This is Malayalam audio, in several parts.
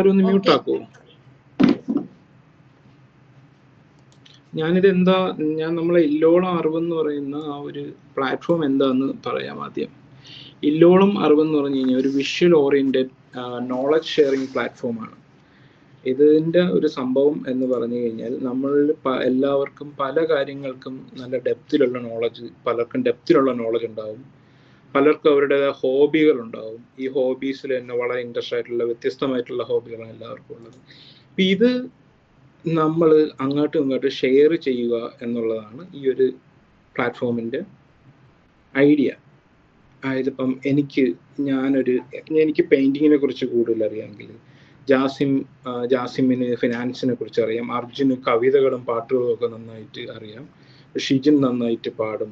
ഒന്ന് മ്യൂട്ട് ആക്കോ? നമ്മളെ ഇല്ലോളം അറിവെന്ന് പറയുന്ന ആ ഒരു പ്ലാറ്റ്ഫോം എന്താന്ന് പറയാം ആദ്യം. ഇല്ലോളം അറിവെന്ന് പറഞ്ഞു കഴിഞ്ഞാൽ ഒരു വിഷ്വൽ ഓറിയന്റഡ് നോളജ് ഷെയറിംഗ് പ്ലാറ്റ്ഫോമാണ്. ഇതിൻ്റെ ഒരു സംഭവം എന്ന് പറഞ്ഞു കഴിഞ്ഞാൽ നമ്മളിൽ എല്ലാവർക്കും പല കാര്യങ്ങൾക്കും നല്ല പലർക്കും ഡെപ്തിലുള്ള നോളജ് ഉണ്ടാവും. പലർക്കും അവരുടേതായ ഹോബികൾ ഉണ്ടാവും. ഈ ഹോബീസിൽ തന്നെ വളരെ ഇൻട്രസ്റ്റ് ആയിട്ടുള്ള വ്യത്യസ്തമായിട്ടുള്ള ഹോബികളാണ് എല്ലാവർക്കും ഉള്ളത്. ഇത് നമ്മൾ അങ്ങോട്ടും ഇങ്ങോട്ടും ഷെയർ ചെയ്യുക എന്നുള്ളതാണ് ഈ ഒരു പ്ലാറ്റ്ഫോമിൻ്റെ ഐഡിയ. ഇതിപ്പം എനിക്ക് പെയിന്റിങ്ങിനെ കുറിച്ച് കൂടുതൽ അറിയാമെങ്കിൽ ജാസിമിന് ഫിനാൻസിനെ കുറിച്ച് അറിയാം, അർജുന് കവിതകളും പാട്ടുകളും ഒക്കെ നന്നായിട്ട് അറിയാം, ഷിജിൻ നന്നായിട്ട് പാടും.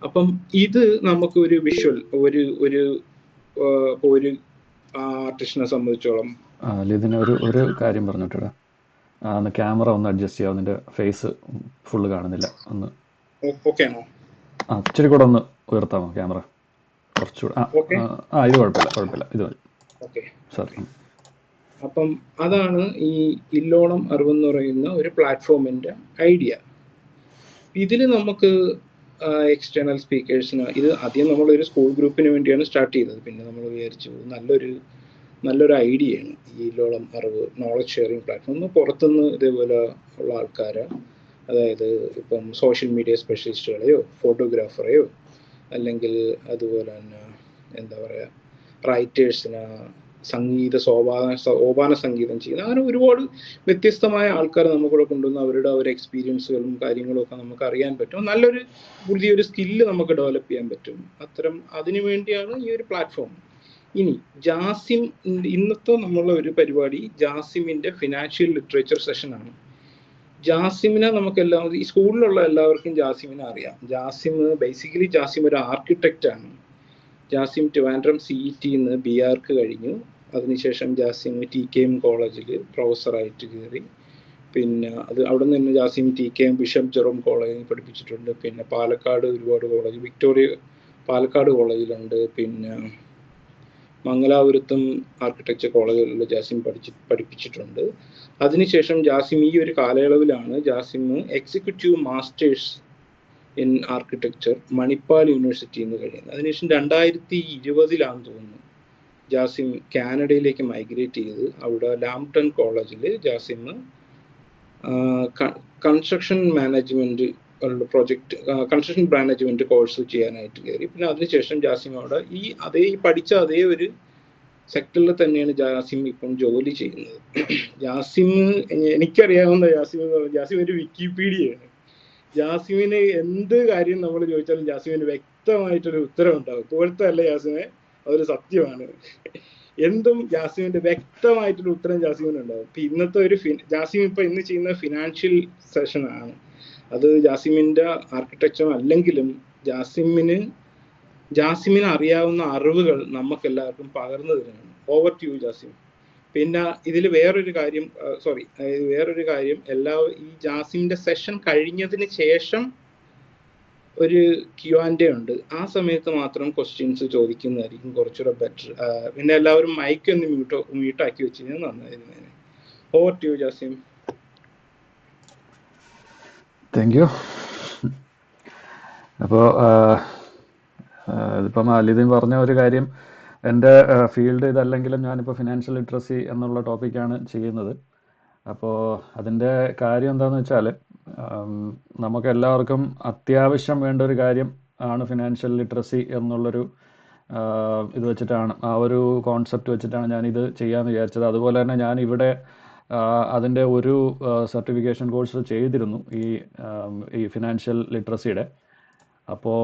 അപ്പം ഇത് നമുക്ക് ഒരു വിഷ്വൽ ഒരു ആർട്ടിസ്റ്റിനെ സംബന്ധിച്ചോളം ഒരു കാര്യം പറഞ്ഞിട്ടാ, ക്യാമറ ഒന്ന് അഡ്ജസ്റ്റ് ചെയ്യാം, അതിന്റെ ഫേസ് ഫുള്ള് കാണുന്നില്ല. ഒന്ന് ഓക്കെ ആണോ? ഇച്ചിരി കൂടെ ഒന്ന് ഉയർത്താമോ ക്യാമറ? കുറച്ചുകൂടെ. ഇത് കുഴപ്പമില്ല, ഇത് മതി. Okay sir. അപ്പം അതാണ് ഈ ഇല്ലോളം അറിവെന്ന് പറയുന്ന ഒരു പ്ലാറ്റ്ഫോമിന്റെ ഐഡിയ. ഇതിൽ നമുക്ക് എക്സ്റ്റേണൽ സ്പീക്കേഴ്സിന്, ഇത് ആദ്യം നമ്മളൊരു സ്കൂൾ ഗ്രൂപ്പിന് വേണ്ടിയാണ് സ്റ്റാർട്ട് ചെയ്തത്. പിന്നെ നമ്മൾ വിചാരിച്ചു നല്ലൊരു ഐഡിയയാണ് ഈ ഇല്ലോളം അറിവ് നോളജ് ഷെയറിംഗ് പ്ലാറ്റ്ഫോം. പുറത്തുനിന്ന് ഇതേപോലെ ഉള്ള ആൾക്കാരെ, അതായത് ഇപ്പം സോഷ്യൽ മീഡിയ സ്പെഷ്യലിസ്റ്റുകളെയോ ഫോട്ടോഗ്രാഫറെയോ അല്ലെങ്കിൽ അതുപോലെ തന്നെ എന്താ പറയുക റൈറ്റേഴ്സിന്, സോപാന സംഗീതം ചെയ്യുന്ന, അങ്ങനെ ഒരുപാട് വ്യത്യസ്തമായ ആൾക്കാരെ നമുക്കിവിടെ കൊണ്ടുവന്ന് അവരുടെ എക്സ്പീരിയൻസുകളും കാര്യങ്ങളും ഒക്കെ നമുക്ക് അറിയാൻ പറ്റും. പുതിയൊരു സ്കില്ല് നമുക്ക് ഡെവലപ്പ് ചെയ്യാൻ പറ്റും. അതിനു വേണ്ടിയാണ് ഈ ഒരു പ്ലാറ്റ്ഫോം. ഇനി ഇന്നത്തെ നമ്മളുടെ ഒരു പരിപാടി ജാസിമിന്റെ ഫിനാൻഷ്യൽ ലിറ്ററേച്ചർ സെഷനാണ്. ജാസിമിനെ ഈ സ്കൂളിലുള്ള എല്ലാവർക്കും ജാസിമിനെ അറിയാം. ജാസിം ഒരു ആർക്കിടെക്റ്റ് ആണ്. ജാസിം ട്രിവാൻഡ്രം CET BArch കഴിഞ്ഞു. അതിനുശേഷം ജാസിം TKM കോളേജിൽ പ്രൊഫസറായിട്ട് കയറി. പിന്നെ അവിടെ നിന്ന് ജാസിം TKM ബിഷപ്പ് ജെറോം കോളേജിൽ പഠിപ്പിച്ചിട്ടുണ്ട്. പിന്നെ പാലക്കാട് ഒരുപാട് കോളേജ്, പാലക്കാട് കോളേജിലുണ്ട്. പിന്നെ മംഗലാപുരത്തും ആർക്കിടെക്ചർ കോളേജുകളിൽ ജാസിം പഠിപ്പിച്ചിട്ടുണ്ട്. അതിനുശേഷം ജാസിം ഈ ഒരു കാലയളവിലാണ് Jasim executive masters in architecture Manipal യൂണിവേഴ്സിറ്റിയിൽ നിന്ന് കഴിയുന്നത്. അതിനുശേഷം 2020 തോന്നുന്നു ജാസിം കാനഡയിലേക്ക് മൈഗ്രേറ്റ് ചെയ്ത് അവിടെ ലാംപ്ടൺ കോളേജിൽ ജാസിം കൺസ്ട്രക്ഷൻ മാനേജ്മെന്റ് കോഴ്സ് ചെയ്യാനായിട്ട് കയറി. പിന്നെ അതിനുശേഷം ജാസിം അവിടെ പഠിച്ച അതേ ഒരു സെക്ടറിൽ തന്നെയാണ് ജാസിം ഇപ്പം ജോലി ചെയ്യുന്നത്. എനിക്കറിയാവുന്ന ജാസിം ഒരു വിക്കിപീഡിയയാണ്. ജാസിമിന് എന്ത് കാര്യം നമ്മൾ ചോദിച്ചാലും ജാസിമിന് വ്യക്തമായിട്ടൊരു ഉത്തരം ഉണ്ടാവും. ഇപ്പോഴത്തെ അല്ല ജാസിമെ, അതൊരു സത്യമാണ്. എന്തും ജാസിമിന്റെ വ്യക്തമായിട്ടൊരു ഉത്തരം ജാസിമിന് ഉണ്ടാവും. ഇന്നത്തെ ജാസിം ഇന്ന് ചെയ്യുന്ന ഫിനാൻഷ്യൽ സെഷനാണ്. അത് ജാസിമിന്റെ ആർക്കിടെക്ചർ അല്ലെങ്കിലും ജാസിമിന് അറിയാവുന്ന അറിവുകൾ നമുക്ക് എല്ലാവർക്കും പകർന്നു തരുന്നതാണ്. Over to you Jasim. പിന്നെ ഇതിൽ വേറൊരു കാര്യം ഈ ജാസിമിന്റെ സെഷൻ കഴിഞ്ഞതിന് ശേഷം ഒരു Q&A ഉണ്ട്. ആ സമയത്ത് മാത്രം ക്വസ്റ്റ്യൻസ് ചോദിക്കുന്നതായിരിക്കും കുറച്ചുകൂടെ ബെറ്റർ. പിന്നെ എല്ലാവരും മൈക്ക് ഒന്ന് മ്യൂട്ടാക്കി വെച്ച് കഴിഞ്ഞാൽ നന്നായിരുന്നു. Over to you Jasim. Thank you. അപ്പോൾ ഇതിപ്പം അലിദീൻ പറഞ്ഞ ഒരു കാര്യം, എൻ്റെ ഫീൽഡ് ഇതല്ലെങ്കിലും ഞാനിപ്പോൾ ഫിനാൻഷ്യൽ ലിറ്ററസി എന്നുള്ള ടോപ്പിക്കാണ് ചെയ്യുന്നത്. അപ്പോൾ അതിൻ്റെ കാര്യം എന്താണെന്ന് വെച്ചാൽ, നമുക്ക് എല്ലാവർക്കും അത്യാവശ്യം വേണ്ട ഒരു കാര്യം ആണ് ഫിനാൻഷ്യൽ ലിറ്ററസി എന്നുള്ളൊരു ഇത് വെച്ചിട്ടാണ്, ആ ഒരു കോൺസെപ്റ്റ് വെച്ചിട്ടാണ് ഞാനിത് ചെയ്യാമെന്ന് വിചാരിച്ചത്. അതുപോലെ തന്നെ ഞാൻ അതിൻ്റെ ഒരു സർട്ടിഫിക്കേഷൻ കോഴ്സ് ചെയ്തിരുന്നു ഈ ഫിനാൻഷ്യൽ ലിറ്ററസിയുടെ. അപ്പോൾ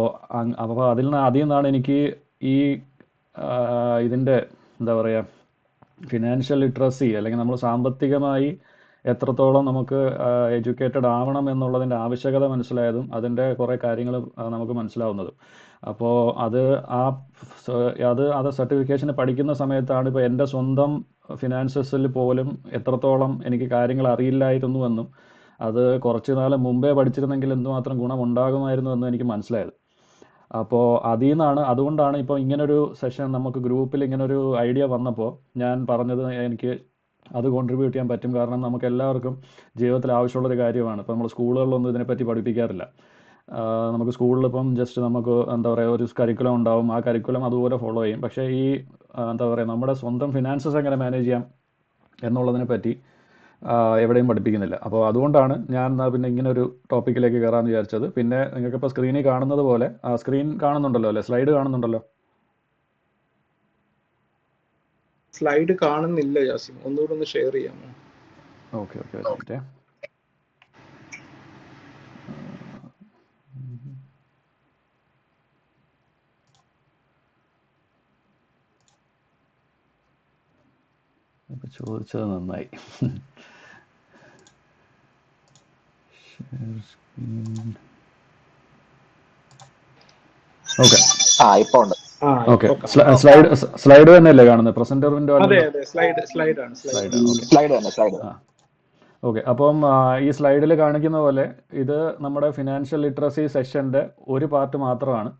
അതിൽ നിന്നാണ് എനിക്ക് ഇതിൻ്റെ എന്താ പറയുക ഫിനാൻഷ്യൽ ലിറ്ററസി, അല്ലെങ്കിൽ നമ്മൾ സാമ്പത്തികമായി എത്രത്തോളം നമുക്ക് എഡ്യൂക്കേറ്റഡ് ആവണം എന്നുള്ളതിൻ്റെ ആവശ്യകത മനസ്സിലായതും അതിൻ്റെ കുറേ കാര്യങ്ങൾ നമുക്ക് മനസ്സിലാവുന്നതും. അപ്പോൾ അത് സർട്ടിഫിക്കേഷന് പഠിക്കുന്ന സമയത്താണ് ഇപ്പോൾ എൻ്റെ സ്വന്തം ഫിനാൻസസിൽ പോലും എത്രത്തോളം എനിക്ക് കാര്യങ്ങൾ അറിയില്ലായിരുന്നുവെന്നും അത് കുറച്ച് നാൾ മുമ്പേ പഠിച്ചിരുന്നെങ്കിൽ എന്തുമാത്രം ഗുണമുണ്ടാകുമായിരുന്നു എന്നും എനിക്ക് മനസ്സിലായത്. അപ്പോൾ അതുകൊണ്ടാണ് ഇപ്പോൾ ഇങ്ങനൊരു സെഷൻ നമുക്ക് ഗ്രൂപ്പിൽ ഇങ്ങനൊരു ഐഡിയ വന്നപ്പോൾ ഞാൻ പറഞ്ഞത് എനിക്ക് അത് കോൺട്രിബ്യൂട്ട് ചെയ്യാൻ പറ്റും. കാരണം നമുക്ക് എല്ലാവർക്കും ജീവിതത്തിൽ ആവശ്യമുള്ളൊരു കാര്യമാണ്. ഇപ്പോൾ നമ്മൾ സ്കൂളുകളിലൊന്നും ഇതിനെപ്പറ്റി പഠിപ്പിക്കാറില്ല. നമുക്ക് സ്കൂളിലിപ്പം ജസ്റ്റ് നമുക്ക് എന്താ പറയുക ഒരു കരിക്കുലം ഉണ്ടാവും, ആ കരിക്കുലം അതുപോലെ ഫോളോ ചെയ്യും. പക്ഷേ ഈ എന്താ പറയുക നമ്മുടെ സ്വന്തം ഫിനാൻസസ് എങ്ങനെ മാനേജ് ചെയ്യാം എന്നുള്ളതിനെ പറ്റി എവിടെയും പഠിപ്പിക്കുന്നില്ല. അപ്പോൾ അതുകൊണ്ടാണ് ഞാൻ എന്നാൽ പിന്നെ ഇങ്ങനെ ഒരു ടോപ്പിക്കിലേക്ക് കയറാമെന്ന് വിചാരിച്ചത്. പിന്നെ നിങ്ങൾക്കിപ്പോൾ സ്ക്രീനിൽ കാണുന്നത് പോലെ സ്ക്രീൻ കാണുന്നുണ്ടല്ലോ അല്ലേ, സ്ലൈഡ് കാണുന്നുണ്ടല്ലോ? സ്ലൈഡ് കാണുന്നില്ല ജാസിം, ഒന്നുകൂടെ ഒന്ന് ഷെയർ ചെയ്യാമോ? ഓക്കെ ഓക്കെ ഒരു മിനിറ്റ്. ഇപ്പം ചോദിച്ചത് നന്നായി. ഓക്കെ ഓക്കെ, സ്ലൈഡ് തന്നെയല്ലേ കാണുന്നത്? പ്രസന്ററിന്റെ ഓക്കെ. അപ്പം ഈ സ്ലൈഡിൽ കാണിക്കുന്ന പോലെ ഇത് നമ്മുടെ ഫിനാൻഷ്യൽ ലിറ്ററസി സെഷൻ്റെ ഒരു പാർട്ട് മാത്രമാണ്.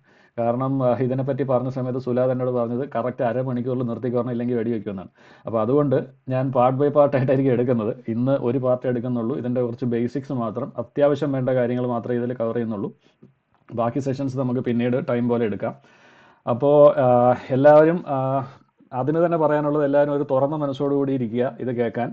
കാരണം ഇതിനെപ്പറ്റി പറഞ്ഞ സമയത്ത് സുലാദ് എന്നോട് പറഞ്ഞത് കറക്റ്റ് അരമണിക്കൂറിൽ നിർത്തിക്കോരണം, ഇല്ലെങ്കിൽ വെടിവെക്കുമെന്നാണ്. അപ്പോൾ അതുകൊണ്ട് ഞാൻ പാർട്ട് ബൈ പാർട്ടായിട്ടായിരിക്കും എടുക്കുന്നത്. ഇന്ന് ഒരു പാർട്ട് എടുക്കുന്നുള്ളൂ. ഇതിൻ്റെ കുറച്ച് ബേസിക്സ് മാത്രം, അത്യാവശ്യം വേണ്ട കാര്യങ്ങൾ മാത്രമേ ഇതിൽ കവർ ചെയ്യുന്നുള്ളൂ. ബാക്കി സെഷൻസ് നമുക്ക് പിന്നീട് ടൈം പോലെ എടുക്കാം. അപ്പോൾ എല്ലാവരും അതിന് തന്നെ പറയാനുള്ളത്, എല്ലാവരും ഒരു തുറന്ന മനസ്സോടുകൂടി ഇരിക്കുക ഇത് കേൾക്കാൻ.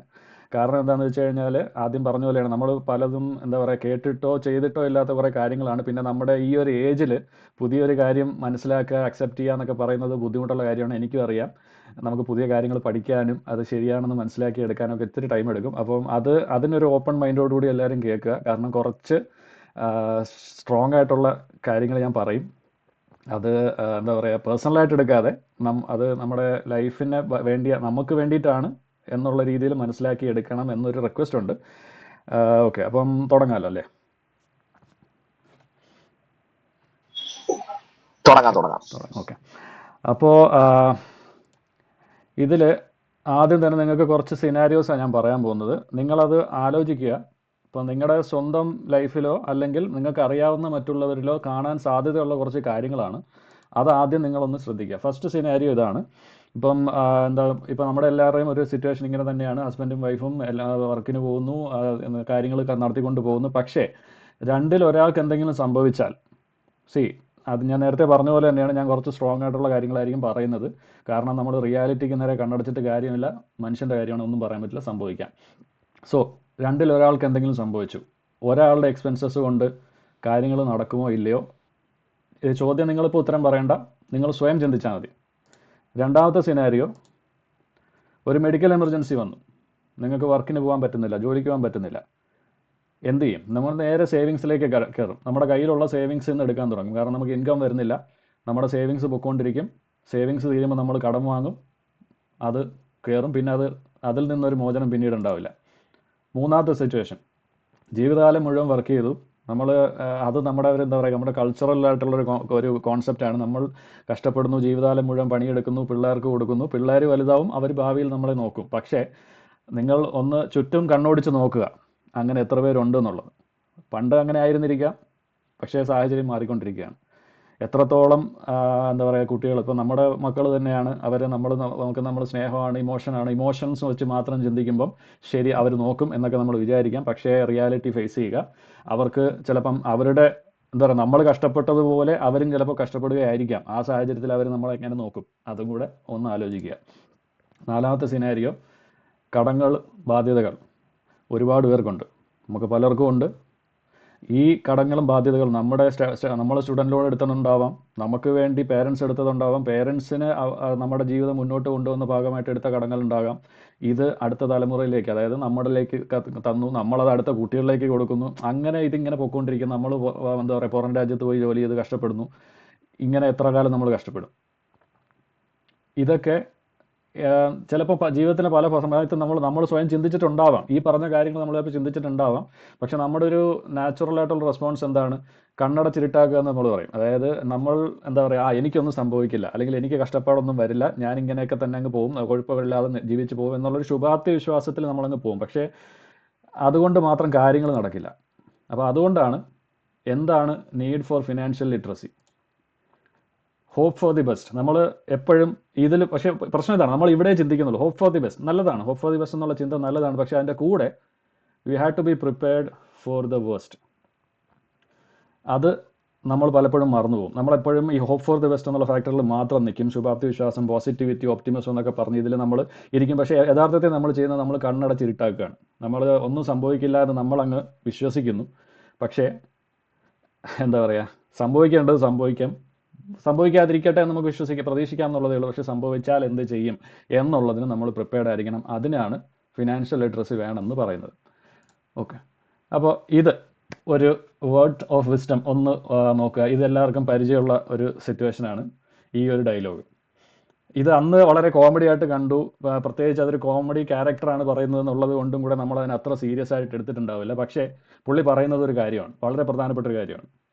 കാരണം എന്താണെന്ന് വെച്ച് കഴിഞ്ഞാൽ ആദ്യം പറഞ്ഞ പോലെയാണ്, നമ്മൾ പലതും എന്താ പറയുക കേട്ടിട്ടോ ചെയ്തിട്ടോ ഇല്ലാത്ത കുറേ കാര്യങ്ങളാണ്. പിന്നെ നമ്മുടെ ഈ ഒരു ഏജിൽ പുതിയൊരു കാര്യം മനസ്സിലാക്കുക, അക്സെപ്റ്റ് ചെയ്യുക എന്നൊക്കെ പറയുന്നത് ബുദ്ധിമുട്ടുള്ള കാര്യമാണ്. എനിക്കും അറിയാം. നമുക്ക് പുതിയ കാര്യങ്ങൾ പഠിക്കാനും അത് ശരിയാണെന്ന് മനസ്സിലാക്കി എടുക്കാനൊക്കെ ഇത്തിരി ടൈം എടുക്കും. അപ്പം അതിനൊരു ഓപ്പൺ മൈൻഡോടുകൂടി എല്ലാവരും കേൾക്കുക. കാരണം കുറച്ച് സ്ട്രോങ് ആയിട്ടുള്ള കാര്യങ്ങൾ ഞാൻ പറയും. അത് എന്താ പറയുക പേഴ്സണലായിട്ട് എടുക്കാതെ അത് നമ്മുടെ ലൈഫിനെ നമുക്ക് വേണ്ടിയിട്ടാണ് എന്നുള്ള രീതിയിൽ മനസ്സിലാക്കി എടുക്കണം എന്നൊരു റിക്വസ്റ്റ് ഉണ്ട്. ഓക്കെ, അപ്പം തുടങ്ങാമല്ലോ അല്ലേ? തുടങ്ങാം. ഓക്കെ. അപ്പോൾ ഇതിൽ ആദ്യം തന്നെ നിങ്ങൾക്ക് കുറച്ച് സിനാരിയോസാണ് ഞാൻ പറയാൻ പോകുന്നത്. നിങ്ങളത് ആലോചിക്കുക. ഇപ്പോൾ നിങ്ങളുടെ സ്വന്തം ലൈഫിലോ അല്ലെങ്കിൽ നിങ്ങൾക്ക് അറിയാവുന്ന മറ്റുള്ളവരിലോ കാണാൻ സാധ്യതയുള്ള കുറച്ച് കാര്യങ്ങളാണ്. അതാദ്യം നിങ്ങളൊന്ന് ശ്രദ്ധിക്കുക. ഫസ്റ്റ് സിനാരിയോ ഇതാണ്. ഇപ്പം ഇപ്പം നമ്മുടെ എല്ലാവരുടെയും ഒരു സിറ്റുവേഷൻ ഇങ്ങനെ തന്നെയാണ്. ഹസ്ബൻഡും വൈഫും എല്ലാ വർക്കിന് പോകുന്നു, കാര്യങ്ങൾ നടത്തിക്കൊണ്ട് പോകുന്നു. പക്ഷേ രണ്ടിൽ ഒരാൾക്ക് എന്തെങ്കിലും സംഭവിച്ചാൽ, അത് ഞാൻ നേരത്തെ പറഞ്ഞ പോലെ തന്നെയാണ്, ഞാൻ കുറച്ച് സ്ട്രോങ് ആയിട്ടുള്ള കാര്യങ്ങളായിരിക്കും പറയുന്നത്. കാരണം നമ്മൾ റിയാലിറ്റിക്ക് നേരെ കണ്ണടച്ചിട്ട് കാര്യമില്ല, മനുഷ്യൻ്റെ കാര്യമാണ്, ഒന്നും പറയാൻ പറ്റില്ല, സംഭവിക്കാം. സോ രണ്ടിൽ ഒരാൾക്ക് എന്തെങ്കിലും സംഭവിച്ചു, ഒരാളുടെ എക്സ്പെൻസസ് കൊണ്ട് കാര്യങ്ങൾ നടക്കുമോ ഇല്ലയോ? ഈ ചോദ്യം നിങ്ങളിപ്പോൾ ഉത്തരം പറയേണ്ട, നിങ്ങൾ സ്വയം ചിന്തിച്ചാൽ മതി. രണ്ടാമത്തെ സിനാരിയോ, ഒരു മെഡിക്കൽ എമർജൻസി വന്നു, നിങ്ങൾക്ക് വർക്കിന് പോകാൻ പറ്റുന്നില്ല, ജോലിക്ക് പോകാൻ പറ്റുന്നില്ല. എന്ത് ചെയ്യും? നമ്മൾ നേരെ സേവിങ്സിലേക്ക് കയറും. നമ്മുടെ കയ്യിലുള്ള സേവിങ്സിൽ നിന്ന് എടുക്കാൻ തുടങ്ങും. കാരണം നമുക്ക് ഇൻകം വരുന്നില്ല, നമ്മുടെ സേവിങ്സ് പൊയ്ക്കൊണ്ടിരിക്കും. സേവിങ്സ് തീരുമ്പോൾ നമ്മൾ കടം വാങ്ങും, അത് കയറും. പിന്നെ അതിൽ നിന്നൊരു മോചനം പിന്നീട് ഉണ്ടാവില്ല. മൂന്നാമത്തെ സിറ്റുവേഷൻ, ജീവിതകാലം മുഴുവൻ വർക്ക് ചെയ്തു, അത് നമ്മുടെ എന്താ പറയുക നമ്മുടെ കൾച്ചറലായിട്ടുള്ളൊരു കോൺസെപ്റ്റാണ്. നമ്മൾ കഷ്ടപ്പെടുന്നു, ജീവിതകാലം മുഴുവൻ പണിയെടുക്കുന്നു, പിള്ളേർക്ക് കൊടുക്കുന്നു, പിള്ളേർ വലുതാവും, അവർ ഭാവിയിൽ നമ്മളെ നോക്കും. പക്ഷേ നിങ്ങൾ ഒന്ന് ചുറ്റും കണ്ണോടിച്ച് നോക്കുക, അങ്ങനെ എത്ര പേരുണ്ടെന്നുള്ളത്. പണ്ട് അങ്ങനെ ആയിരുന്നിരിക്കാം, പക്ഷേ സാഹചര്യം മാറിക്കൊണ്ടിരിക്കുകയാണ്. എത്രത്തോളം എന്താ പറയുക കുട്ടികൾ, ഇപ്പോൾ നമ്മുടെ മക്കൾ തന്നെയാണ്, അവരെ നമ്മൾ സ്നേഹമാണ്, ഇമോഷൻസ് വെച്ച് മാത്രം ചിന്തിക്കുമ്പം ശരി അവർ നോക്കും എന്നൊക്കെ നമ്മൾ വിചാരിക്കാം. പക്ഷേ റിയാലിറ്റി ഫേസ് ചെയ്യുക. അവർക്ക് ചിലപ്പം അവരുടെ എന്താ പറയുക നമ്മൾ കഷ്ടപ്പെട്ടതുപോലെ അവരും ചിലപ്പോൾ കഷ്ടപ്പെടുകയായിരിക്കാം. ആ സാഹചര്യത്തിൽ അവർ നമ്മളെ എങ്ങനെ നോക്കും, അതും കൂടെ ഒന്ന് ആലോചിക്കുക. നാലാമത്തെ സിനാരിയോ, കടങ്ങൾ, ബാധ്യതകൾ ഒരുപാട് പേർക്കുണ്ട്, നമുക്ക് പലർക്കും ഉണ്ട്. ഈ കടങ്ങളും ബാധ്യതകളും നമ്മൾ സ്റ്റുഡൻറ് ലോൺ എടുത്തിട്ടുണ്ടാവാം, നമുക്ക് വേണ്ടി പേരൻസ് എടുത്തതുണ്ടാവാം, പേരൻസിന് നമ്മുടെ ജീവിതം മുന്നോട്ട് കൊണ്ടുവന്ന ഭാഗമായിട്ട് എടുത്ത കടങ്ങളുണ്ടാകാം. ഇത് അടുത്ത തലമുറയിലേക്ക്, അതായത് നമ്മളിലേക്ക് തന്നു, നമ്മളത് അടുത്ത കുട്ടികളിലേക്ക് കൊടുക്കുന്നു. അങ്ങനെ ഇതിങ്ങനെ പൊയ്ക്കൊണ്ടിരിക്കും. നമ്മൾ എന്താ പറയുക പുറം രാജ്യത്ത് പോയി ജോലി ചെയ്ത് കഷ്ടപ്പെടുന്നു. ഇങ്ങനെ എത്ര കാലം നമ്മൾ കഷ്ടപ്പെടും? ഇതൊക്കെ ചിലപ്പോൾ ജീവിതത്തിന് പല സമയത്തും നമ്മൾ സ്വയം ചിന്തിച്ചിട്ടുണ്ടാവാം. ഈ പറഞ്ഞ കാര്യങ്ങൾ നമ്മളിപ്പോൾ ചിന്തിച്ചിട്ടുണ്ടാവാം. പക്ഷെ നമ്മുടെ ഒരു നാച്ചുറലായിട്ടുള്ള റെസ്പോൺസ് എന്താണ്? കണ്ണടച്ചിരിട്ടാക്കുക എന്ന് നമ്മൾ പറയും. അതായത് നമ്മൾ എന്താ പറയുക, എനിക്കൊന്നും സംഭവിക്കില്ല, അല്ലെങ്കിൽ എനിക്ക് കഷ്ടപ്പാടൊന്നും വരില്ല, ഞാൻ ഇങ്ങനെയൊക്കെ തന്നെ അങ്ങ് പോകും, കുഴപ്പമില്ലാതെ ജീവിച്ച് പോകും എന്നുള്ളൊരു ശുഭാപ്തി വിശ്വാസത്തിൽ നമ്മളങ്ങ് പോകും. പക്ഷേ അതുകൊണ്ട് മാത്രം കാര്യങ്ങൾ നടക്കില്ല. അപ്പോൾ അതുകൊണ്ടാണ് എന്താണ് need for financial literacy? Hope for the best. നമ്മൾ എപ്പോഴും ഇതിൽ, പക്ഷേ പ്രശ്നം ഇതാണ്, നമ്മൾ ഇവിടെ ചിന്തിക്കുന്നുള്ളൂ ഹോപ്പ് ഫോർ ദി ബെസ്റ്റ്. നല്ലതാണ്, ഹോപ്പ് ഫോർ ദി ബെസ്റ്റ് എന്നുള്ള ചിന്ത നല്ലതാണ്. പക്ഷേ അതിൻ്റെ കൂടെ we have to be prepared for the worst. അത് നമ്മൾ പലപ്പോഴും മറന്നുപോകും. നമ്മളെപ്പോഴും ഈ ഹോപ്പ് ഫോർ ദി ബെസ്റ്റ് എന്നുള്ള ഫാക്ടറിൽ മാത്രം നിൽക്കും. ശുഭാപ്തി വിശ്വാസം, പോസിറ്റിവിറ്റി, ഒപ്റ്റിമിസം എന്നൊക്കെ പറഞ്ഞ് ഇതിൽ നമ്മൾ ഇരിക്കും. പക്ഷേ യഥാർത്ഥത്തിൽ നമ്മൾ ചെയ്യുന്നത് നമ്മൾ കണ്ണടച്ചിരുട്ടാക്കുകയാണ്. നമ്മൾ ഒന്നും സംഭവിക്കില്ല എന്ന് നമ്മളങ്ങ് വിശ്വസിക്കുന്നു. പക്ഷേ എന്താ പറയുക, സംഭവിക്കേണ്ടത് സംഭവിക്കാതിരിക്കട്ടെ എന്ന് നമുക്ക് പ്രതീക്ഷിക്കാം എന്നുള്ളതേ ഉള്ളൂ. പക്ഷേ സംഭവിച്ചാൽ എന്ത് ചെയ്യും എന്നുള്ളതിന് നമ്മൾ പ്രിപ്പയർഡ് ആയിരിക്കണം. അതിനാണ് ഫിനാൻഷ്യൽ ലിറ്ററസി വേണമെന്ന് പറയുന്നത്. ഓക്കെ, അപ്പോൾ ഇത് ഒരു വേർഡ് ഓഫ് വിസ്ഡം ഒന്ന് നോക്കുക. ഇതെല്ലാവർക്കും പരിചയമുള്ള ഒരു സിറ്റുവേഷനാണ് ഈ ഒരു ഡയലോഗ്. ഇത് അന്ന് വളരെ കോമഡി ആയിട്ട് കണ്ടു. പ്രത്യേകിച്ച് അതൊരു കോമഡി ക്യാരക്ടറാണ് പറയുന്നത് എന്നുള്ളത് കൊണ്ടും കൂടെ നമ്മൾ അതിനെ അത്ര സീരിയസ് ആയിട്ട് എടുത്തിട്ടുണ്ടാവില്ല. പക്ഷേ പുള്ളി പറയുന്നത് ഒരു കാര്യമാണ്, വളരെ പ്രധാനപ്പെട്ട ഒരു കാര്യമാണ്.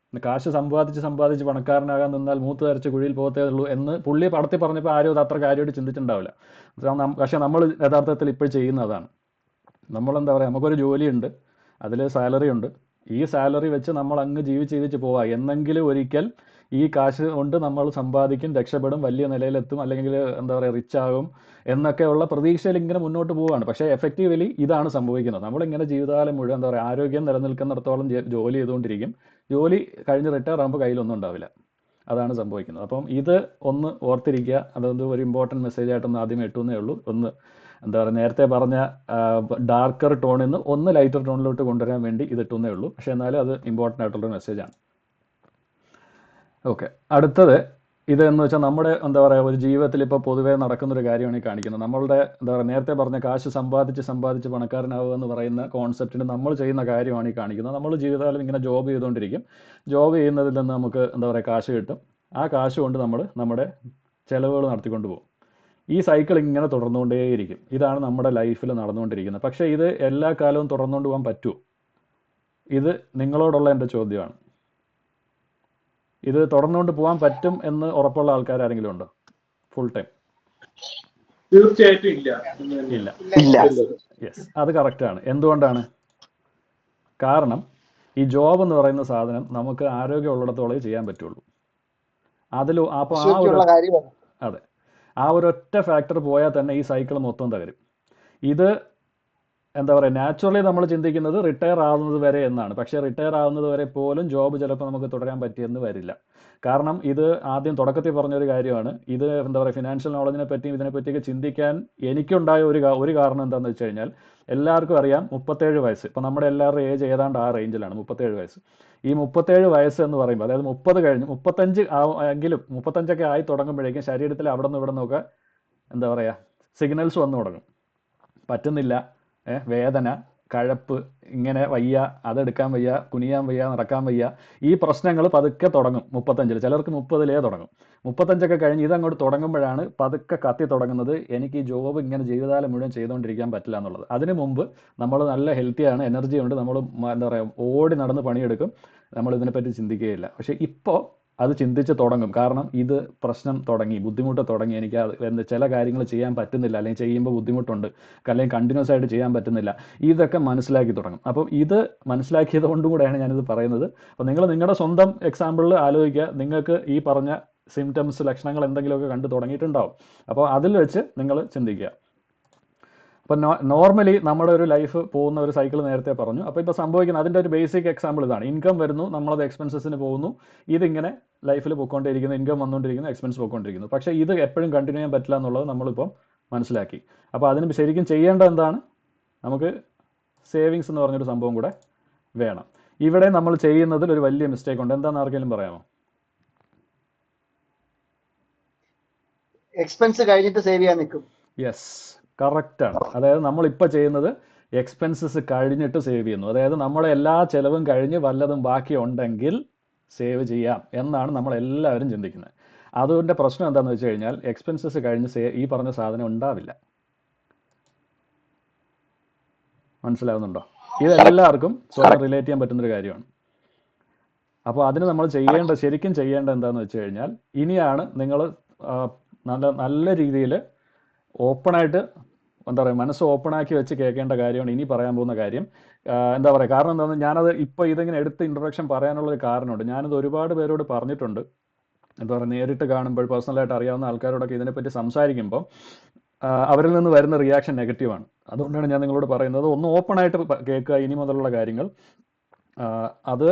കാശ് സമ്പാദിച്ച് പണക്കാരനാകാൻ നിന്നാൽ മൂത്ത് ധരിച്ച് കുഴിയിൽ പോകത്തേ ഉള്ളൂ എന്ന് പുള്ളി പടത്തിൽ പറഞ്ഞപ്പോൾ ആരും അത് അത്ര കാര്യമായിട്ട് ചിന്തിച്ചിട്ടുണ്ടാവില്ല. പക്ഷേ നമ്മൾ യഥാർത്ഥത്തിൽ ഇപ്പോൾ ചെയ്യുന്നതാണ്. നമ്മളെന്താ പറയുക, നമുക്കൊരു ജോലിയുണ്ട്, അതിൽ സാലറി ഉണ്ട്. ഈ സാലറി വെച്ച് നമ്മൾ അങ്ങ് ജീവിച്ച് പോവാം. എന്നെങ്കിലും ഒരിക്കൽ ഈ കാശ് കൊണ്ട് നമ്മൾ സമ്പാദിക്കും, രക്ഷപ്പെടും, വലിയ നിലയിലെത്തും, അല്ലെങ്കിൽ എന്താ പറയുക റിച്ച് ആകും എന്നൊക്കെയുള്ള പ്രതീക്ഷയിൽ ഇങ്ങനെ മുന്നോട്ട് പോവുകയാണ്. പക്ഷേ എഫക്റ്റീവ്ലി ഇതാണ് സംഭവിക്കുന്നത്. നമ്മളിങ്ങനെ ജീവിതകാലം മുഴുവൻ എന്താ പറയുക, ആരോഗ്യം നിലനിൽക്കുന്നിടത്തോളം ജോലി ചെയ്തുകൊണ്ടിരിക്കും. ജോലി കഴിഞ്ഞ് റിട്ടയർ ആകുമ്പോൾ കയ്യിലൊന്നും ഉണ്ടാവില്ല. അതാണ് സംഭവിക്കുന്നത്. അപ്പം ഇത് ഒന്ന് ഓർത്തിരിക്കുക. അതൊന്ന് ഒരു ഇമ്പോർട്ടൻറ്റ് മെസ്സേജ് ആയിട്ടൊന്ന് ആദ്യമേ ഇട്ടുന്നേ ഉള്ളൂ. ഒന്ന് എന്താ പറയുക, നേരത്തെ പറഞ്ഞ ഡാർക്കർ ടോണിൽ നിന്ന് ഒന്ന് ലൈറ്റർ ടോണിലോട്ട് കൊണ്ടുവരാൻ വേണ്ടി ഇത് ഇട്ടുന്നേ ഉള്ളൂ. പക്ഷേ എന്നാലും അത് ഇമ്പോർട്ടൻ്റ് ആയിട്ടുള്ളൊരു മെസ്സേജാണ്. ഓക്കെ, അടുത്തത് ഇതെന്ന് വെച്ചാൽ നമ്മുടെ എന്താ പറയുക ഒരു ജീവിതത്തിൽ ഇപ്പോൾ പൊതുവേ നടക്കുന്നൊരു കാര്യമാണ് ഈ കാണിക്കുന്നത്. നമ്മളുടെ എന്താ പറയുക നേരത്തെ പറഞ്ഞ കാശ് സമ്പാദിച്ച് പണക്കാരനാവുക എന്ന് പറയുന്ന കോൺസെപ്റ്റിന് നമ്മൾ ചെയ്യുന്ന കാര്യമാണ് ഈ കാണിക്കുന്നത്. നമ്മൾ ജീവിതകാലം ഇങ്ങനെ ജോബ് ചെയ്തുകൊണ്ടിരിക്കും. ജോബ് ചെയ്യുന്നതിൽ നിന്ന് നമുക്ക് എന്താ പറയുക കാശ് കിട്ടും. ആ കാശ് കൊണ്ട് നമ്മൾ നമ്മുടെ ചിലവുകൾ നടത്തിക്കൊണ്ട് പോകും. ഈ സൈക്കിൾ ഇങ്ങനെ തുടർന്നുകൊണ്ടേയിരിക്കും. ഇതാണ് നമ്മുടെ ലൈഫിൽ നടന്നുകൊണ്ടിരിക്കുന്നത്. പക്ഷേ ഇത് എല്ലാ കാലവും തുടർന്നുകൊണ്ട് പോകാൻ പറ്റുമോ? ഇത് നിങ്ങളോടുള്ള എൻ്റെ ചോദ്യമാണ്. ഇത് തുടർന്നുകൊണ്ട് പോകാൻ പറ്റും എന്ന് ഉറപ്പുള്ള ആൾക്കാർ ആരെങ്കിലും ഉണ്ടോ? Full time? തീർച്ചയായിട്ടും ഇല്ല. യെസ്, അത് കറക്റ്റാണ്. എന്തുകൊണ്ടാണ്? കാരണം ഈ ജോബ് എന്ന് പറയുന്ന സാധനം നമുക്ക് ആരോഗ്യമുള്ളിടത്തോളം ചെയ്യാൻ പറ്റുള്ളൂ. അപ്പോൾ അതെ, ആ ഒരൊറ്റ ഫാക്ടർ പോയാൽ തന്നെ ഈ സൈക്കിൾ മൊത്തം തകരും. ഇത് എന്താ പറയുക, നാച്ചുറലി നമ്മൾ ചിന്തിക്കുന്നത് റിട്ടയർ ആവുന്നത് വരെ എന്നാണ്. പക്ഷേ റിട്ടയർ ആവുന്നത് വരെ പോലും ജോബ് ചിലപ്പോൾ നമുക്ക് തുടരാൻ പറ്റിയെന്ന് വരില്ല. കാരണം ഇത് ആദ്യം തുടക്കത്തിൽ പറഞ്ഞൊരു കാര്യമാണ്. ഇത് എന്താ പറയുക, ഫിനാൻഷ്യൽ നോളജിനെ പറ്റിയും ഇതിനെപ്പറ്റിയൊക്കെ ചിന്തിക്കാൻ എനിക്കുണ്ടായ ഒരു കാരണം എന്താണെന്ന് വെച്ച് കഴിഞ്ഞാൽ, എല്ലാവർക്കും അറിയാം 37 വയസ്സ്. ഇപ്പം നമ്മുടെ എല്ലാവരുടെ ഏജ് ഏതാണ്ട് ആ റേഞ്ചിലാണ്, 37 വയസ്സ്. ഈ 37 വയസ്സ് എന്ന് പറയുമ്പോൾ, അതായത് 30 കഴിഞ്ഞ് 35 എങ്കിലും 35ഒക്കെ ആയി തുടങ്ങുമ്പോഴേക്കും ശരീരത്തിൽ അവിടെ നിന്ന് ഇവിടെ നിന്നൊക്കെ എന്താ പറയുക സിഗ്നൽസ് വന്നു തുടങ്ങും. പറ്റുന്നില്ല, വേദന, കഴപ്പ്, ഇങ്ങനെ വയ്യ, അതെടുക്കാൻ വയ്യ, കുനിയാൻ വയ്യ, നടക്കാൻ വയ്യ. ഈ പ്രശ്നങ്ങൾ പതുക്കെ തുടങ്ങും 35-ൽ. ചിലർക്ക് 30-ലേ തുടങ്ങും. 35ഒക്കെ കഴിഞ്ഞ് ഇതങ്ങോട്ട് തുടങ്ങുമ്പോഴാണ് പതുക്കെ കത്തി തുടങ്ങുന്നത്, എനിക്ക് ഈ ജോബ് ഇങ്ങനെ ജീവിതകാലം മുഴുവൻ ചെയ്തുകൊണ്ടിരിക്കാൻ പറ്റില്ല എന്നുള്ളത്. അതിന് മുമ്പ് നമ്മൾ നല്ല ഹെൽത്തിയാണ്, എനർജി ഉണ്ട്, നമ്മൾ എന്താ പറയുക ഓടി നടന്ന് പണിയെടുക്കും, നമ്മൾ ഇതിനെപ്പറ്റി ചിന്തിക്കുകയില്ല. പക്ഷേ ഇപ്പോൾ അത് ചിന്തിച്ച് തുടങ്ങും. കാരണം ഇത് പ്രശ്നം തുടങ്ങി, ബുദ്ധിമുട്ട് തുടങ്ങി, എനിക്ക് ചില കാര്യങ്ങൾ ചെയ്യാൻ പറ്റുന്നില്ല, അല്ലെങ്കിൽ ചെയ്യുമ്പോൾ ബുദ്ധിമുട്ടുണ്ട്, അല്ലെങ്കിൽ കണ്ടിന്യൂസ് ആയിട്ട് ചെയ്യാൻ പറ്റുന്നില്ല. ഇതൊക്കെ മനസ്സിലാക്കി തുടങ്ങും. അപ്പം ഇത് മനസ്സിലാക്കിയത് കൊണ്ടും കൂടെയാണ് ഞാനിത് പറയുന്നത്. അപ്പോൾ നിങ്ങൾ നിങ്ങളുടെ സ്വന്തം എക്സാമ്പിളിൽ ആലോചിക്കുക. നിങ്ങൾക്ക് ഈ പറഞ്ഞ സിംറ്റംസ്, ലക്ഷണങ്ങൾ എന്തെങ്കിലുമൊക്കെ കണ്ടു തുടങ്ങിയിട്ടുണ്ടാവും. അപ്പോൾ അതിൽ വെച്ച് നിങ്ങൾ ചിന്തിക്കുക. അപ്പോൾ നോർമലി നമ്മുടെ ഒരു ലൈഫ് പോകുന്ന ഒരു സൈക്കിൾ നേരത്തെ പറഞ്ഞു. അപ്പോൾ ഇപ്പോൾ സംഭവിക്കുന്നത് അതിൻ്റെ ഒരു ബേസിക് എക്സാമ്പിൾ ഇതാണ്. ഇൻകം വരുന്നു, നമ്മളത് എക്സ്പെൻസസിന് പോകുന്നു. ഇതിങ്ങനെ ലൈഫിൽ പോയിക്കൊണ്ടിരിക്കുന്നു, ഇൻകം വന്നുകൊണ്ടിരിക്കുന്നു, എക്സ്പെൻസ് പോയിക്കൊണ്ടിരിക്കുന്നു. പക്ഷേ ഇത് എപ്പോഴും കണ്ടിന്യൂ ചെയ്യാൻ പറ്റില്ല എന്നുള്ളത് നമ്മളിപ്പം മനസ്സിലാക്കി. അപ്പോൾ അതിന് ശരിക്കും ചെയ്യേണ്ടത് എന്താണ്? നമുക്ക് സേവിങ്സ് എന്ന് പറഞ്ഞൊരു സംഭവം കൂടെ വേണം. ഇവിടെ നമ്മൾ ചെയ്യുന്നതിൽ ഒരു വലിയ മിസ്റ്റേക്ക് ഉണ്ട്. എന്താണെന്ന് ആർക്കെങ്കിലും പറയാമോ? എക്സ്പെൻസ് കഴിഞ്ഞിട്ട് സേവ് ചെയ്യാൻ നിൽക്കും. യെസ്, കറക്റ്റാണ്. അതായത് നമ്മളിപ്പോൾ ചെയ്യുന്നത് എക്സ്പെൻസസ് കഴിഞ്ഞിട്ട് സേവ് ചെയ്യുന്നു. അതായത് നമ്മുടെ എല്ലാ ചിലവും കഴിഞ്ഞ് വല്ലതും ബാക്കി ഉണ്ടെങ്കിൽ സേവ് ചെയ്യാം എന്നാണ് നമ്മളെല്ലാവരും ചിന്തിക്കുന്നത്. അതുകൊണ്ട് പ്രശ്നം എന്താണെന്ന് വെച്ച് കഴിഞ്ഞാൽ എക്സ്പെൻസസ് കഴിഞ്ഞ് ഈ പറഞ്ഞ സാധനം ഉണ്ടാവില്ല. മനസ്സിലാവുന്നുണ്ടോ? ഇതെല്ലാവർക്കും സ്വയം റിലേറ്റ് ചെയ്യാൻ പറ്റുന്നൊരു കാര്യമാണ്. അപ്പോൾ അതിന് നമ്മൾ ശരിക്കും ചെയ്യേണ്ട എന്താണെന്ന് വെച്ച് കഴിഞ്ഞാൽ, ഇനിയാണ് നിങ്ങൾ നല്ല രീതിയിൽ ഓപ്പണായിട്ട് എന്താ പറയുക മനസ്സ് ഓപ്പണാക്കി വെച്ച് കേൾക്കേണ്ട കാര്യമാണ് ഇനി പറയാൻ പോകുന്ന കാര്യം. എന്താ പറയുക, കാരണം എന്താണെന്ന് ഞാനത് ഇപ്പോൾ ഇതിങ്ങനെ എടുത്ത് ഇൻട്രൊഡക്ഷൻ പറയാനുള്ളൊരു കാരണമുണ്ട്. ഞാനത് ഒരുപാട് പേരോട് പറഞ്ഞിട്ടുണ്ട്. എന്താ പറയുക, നേരിട്ട് കാണുമ്പോൾ പേഴ്സണലായിട്ട് അറിയാവുന്ന ആൾക്കാരോടൊക്കെ ഇതിനെപ്പറ്റി സംസാരിക്കുമ്പോൾ അവരിൽ നിന്ന് വരുന്ന റിയാക്ഷൻ നെഗറ്റീവാണ്. അതുകൊണ്ടാണ് ഞാൻ നിങ്ങളോട് പറയുന്നത്, ഒന്ന് ഓപ്പണായിട്ട് കേൾക്കുക ഇനി മുതലുള്ള കാര്യങ്ങൾ. അത്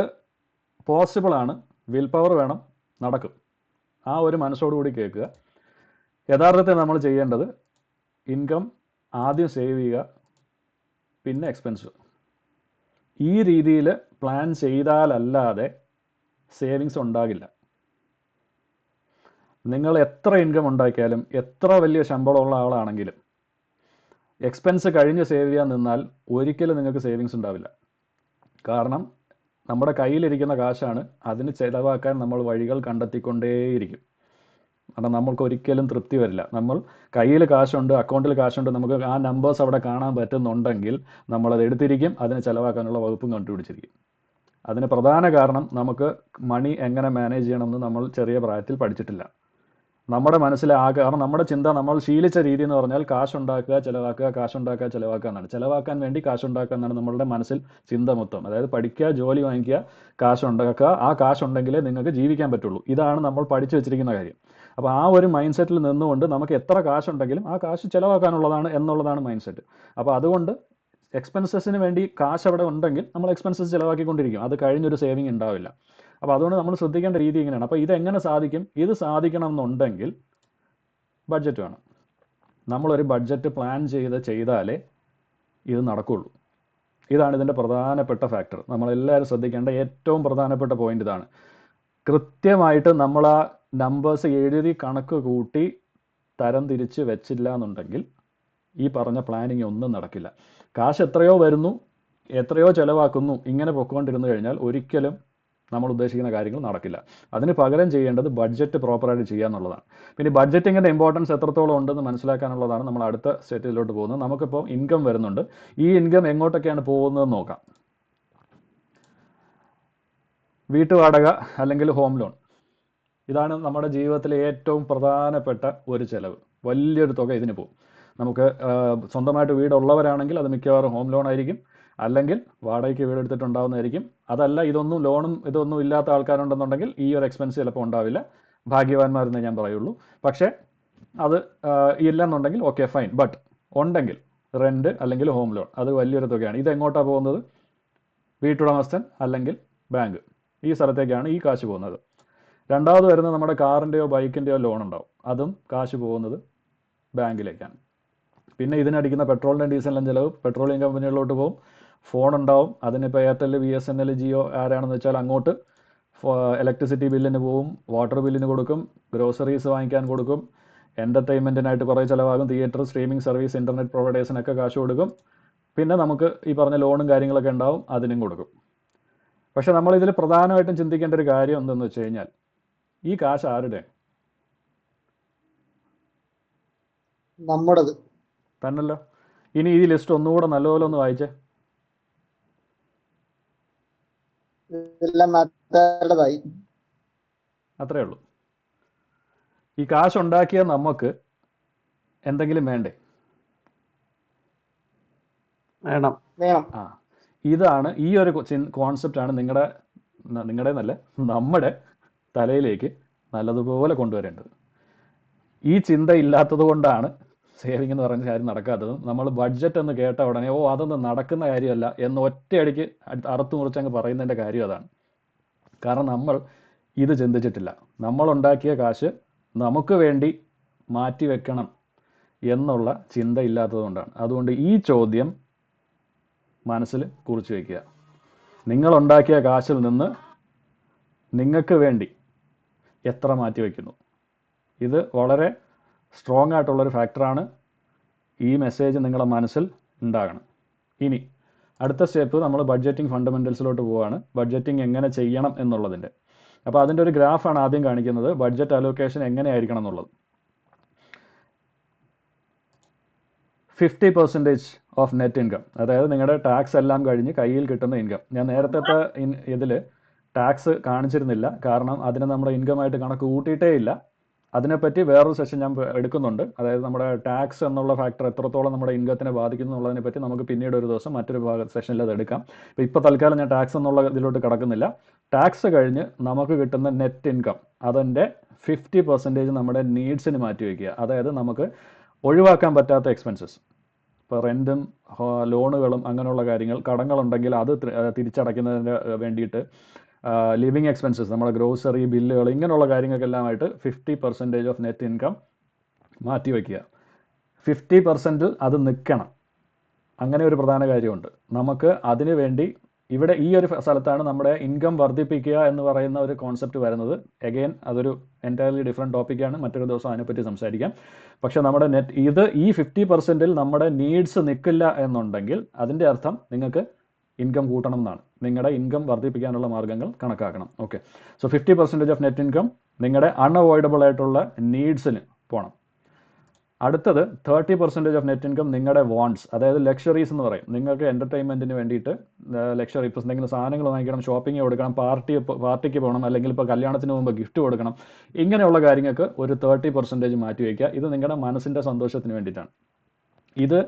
പോസിബിളാണ്, വിൽ പവർ വേണം, നടക്കും. ആ ഒരു മനസ്സോടുകൂടി കേൾക്കുക. യഥാർത്ഥത്തിൽ നമ്മൾ ചെയ്യേണ്ടത് ഇൻകം ആദ്യം സേവ് ചെയ്യുക, പിന്നെ എക്സ്പെൻസ്. ഈ രീതിയിൽ പ്ലാൻ ചെയ്താലല്ലാതെ സേവിങ്സ് ഉണ്ടാകില്ല. നിങ്ങൾ എത്ര ഇൻകം ഉണ്ടാക്കിയാലും എത്ര വലിയ ശമ്പളമുള്ള ആളാണെങ്കിലും എക്സ്പെൻസ് കഴിഞ്ഞ് സേവ് ചെയ്യാൻ നിന്നാൽ ഒരിക്കലും നിങ്ങൾക്ക് സേവിങ്സ് ഉണ്ടാവില്ല. കാരണം നമ്മുടെ കയ്യിലിരിക്കുന്ന കാശാണ്, അതിന് ചിലവാക്കാൻ നമ്മൾ വഴികൾ കണ്ടെത്തിക്കൊണ്ടേയിരിക്കും. കാരണം നമ്മൾക്ക് ഒരിക്കലും തൃപ്തി വരില്ല. നമ്മൾ കയ്യിൽ കാശുണ്ട്, അക്കൗണ്ടിൽ കാശുണ്ട്, നമുക്ക് ആ നമ്പേഴ്സ് അവിടെ കാണാൻ പറ്റുന്നുണ്ടെങ്കിൽ നമ്മളത് എടുത്തിരിക്കും, അതിന് ചിലവാക്കാനുള്ള വകുപ്പും കണ്ടുപിടിച്ചിരിക്കും. അതിന് പ്രധാന കാരണം നമുക്ക് മണി എങ്ങനെ മാനേജ് ചെയ്യണമെന്ന് നമ്മൾ ചെറിയ പ്രായത്തിൽ പഠിച്ചിട്ടില്ല. നമ്മുടെ മനസ്സിലെ കാരണം നമ്മുടെ ചിന്ത, നമ്മൾ ശീലിച്ച രീതി എന്ന് പറഞ്ഞാൽ കാശുണ്ടാക്കുക, ചിലവാക്കുക, കാശുണ്ടാക്കുക, ചിലവാക്കുക എന്നാണ്. ചിലവാക്കാൻ വേണ്ടി കാശുണ്ടാക്കുക എന്നാണ് നമ്മളുടെ മനസ്സിൽ ചിന്ത മൊത്തം. അതായത് പഠിക്കുക, ജോലി വാങ്ങിക്കുക, കാശുണ്ടാക്കുക, ആ കാശുണ്ടെങ്കിലേ നിങ്ങൾക്ക് ജീവിക്കാൻ പറ്റുള്ളൂ. ഇതാണ് നമ്മൾ പഠിച്ചു വെച്ചിരിക്കുന്ന കാര്യം. അപ്പോൾ ആ ഒരു മൈൻഡ് സെറ്റിൽ നിന്നുകൊണ്ട് നമുക്ക് എത്ര കാശുണ്ടെങ്കിലും ആ കാശ് ചിലവാക്കാനുള്ളതാണ് എന്നുള്ളതാണ് മൈൻഡ് സെറ്റ്. അപ്പോൾ അതുകൊണ്ട് എക്സ്പെൻസസിന് വേണ്ടി കാശ് അവിടെ ഉണ്ടെങ്കിൽ നമ്മൾ എക്സ്പെൻസസ് ചിലവാക്കിക്കൊണ്ടിരിക്കും, അത് കഴിഞ്ഞൊരു സേവിങ് ഉണ്ടാവില്ല. അപ്പോൾ അതുകൊണ്ട് നമ്മൾ ശ്രദ്ധിക്കേണ്ട രീതി ഇങ്ങനെയാണ്. അപ്പോൾ ഇതെങ്ങനെ സാധിക്കും? ഇത് സാധിക്കണം എന്നുണ്ടെങ്കിൽ ബഡ്ജറ്റ് വേണം. നമ്മളൊരു ബഡ്ജറ്റ് പ്ലാൻ ചെയ്താലേ ഇത് നടക്കുകയുള്ളൂ. ഇതാണ് ഇതിൻ്റെ പ്രധാനപ്പെട്ട ഫാക്ടർ. നമ്മളെല്ലാവരും ശ്രദ്ധിക്കേണ്ട ഏറ്റവും പ്രധാനപ്പെട്ട പോയിന്റ് ഇതാണ്. കൃത്യമായിട്ട് നമ്മൾ ആ നമ്പേഴ്സ് എഴുതി കണക്ക് കൂട്ടി തരം തിരിച്ച് വെച്ചില്ല എന്നുണ്ടെങ്കിൽ ഈ പറഞ്ഞ പ്ലാനിങ് ഒന്നും നടക്കില്ല. കാശ് എത്രയോ വരുന്നു, എത്രയോ ചിലവാക്കുന്നു, ഇങ്ങനെ പൊയ്ക്കൊണ്ടിരുന്നു കഴിഞ്ഞാൽ ഒരിക്കലും നമ്മൾ ഉദ്ദേശിക്കുന്ന കാര്യങ്ങൾ നടക്കില്ല. അതിന് പകരം ചെയ്യേണ്ടത് ബഡ്ജറ്റ് പ്രോപ്പറായിട്ട് ചെയ്യുക എന്നുള്ളതാണ്. പിന്നെ ബഡ്ജറ്റിങ്ങിൻ്റെ ഇമ്പോർട്ടൻസ് എത്രത്തോളം ഉണ്ടെന്ന് മനസ്സിലാക്കാനുള്ളതാണ് നമ്മൾ അടുത്ത സ്റ്റേറ്റിലോട്ട് പോകുന്നത്. നമുക്കിപ്പോൾ ഇൻകം വരുന്നുണ്ട്. ഈ ഇൻകം എങ്ങോട്ടൊക്കെയാണ് പോകുന്നതെന്ന് നോക്കാം. വീട്ടുവാടക അല്ലെങ്കിൽ ഹോം ലോൺ, ഇതാണ് നമ്മുടെ ജീവിതത്തിലെ ഏറ്റവും പ്രധാനപ്പെട്ട ഒരു ചിലവ്. വലിയൊരു തുക ഇതിന് പോകും. നമുക്ക് സ്വന്തമായിട്ട് വീടുള്ളവരാണെങ്കിൽ അത് മിക്കവാറും ഹോം ലോൺ ആയിരിക്കും, അല്ലെങ്കിൽ വാടകയ്ക്ക് വീടെടുത്തിട്ടുണ്ടാവുന്നതായിരിക്കും. അതല്ല, ഇതൊന്നും ഇല്ലാത്ത ആൾക്കാരുണ്ടെന്നുണ്ടെങ്കിൽ ഈ ഒരു എക്സ്പെൻസ് ചിലപ്പോൾ ഉണ്ടാവില്ല. ഭാഗ്യവാന്മാരെന്നേ ഞാൻ പറയുള്ളൂ. പക്ഷേ അത് ഇല്ലെന്നുണ്ടെങ്കിൽ ഓക്കെ ഫൈൻ. ബട്ട് ഉണ്ടെങ്കിൽ റെൻറ്റ് അല്ലെങ്കിൽ ഹോം ലോൺ, അത് വലിയൊരു തുകയാണ്. ഇതെങ്ങോട്ടാണ് പോകുന്നത്? വീട്ടുടമസ്ഥൻ അല്ലെങ്കിൽ ബാങ്ക്, ഈ സ്ഥലത്തേക്കാണ് ഈ കാശ് പോകുന്നത്. രണ്ടാമത് വരുന്നത് നമ്മുടെ കാറിൻ്റെയോ ബൈക്കിൻ്റെയോ ലോൺ ഉണ്ടാവും, അതും കാശ് പോകുന്നത് ബാങ്കിലേക്കാണ്. പിന്നെ ഇതിനടിക്കുന്ന പെട്രോളിൻ്റെ ഡീസലിൻ്റെ ചിലവ് പെട്രോളിയം കമ്പനികളിലോട്ട് പോകും. ഫോൺ ഉണ്ടാവും, അതിനിപ്പോൾ എയർടെൽ, BSNL, ജിയോ ആരാണെന്ന് വെച്ചാൽ അങ്ങോട്ട് ഇലക്ട്രിസിറ്റി ബില്ലിന് പോവും, വാട്ടർ ബില്ലിന് കൊടുക്കും, ഗ്രോസറീസ് വാങ്ങിക്കാൻ കൊടുക്കും, എൻ്റർടൈൻമെൻറ്റിനായിട്ട് കുറേ ചിലവാകും, തിയേറ്റർ, സ്ട്രീമിംഗ് സർവീസ്, ഇൻ്റർനെറ്റ് പ്രൊവൈഡേഴ്സിനൊക്കെ കാശ് കൊടുക്കും. പിന്നെ നമുക്ക് ഈ പറഞ്ഞ ലോണും കാര്യങ്ങളൊക്കെ ഉണ്ടാവും, അതിനും കൊടുക്കും. പക്ഷെ നമ്മളിതിൽ പ്രധാനമായിട്ടും ചിന്തിക്കേണ്ട ഒരു കാര്യം എന്തെന്ന് വെച്ച് കഴിഞ്ഞാൽ, ഈ കാശ് ആരുടെ? നമ്മുടേത് തന്നല്ലോ. ഇനി ഈ ലിസ്റ്റ് ഒന്നുകൂടെ നല്ലപോലെ ഒന്ന് വായിച്ചേ. അത്രേ ഉള്ളൂ. ഈ കാശ് ഉണ്ടാക്കിയ നമുക്ക് എന്തെങ്കിലും വേണ്ടേ? വേണം. ഇതാണ്, ഈ ഒരു കോൺസെപ്റ്റാണ് നിങ്ങളുടെ നമ്മുടെ തലയിലേക്ക് നല്ലതുപോലെ കൊണ്ടുവരേണ്ടത്. ഈ ചിന്ത ഇല്ലാത്തത് കൊണ്ടാണ് സേവിങ് എന്ന് പറയുന്ന കാര്യം നടക്കാത്തതും. നമ്മൾ ബഡ്ജറ്റ് എന്ന് കേട്ട ഉടനെ അതൊന്നും നടക്കുന്ന കാര്യമല്ല എന്ന് ഒറ്റയടിക്ക് അറുത്തു മുറിച്ചങ്ങ് പറയുന്നതിൻ്റെ കാര്യം അതാണ്. കാരണം നമ്മൾ ഇത് ചിന്തിച്ചിട്ടില്ല. നമ്മളുണ്ടാക്കിയ കാശ് നമുക്ക് വേണ്ടി മാറ്റി വെക്കണം എന്നുള്ള ചിന്ത ഇല്ലാത്തത് കൊണ്ടാണ്. അതുകൊണ്ട് ഈ ചോദ്യം മനസ്സിൽ കുറിച്ച് വയ്ക്കുക. നിങ്ങളുണ്ടാക്കിയ കാശിൽ നിന്ന് നിങ്ങൾക്ക് വേണ്ടി എത്ര മാറ്റി വയ്ക്കുന്നു? ഇത് വളരെ സ്ട്രോങ് ആയിട്ടുള്ളൊരു ഫാക്ടറാണ്. ഈ മെസ്സേജ് നിങ്ങളുടെ മനസ്സിൽ ഉണ്ടാകണം. ഇനി അടുത്ത സ്റ്റെപ്പ് നമ്മൾ ബഡ്ജറ്റിംഗ് ഫണ്ടമെൻറ്റൽസിലോട്ട് പോവുകയാണ്. ബഡ്ജറ്റിംഗ് എങ്ങനെ ചെയ്യണം എന്നുള്ളതിൻ്റെ. അപ്പോൾ അതിൻ്റെ ഒരു ഗ്രാഫാണ് ആദ്യം കാണിക്കുന്നത്, ബഡ്ജറ്റ് അലോക്കേഷൻ എങ്ങനെയായിരിക്കണം എന്നുള്ളത്. 50% ഓഫ് നെറ്റ് ഇൻകം, അതായത് നിങ്ങളുടെ ടാക്സ് എല്ലാം കഴിഞ്ഞ് കയ്യിൽ കിട്ടുന്ന ഇൻകം. ഞാൻ നേരത്തെ ഇതിൽ ടാക്സ് കാണിച്ചിരുന്നില്ല, കാരണം അതിനെ നമ്മുടെ ഇൻകമായിട്ട് കണക്ക് കൂട്ടിയിട്ടേ ഇല്ല. അതിനെപ്പറ്റി വേറൊരു സെഷൻ ഞാൻ എടുക്കുന്നുണ്ട്. അതായത് നമ്മുടെ ടാക്സ് എന്നുള്ള ഫാക്ടർ എത്രത്തോളം നമ്മുടെ ഇൻകത്തിനെ ബാധിക്കുന്നു എന്നുള്ളതിനെ പറ്റി നമുക്ക് പിന്നീട് ഒരു ദിവസം മറ്റൊരു സെഷനിൽ അത് എടുക്കാം. ഇപ്പോൾ തൽക്കാലം ഞാൻ ടാക്സ് എന്നുള്ള ഇതിലോട്ട് കടക്കുന്നില്ല. ടാക്സ് കഴിഞ്ഞ് നമുക്ക് കിട്ടുന്ന നെറ്റ് ഇൻകം അതിൻ്റെ 50% നമ്മുടെ നീഡ്സിന് മാറ്റി വയ്ക്കുക. അതായത് നമുക്ക് ഒഴിവാക്കാൻ പറ്റാത്ത എക്സ്പെൻസസ്, ഇപ്പോൾ റെൻറ്റും ലോണുകളും അങ്ങനെയുള്ള കാര്യങ്ങൾ, കടങ്ങളുണ്ടെങ്കിൽ അത് തിരിച്ചടയ്ക്കുന്നതിന് വേണ്ടിയിട്ട്, ലിവിങ് എക്സ്പെൻസസ്, നമ്മുടെ ഗ്രോസറി ബില്ലുകൾ, ഇങ്ങനെയുള്ള കാര്യങ്ങൾക്കെല്ലാമായിട്ട് 50% ഓഫ് നെറ്റ് ഇൻകം മാറ്റി വയ്ക്കുക. 50% അത് നിൽക്കണം. അങ്ങനെ ഒരു പ്രധാന കാര്യമുണ്ട്. നമുക്ക് അതിനു വേണ്ടി ഇവിടെ ഈ ഒരു സ്ഥലത്താണ് നമ്മുടെ ഇൻകം വർദ്ധിപ്പിക്കുക എന്ന് പറയുന്ന ഒരു കോൺസെപ്റ്റ് വരുന്നത്. എഗെയിൻ അതൊരു എൻറ്റയർലി ഡിഫറെൻറ്റ് ടോപ്പിക്കാണ്, മറ്റൊരു ദിവസം അതിനെപ്പറ്റി സംസാരിക്കാം. പക്ഷേ നമ്മുടെ ഈ 50%ൽ നമ്മുടെ നീഡ്സ് നിൽക്കില്ല എന്നുണ്ടെങ്കിൽ അതിൻ്റെ അർത്ഥം നിങ്ങൾക്ക് ഇൻകം കൂട്ടണം എന്നാണ്. നിങ്ങളുടെ ഇൻകം വർദ്ധിപ്പിക്കാനുള്ള മാർഗ്ഗങ്ങൾ കണക്കാക്കണം. Okay, so 50% of net income നിങ്ങളുടെ അൺഅവോയ്ഡബിൾ ആയിട്ടുള്ള നീഡ്സിന് പോകണം. അടുത്തത് 30% ഓഫ് നെറ്റ് ഇൻകം നിങ്ങളുടെ വാണ്ട്സ്, അതായത് ലക്ഷറീസ് എന്ന് പറയും. നിങ്ങൾക്ക് എൻ്റർടൈൻമെൻറ്റിന് വേണ്ടിയിട്ട് ലക്ഷറി, ഇപ്പോൾ എന്തെങ്കിലും സാധനങ്ങൾ വാങ്ങിക്കണം, ഷോപ്പിംഗ് കൊടുക്കണം, പാർട്ടിക്ക് പോകണം, അല്ലെങ്കിൽ ഇപ്പോൾ കല്യാണത്തിന് മുമ്പ് ഗിഫ്റ്റ് കൊടുക്കണം, ഇങ്ങനെയുള്ള കാര്യങ്ങൾക്ക് ഒരു 30% മാറ്റി വയ്ക്കുക. ഇത് നിങ്ങളുടെ മനസ്സിൻ്റെ സന്തോഷത്തിന് വേണ്ടിയിട്ടാണ്. ഇത്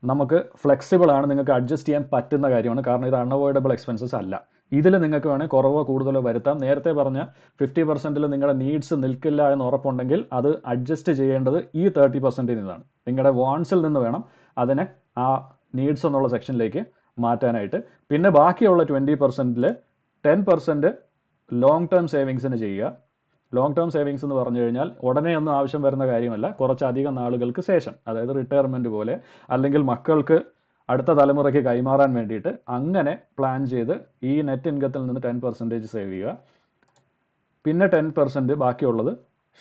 നമുക്ക് ഫ്ലെക്സിബിൾ ആണ്, നിങ്ങൾക്ക് അഡ്ജസ്റ്റ് ചെയ്യാൻ പറ്റുന്ന കാര്യമാണ്. കാരണം ഇത് അൺഅവോയ്ഡബിൾ എക്സ്പെൻസസ് അല്ല. ഇതിൽ നിങ്ങൾക്ക് വേണമെങ്കിൽ കുറവോ കൂടുതലോ വരുത്താം. നേരത്തെ പറഞ്ഞ 50%ൽ നിങ്ങളുടെ നീഡ്സ് നിൽക്കില്ല എന്ന് ഉറപ്പുണ്ടെങ്കിൽ അത് അഡ്ജസ്റ്റ് ചെയ്യേണ്ടത് ഈ 30%ൽ നിന്നാണ്. നിങ്ങളുടെ വാണ്ട്സിൽ നിന്ന് വേണം അതിനെ ആ നീഡ്സ് എന്നുള്ള സെക്ഷനിലേക്ക് മാറ്റാനായിട്ട്. പിന്നെ ബാക്കിയുള്ള 20%ൽ 10% ലോങ് ടേം സേവിങ്സിന് ചെയ്യുക. ലോങ് ടേം സേവിങ്സ് എന്ന് പറഞ്ഞു കഴിഞ്ഞാൽ ഉടനെ ഒന്നും ആവശ്യം വരുന്ന കാര്യമല്ല, കുറച്ചധികം നാളുകൾക്ക് ശേഷം, അതായത് റിട്ടയർമെൻറ്റ് പോലെ, അല്ലെങ്കിൽ മക്കൾക്ക് അടുത്ത തലമുറയ്ക്ക് കൈമാറാൻ വേണ്ടിയിട്ട് അങ്ങനെ പ്ലാൻ ചെയ്ത് ഈ നെറ്റ് ഇൻകത്തിൽ നിന്ന് 10% സേവ് ചെയ്യുക. പിന്നെ 10% ബാക്കിയുള്ളത്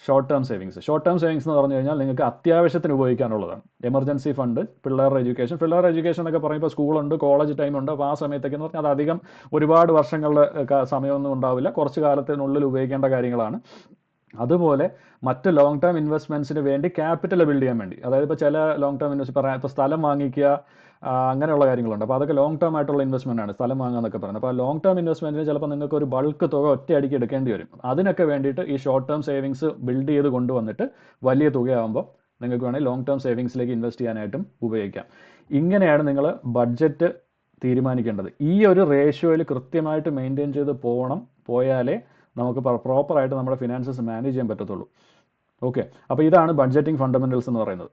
short term savings. Short term savings എന്ന് പറഞ്ഞു കഴിഞ്ഞാൽ നിങ്ങൾക്ക് അത്യാവശ്യത്തിന് ഉപയോഗിക്കാനുള്ളതാണ്. എമർജൻസി ഫണ്ട്, പിള്ളേരുടെ എഡ്യൂക്കേഷൻ എന്നൊക്കെ പറയുമ്പോൾ സ്കൂളുണ്ട്, കോളേജ് ടൈമുണ്ട്. അപ്പോൾ ആ സമയത്തൊക്കെ എന്ന് പറഞ്ഞാൽ അത് അധികം ഒരുപാട് വർഷങ്ങളുടെ സമയമൊന്നും ഉണ്ടാവില്ല, കുറച്ച് കാലത്തിനുള്ളിൽ ഉപയോഗിക്കേണ്ട കാര്യങ്ങളാണ്. അതുപോലെ മറ്റ് ലോങ് ടേം ഇൻവെസ്റ്റ്മെൻറ്റ്സിന് വേണ്ടി ക്യാപിറ്റൽ ബിൽഡ് ചെയ്യാൻ വേണ്ടി, അതായത് ഇപ്പോൾ ചില ലോങ് ടേം ഇൻവെസ്റ്റ് ഇപ്പോൾ സ്ഥലം വാങ്ങിക്കുക, അങ്ങനെയുള്ള കാര്യങ്ങളുണ്ട്. അപ്പോൾ അതൊക്കെ ലോങ് ടേം ആയിട്ടുള്ള ഇൻവെസ്റ്റ്മെൻ്റ് ആണ്, സ്ഥലം വാങ്ങുക എന്നൊക്കെ പറയുന്നത്. അപ്പോൾ ലോങ് ടേം ഇൻവെസ്റ്റ്മെൻറ്റിന് ചിലപ്പോൾ നിങ്ങൾക്ക് ഒരു ബൾക്ക് തുക ഒറ്റയടിക്ക് എടുക്കേണ്ടി വരും. അതിനൊക്കെ വേണ്ടിയിട്ട് ഈ ഷോർട്ട് ടേം സേവിങ്സ് ബിൽഡ് ചെയ്ത് കൊണ്ടുവന്നിട്ട് വലിയ തുകയാകുമ്പോൾ നിങ്ങൾക്ക് വേണമെങ്കിൽ ലോങ് ടേം സേവിങ്സിലേക്ക് ഇൻവെസ്റ്റ് ചെയ്യാനായിട്ടും ഉപയോഗിക്കാം. ഇങ്ങനെയാണ് നിങ്ങൾ ബഡ്ജറ്റ് തീരുമാനിക്കേണ്ടത്. ഈ ഒരു റേഷ്യോയിൽ കൃത്യമായിട്ട് മെയിൻറ്റെയിൻ ചെയ്ത് പോയാലേ നമുക്ക് പ്രോപ്പറായിട്ട് നമ്മുടെ ഫിനാൻസസ് മാനേജ് ചെയ്യാൻ പറ്റത്തുള്ളൂ. ഓക്കെ, അപ്പോൾ ഇതാണ് ബഡ്ജറ്റിംഗ് ഫണ്ടമെൻ്റൽസ് എന്ന് പറയുന്നത്.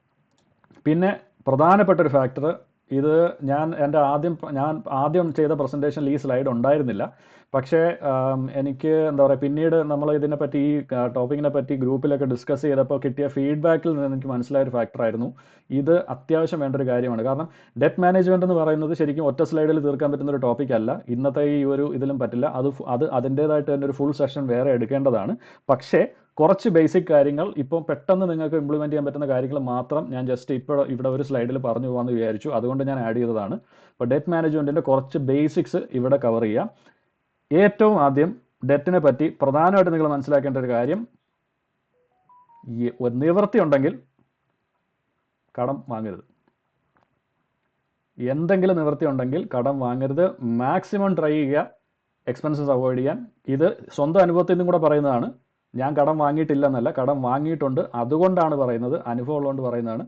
പിന്നെ പ്രധാനപ്പെട്ട ഒരു ഫാക്ടർ, ഇത് ഞാൻ ആദ്യം ചെയ്ത പ്രസൻറ്റേഷനിൽ ഈ സ്ലൈഡ് ഉണ്ടായിരുന്നില്ല. പക്ഷേ എനിക്ക് എന്താ പറയുക, പിന്നീട് നമ്മൾ ഇതിനെപ്പറ്റി ഈ ടോപ്പിക്കിനെ പറ്റി ഗ്രൂപ്പിലൊക്കെ ഡിസ്കസ് ചെയ്തപ്പോൾ കിട്ടിയ ഫീഡ്ബാക്കിൽ നിന്ന് എനിക്ക് മനസ്സിലായൊരു ഫാക്ടറായിരുന്നു ഇത്. അത്യാവശ്യം വേണ്ട ഒരു കാര്യമാണ്. കാരണം ഡെറ്റ് മാനേജ്മെൻറ്റ് എന്ന് പറയുന്നത് ശരിക്കും ഒറ്റ സ്ലൈഡിൽ തീർക്കാൻ പറ്റുന്ന ഒരു ടോപ്പിക്കല്ല. ഇന്നത്തെ ഈ ഒരു ഇതിലും പറ്റില്ല. അത് അതിൻ്റേതായിട്ട് തന്നെ ഒരു ഫുൾ സെഷൻ വേറെ എടുക്കേണ്ടതാണ്. പക്ഷേ കുറച്ച് ബേസിക് കാര്യങ്ങൾ ഇപ്പോൾ പെട്ടെന്ന് നിങ്ങൾക്ക് ഇംപ്ലിമെൻറ്റ് ചെയ്യാൻ പറ്റുന്ന കാര്യങ്ങൾ മാത്രം ഞാൻ ജസ്റ്റ് ഇവിടെ ഒരു സ്ലൈഡിൽ പറഞ്ഞു പോകാമെന്ന് വിചാരിച്ചു. അതുകൊണ്ട് ഞാൻ ആഡ് ചെയ്തതാണ്. അപ്പോൾ ഡെറ്റ് മാനേജ്മെൻറ്റിൻ്റെ കുറച്ച് ബേസിക്സ് ഇവിടെ കവർ ചെയ്യാം. ഏറ്റവും ആദ്യം ഡെറ്റിനെ പറ്റി പ്രധാനമായിട്ട് നിങ്ങൾ മനസ്സിലാക്കേണ്ട ഒരു കാര്യം, നിവൃത്തി ഉണ്ടെങ്കിൽ കടം വാങ്ങരുത്. എന്തെങ്കിലും നിവൃത്തി ഉണ്ടെങ്കിൽ കടം വാങ്ങരുത്. മാക്സിമം ട്രൈ ചെയ്യുക എക്സ്പെൻസസ് അവോയ്ഡ് ചെയ്യാൻ. ഇത് സ്വന്തം അനുഭവത്തിൽ നിന്നും കൂടെ പറയുന്നതാണ്. ഞാൻ കടം വാങ്ങിയിട്ടില്ലെന്നല്ല, കടം വാങ്ങിയിട്ടുണ്ട്. അതുകൊണ്ടാണ് പറയുന്നത്, അനുഭവം ഉള്ളതുകൊണ്ട് പറയുന്നതാണ്.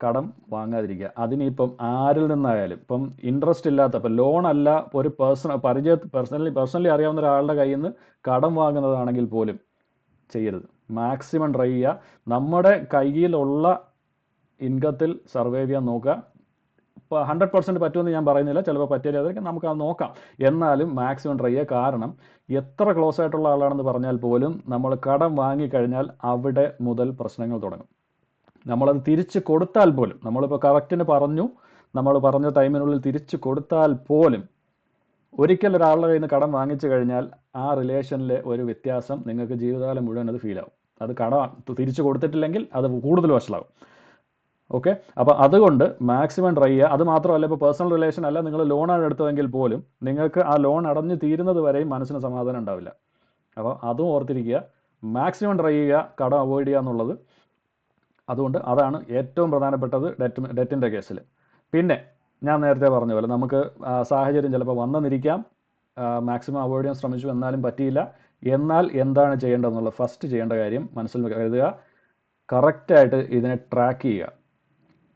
കടം വാങ്ങാതിരിക്കുക. അതിനിപ്പം ആരിൽ നിന്നായാലും, ഇപ്പം ഇൻട്രസ്റ്റ് ഇല്ലാത്ത, ഇപ്പം ലോൺ അല്ല, ഒരു പേഴ്സണലി അറിയാവുന്ന ഒരാളുടെ കയ്യിൽ നിന്ന് കടം വാങ്ങുന്നതാണെങ്കിൽ പോലും ചെയ്യരുത്. മാക്സിമം ട്രൈ ചെയ്യുക. നമ്മുടെ കയ്യിലുള്ള ഇൻകത്തിൽ സർവൈവ് ചെയ്യാൻ നോക്കുക. ഇപ്പോൾ 100% പറ്റുമെന്ന് ഞാൻ പറയുന്നില്ല, ചിലപ്പോൾ പറ്റിയാലും നമുക്ക് അത് നോക്കാം. എന്നാലും മാക്സിമം ട്രൈ ചെയ്യുക. കാരണം എത്ര ക്ലോസ് ആയിട്ടുള്ള ആളാണെന്ന് പറഞ്ഞാൽ പോലും നമ്മൾ കടം വാങ്ങിക്കഴിഞ്ഞാൽ അവിടെ മുതൽ പ്രശ്നങ്ങൾ തുടങ്ങും. നമ്മളത് തിരിച്ച് കൊടുത്താൽ പോലും, നമ്മളിപ്പോൾ കറക്റ്റിന് പറഞ്ഞു, നമ്മൾ പറഞ്ഞ ടൈമിനുള്ളിൽ തിരിച്ച് കൊടുത്താൽ പോലും ഒരിക്കൽ ഒരാളുടെ കയ്യിൽ നിന്ന് കടം വാങ്ങിച്ചു കഴിഞ്ഞാൽ ആ റിലേഷനിലെ ഒരു വ്യത്യാസം നിങ്ങൾക്ക് ജീവിതകാലം മുഴുവൻ അത് ഫീലാവും. അത് കടം തിരിച്ചു കൊടുത്തിട്ടില്ലെങ്കിൽ അത് കൂടുതൽ വഷളാവും. ഓക്കെ, അപ്പോൾ അതുകൊണ്ട് മാക്സിമം ട്രൈ ചെയ്യുക. അത് മാത്രമല്ല, ഇപ്പോൾ പേഴ്സണൽ റിലേഷൻ അല്ല, നിങ്ങൾ ലോണാണ് എടുത്തതെങ്കിൽ പോലും നിങ്ങൾക്ക് ആ ലോൺ അടഞ്ഞു തീരുന്നത് വരെയും മനസ്സിന് സമാധാനം ഉണ്ടാവില്ല. അപ്പോൾ അതും ഓർത്തിരിക്കുക. മാക്സിമം ട്രൈ ചെയ്യുക കടം അവോയ്ഡ് ചെയ്യുക എന്നുള്ളത്. അതുകൊണ്ട് അതാണ് ഏറ്റവും പ്രധാനപ്പെട്ടത് ഡെറ്റിൻ്റെ കേസിൽ. പിന്നെ ഞാൻ നേരത്തെ പറഞ്ഞ പോലെ നമുക്ക് സാഹചര്യം ചിലപ്പോൾ വന്നെന്നിരിക്കാം, മാക്സിമം അവോയ്ഡ് ചെയ്യാൻ ശ്രമിച്ചു, എന്നാലും പറ്റിയില്ല. എന്നാൽ എന്താണ് ചെയ്യേണ്ടതെന്നുള്ളത് ഫസ്റ്റ് ചെയ്യേണ്ട കാര്യം മനസ്സിൽ കരുതുക, കറക്റ്റായിട്ട് ഇതിനെ ട്രാക്ക് ചെയ്യുക.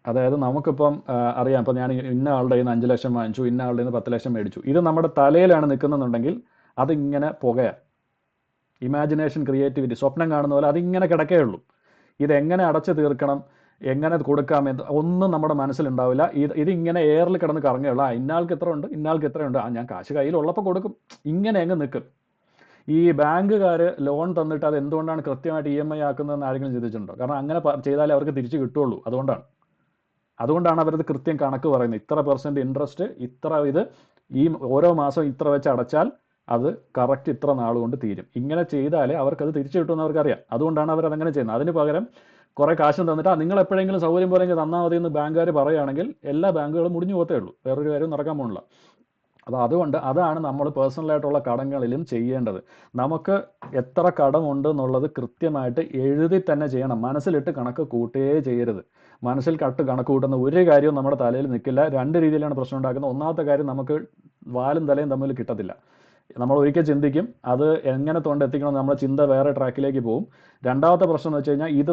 അതായത് നമുക്കിപ്പം അറിയാം, ഇപ്പം ഞാൻ ഇന്ന ആളുടെ കയ്യിൽ നിന്ന് 5 ലക്ഷം വാങ്ങിച്ചു, ഇന്ന ആളുടെ നിന്ന് 10 ലക്ഷം മേടിച്ചു. ഇത് നമ്മുടെ തലയിലാണ് നിൽക്കുന്നുണ്ടെങ്കിൽ അതിങ്ങനെ പുകയാം. ഇമാജിനേഷൻ, ക്രിയേറ്റിവിറ്റി, സ്വപ്നം കാണുന്ന പോലെ അതിങ്ങനെ കിടക്കേ ഉള്ളൂ. ഇതെങ്ങനെ അടച്ചു തീർക്കണം, എങ്ങനെ കൊടുക്കാം എന്ന് ഒന്നും നമ്മുടെ മനസ്സിലുണ്ടാവില്ല. ഇതിങ്ങനെ എയറിൽ കിടന്ന് കറങ്ങുകയുള്ളൂ. ഇന്നാൾക്ക് ഇത്ര ഉണ്ട്, ഇന്നാൾക്ക് ഇത്രയുണ്ട്, ഞാൻ കാശ് കയ്യിലുള്ളപ്പോൾ കൊടുക്കും, ഇങ്ങനെ അങ്ങ് നിൽക്കും. ഈ ബാങ്കുകാർ ലോൺ തന്നിട്ട് അത് എന്തുകൊണ്ടാണ് കൃത്യമായിട്ട് EMI ആക്കുന്നതെന്ന് ആരെങ്കിലും ചിന്തിച്ചിട്ടുണ്ടോ? കാരണം അങ്ങനെ ചെയ്താലേ അവർക്ക് തിരിച്ച് കിട്ടുള്ളൂ. അതുകൊണ്ടാണ് അവരത് കൃത്യം കണക്ക് പറയുന്നത്. ഇത്ര % ഇൻട്രസ്റ്റ്, ഇത്ര ഇത്, ഈ ഓരോ മാസം ഇത്ര വെച്ച് അടച്ചാൽ അത് കറക്റ്റ് ഇത്ര നാൾ കൊണ്ട് തീരും. ഇങ്ങനെ ചെയ്താലേ അവർക്കത് തിരിച്ചു കിട്ടുമെന്ന് അവർക്കറിയാം. അതുകൊണ്ടാണ് അവരതങ്ങനെ ചെയ്യുന്നത്. അതിന് പകരം കുറേ കാശും തന്നിട്ട് നിങ്ങൾ എപ്പോഴെങ്കിലും സൗകര്യം പോലെ തന്നാൽ മതി എന്ന് ബാങ്കുകാർ പറയുകയാണെങ്കിൽ എല്ലാ ബാങ്കുകളും മുടിഞ്ഞു പോകത്തേ ഉള്ളൂ. വേറൊരു കാര്യം നടക്കാൻ പോകുന്നില്ല. അപ്പോൾ അതുകൊണ്ട് അതാണ് നമ്മൾ പേഴ്സണലായിട്ടുള്ള കടങ്ങളിലും ചെയ്യേണ്ടത്. നമുക്ക് എത്ര കടമുണ്ട് എന്നുള്ളത് കൃത്യമായിട്ട് എഴുതി തന്നെ ചെയ്യണം. മനസ്സിലിട്ട് കണക്ക് കൂട്ടുകയേ ചെയ്യരുത്. മനസ്സിൽ കണക്ക് കൂട്ടുന്ന ഒരു കാര്യവും നമ്മുടെ തലയിൽ നിൽക്കില്ല. 2 രീതിയിലാണ് പ്രശ്നം ഉണ്ടാക്കുന്നത്. ഒന്നാമത്തെ കാര്യം, നമുക്ക് വാലും തലയും തമ്മിൽ കിട്ടത്തില്ല. നമ്മൾ ഒരിക്കൽ ചിന്തിക്കും, അത് എങ്ങനെ തൊണ്ടെത്തിക്കണം, നമ്മുടെ ചിന്ത വേറെ ട്രാക്കിലേക്ക് പോകും. രണ്ടാമത്തെ പ്രശ്നം എന്ന് വെച്ച് കഴിഞ്ഞാൽ, ഇത്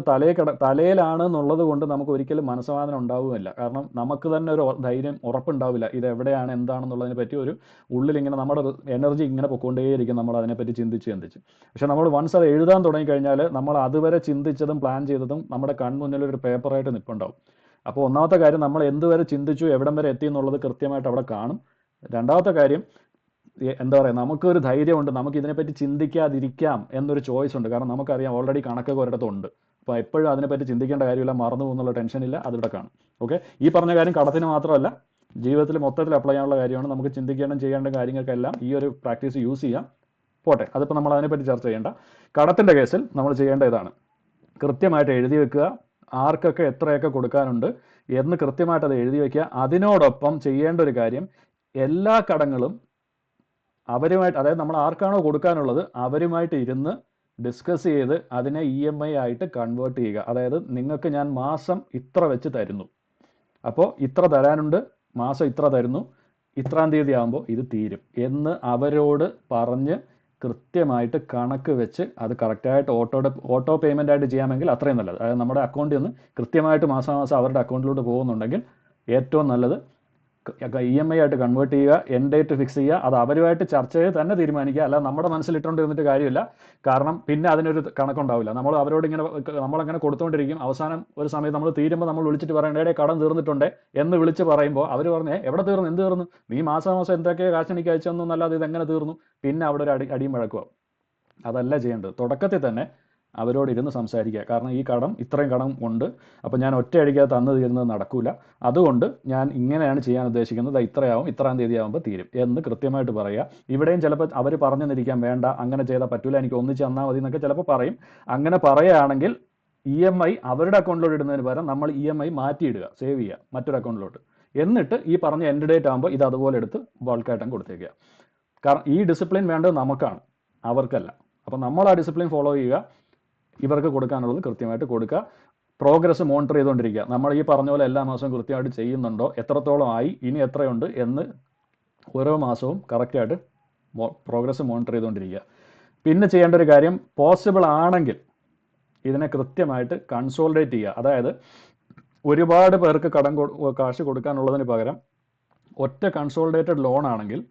തലയിലാണ് എന്നുള്ളത് കൊണ്ട് നമുക്ക് ഒരിക്കലും മനസ്സമാധാനം ഉണ്ടാവുകയില്ല. കാരണം നമുക്ക് തന്നെ ഒരു ധൈര്യം, ഉറപ്പുണ്ടാവില്ല ഇത് എവിടെയാണ് എന്താണെന്നുള്ളതിനെ പറ്റി. ഒരു ഉള്ളിലിങ്ങനെ നമ്മുടെ എനർജി ഇങ്ങനെ പൊയ്ക്കൊണ്ടേയിരിക്കും, നമ്മൾ അതിനെപ്പറ്റി ചിന്തിച്ച്. പക്ഷെ നമ്മൾ വൺസ് അത് എഴുതാൻ തുടങ്ങിക്കഴിഞ്ഞാൽ നമ്മൾ അതുവരെ ചിന്തിച്ചതും പ്ലാൻ ചെയ്തതും നമ്മുടെ കൺമുന്നിൽ ഒരു പേപ്പറായിട്ട് നിൽപ്പുണ്ടാവും. അപ്പോൾ ഒന്നാമത്തെ കാര്യം, നമ്മൾ എന്തുവരെ ചിന്തിച്ചു, എവിടം വരെ എത്തി എന്നുള്ളത് കൃത്യമായിട്ട് അവിടെ കാണും. രണ്ടാമത്തെ കാര്യം, എന്താ പറയുക, നമുക്കൊരു ധൈര്യമുണ്ട്, നമുക്ക് ഇതിനെപ്പറ്റി ചിന്തിക്കാതിരിക്കാം എന്നൊരു ചോയ്സ് ഉണ്ട്. കാരണം നമുക്കറിയാം ഓൾറെഡി കണക്കൊക്കെ ഒരിടത്തുണ്ട്. അപ്പോൾ എപ്പോഴും അതിനെപ്പറ്റി ചിന്തിക്കേണ്ട കാര്യമില്ല, മറന്നു പോകുന്നുള്ള ടെൻഷനില്ല, അതിവിടെ കാണും. ഓക്കെ, ഈ പറഞ്ഞ കാര്യം കടത്തിന് മാത്രമല്ല, ജീവിതത്തിൽ മൊത്തത്തിൽ അപ്ലൈ ചെയ്യാനുള്ള കാര്യമാണ്. നമുക്ക് ചെയ്യേണ്ട കാര്യങ്ങൾക്കെല്ലാം ഈ ഒരു പ്രാക്ടീസ് യൂസ് ചെയ്യാം. പോട്ടെ, അതിപ്പോൾ നമ്മൾ അതിനെപ്പറ്റി ചർച്ച ചെയ്യേണ്ട. കടത്തിൻ്റെ കേസിൽ നമ്മൾ ചെയ്യേണ്ട ഇതാണ്: കൃത്യമായിട്ട് എഴുതി വെക്കുക, ആർക്കൊക്കെ എത്രയൊക്കെ കൊടുക്കാനുണ്ട് എന്ന് കൃത്യമായിട്ട് അത് എഴുതി വയ്ക്കുക. അതിനോടൊപ്പം ചെയ്യേണ്ട ഒരു കാര്യം, എല്ലാ കടങ്ങളും അവരുമായിട്ട്, അതായത് നമ്മൾ ആർക്കാണോ കൊടുക്കാനുള്ളത് അവരുമായിട്ട് ഇരുന്ന് ഡിസ്കസ് ചെയ്ത് അതിനെ EMI ആയിട്ട് കൺവേർട്ട് ചെയ്യുക. അതായത് നിങ്ങൾക്ക് ഞാൻ മാസം ഇത്ര വെച്ച് തരുന്നു, അപ്പോൾ ഇത്ര തരാനുണ്ട്, മാസം ഇത്ര തരുന്നു, ഇത്രാം തീയതി ആകുമ്പോൾ ഇത് തീരും എന്ന് അവരോട് പറഞ്ഞ് കൃത്യമായിട്ട് കണക്ക് വെച്ച് അത് കറക്റ്റായിട്ട് ഓട്ടോ പേയ്മെൻ്റ് ആയിട്ട് ചെയ്യാമെങ്കിൽ അത്രയും നല്ലത്. അതായത് നമ്മുടെ അക്കൗണ്ടിൽ നിന്ന് കൃത്യമായിട്ട് മാസം അവരുടെ അക്കൗണ്ടിലോട്ട് പോകുന്നുണ്ടെങ്കിൽ ഏറ്റവും നല്ലത്. EMI ആയിട്ട് കൺവേർട്ട് ചെയ്യുക, എൻഡ് ഡേറ്റ് ഫിക്സ് ചെയ്യുക, അത് അവരുമായിട്ട് ചർച്ച ചെയ്ത് തന്നെ തീരുമാനിക്കുക. അല്ല നമ്മുടെ മനസ്സിലിട്ടുകൊണ്ട് ഇരുന്നിട്ട് കാര്യമില്ല. കാരണം പിന്നെ അതിനൊരു കണക്കുണ്ടാവില്ല. അവരോട് നമ്മളങ്ങനെ കൊടുത്തുകൊണ്ടിരിക്കും. അവസാനം ഒരു സമയത്ത് നമ്മൾ തീരുമ്പോൾ നമ്മൾ വിളിച്ചിട്ട് പറയേണ്ടേ കടം തീർന്നിട്ടുണ്ടേ എന്ന് വിളിച്ച് പറയുമ്പോൾ അവർ പറഞ്ഞേ എവിടെ തീർന്നു, എന്ത് തീർന്നു, നീ മാസം എന്തൊക്കെ കാശ് എനിക്ക് അയച്ചൊന്നല്ലാതെ ഇതെങ്ങനെ തീർന്നു? പിന്നെ അവിടെ ഒരു അടിയും വഴക്കുവാകും. അതല്ല ചെയ്യേണ്ടത്. തുടക്കത്തിൽ തന്നെ അവരോട് ഇരുന്ന് സംസാരിക്കുക. കാരണം ഈ ഇത്രയും കടം ഉണ്ട്, അപ്പോൾ ഞാൻ ഒറ്റയടിക്കാതെ തന്നു തീരുന്നത് നടക്കില്ല, അതുകൊണ്ട് ഞാൻ ഇങ്ങനെയാണ് ചെയ്യാൻ ഉദ്ദേശിക്കുന്നത്, ഇത്രയാവും, ഇത്രാം തീയതി ആകുമ്പോൾ തീരും എന്ന് കൃത്യമായിട്ട് പറയുക. ഇവിടെയും ചിലപ്പോൾ അവർ പറഞ്ഞു തന്നിരിക്കാം, വേണ്ട അങ്ങനെ ചെയ്താൽ പറ്റൂല, എനിക്ക് ഒന്നിച്ച് തന്നാൽ മതി എന്നൊക്കെ ചിലപ്പോൾ പറയും. അങ്ങനെ പറയുകയാണെങ്കിൽ EMI അവരുടെ അക്കൗണ്ടിലോട്ട് ഇടുന്നതിന് പകരം നമ്മൾ EMI മാറ്റിയിടുക, സേവ് ചെയ്യുക മറ്റൊരു അക്കൗണ്ടിലോട്ട്. എന്നിട്ട് ഈ പറഞ്ഞ എൻഡ് ഡേറ്റ് ആകുമ്പോൾ ഇത് അതുപോലെ എടുത്ത് ബൾക്കായിട്ടും കൊടുത്തേക്കുക. കാരണം ഈ ഡിസിപ്ലിൻ വേണ്ടത് നമുക്കാണ്, അവർക്കല്ല. അപ്പോൾ നമ്മൾ ആ ഡിസിപ്ലിൻ ഫോളോ ചെയ്യുക, ഇവർക്ക് കൊടുക്കാനുള്ളത് കൃത്യമായിട്ട് കൊടുക്കുക, പ്രോഗ്രസ് മോണിറ്റർ ചെയ്തുകൊണ്ടിരിക്കുക. നമ്മൾ ഈ പറഞ്ഞ പോലെ എല്ലാ മാസവും കൃത്യമായിട്ട് ചെയ്യുന്നുണ്ടോ, എത്രത്തോളം ആയി, ഇനി എത്രയുണ്ട് എന്ന് ഓരോ മാസവും കറക്റ്റായിട്ട് പ്രോഗ്രസ് മോണിറ്റർ ചെയ്തുകൊണ്ടിരിക്കുക. പിന്നെ ചെയ്യേണ്ട ഒരു കാര്യം, പോസിബിൾ ആണെങ്കിൽ ഇതിനെ കൃത്യമായിട്ട് കൺസോളിഡേറ്റ് ചെയ്യുക. അതായത് ഒരുപാട് പേർക്ക് കാശ് കൊടുക്കാനുള്ളതിന് പകരം ഒറ്റ കൺസോളിഡേറ്റഡ് ലോൺ ആണെങ്കിൽ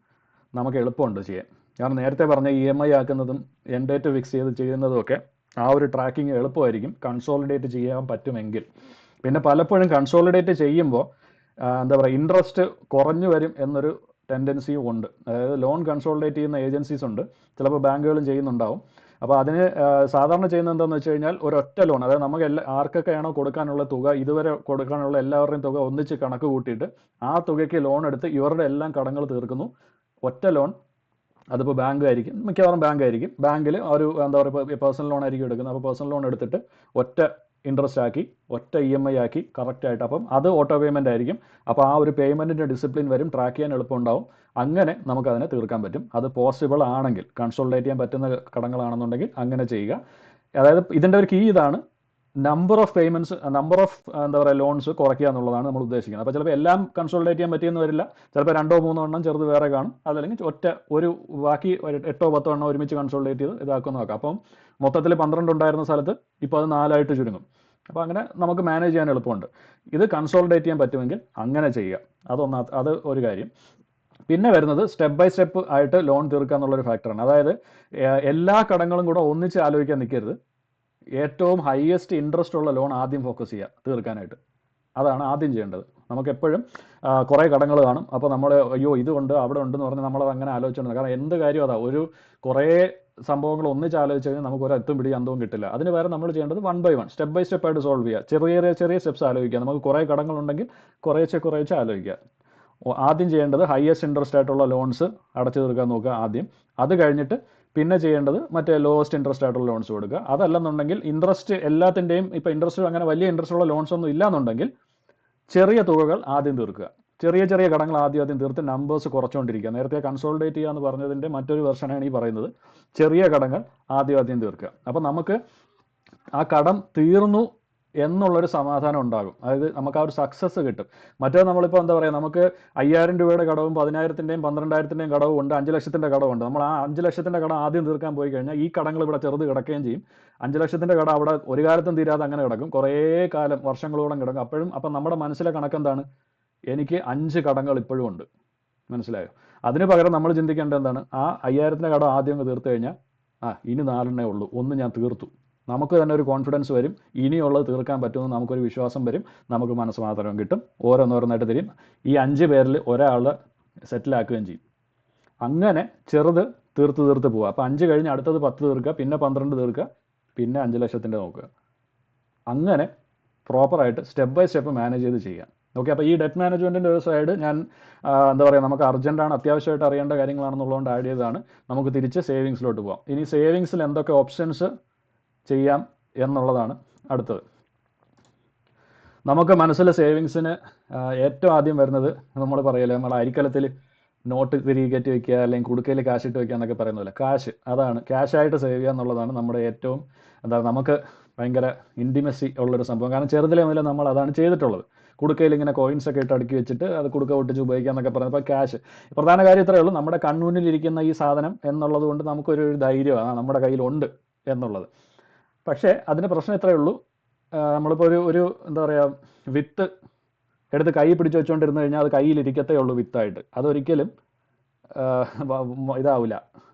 നമുക്ക് എളുപ്പമുണ്ട് ചെയ്യാൻ. കാരണം നേരത്തെ പറഞ്ഞ EMI ആക്കുന്നതും എൻഡ് ഡേറ്റ് ഫിക്സ് ചെയ്ത് ചെയ്യുന്നതും ഒക്കെ ആ ഒരു ട്രാക്കിങ് എളുപ്പമായിരിക്കും കൺസോളിഡേറ്റ് ചെയ്യാൻ പറ്റുമെങ്കിൽ. പിന്നെ പലപ്പോഴും കൺസോളിഡേറ്റ് ചെയ്യുമ്പോൾ എന്താ പറയുക, ഇൻട്രസ്റ്റ് കുറഞ്ഞു വരും എന്നൊരു ടെൻഡൻസിയും ഉണ്ട്. അതായത് ലോൺ കൺസോളിഡേറ്റ് ചെയ്യുന്ന ഏജൻസീസ് ഉണ്ട്, ചിലപ്പോൾ ബാങ്കുകളും ചെയ്യുന്നുണ്ടാവും. അപ്പോൾ അതിന് സാധാരണ ചെയ്യുന്നത് എന്താണെന്ന് വെച്ച് കഴിഞ്ഞാൽ, ഒരൊറ്റ ലോൺ, അതായത് നമുക്ക് ആർക്കൊക്കെയാണോ കൊടുക്കാനുള്ള തുക, ഇതുവരെ കൊടുക്കാനുള്ള എല്ലാവരുടെയും തുക ഒന്നിച്ച് കണക്ക് കൂട്ടിയിട്ട് ആ തുകയ്ക്ക് ലോൺ എടുത്ത് ഇവരുടെ എല്ലാം കടങ്ങൾ തീർക്കുന്നു. ഒറ്റ ലോൺ, അതിപ്പോൾ ബാങ്ക് ആയിരിക്കും, മിക്കവാറും ബാങ്ക് ആയിരിക്കും. ബാങ്കിൽ ഒരു എന്താ പറയുക, പേഴ്സണൽ ലോൺ ആയിരിക്കും എടുക്കുന്നത്. അപ്പോൾ പേഴ്സണൽ ലോൺ എടുത്തിട്ട് ഒറ്റ ഇൻട്രസ്റ്റ് ആക്കി, ഒറ്റ EMI ആക്കി കറക്റ്റായിട്ട്, അപ്പം അത് ഓട്ടോ പേയ്മെൻ്റ് ആയിരിക്കും. അപ്പോൾ ആ ഒരു പേയ്മെൻറ്റിൻ്റെ ഡിസിപ്ലിൻ വരും, ട്രാക്ക് ചെയ്യാൻ എളുപ്പമുണ്ടാവും. അങ്ങനെ നമുക്കതിനെ തീർക്കാൻ പറ്റും. അത് പോസിബിൾ ആണെങ്കിൽ, കൺസോളിഡേറ്റ് ചെയ്യാൻ പറ്റുന്ന കടങ്ങളാണെന്നുണ്ടെങ്കിൽ അങ്ങനെ ചെയ്യുക. അതായത് ഇതിൻ്റെ ഒരു കീ ഇതാണ്, number of payments, number of എന്താ പറയുക ലോൺസ് കുറയ്ക്കുക എന്നുള്ളതാണ് നമ്മൾ ഉദ്ദേശിക്കുന്നത്. അപ്പോൾ ചിലപ്പോൾ എല്ലാം കൺസോളിഡേറ്റ് ചെയ്യാൻ പറ്റിയെന്ന് വരില്ല, ചിലപ്പോൾ 2 or 3 എണ്ണം ചെറുത് വേറെ കാണും, അതല്ലെങ്കിൽ ബാക്കി 8 or 10 എണ്ണം ഒരുമിച്ച് കൺസോളിഡേറ്റ് ചെയ്ത് ഇതാക്കുന്ന നോക്കാം. അപ്പം മൊത്തത്തിൽ 12 ഉണ്ടായിരുന്ന സ്ഥലത്ത് ഇപ്പോൾ അത് 4 ആയിട്ട് ചുരുങ്ങും. അപ്പോൾ അങ്ങനെ നമുക്ക് മാനേജ് ചെയ്യാൻ എളുപ്പമുണ്ട്. ഇത് കൺസോളിഡേറ്റ് ചെയ്യാൻ പറ്റുമെങ്കിൽ അങ്ങനെ ചെയ്യുക. അത് ഒരു കാര്യം. പിന്നെ വരുന്നത് സ്റ്റെപ്പ് ബൈ സ്റ്റെപ്പ് ആയിട്ട് ലോൺ തീർക്കുക എന്നുള്ളൊരു ഫാക്ടറാണ്. അതായത് എല്ലാ കടങ്ങളും കൂടെ ഒന്നിച്ച് ആലോചിക്കാൻ നിൽക്കരുത്. ഏറ്റവും ഹയസ്റ്റ് ഇൻട്രസ്റ്റ് ഉള്ള ലോൺ ആദ്യം ഫോക്കസ് ചെയ്യുക തീർക്കാനായിട്ട്. അതാണ് ആദ്യം ചെയ്യേണ്ടത്. നമുക്കെപ്പോഴും കുറേ കടങ്ങൾ കാണും. അപ്പോൾ നമ്മൾ അയ്യോ ഇതുണ്ട് അവിടെ ഉണ്ടെന്ന് പറഞ്ഞ് നമ്മളത് അങ്ങനെ ആലോചിച്ചിട്ടുണ്ട്. കാരണം എന്ത് കാര്യം അതാ, കുറേ സംഭവങ്ങൾ ഒന്നിച്ച് ആലോചിച്ച് കഴിഞ്ഞാൽ നമുക്ക് ഒരു എത്തും പിടി അന്തവും കിട്ടില്ല. അതിന് പകരം നമ്മൾ ചെയ്യേണ്ടത് 1 by 1 സ്റ്റെപ്പ് ബൈ സ്റ്റെപ്പ് ആയിട്ട് സോൾവ് ചെയ്യുക. ചെറിയ സ്റ്റെപ്സ് ആലോചിക്കുക. നമുക്ക് കുറേ കടങ്ങളുണ്ടെങ്കിൽ കുറേശ്ശെ ആലോചിക്കുക. ആദ്യം ചെയ്യേണ്ടത് ഹയസ്റ്റ് ഇൻട്രസ്റ്റ് ആയിട്ടുള്ള ലോൺസ് അടച്ചു തീർക്കാൻ നോക്കുക ആദ്യം. അത് കഴിഞ്ഞിട്ട് പിന്നെ ചെയ്യേണ്ടത് മറ്റേ ലോവസ്റ്റ് ഇൻട്രസ്റ്റ് ആയിട്ടുള്ള ലോൺസ് കൊടുക്കുക. അതല്ലെന്നുണ്ടെങ്കിൽ ഇൻട്രസ്റ്റ് എല്ലാത്തിൻ്റെയും ഇപ്പോൾ ഇൻട്രസ്റ്റ് അങ്ങനെ വലിയ ഇൻട്രസ്റ്റ് ഉള്ള ലോൺസ് ഒന്നും ഇല്ലാന്നുണ്ടെങ്കിൽ ചെറിയ തുകകൾ ആദ്യം തീർക്കുക. ചെറിയ കടങ്ങൾ ആദ്യം തീർത്ത് നമ്പേഴ്സ് കുറച്ചുകൊണ്ടിരിക്കുക. നേരത്തെ കൺസോളിഡേറ്റ് ചെയ്യുക എന്ന് പറഞ്ഞതിൻ്റെ മറ്റൊരു വെർഷനാണ് ഈ പറയുന്നത്. ചെറിയ കടങ്ങൾ ആദ്യം തീർക്കുക. അപ്പോൾ നമുക്ക് ആ കടം തീർന്നു എന്നുള്ളൊരു സമാധാനം ഉണ്ടാകും. അതായത് നമുക്ക് ആ ഒരു സക്സസ് കിട്ടും. മറ്റേ നമ്മളിപ്പോൾ എന്താ പറയുക, നമുക്ക് 5000 രൂപയുടെ കടവും 10,000-ൻ്റെയും 12,000-ൻ്റെയും കടവും ഉണ്ട്, 5 ലക്ഷത്തിൻ്റെ കടമുണ്ട്. നമ്മൾ ആ 5 ലക്ഷത്തിൻ്റെ കടം ആദ്യം തീർക്കാൻ പോയി കഴിഞ്ഞാൽ ഈ കടങ്ങൾ ഇവിടെ ചെറുത് കിടക്കുകയും ചെയ്യും. 5 ലക്ഷത്തിൻ്റെ കട അവിടെ ഒരു കാലത്തും തീരാതെ അങ്ങനെ കിടക്കും, കുറേ കാലം വർഷങ്ങളോളം കിടക്കും. അപ്പം നമ്മുടെ മനസ്സിലെ കണക്കെന്താണ്, എനിക്ക് 5 കടങ്ങൾ ഇപ്പോഴും ഉണ്ട്. മനസ്സിലായോ? അതിന് പകരം നമ്മൾ ചിന്തിക്കേണ്ടത് എന്താണ്, ആ 5000-ൻ്റെ കടം ആദ്യം തീർത്ത് കഴിഞ്ഞാൽ ഇനി 4 ഉള്ളൂ, 1 ഞാൻ തീർത്തു. നമുക്ക് തന്നെ ഒരു കോൺഫിഡൻസ് വരും, ഇനിയുള്ളത് തീർക്കാൻ പറ്റുമെന്ന് നമുക്കൊരു വിശ്വാസം വരും, നമുക്ക് മനസ്സമാധാനം കിട്ടും. ഓരോന്നോരോന്നായിട്ട് തരും. ഈ 5 പേരിൽ ഒരാളെ സെറ്റിലാക്കുകയും ചെയ്യും. അങ്ങനെ ചെറുത് തീർത്ത് പോവുക. അപ്പോൾ 5 കഴിഞ്ഞ് അടുത്തത് 10 തീർക്കുക, പിന്നെ 12 തീർക്കുക, പിന്നെ 5 ലക്ഷത്തിൻ്റെ നോക്കുക. അങ്ങനെ പ്രോപ്പറായിട്ട് സ്റ്റെപ്പ് ബൈ സ്റ്റെപ്പ് മാനേജ് ചെയ്ത് ചെയ്യുക. ഓക്കെ. അപ്പോൾ ഈ ഡെറ്റ് മാനേജ്മെൻറ്റിൻ്റെ ഒരു സൈഡ് ഞാൻ എന്താ പറയുക, നമുക്ക് അർജൻറ്റാണ്, അത്യാവശ്യമായിട്ട് അറിയേണ്ട കാര്യങ്ങളാണെന്നുള്ളതുകൊണ്ട് ആഡ് ചെയ്തതാണ്. നമുക്ക് തിരിച്ച് സേവിങ്സിലോട്ട് പോകാം. ഇനി സേവിങ്സിൽ എന്തൊക്കെ ഓപ്ഷൻസ് ചെയ്യാം എന്നുള്ളതാണ് അടുത്തത്. നമുക്ക് മനസ്സിൽ സേവിങ്സിന് ഏറ്റവും ആദ്യം വരുന്നത് നമ്മൾ പറയല്ലേ, നമ്മൾ അരിക്കലത്തിൽ നോട്ട് തിരികെ കയറ്റി വയ്ക്കുക, അല്ലെങ്കിൽ കുടുക്കയിൽ കാശിട്ട് വയ്ക്കുക എന്നൊക്കെ പറയുന്നില്ല. അതാണ് ക്യാഷായിട്ട് സേവ് ചെയ്യുക എന്നുള്ളതാണ് നമ്മുടെ ഏറ്റവും നമുക്ക് ഭയങ്കര ഇൻറ്റിമസി ഉള്ളൊരു സംഭവം. കാരണം ചെറുതിലെ മുതലേ നമ്മൾ അതാണ് ചെയ്തിട്ടുള്ളത്. കുടുക്കയിൽ ഇങ്ങനെ കോയിൻസ് ഒക്കെ ഇട്ട് അടുക്കി വെച്ചിട്ട് അത് കുടുക്ക ഒട്ടിച്ച് ഉപയോഗിക്കുക എന്നൊക്കെ പറയുന്നത്. അപ്പോൾ ക്യാഷ് പ്രധാന കാര്യം ഇത്രയേ ഉള്ളൂ, നമ്മുടെ കൺമുന്നിലിരിക്കുന്ന ഈ സാധനം എന്നുള്ളത് കൊണ്ട് നമുക്കൊരു ധൈര്യമാണ് നമ്മുടെ കയ്യിലുണ്ട് എന്നുള്ളത്. പക്ഷേ അതിന് പ്രശ്നം ഇത്രയേ ഉള്ളൂ, നമ്മളിപ്പോൾ ഒരു എന്താ പറയുക, വിത്ത് എടുത്ത് കൈ പിടിച്ച് വെച്ചുകൊണ്ടിരുന്നു കഴിഞ്ഞാൽ അത് കയ്യിലിരിക്കത്തേ ഉള്ളൂ വിത്തായിട്ട്. അതൊരിക്കലും ഇതാവില്ല,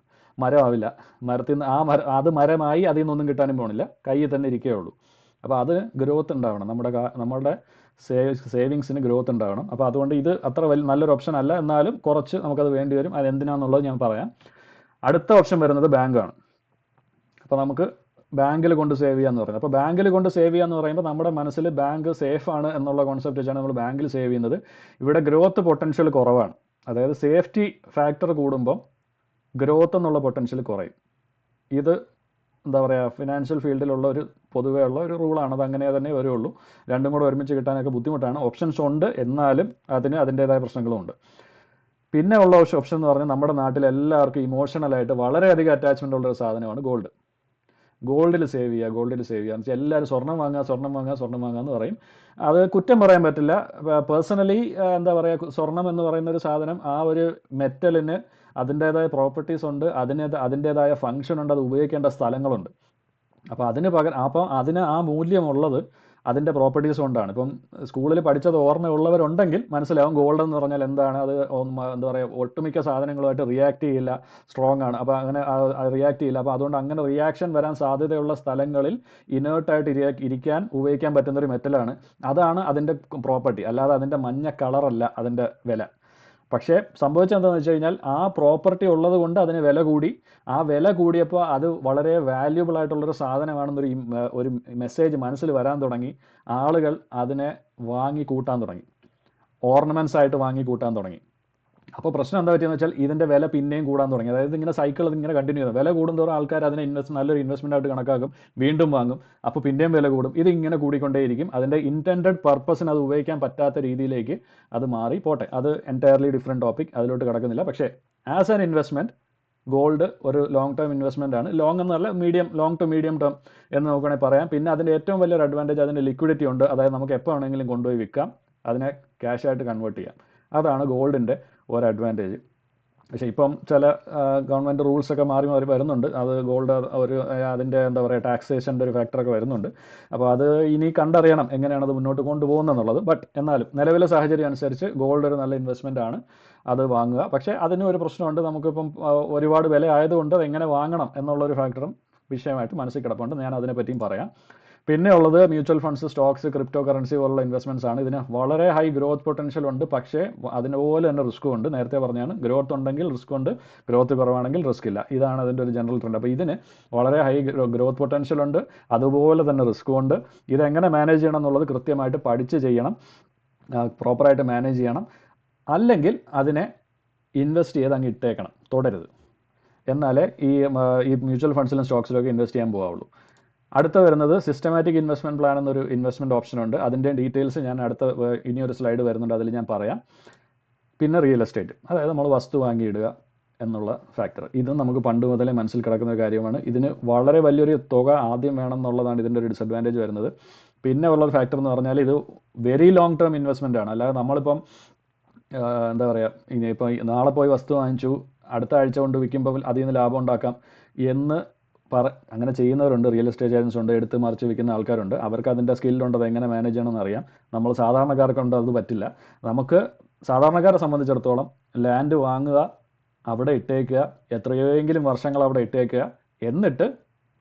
മരമാവില്ല. മരത്തിൽ നിന്ന് അത് മരമായി അതിൽ നിന്നൊന്നും കിട്ടാനും പോകണില്ല, കയ്യിൽ തന്നെ ഇരിക്കേ ഉള്ളൂ. അപ്പോൾ അത് ഗ്രോത്ത് ഉണ്ടാവണം, നമ്മളുടെ സേവിങ്സിന് ഗ്രോത്ത് ഉണ്ടാവണം. അപ്പോൾ അതുകൊണ്ട് ഇത് അത്ര നല്ലൊരു ഓപ്ഷൻ അല്ല, എന്നാലും കുറച്ച് നമുക്കത് വേണ്ടി വരും. അതെന്തിനാണെന്നുള്ളത് ഞാൻ പറയാം. അടുത്ത ഓപ്ഷൻ വരുന്നത് ബാങ്കാണ്. അപ്പോൾ നമുക്ക് ബാങ്കിൽ കൊണ്ട് സേവ് ചെയ്യാന്ന് പറയുന്നത്. അപ്പോൾ ബാങ്കിൽ കൊണ്ട് സേവ് ചെയ്യാന്ന് പറയുമ്പോൾ നമ്മുടെ മനസ്സിൽ ബാങ്ക് സേഫ് ആണ് എന്നുള്ള കോൺസെപ്റ്റ് വെച്ചാണ് നമ്മൾ ബാങ്കിൽ സേവ് ചെയ്യുന്നത്. ഇവിടെ ഗ്രോത്ത് പൊട്ടൻഷ്യൽ കുറവാണ്. അതായത് സേഫ്റ്റി ഫാക്ടർ കൂടുമ്പോൾ ഗ്രോത്ത് എന്നുള്ള പൊട്ടൻഷ്യൽ കുറയും. ഇത് എന്താ പറയുക, ഫിനാൻഷ്യൽ ഫീൽഡിലുള്ള ഒരു പൊതുവേ ഉള്ള ഒരു റൂളാണ്. അത് അങ്ങനെ തന്നെ വരുള്ളൂ. രണ്ടും കൂടെ ഒരുമിച്ച് കിട്ടാനൊക്കെ ബുദ്ധിമുട്ടാണ്. ഓപ്ഷൻസ് ഉണ്ട്, എന്നാലും അതിൻ്റേതായ പ്രശ്നങ്ങളുമുണ്ട്. പിന്നെ ഉള്ള ഓപ്ഷൻ എന്ന് പറഞ്ഞാൽ നമ്മുടെ നാട്ടിൽ എല്ലാവർക്കും ഇമോഷണലായിട്ട് വളരെയധികം അറ്റാച്ച്മെൻ്റ് ഉള്ള ഒരു സാധനമാണ് ഗോൾഡ്. ഗോൾഡിൽ സേവ് ചെയ്യുക എന്ന് വെച്ചാൽ എല്ലാവരും സ്വർണ്ണം വാങ്ങുക എന്ന് പറയും. അത് കുറ്റം പറയാൻ പറ്റില്ല. പേഴ്സണലി എന്താ പറയുക, സ്വർണം എന്ന് പറയുന്ന ഒരു സാധനം, ആ ഒരു മെറ്റലിന് അതിൻ്റേതായ പ്രോപ്പർട്ടീസ് ഉണ്ട്, അതിൻ്റേതായ ഫങ്ഷൻ ഉണ്ട്, അത് ഉപയോഗിക്കേണ്ട സ്ഥലങ്ങളുണ്ട്. അപ്പോൾ അതിന് ആ മൂല്യമുള്ളത് അതിൻ്റെ പ്രോപ്പർട്ടീസ് കൊണ്ടാണ്. ഇപ്പം സ്കൂളിൽ പഠിച്ചത് ഓർമ്മയുള്ളവരുണ്ടെങ്കിൽ മനസ്സിലാവും ഗോൾഡ് എന്ന് പറഞ്ഞാൽ എന്താണ്. അത് എന്താ പറയുക, ഒട്ടുമിക്ക സാധനങ്ങളുമായിട്ട് റിയാക്ട് ചെയ്യില്ല, സ്ട്രോങ് ആണ്. അപ്പോൾ അങ്ങനെ റിയാക്ട് ചെയ്യില്ല. അപ്പോൾ അതുകൊണ്ട് അങ്ങനെ റിയാക്ഷൻ വരാൻ സാധ്യതയുള്ള സ്ഥലങ്ങളിൽ ഇനേർട്ടായിട്ട് ഇരിക്കാൻ ഉപയോഗിക്കാൻ പറ്റുന്നൊരു മെറ്റലാണ്. അതാണ് അതിൻ്റെ പ്രോപ്പർട്ടി, അല്ലാതെ അതിൻ്റെ മഞ്ഞ കളറല്ല അതിൻ്റെ വില. പക്ഷേ സംഭവിച്ചത് എന്താണെന്ന് വെച്ച് കഴിഞ്ഞാൽ ആ പ്രോപ്പർട്ടി ഉള്ളത് കൊണ്ട് അതിന് വില കൂടി. ആ വില കൂടിയപ്പോൾ അത് വളരെ വാല്യുബിൾ ആയിട്ടുള്ളൊരു സാധനമാണെന്നൊരു മെസ്സേജ് മനസ്സിൽ വരാൻ തുടങ്ങി. ആളുകൾ അതിനെ വാങ്ങിക്കൂട്ടാൻ തുടങ്ങി, ഓർണമെൻറ്റ്സ് ആയിട്ട് വാങ്ങിക്കൂട്ടാൻ തുടങ്ങി. അപ്പോൾ പ്രശ്നം എന്താ പറ്റിയെന്ന് വെച്ചാൽ ഇതിൻ്റെ വില പിന്നെയും കൂടാൻ തുടങ്ങി. അതായത് ഇങ്ങനെ സൈക്കിൾ ഇങ്ങനെ കണ്ടിന്യൂ ചെയ്യുന്നത്. വില കൂടുന്തോറും ആൾക്കാർ അതിനെ നല്ലൊരു ഇൻവെസ്റ്റ്മെൻ്റ് ആയിട്ട് കണക്കാക്കും, വീണ്ടും വാങ്ങും, അപ്പോൾ പിന്നെയും വില കൂടും. ഇതിങ്ങനെ കൂടിക്കൊണ്ടേയിരിക്കും. അതിൻ്റെ ഇൻറ്റൻഡഡ് പർപ്പസിന് അത് ഉപയോഗിക്കാൻ പറ്റാത്ത രീതിയിലേക്ക് അത് മാറി പോട്ടെ. അത് എൻറ്റയർലി ഡിഫറെൻറ്റ് ടോപ്പിക്, അതിലോട്ട് കിടക്കുന്നില്ല. പക്ഷേ ആസ് ആൻ ഇൻവെസ്റ്റ്മെൻറ്റ് ഗോൾഡ് ഒരു ലോങ് ടേം ഇൻവെസ്റ്റ്മെൻ്റ് ആണ്. ലോങ് എന്നല്ല, ലോങ് ടു മീഡിയം ടേം എന്ന് നോക്കുകയാണെങ്കിൽ പറയാം. പിന്നെ അതിൻ്റെ ഏറ്റവും വലിയൊരു അഡ്വാൻറ്റേജ് അതിൻ്റെ ലിക്വിഡിറ്റി ഉണ്ട്. അതായത് നമുക്ക് എപ്പോൾ വേണമെങ്കിലും കൊണ്ടുപോയി വിൽക്കാം, അതിനെ ക്യാഷായിട്ട് കൺവേർട്ട് ചെയ്യാം. അതാണ് ഗോൾഡിൻ്റെ ഒരു അഡ്വാൻറ്റേജ്. പക്ഷേ ഇപ്പം ചില ഗവൺമെൻറ് റൂൾസൊക്കെ മാറി മാറി വരുന്നുണ്ട്. അത് ഗോൾഡ് ഒരു അതിൻ്റെ എന്താ പറയുക ടാക്സേഷൻ്റെ ഒരു ഫാക്ടറൊക്കെ വരുന്നുണ്ട്. അപ്പോൾ അത് ഇനി കണ്ടറിയണം എങ്ങനെയാണ് അത് മുന്നോട്ട് കൊണ്ടുപോകുന്നത് എന്നുള്ളത്. ബട്ട് എന്നാലും നിലവിലെ സാഹചര്യം അനുസരിച്ച് ഗോൾഡ് ഒരു നല്ല ഇൻവെസ്റ്റ്മെൻ്റ് ആണ്, അത് വാങ്ങുക. പക്ഷേ അതിനും ഒരു പ്രശ്നമുണ്ട്. നമുക്കിപ്പം ഒരുപാട് വില ആയതുകൊണ്ട് അത് എങ്ങനെ വാങ്ങണം എന്നുള്ളൊരു ഫാക്ടറും വിഷയമായിട്ട് മനസ്സിൽ കിടപ്പുണ്ട്. ഞാൻ അതിനെപ്പറ്റിയും പറയാം. പിന്നെ ഉള്ളത് mutual funds, stocks, crypto currency പോലുള്ള ഇൻവെസ്റ്റ്മെൻറ്റ്സ് ആണ്. ഇതിന് വളരെ ഹൈ ഗ്രോത്ത് പൊട്ടൻഷ്യൽ ഉണ്ട്, പക്ഷേ അതിനുപോലെ തന്നെ റിസ്ക്കും ഉണ്ട്. നേരത്തെ പറഞ്ഞാണ്, ഗ്രോത്ത് ഉണ്ടെങ്കിൽ റിസ്ക് ഉണ്ട്, ഗ്രോത്ത് കുറവാണെങ്കിൽ റിസ്ക് ഇല്ല. ഇതാണ് അതിൻ്റെ ഒരു ജനറൽ ട്രെൻഡ്. അപ്പോൾ ഇതിന് വളരെ ഹൈ ഗ്രോത്ത് പൊട്ടൻഷ്യൽ ഉണ്ട്, അതുപോലെ തന്നെ റിസ്ക്കും ഉണ്ട്. ഇതെങ്ങനെ മാനേജ് ചെയ്യണം എന്നുള്ളത് കൃത്യമായിട്ട് പഠിച്ച് ചെയ്യണം, പ്രോപ്പറായിട്ട് മാനേജ് ചെയ്യണം. അല്ലെങ്കിൽ അതിനെ ഇൻവെസ്റ്റ് ചെയ്ത് അങ്ങ് ഇട്ടേക്കണം, തുടരുത്. എന്നാലേ ഈ മ്യൂച്വൽ ഫണ്ട്സിലും സ്റ്റോക്സിലൊക്കെ ഇൻവെസ്റ്റ് ചെയ്യാൻ പോകാവുള്ളൂ. അടുത്ത വരുന്നത് സിസ്റ്റമാറ്റിക് ഇൻവെസ്റ്റ്മെൻറ്റ് പ്ലാൻ എന്നൊരു ഇൻവെസ്റ്റ്മെൻറ്റ് ഓപ്ഷൻ ഉണ്ട്. അതിൻ്റെ ഡീറ്റെയിൽസ് ഞാൻ ഇനിയൊരു സ്ലൈഡ് വരുന്നുണ്ട്, അതിൽ ഞാൻ പറയാം. പിന്നെ റിയൽ എസ്റ്റേറ്റ്, അതായത് നമ്മൾ വസ്തു വാങ്ങിയിടുക എന്നുള്ള ഫാക്ടർ. ഇതും നമുക്ക് പണ്ട് മുതലേ മനസ്സിൽ കിടക്കുന്ന ഒരു കാര്യമാണ്. ഇതിന് വളരെ വലിയൊരു തുക ആദ്യം വേണം എന്നുള്ളതാണ് ഇതിൻ്റെ ഒരു ഡിസഡ്വാൻറ്റേജ് വരുന്നത്. പിന്നെ ഉള്ള ഫാക്ടർ എന്ന് പറഞ്ഞാൽ ഇത് വെരി ലോങ് ടേം ഇൻവെസ്റ്റ്മെൻ്റ് ആണ്. അല്ലാതെ നമ്മളിപ്പം എന്താ പറയുക, ഇനിയിപ്പോൾ നാളെ പോയി വസ്തു വാങ്ങിച്ചു അടുത്ത ആഴ്ച കൊണ്ട് വിൽക്കുമ്പോൾ അതിൽ നിന്ന് ലാഭം ഉണ്ടാക്കാം എന്ന് അങ്ങനെ ചെയ്യുന്നവരുണ്ട്. റിയൽ എസ്റ്റേറ്റ് ഏജൻസ് ഉണ്ട്, എടുത്ത് മറിച്ച് വിൽക്കുന്ന ആൾക്കാരുണ്ട്. അവർക്ക് അതിൻ്റെ സ്കില്ലുണ്ട്, അത് എങ്ങനെ മാനേജ് ചെയ്യണമെന്ന് അറിയാം. നമ്മൾ സാധാരണക്കാർക്കുണ്ട്, അത് പറ്റില്ല. നമുക്ക് സാധാരണക്കാരെ സംബന്ധിച്ചിടത്തോളം ലാൻഡ് വാങ്ങുക, അവിടെ ഇട്ടേക്കുക, എത്രയോയെങ്കിലും വർഷങ്ങൾ അവിടെ ഇട്ടേക്കുക, എന്നിട്ട്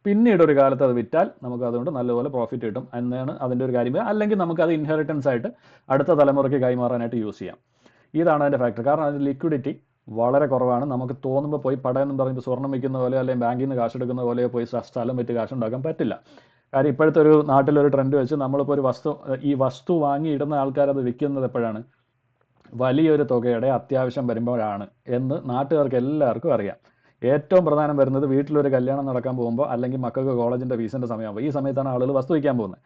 പിന്നീട് ഒരു കാലത്ത് അത് വിറ്റാൽ നമുക്ക് അതുകൊണ്ട് നല്ലപോലെ പ്രോഫിറ്റ് കിട്ടും എന്നാണ് അതിൻ്റെ ഒരു കാര്യം. അല്ലെങ്കിൽ നമുക്കത് ഇൻഹെറിറ്റൻസ് ആയിട്ട് അടുത്ത തലമുറയ്ക്ക് കൈമാറാനായിട്ട് യൂസ് ചെയ്യാം. ഇതാണ് അതിൻ്റെ ഫാക്ടർ. കാരണം അതിൻ്റെ ലിക്വിഡിറ്റി വളരെ കുറവാണ്. നമുക്ക് തോന്നുമ്പോൾ പോയി പടയെന്നും പറഞ്ഞിട്ട് സ്വർണ്ണം വയ്ക്കുന്ന പോലെ അല്ലെങ്കിൽ ബാങ്കിൽ നിന്ന് കാശെടുക്കുന്ന പോലെ പോയി സ്ഥലം വിറ്റ് കാശുണ്ടാക്കാൻ പറ്റില്ല. കാര്യം ഇപ്പോഴത്തെ ഒരു നാട്ടിലൊരു ട്രെൻഡ് വെച്ച് നമ്മളിപ്പോൾ ഒരു വസ്തു വാങ്ങി ഇടുന്ന ആൾക്കാരത് വിൽക്കുന്നത് എപ്പോഴാണ്? വലിയൊരു തുകയുടെ അത്യാവശ്യം വരുമ്പോഴാണ് എന്ന് നാട്ടുകാർക്ക് എല്ലാവർക്കും അറിയാം. ഏറ്റവും പ്രധാനം വരുന്നത് വീട്ടിലൊരു കല്യാണം നടക്കാൻ പോകുമ്പോൾ, അല്ലെങ്കിൽ മക്കൾക്ക് കോളേജിൻ്റെ ഫീസിൻ്റെ സമയമാകുമ്പോൾ, ഈ സമയത്താണ് ആളുകൾ വസ്തു വിൽക്കാൻ പോകുന്നത്.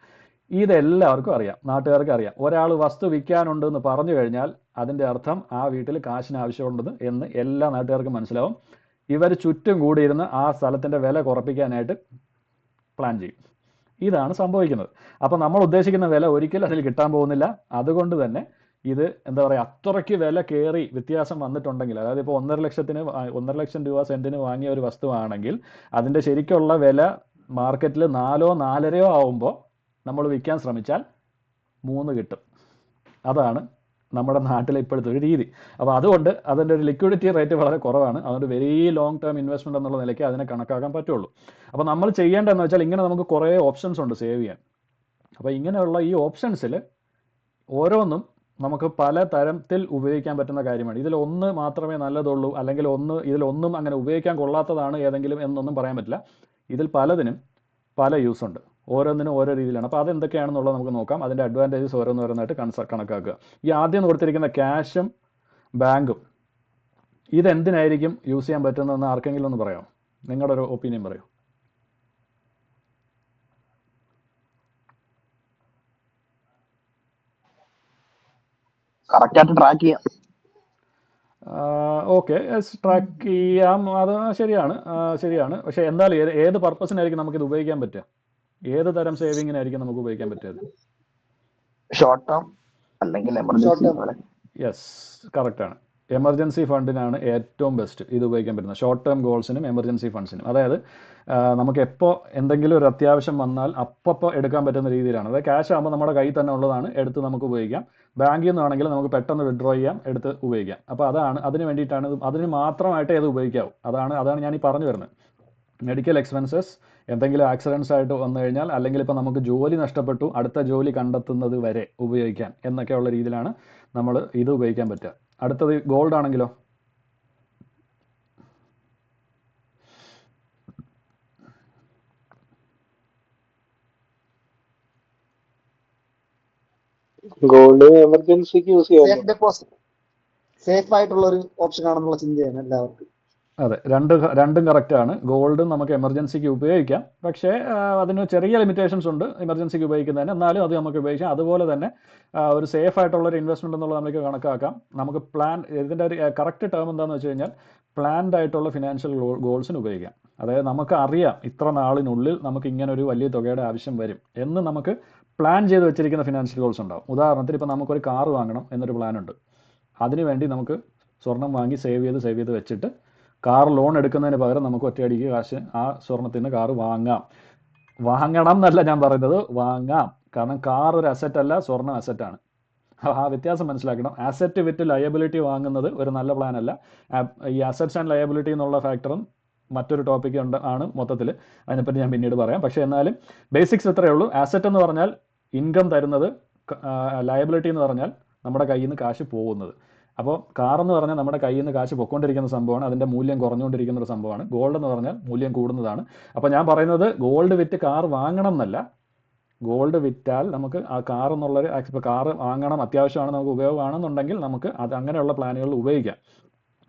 ഇതെല്ലാവർക്കും അറിയാം, നാട്ടുകാർക്ക് അറിയാം. ഒരാൾ വസ്തു വിൽക്കാനുണ്ടെന്ന് പറഞ്ഞു കഴിഞ്ഞാൽ അതിൻ്റെ അർത്ഥം ആ വീട്ടിൽ കാശിന് ആവശ്യമുണ്ടെന്ന് എന്ന് എല്ലാ നാട്ടുകാർക്കും മനസ്സിലാവും. ഇവർ ചുറ്റും കൂടിയിരുന്ന് ആ സ്ഥലത്തിൻ്റെ വില കുറപ്പിക്കാനായിട്ട് പ്ലാൻ ചെയ്യും. ഇതാണ് സംഭവിക്കുന്നത്. അപ്പോൾ നമ്മൾ ഉദ്ദേശിക്കുന്ന വില ഒരിക്കലും അതിൽ കിട്ടാൻ പോകുന്നില്ല. അതുകൊണ്ട് തന്നെ ഇത് എന്താ പറയുക, അത്രയ്ക്ക് വില കയറി വ്യത്യാസം വന്നിട്ടുണ്ടെങ്കിൽ, അതായത് ഇപ്പോൾ 1.5 ലക്ഷം രൂപ സെൻറ്റിന് വാങ്ങിയ ഒരു വസ്തുവാണെങ്കിൽ അതിൻ്റെ ശരിക്കുള്ള വില മാർക്കറ്റിൽ 4-4.5 ആവുമ്പോൾ നമ്മൾ വിൽക്കാൻ ശ്രമിച്ചാൽ 3 കിട്ടും. അതാണ് നമ്മുടെ നാട്ടിലെ ഇപ്പോഴത്തെ ഒരു രീതി. അപ്പോൾ അതുകൊണ്ട് അതിൻ്റെ ഒരു ലിക്വിഡിറ്റി റേറ്റ് വളരെ കുറവാണ്. അതുകൊണ്ട് വെരി ലോങ് ടേം ഇൻവെസ്റ്റ്മെൻറ്റ് എന്നുള്ള നിലയ്ക്ക് അതിനെ കണക്കാക്കാൻ പറ്റുള്ളൂ. അപ്പോൾ നമ്മൾ ചെയ്യേണ്ടതെന്ന് വെച്ചാൽ, ഇങ്ങനെ നമുക്ക് കുറേ ഓപ്ഷൻസ് ഉണ്ട് സേവ് ചെയ്യാൻ. അപ്പോൾ ഇങ്ങനെയുള്ള ഈ ഓപ്ഷൻസിൽ ഓരോന്നും നമുക്ക് പല തരത്തിൽ ഉപയോഗിക്കാൻ പറ്റുന്ന കാര്യമാണ്. ഇതിലൊന്ന് മാത്രമേ നല്ലതുള്ളൂ, അല്ലെങ്കിൽ ഇതിലൊന്നും അങ്ങനെ ഉപയോഗിക്കാൻ കൊള്ളാത്തതാണ് ഏതെങ്കിലും എന്നൊന്നും പറയാൻ പറ്റില്ല. ഇതിൽ പലതിനും പല യൂസ് ഉണ്ട്, ഓരോന്നിനും ഓരോ രീതിയിലാണ്. അപ്പോൾ അതെന്തൊക്കെയാണെന്നുള്ളത് നമുക്ക് നോക്കാം. അതിൻ്റെ അഡ്വാൻറ്റേജസ് ഓരോന്നോരോന്നായിട്ട് കണക്കാക്കുക. ഈ ആദ്യം കൊടുത്തിരിക്കുന്ന ക്യാഷും ബാങ്കും, ഇതെന്തിനായിരിക്കും യൂസ് ചെയ്യാൻ പറ്റുന്നതെന്ന് ആർക്കെങ്കിലും ഒന്ന് പറയാമോ? നിങ്ങളുടെ ഒരു ഒപ്പീനിയൻ പറയൂ. കറക്റ്റായിട്ട് ട്രാക്ക് ചെയ്യാം. ഓക്കെ, ട്രാക്ക് ചെയ്യാം, അത് ശരിയാണ്. പക്ഷേ എന്തായാലും ഏത് പർപ്പസിനായിരിക്കും നമുക്കിത് ഉപയോഗിക്കാൻ പറ്റുക? ഏത് തരം സേവിങ്ങിനായിരിക്കും നമുക്ക് ഉപയോഗിക്കാൻ പറ്റിയത്? ഷോർട്ട് ടേം അല്ലെങ്കിൽ എമർജൻസി. യെസ്, കറക്റ്റാണ്. എമർജൻസി ഫണ്ടിനാണ് ഏറ്റവും ബെസ്റ്റ് ഇത് ഉപയോഗിക്കാൻ പറ്റുന്നത്. ഷോർട്ട് ടേം ഗോൾസിനും എമർജൻസി ഫണ്ട്സിനും. അതായത് നമുക്ക് എപ്പോൾ എന്തെങ്കിലും ഒരു അത്യാവശ്യം വന്നാൽ അപ്പോൾ എടുക്കാൻ പറ്റുന്ന രീതിയിലാണ്. അതായത് ക്യാഷ് ആകുമ്പോൾ നമ്മുടെ കയ്യിൽ തന്നെ ഉള്ളതാണ്, എടുത്ത് നമുക്ക് ഉപയോഗിക്കാം. ബാങ്കിൽ നിന്നാണെങ്കിൽ നമുക്ക് പെട്ടെന്ന് വിഡ്രോ ചെയ്യാം, എടുത്ത് ഉപയോഗിക്കാം. അപ്പോൾ അതിന് വേണ്ടിയിട്ടാണ്, അതിന് മാത്രമായിട്ടേ അത് ഉപയോഗിക്കാവൂ. അതാണ് ഞാൻ ഈ പറഞ്ഞു വരുന്നത്. മെഡിക്കൽ എക്സ്പെൻസസ്, എന്തെങ്കിലും ആക്സിഡൻസ് ആയിട്ട് വന്നു കഴിഞ്ഞാൽ, അല്ലെങ്കിൽ ഇപ്പോൾ നമുക്ക് ജോലി നഷ്ടപ്പെട്ടു, അടുത്ത ജോലി കണ്ടെത്തുന്നത് വരെ ഉപയോഗിക്കാൻ എന്നൊക്കെയുള്ള രീതിയിലാണ് നമ്മൾ ഇത് ഉപയോഗിക്കാൻ പറ്റുക. അടുത്തത് ഗോൾഡ് ആണെങ്കിലോ? ഗോൾഡ് എമർജൻസിക്ക് യൂസ് ചെയ്യാം. സേഫ് ആയിട്ടുള്ള ഒരു ഓപ്ഷൻ ആണെന്നുള്ള ചിന്തയാണ് എല്ലാവർക്കും. അതെ, രണ്ടും കറക്റ്റാണ്. ഗോൾഡും നമുക്ക് എമർജൻസിക്ക് ഉപയോഗിക്കാം, പക്ഷേ അതിന് ചെറിയ ലിമിറ്റേഷൻസ് ഉണ്ട് എമർജൻസിക്ക് ഉപയോഗിക്കുന്നതിന്. എന്നാലും അത് നമുക്ക് ഉപയോഗിക്കാം. അതുപോലെ തന്നെ ഒരു സേഫ് ആയിട്ടുള്ളൊരു ഇൻവെസ്റ്റ്മെൻറ്റ് എന്നുള്ളത് നമുക്ക് കണക്കാക്കാം. നമുക്ക് ഇതിൻ്റെ ഒരു കറക്റ്റ് ടേം എന്താണെന്ന് വെച്ച് കഴിഞ്ഞാൽ, പ്ലാൻഡ് ആയിട്ടുള്ള ഫിനാൻഷ്യൽ ഗോൾസിന് ഉപയോഗിക്കാം. അതായത് നമുക്ക് അറിയാം ഇത്ര നാളിനുള്ളിൽ നമുക്ക് ഇങ്ങനെ ഒരു വലിയ തുകയുടെ ആവശ്യം വരും എന്ന് നമുക്ക് പ്ലാൻ ചെയ്ത് വെച്ചിരിക്കുന്ന ഫിനാൻഷ്യൽ ഗോൾസ് ഉണ്ടാവും. ഉദാഹരണത്തിന് ഇപ്പോൾ നമുക്കൊരു കാറ് വാങ്ങണം എന്നൊരു പ്ലാനുണ്ട്. അതിനുവേണ്ടി നമുക്ക് സ്വർണം വാങ്ങി സേവ് ചെയ്ത് വെച്ചിട്ട് കാർ ലോൺ എടുക്കുന്നതിന് പകരം നമുക്ക് ഒറ്റയടിക്ക് കാശ് ആ സ്വർണത്തിന് കാർ വാങ്ങണം എന്നല്ല ഞാൻ പറയുന്നത്, വാങ്ങാം. കാരണം കാർ ഒരു അസറ്റ് അല്ല, സ്വർണം അസറ്റാണ്. ആ വ്യത്യാസം മനസ്സിലാക്കണം. അസറ്റ് വിത്ത് ലയബിലിറ്റി വാങ്ങുന്നത് ഒരു നല്ല പ്ലാൻ അല്ല. ഈ അസറ്റ്സ് ആൻഡ് ലയബിലിറ്റി എന്നുള്ള ഫാക്ടറും മറ്റൊരു ടോപ്പിക് ആണ് മൊത്തത്തിൽ, അതിനെപ്പറ്റി ഞാൻ പിന്നീട് പറയാം. പക്ഷേ എന്നാലും ബേസിക്സ് ഇത്രയേ ഉള്ളൂ. അസറ്റ് എന്ന് പറഞ്ഞാൽ ഇൻകം തരുന്നത്, ലയബിലിറ്റി എന്ന് പറഞ്ഞാൽ നമ്മുടെ കയ്യിൽ നിന്ന് കാശ് പോകുന്നത്. അപ്പോൾ കാർ എന്ന് പറഞ്ഞാൽ നമ്മുടെ കയ്യിൽ നിന്ന് കാശ് പൊയ്ക്കൊണ്ടിരിക്കുന്ന സംഭവമാണ്, അതിൻ്റെ മൂല്യം കുറഞ്ഞുകൊണ്ടിരിക്കുന്ന ഒരു സംഭവമാണ്. ഗോൾഡ് എന്ന് പറഞ്ഞാൽ മൂല്യം കൂടുന്നതാണ്. അപ്പോൾ ഞാൻ പറയുന്നത് ഗോൾഡ് വിറ്റ് കാർ വാങ്ങണം എന്നല്ല, ഗോൾഡ് വിറ്റാൽ നമുക്ക് ആ കാർ എന്നുള്ളൊരു ഇപ്പോൾ കാർ വാങ്ങണം, അത്യാവശ്യമാണ്, നമുക്ക് ഉപയോഗമാണെന്നുണ്ടെങ്കിൽ നമുക്ക് അത് അങ്ങനെയുള്ള പ്ലാനുകളിൽ ഉപയോഗിക്കാം.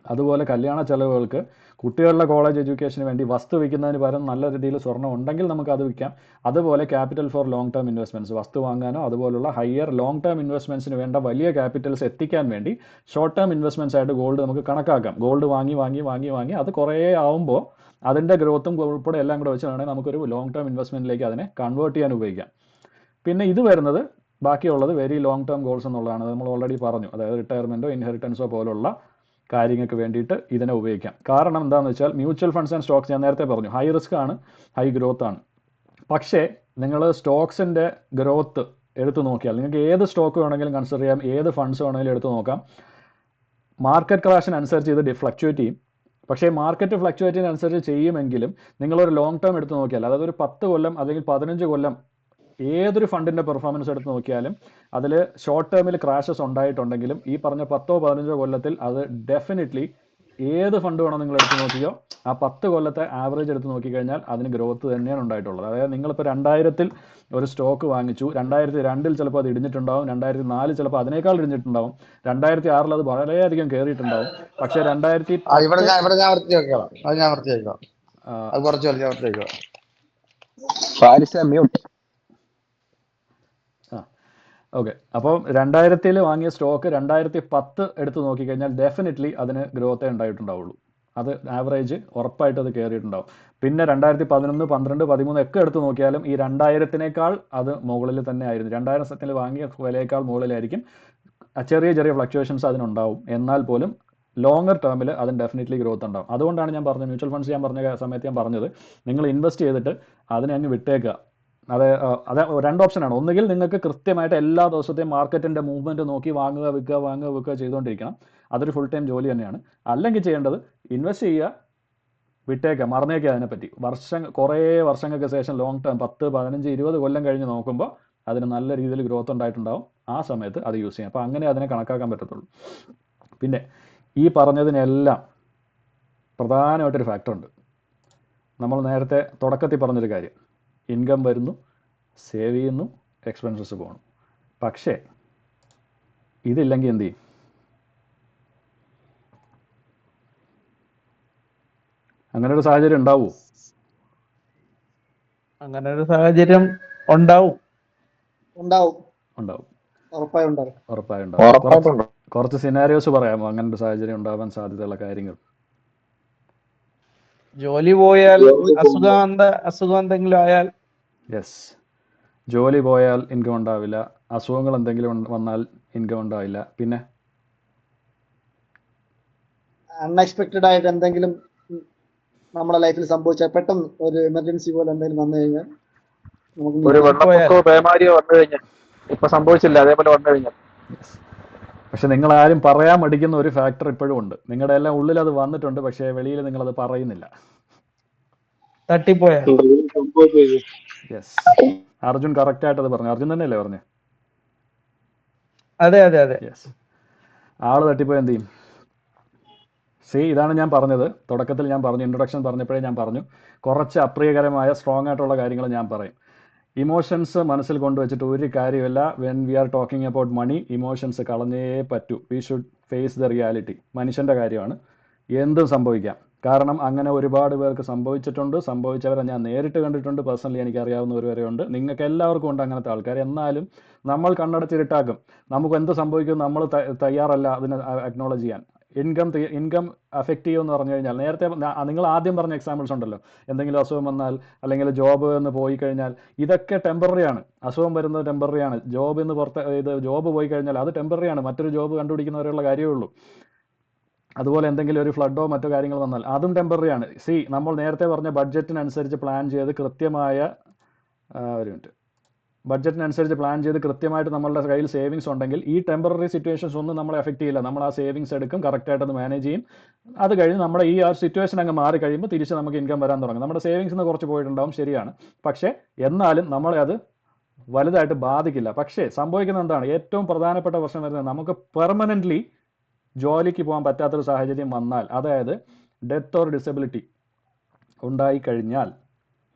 അതുപോലെ കല്യാണ ചെലവുകൾക്ക്, കുട്ടികളുടെ കോളേജ് എഡ്യൂക്കേഷന് വേണ്ടി വസ്തു വിൽക്കുന്നതിന് പകരം നല്ല രീതിയിൽ സ്വർണ്ണം ഉണ്ടെങ്കിൽ നമുക്ക് അത് വിൽക്കാം. അതുപോലെ capital for long term investments, വസ്തു വാങ്ങാനോ അതുപോലുള്ള ഹയർ ലോങ് ടേം ഇൻവെസ്റ്റ്മെൻറ്റ്സിന് വേണ്ട വലിയ ക്യാപിറ്റൽസ് എത്തിക്കാൻ വേണ്ടി ഷോർട്ട് ടേം ഇൻവെസ്റ്റ്മെൻറ്റ്സ് ആയിട്ട് ഗോൾഡ് നമുക്ക് കണക്കാക്കാം. ഗോൾഡ് വാങ്ങി അത് കുറേ ആവുമ്പോൾ അതിൻ്റെ ഗ്രോത്തും ഉൾപ്പെടെ എല്ലാം കൂടെ വെച്ച് വേണമെങ്കിൽ നമുക്കൊരു ലോങ് ടേം ഇൻവെസ്റ്റ്മെൻറ്റിലേക്ക് അതിനെ കൺവേർട്ട് ചെയ്യാൻ ഉപയോഗിക്കാം. പിന്നെ ഇത് വരുന്നത് ബാക്കിയുള്ളത് വെരി ലോങ് ടേം ഗോൾസ് എന്നുള്ളതാണ്. നമ്മൾ ഓൾറെഡി പറഞ്ഞു, അതായത് റിട്ടയർമെൻറ്റോ ഇൻഹെറിറ്റൻസോ പോലുള്ള കാര്യങ്ങൾക്ക് വേണ്ടിയിട്ട് ഇതിനെ ഉപയോഗിക്കാം. കാരണം എന്താണെന്ന് വെച്ചാൽ മ്യൂച്വൽ ഫണ്ട്സ് ആൻഡ് സ്റ്റോക്സ് ഞാൻ നേരത്തെ പറഞ്ഞു ഹൈ റിസ്ക് ആണ്, ഹൈ ഗ്രോത്ത് ആണ്. പക്ഷേ നിങ്ങൾ സ്റ്റോക്സിൻ്റെ ഗ്രോത്ത് എടുത്തു നോക്കിയാൽ നിങ്ങൾക്ക് ഏത് സ്റ്റോക്ക് വേണമെങ്കിലും കൺസിഡർ ചെയ്യാം, ഏത് ഫണ്ട്സ് വേണമെങ്കിലും എടുത്തു നോക്കാം. മാർക്കറ്റ് ക്രാഷിനനുസരിച്ച് ഇത് ഫ്ലക്ച്വേറ്റ് ചെയ്യും. പക്ഷേ മാർക്കറ്റ് ഫ്ലക്ച്വേറ്റിനനുസരിച്ച് ചെയ്യുമെങ്കിലും നിങ്ങളൊരു ലോങ് ടേം എടുത്ത് നോക്കിയാൽ, അതായത് ഒരു 10 കൊല്ലം അല്ലെങ്കിൽ 15 കൊല്ലം ഏതൊരു ഫണ്ടിൻ്റെ പെർഫോമൻസ് എടുത്ത് നോക്കിയാലും അതിൽ ഷോർട്ട് ടേമിൽ ക്രാഷസ് ഉണ്ടായിട്ടുണ്ടെങ്കിലും ഈ പറഞ്ഞ 10-15 കൊല്ലത്തിൽ അത് ഡെഫിനറ്റ്ലി ഏത് ഫണ്ട് വേണോ നിങ്ങൾ എടുത്ത് നോക്കിയോ ആ 10 കൊല്ലത്തെ ആവറേജ് എടുത്ത് നോക്കിക്കഴിഞ്ഞാൽ അതിന് ഗ്രോത്ത് തന്നെയാണ് ഉണ്ടായിട്ടുള്ളത്. അതായത് നിങ്ങളിപ്പോൾ 2000-ൽ ഒരു സ്റ്റോക്ക് വാങ്ങിച്ചു, 2002-ൽ ചിലപ്പോൾ അത് ഇടിഞ്ഞിട്ടുണ്ടാവും, 2004 ചിലപ്പോൾ അതിനേക്കാൾ ഇടിഞ്ഞിട്ടുണ്ടാവും, 2006-ൽ അത് വളരെയധികം കയറിയിട്ടുണ്ടാവും. പക്ഷേ 2010 ഓക്കെ. അപ്പോൾ 2000-ൽ വാങ്ങിയ സ്റ്റോക്ക് 2010 എടുത്ത് നോക്കിക്കഴിഞ്ഞാൽ ഡെഫിനറ്റ്ലി അതിന് ഗ്രോത്തേ ഉണ്ടായിട്ടുണ്ടാവുള്ളൂ. അത് ആവറേജ് ഉറപ്പായിട്ട് അത് കയറിയിട്ടുണ്ടാവും. പിന്നെ 2011, 12, 13 ഒക്കെ എടുത്ത് നോക്കിയാലും ഈ 2000-നേക്കാൾ അത് മുകളിൽ തന്നെ ആയിരുന്നു. 2000-ൽ വാങ്ങിയ വിലയേക്കാൾ മുകളിലായിരിക്കും. ചെറിയ ഫ്ലക്ച്വേഷൻസ് അതിനുണ്ടാവും. എന്നാൽ പോലും ലോങ്ങർ ടേമിൽ അതിന് ഡെഫിനറ്റ്ലി ഗ്രോത്ത് ഉണ്ടാവും. അതുകൊണ്ടാണ് ഞാൻ പറഞ്ഞത്, മ്യൂച്വൽ ഫണ്ട്സ് ഞാൻ പറഞ്ഞ സമയത്ത് ഞാൻ പറഞ്ഞത് നിങ്ങൾ ഇൻവെസ്റ്റ് ചെയ്തിട്ട് അതിനെ അങ്ങ് വിട്ടേക്കുക. അത് 2 ഓപ്ഷനാണ്. ഒന്നുകിൽ നിങ്ങൾക്ക് കൃത്യമായിട്ട് എല്ലാ ദിവസത്തെയും മാർക്കറ്റിൻ്റെ മൂവ്മെൻറ്റ് നോക്കി വാങ്ങുക വിൽക്കുക ചെയ്തുകൊണ്ടിരിക്കണം, അതൊരു ഫുൾ ടൈം ജോലി തന്നെയാണ്. അല്ലെങ്കിൽ ചെയ്യേണ്ടത് ഇൻവെസ്റ്റ് ചെയ്യുക, വിട്ടേക്കുക, മറന്നേക്കുക അതിനെപ്പറ്റി. കുറേ വർഷങ്ങൾക്ക് ശേഷം ലോങ് ടേം 10, 15, 20 കൊല്ലം കഴിഞ്ഞ് നോക്കുമ്പോൾ അതിന് നല്ല രീതിയിൽ ഗ്രോത്ത് ഉണ്ടായിട്ടുണ്ടാവും. ആ സമയത്ത് അത് യൂസ് ചെയ്യാം. അപ്പോൾ അങ്ങനെ അതിനെ കണക്കാക്കാൻ പറ്റത്തുള്ളൂ. പിന്നെ ഈ പറഞ്ഞതിനെല്ലാം പ്രധാനമായിട്ടൊരു ഫാക്ടറുണ്ട്. നമ്മൾ നേരത്തെ തുടക്കത്തിൽ പറഞ്ഞൊരു കാര്യം, ഇൻകം വരുന്നു, സേവ് ചെയ്യുന്നു, എക്സ്പെൻസസ് പോകണം. പക്ഷേ ഇതില്ലെങ്കിൽ എന്ത് ചെയ്യും? അങ്ങനെ ഒരു സാഹചര്യം ഉണ്ടാവുമോ? അങ്ങനെ ഒരു സാഹചര്യം ഉണ്ടാവും. ഉറപ്പായും ഉണ്ടാവും. കുറച്ച് സിനാരിയോസ് പറയാമോ അങ്ങനെ ഒരു സാഹചര്യം ഉണ്ടാവാൻ സാധ്യതയുള്ള കാര്യങ്ങൾ? ജോലി പോയാൽ, അസുഖം എന്തെങ്കിലും ആയാൽ. യെസ്, ജോലി പോയാൽ ഇൻകം ഉണ്ടാവില്ല, അസുഖങ്ങൾ എന്തെങ്കിലും വന്നാൽ ഇൻകം ഉണ്ടാവില്ല. പിന്നെ അൺഎക്സ്പെക്റ്റഡ് ആയിട്ട് എന്തെങ്കിലും നമ്മുടെ ലൈഫിൽ സംഭവിച്ചാൽ, പെട്ടെന്ന് ഒരു എമർജൻസി പോലെ എന്തെങ്കിലും വന്നു കഴിഞ്ഞാൽ, ഒരു വെള്ളപ്പൊക്കോ പേമാരിയോ വന്നു കഴിഞ്ഞാൽ, ഇപ്പൊ സംഭവിച്ചില്ല അതേപോലെ വന്നു കഴിഞ്ഞാൽ. പക്ഷെ നിങ്ങൾ ആരും പറയാൻ മടിക്കുന്ന ഒരു ഫാക്ടർ ഇപ്പോഴും ഉണ്ട്. നിങ്ങളുടെ എല്ലാം ഉള്ളിൽ അത് വന്നിട്ടുണ്ട്, പക്ഷേ വെളിയിൽ നിങ്ങളത് പറയുന്നില്ല. തട്ടിപ്പോയാൽ. യെസ്, അർജുൻ കറക്റ്റ് ആയിട്ട് അത് പറഞ്ഞു. അർജുൻ തന്നെയല്ലേ പറഞ്ഞു? അതെ. യെസ്, ആള് തട്ടിപ്പോയി എന്ത് ചെയ്യും? ഇതാണ് ഞാൻ പറഞ്ഞത്. തുടക്കത്തിൽ ഞാൻ പറഞ്ഞു, ഇൻട്രൊഡക്ഷൻ പറഞ്ഞപ്പോഴേ ഞാൻ പറഞ്ഞു, കുറച്ച് അപ്രിയകരമായ സ്ട്രോങ് ആയിട്ടുള്ള കാര്യങ്ങൾ ഞാൻ പറയും. ഇമോഷൻസ് മനസ്സിൽ കൊണ്ടുവച്ചിട്ട് ഒരു കാര്യമില്ല. When we are talking about money, emotions കളഞ്ഞേ പറ്റൂ. We should face the reality. മനുഷ്യൻ്റെ കാര്യമാണ്, എന്തും സംഭവിക്കാം. കാരണം അങ്ങനെ ഒരുപാട് പേർക്ക് സംഭവിച്ചിട്ടുണ്ട്. സംഭവിച്ചവരെ ഞാൻ നേരിട്ട് കണ്ടിട്ടുണ്ട്. പേഴ്സണലി എനിക്ക് അറിയാവുന്നവർ വരെ ഉണ്ട്. നിങ്ങൾക്ക് എല്ലാവർക്കും ഉണ്ട് അങ്ങനത്തെ ആൾക്കാർ. എന്നാലും നമ്മൾ കണ്ണടച്ചിരുട്ടാക്കും. നമുക്ക് എന്ത് സംഭവിക്കും നമ്മൾ തയ്യാറല്ല അതിനെ അക്നോളജ് ചെയ്യാൻ. ഇൻകം അഫക്റ്റ് ചെയ്യുമെന്ന് പറഞ്ഞു കഴിഞ്ഞാൽ, നേരത്തെ നിങ്ങൾ ആദ്യം പറഞ്ഞ എക്സാമ്പിൾസ് ഉണ്ടല്ലോ, എന്തെങ്കിലും അസുഖം വന്നാൽ അല്ലെങ്കിൽ ജോബ് എന്ന് പോയി കഴിഞ്ഞാൽ, ഇതൊക്കെ ടെമ്പററി ആണ്. അസുഖം വരുന്നത് ടെമ്പററി ആണ്. ജോബ് പോയി കഴിഞ്ഞാൽ അത് ടെമ്പററി ആണ്. മറ്റൊരു ജോബ് കണ്ടുപിടിക്കുന്നവരെയുള്ള കാര്യമേ ഉള്ളൂ. അതുപോലെ എന്തെങ്കിലും ഒരു ഫ്ലഡോ മറ്റോ കാര്യങ്ങൾ വന്നാൽ അതും ടെമ്പററി ആണ്. നമ്മൾ നേരത്തെ പറഞ്ഞ ബഡ്ജറ്റിനനുസരിച്ച് പ്ലാൻ ചെയ്ത് കൃത്യമായ ഒരു മിനിറ്റ് ബഡ്ജറ്റിനനുസരിച്ച് പ്ലാൻ ചെയ്ത് കൃത്യമായിട്ട് നമ്മളുടെ കയ്യിൽ സേവിങ്സ് ഉണ്ടെങ്കിൽ ഈ ടെമ്പററി സിറ്റുവേഷൻസ് ഒന്നും നമ്മളെ എഫക്റ്റ് ചെയ്യില്ല. നമ്മൾ ആ സേവിങ്സ് എടുക്കും, കറക്റ്റായിട്ട് അത് മാനേജ് ചെയ്യും. അത് കഴിഞ്ഞ് നമ്മുടെ ഈ ആ സിറ്റുവേഷൻ അങ്ങ് മാറി കഴിയുമ്പോൾ തിരിച്ച് നമുക്ക് ഇൻകം വരാൻ തുടങ്ങും. നമ്മുടെ സേവിങ്സിൽ നിന്ന് കുറച്ച് പോയിട്ടുണ്ടാവും, ശരിയാണ്. പക്ഷേ എന്നാലും നമ്മളെ അത് വലുതായിട്ട് ബാധിക്കില്ല. പക്ഷേ സംഭവിക്കുന്നത് എന്താണ്? ഏറ്റവും പ്രധാനപ്പെട്ട പ്രശ്നം വരുന്നത് നമുക്ക് പെർമനൻ്റ്ലി ജോലിക്ക് പോകാൻ പറ്റാത്തൊരു സാഹചര്യം വന്നാൽ, അതായത് ഡെത്ത് ഓർ ഡിസബിലിറ്റി ഉണ്ടായിക്കഴിഞ്ഞാൽ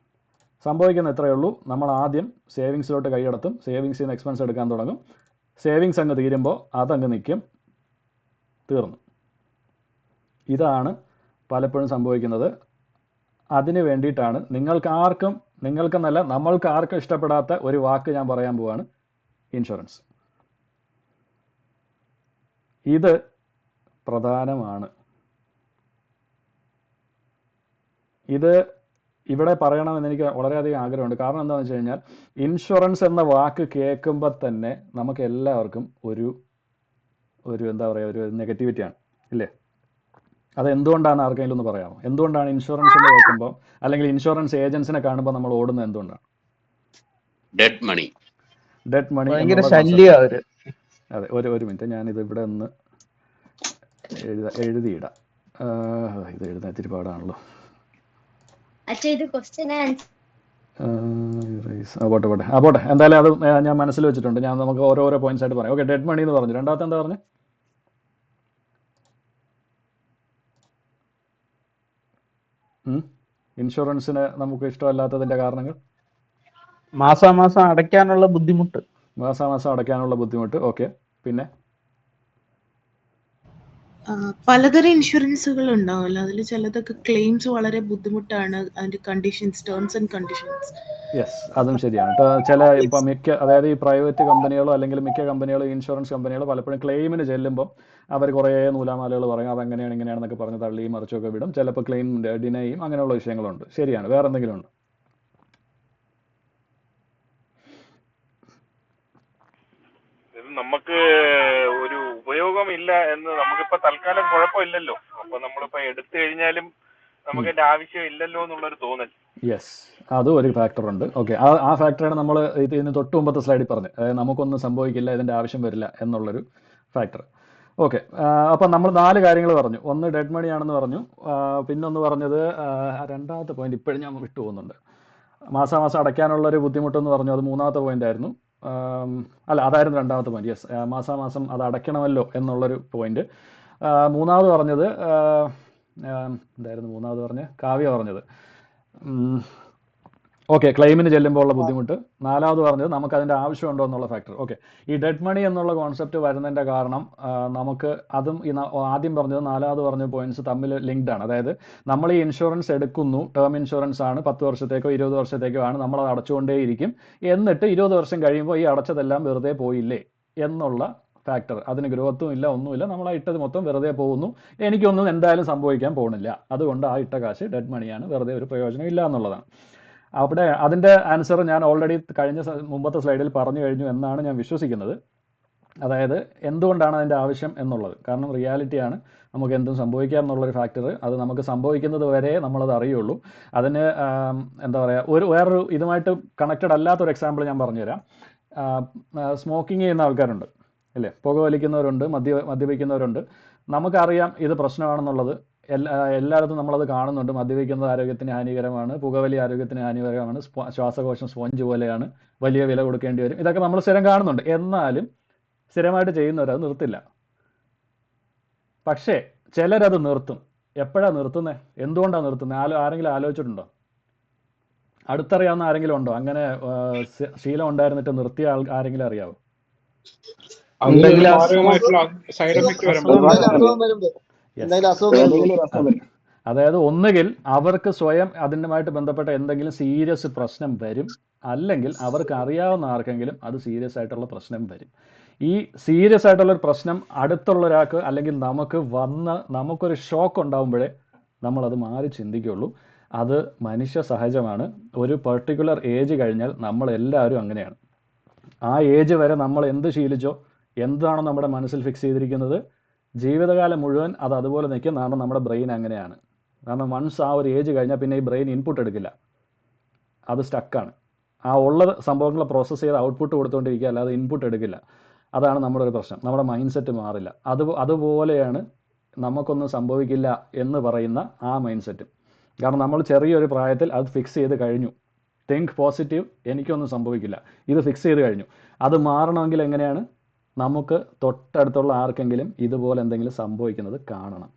സംഭവിക്കുന്ന എത്രയേ ഉള്ളൂ, നമ്മൾ ആദ്യം സേവിങ്സിലോട്ട് കൈയടത്തും, സേവിങ്സിൽ നിന്ന് എക്സ്പെൻസ് എടുക്കാൻ തുടങ്ങും. സേവിങ്സ് അങ്ങ് തീരുമ്പോൾ അതങ്ങ് നിൽക്കും, തീർന്നു. ഇതാണ് പലപ്പോഴും സംഭവിക്കുന്നത്. അതിന് വേണ്ടിയിട്ടാണ് നിങ്ങൾക്കെന്നല്ല നമ്മൾക്ക് ആർക്കും ഇഷ്ടപ്പെടാത്ത ഒരു വാക്ക് ഞാൻ പറയാൻ പോവാണ്, ഇൻഷുറൻസ്. ഇത് പ്രധാനമാണ്. ഇത് ഇവിടെ പറയണമെന്ന് എനിക്ക് വളരെയധികം ആഗ്രഹമുണ്ട്. കാരണം എന്താണെന്ന് വെച്ച് കഴിഞ്ഞാൽ ഇൻഷുറൻസ് എന്ന വാക്ക് കേൾക്കുമ്പോൾ തന്നെ നമുക്ക് എല്ലാവർക്കും ഒരു എന്താ പറയുക, ഒരു നെഗറ്റിവിറ്റിയാണ്, ഇല്ലേ? അത് എന്തുകൊണ്ടാണ് ആർക്കെങ്കിലും ഒന്ന് പറയാമോ? എന്തുകൊണ്ടാണ് ഇൻഷുറൻസ് എന്ന് കേൾക്കുമ്പോൾ, അല്ലെങ്കിൽ ഇൻഷുറൻസ് ഏജൻസിനെ കാണുമ്പോൾ നമ്മൾ ഓടുന്നത് എന്തുകൊണ്ടാണ്? ഡെഡ് മണി. ഭയങ്കര ശല്യം അവര്. അതെ, ഒരു മിനിറ്റ്, ഞാനിത് ഇവിടെ ഒന്ന് എഴുതിയിടാം. ഇത് എഴുതാൻ ഇത്തിരി പാടാണല്ലോ. പോട്ടെ, എന്തായാലും അത് ഞാൻ മനസ്സിൽ വെച്ചിട്ടുണ്ട്. നമുക്ക് ഓരോരോ പോയിന്റ്സ് ആയിട്ട് പറയാം. ഓക്കെ, ഡെഡ് മണി എന്ന് പറഞ്ഞു. രണ്ടാമത്തെ എന്താ പറഞ്ഞു? ഇൻഷുറൻസിന് നമുക്ക് ഇഷ്ടമല്ലാത്തതിന്റെ കാരണങ്ങൾ? മാസാമാസം അടയ്ക്കാനുള്ള ബുദ്ധിമുട്ട്. ഓക്കെ, പിന്നെ പലതരം ഇൻഷുറൻസുകൾ ഉണ്ടാവുമല്ലോ, അതിൽ ചിലതൊക്കെ ക്ലെയിംസ് വളരെ ബുദ്ധിമുട്ടാണ്, അതിന്റെ conditions, terms and conditions. Yes, അതും ശരിയാണ്. ഇപ്പം അതായത് ഈ പ്രൈവറ്റ് കമ്പനികളോ അല്ലെങ്കിൽ മിക്ക കമ്പനികളോ ഇൻഷുറൻസ് കമ്പനികളോ പലപ്പോഴും ക്ലെയിമിന് ചെല്ലുമ്പോൾ അവർ കുറേ നൂലാമാലകൾ പറയും, അതെങ്ങനെയാണ് ഇങ്ങനെയാണെന്നൊക്കെ പറഞ്ഞ് തള്ളിയും മറിച്ചൊക്കെ വിടും. ചിലപ്പോൾ ക്ലെയിം ഡിനൈ ചെയ്യും. അങ്ങനെയുള്ള വിഷയങ്ങളുണ്ട്. ശരിയാണ്. വേറെ എന്തെങ്കിലും ഉണ്ട്? നമുക്ക് ഒരു ഉപയോഗമില്ല എന്ന് നമുക്കിപ്പോ തൽക്കാലം കുഴപ്പമില്ലല്ലോ. അപ്പൊ നമ്മളിപ്പോ എടുത്തു കഴിഞ്ഞാലും നമുക്ക് അതിന്റെ ആവശ്യം ഇല്ലല്ലോ എന്നുള്ളൊരു തോന്നൽ. യെസ്, അതും ഒരു ഫാക്ടർ ഉണ്ട്. ഓക്കെ, ആ ഫാക്ടറാണ് നമ്മൾ ഇതിന് തൊട്ട് മുമ്പത്തെ സ്ലൈഡിൽ പറഞ്ഞത്. അതായത് നമുക്കൊന്നും സംഭവിക്കില്ല, ഇതിന്റെ ആവശ്യം വരില്ല എന്നുള്ളൊരു ഫാക്ടർ. ഓക്കെ, അപ്പം നമ്മൾ 4 കാര്യങ്ങൾ പറഞ്ഞു. ഒന്ന് ഡെഡ് മണി ആണെന്ന് പറഞ്ഞു. പിന്നൊന്ന് പറഞ്ഞത്, രണ്ടാമത്തെ പോയിന്റ് ഇപ്പോഴും ഞാൻ വിട്ടുപോകുന്നുണ്ട്. മാസാമാസം അടയ്ക്കാനുള്ളൊരു ബുദ്ധിമുട്ടെന്ന് പറഞ്ഞു. അത് 3ാമത്തെ പോയിന്റ് ആയിരുന്നു. അല്ല, അതായിരുന്നു 2ാമത്തെ പോയിന്റ്. യെസ്, മാസാമാസം അത് അടയ്ക്കണമല്ലോ എന്നുള്ളൊരു പോയിന്റ്. 3ാമത് പറഞ്ഞത് എന്തായിരുന്നു? 3ാമത് പറഞ്ഞ് കാവ്യ പറഞ്ഞത് ഓക്കെ, ക്ലെയിമിന് ചെല്ലുമ്പോൾ ഉള്ള ബുദ്ധിമുട്ട്. 4ാമത് പറഞ്ഞത് നമുക്ക് അതിൻ്റെ ആവശ്യമുണ്ടോ എന്നുള്ള ഫാക്ടർ. ഓക്കെ, ഈ ഡെഡ് മണി എന്നുള്ള കോൺസെപ്റ്റ് വരുന്നതിൻ്റെ കാരണം നമുക്ക് അതും ഈ ആദ്യം പറഞ്ഞത് 4ാമത് പറഞ്ഞ പോയിന്റ്സ് തമ്മിൽ ലിങ്ക്ഡ് ആണ്. അതായത് നമ്മൾ ഈ ഇൻഷുറൻസ് എടുക്കുന്നു, ടേം ഇൻഷുറൻസ് ആണ്, 10 വർഷത്തേക്കോ 20 വർഷത്തേക്കോ ആണ്, നമ്മൾ അത് അടച്ചുകൊണ്ടേയിരിക്കും. എന്നിട്ട് 20 വർഷം കഴിയുമ്പോൾ ഈ അടച്ചതെല്ലാം വെറുതെ പോയില്ലേ എന്നുള്ള ഫാക്ടർ. അതിന് ഗ്രോത്തും ഇല്ല, ഒന്നുമില്ല, നമ്മൾ ആ ഇട്ടത് മൊത്തം വെറുതെ പോകുന്നു, എനിക്കൊന്നും എന്തായാലും സംഭവിക്കാൻ പോകുന്നില്ല, അതുകൊണ്ട് ആ ഇട്ട കാശ് ഡെഡ് മണിയാണ്, വെറുതെ ഒരു പ്രയോജനം ഇല്ല എന്നുള്ളതാണ്. അവിടെ അതിൻ്റെ ആൻസർ ഞാൻ ഓൾറെഡി മുമ്പത്തെ സ്ലൈഡിൽ പറഞ്ഞു കഴിഞ്ഞു എന്നാണ് ഞാൻ വിശ്വസിക്കുന്നത്. അതായത് എന്തുകൊണ്ടാണ് അതിൻ്റെ ആവശ്യം എന്നുള്ളത്. കാരണം റിയാലിറ്റിയാണ്, നമുക്ക് എന്തും സംഭവിക്കാം എന്നുള്ളൊരു ഫാക്ടർ. അത് നമുക്ക് സംഭവിക്കുന്നത് വരെ നമ്മളത് അറിയുള്ളൂ. അതിന് എന്താ പറയുക, വേറൊരു ഇതുമായിട്ട് കണക്റ്റഡ് അല്ലാത്തൊരു എക്സാമ്പിൾ ഞാൻ പറഞ്ഞുതരാം. സ്മോക്കിംഗ് ചെയ്യുന്ന ആൾക്കാരുണ്ട്, അല്ലേ? പുകവലിക്കുന്നവരുണ്ട്, മദ്യപിക്കുന്നവരുണ്ട്. നമുക്കറിയാം ഇത് പ്രശ്നമാണെന്നുള്ളത്. എല്ലായിടത്തും നമ്മളത് കാണുന്നുണ്ട്. മദ്യപിക്കുന്നത് ആരോഗ്യത്തിന് ഹാനികരമാണ്, പുകവലി ആരോഗ്യത്തിന് ഹാനികരമാണ്, ശ്വാസകോശം സ്പോഞ്ച് പോലെയാണ്, വലിയ വില കൊടുക്കേണ്ടി വരും. ഇതൊക്കെ നമ്മൾ സ്ഥിരം കാണുന്നുണ്ട്. എന്നാലും സ്ഥിരമായിട്ട് ചെയ്യുന്നവരത് നിർത്തില്ല. പക്ഷേ ചിലരത് നിർത്തും. എപ്പോഴാണ് നിർത്തുന്നത്? എന്തുകൊണ്ടാണ് നിർത്തുന്നത്? ആരെങ്കിലും ആലോചിച്ചിട്ടുണ്ടോ? അടുത്തറിയാവുന്ന ആരെങ്കിലും ഉണ്ടോ അങ്ങനെ ശീലം ഉണ്ടായിരുന്നിട്ട് നിർത്തിയ ആരെങ്കിലും അറിയാവോ? അതായത് ഒന്നുകിൽ അവർക്ക് സ്വയം അതിനുമായിട്ട് ബന്ധപ്പെട്ട എന്തെങ്കിലും സീരിയസ് പ്രശ്നം വരും, അല്ലെങ്കിൽ അവർക്ക് അറിയാവുന്ന ആർക്കെങ്കിലും അത് സീരിയസ് ആയിട്ടുള്ള പ്രശ്നം വരും. ഈ സീരിയസ് ആയിട്ടുള്ളൊരു പ്രശ്നം അടുത്തുള്ള ഒരാൾക്ക് അല്ലെങ്കിൽ നമുക്കൊരു ഷോക്ക് ഉണ്ടാകുമ്പോഴേ നമ്മളത് മാറി ചിന്തിക്കുള്ളൂ. അത് മനുഷ്യ സഹജമാണ്. ഒരു പെർട്ടിക്കുലർ ഏജ് കഴിഞ്ഞാൽ നമ്മളെല്ലാവരും അങ്ങനെയാണ്. ആ ഏജ് വരെ നമ്മൾ എന്ത് ശീലിച്ചോ, എന്താണോ നമ്മുടെ മനസ്സിൽ ഫിക്സ് ചെയ്തിരിക്കുന്നത്, ജീവിതകാലം മുഴുവൻ അത് അതുപോലെ നിൽക്കും. കാരണം നമ്മുടെ ബ്രെയിൻ അങ്ങനെയാണ്. കാരണം വൺസ് ആ ഒരു ഏജ് കഴിഞ്ഞാൽ പിന്നെ ഈ ബ്രെയിൻ ഇൻപുട്ട് എടുക്കില്ല, അത് സ്റ്റക്കാണ്. ആ ഉള്ള സംഭവങ്ങളെ പ്രോസസ്സ് ചെയ്ത് ഔട്ട്പുട്ട് കൊടുത്തുകൊണ്ടിരിക്കുക, അല്ലാതെ ഇൻപുട്ട് എടുക്കില്ല. അതാണ് നമ്മുടെ ഒരു പ്രശ്നം. നമ്മുടെ മൈൻഡ് സെറ്റ് മാറില്ല. അതുപോലെയാണ് നമുക്കൊന്നും സംഭവിക്കില്ല എന്ന് പറയുന്ന ആ മൈൻഡ് സെറ്റ്. കാരണം നമ്മൾ ചെറിയൊരു പ്രായത്തിൽ അത് ഫിക്സ് ചെയ്ത് കഴിഞ്ഞു. തിങ്ക് പോസിറ്റീവ്, എനിക്കൊന്നും സംഭവിക്കില്ല, ഇത് ഫിക്സ് ചെയ്ത് കഴിഞ്ഞു. അത് മാറണമെങ്കിൽ എങ്ങനെയാണ്? നമുക്ക് തൊട്ടടുത്തുള്ള ആർക്കെങ്കിലും ഇതുപോലെ എന്തെങ്കിലും സംഭവിക്കുന്നത് കാണണം.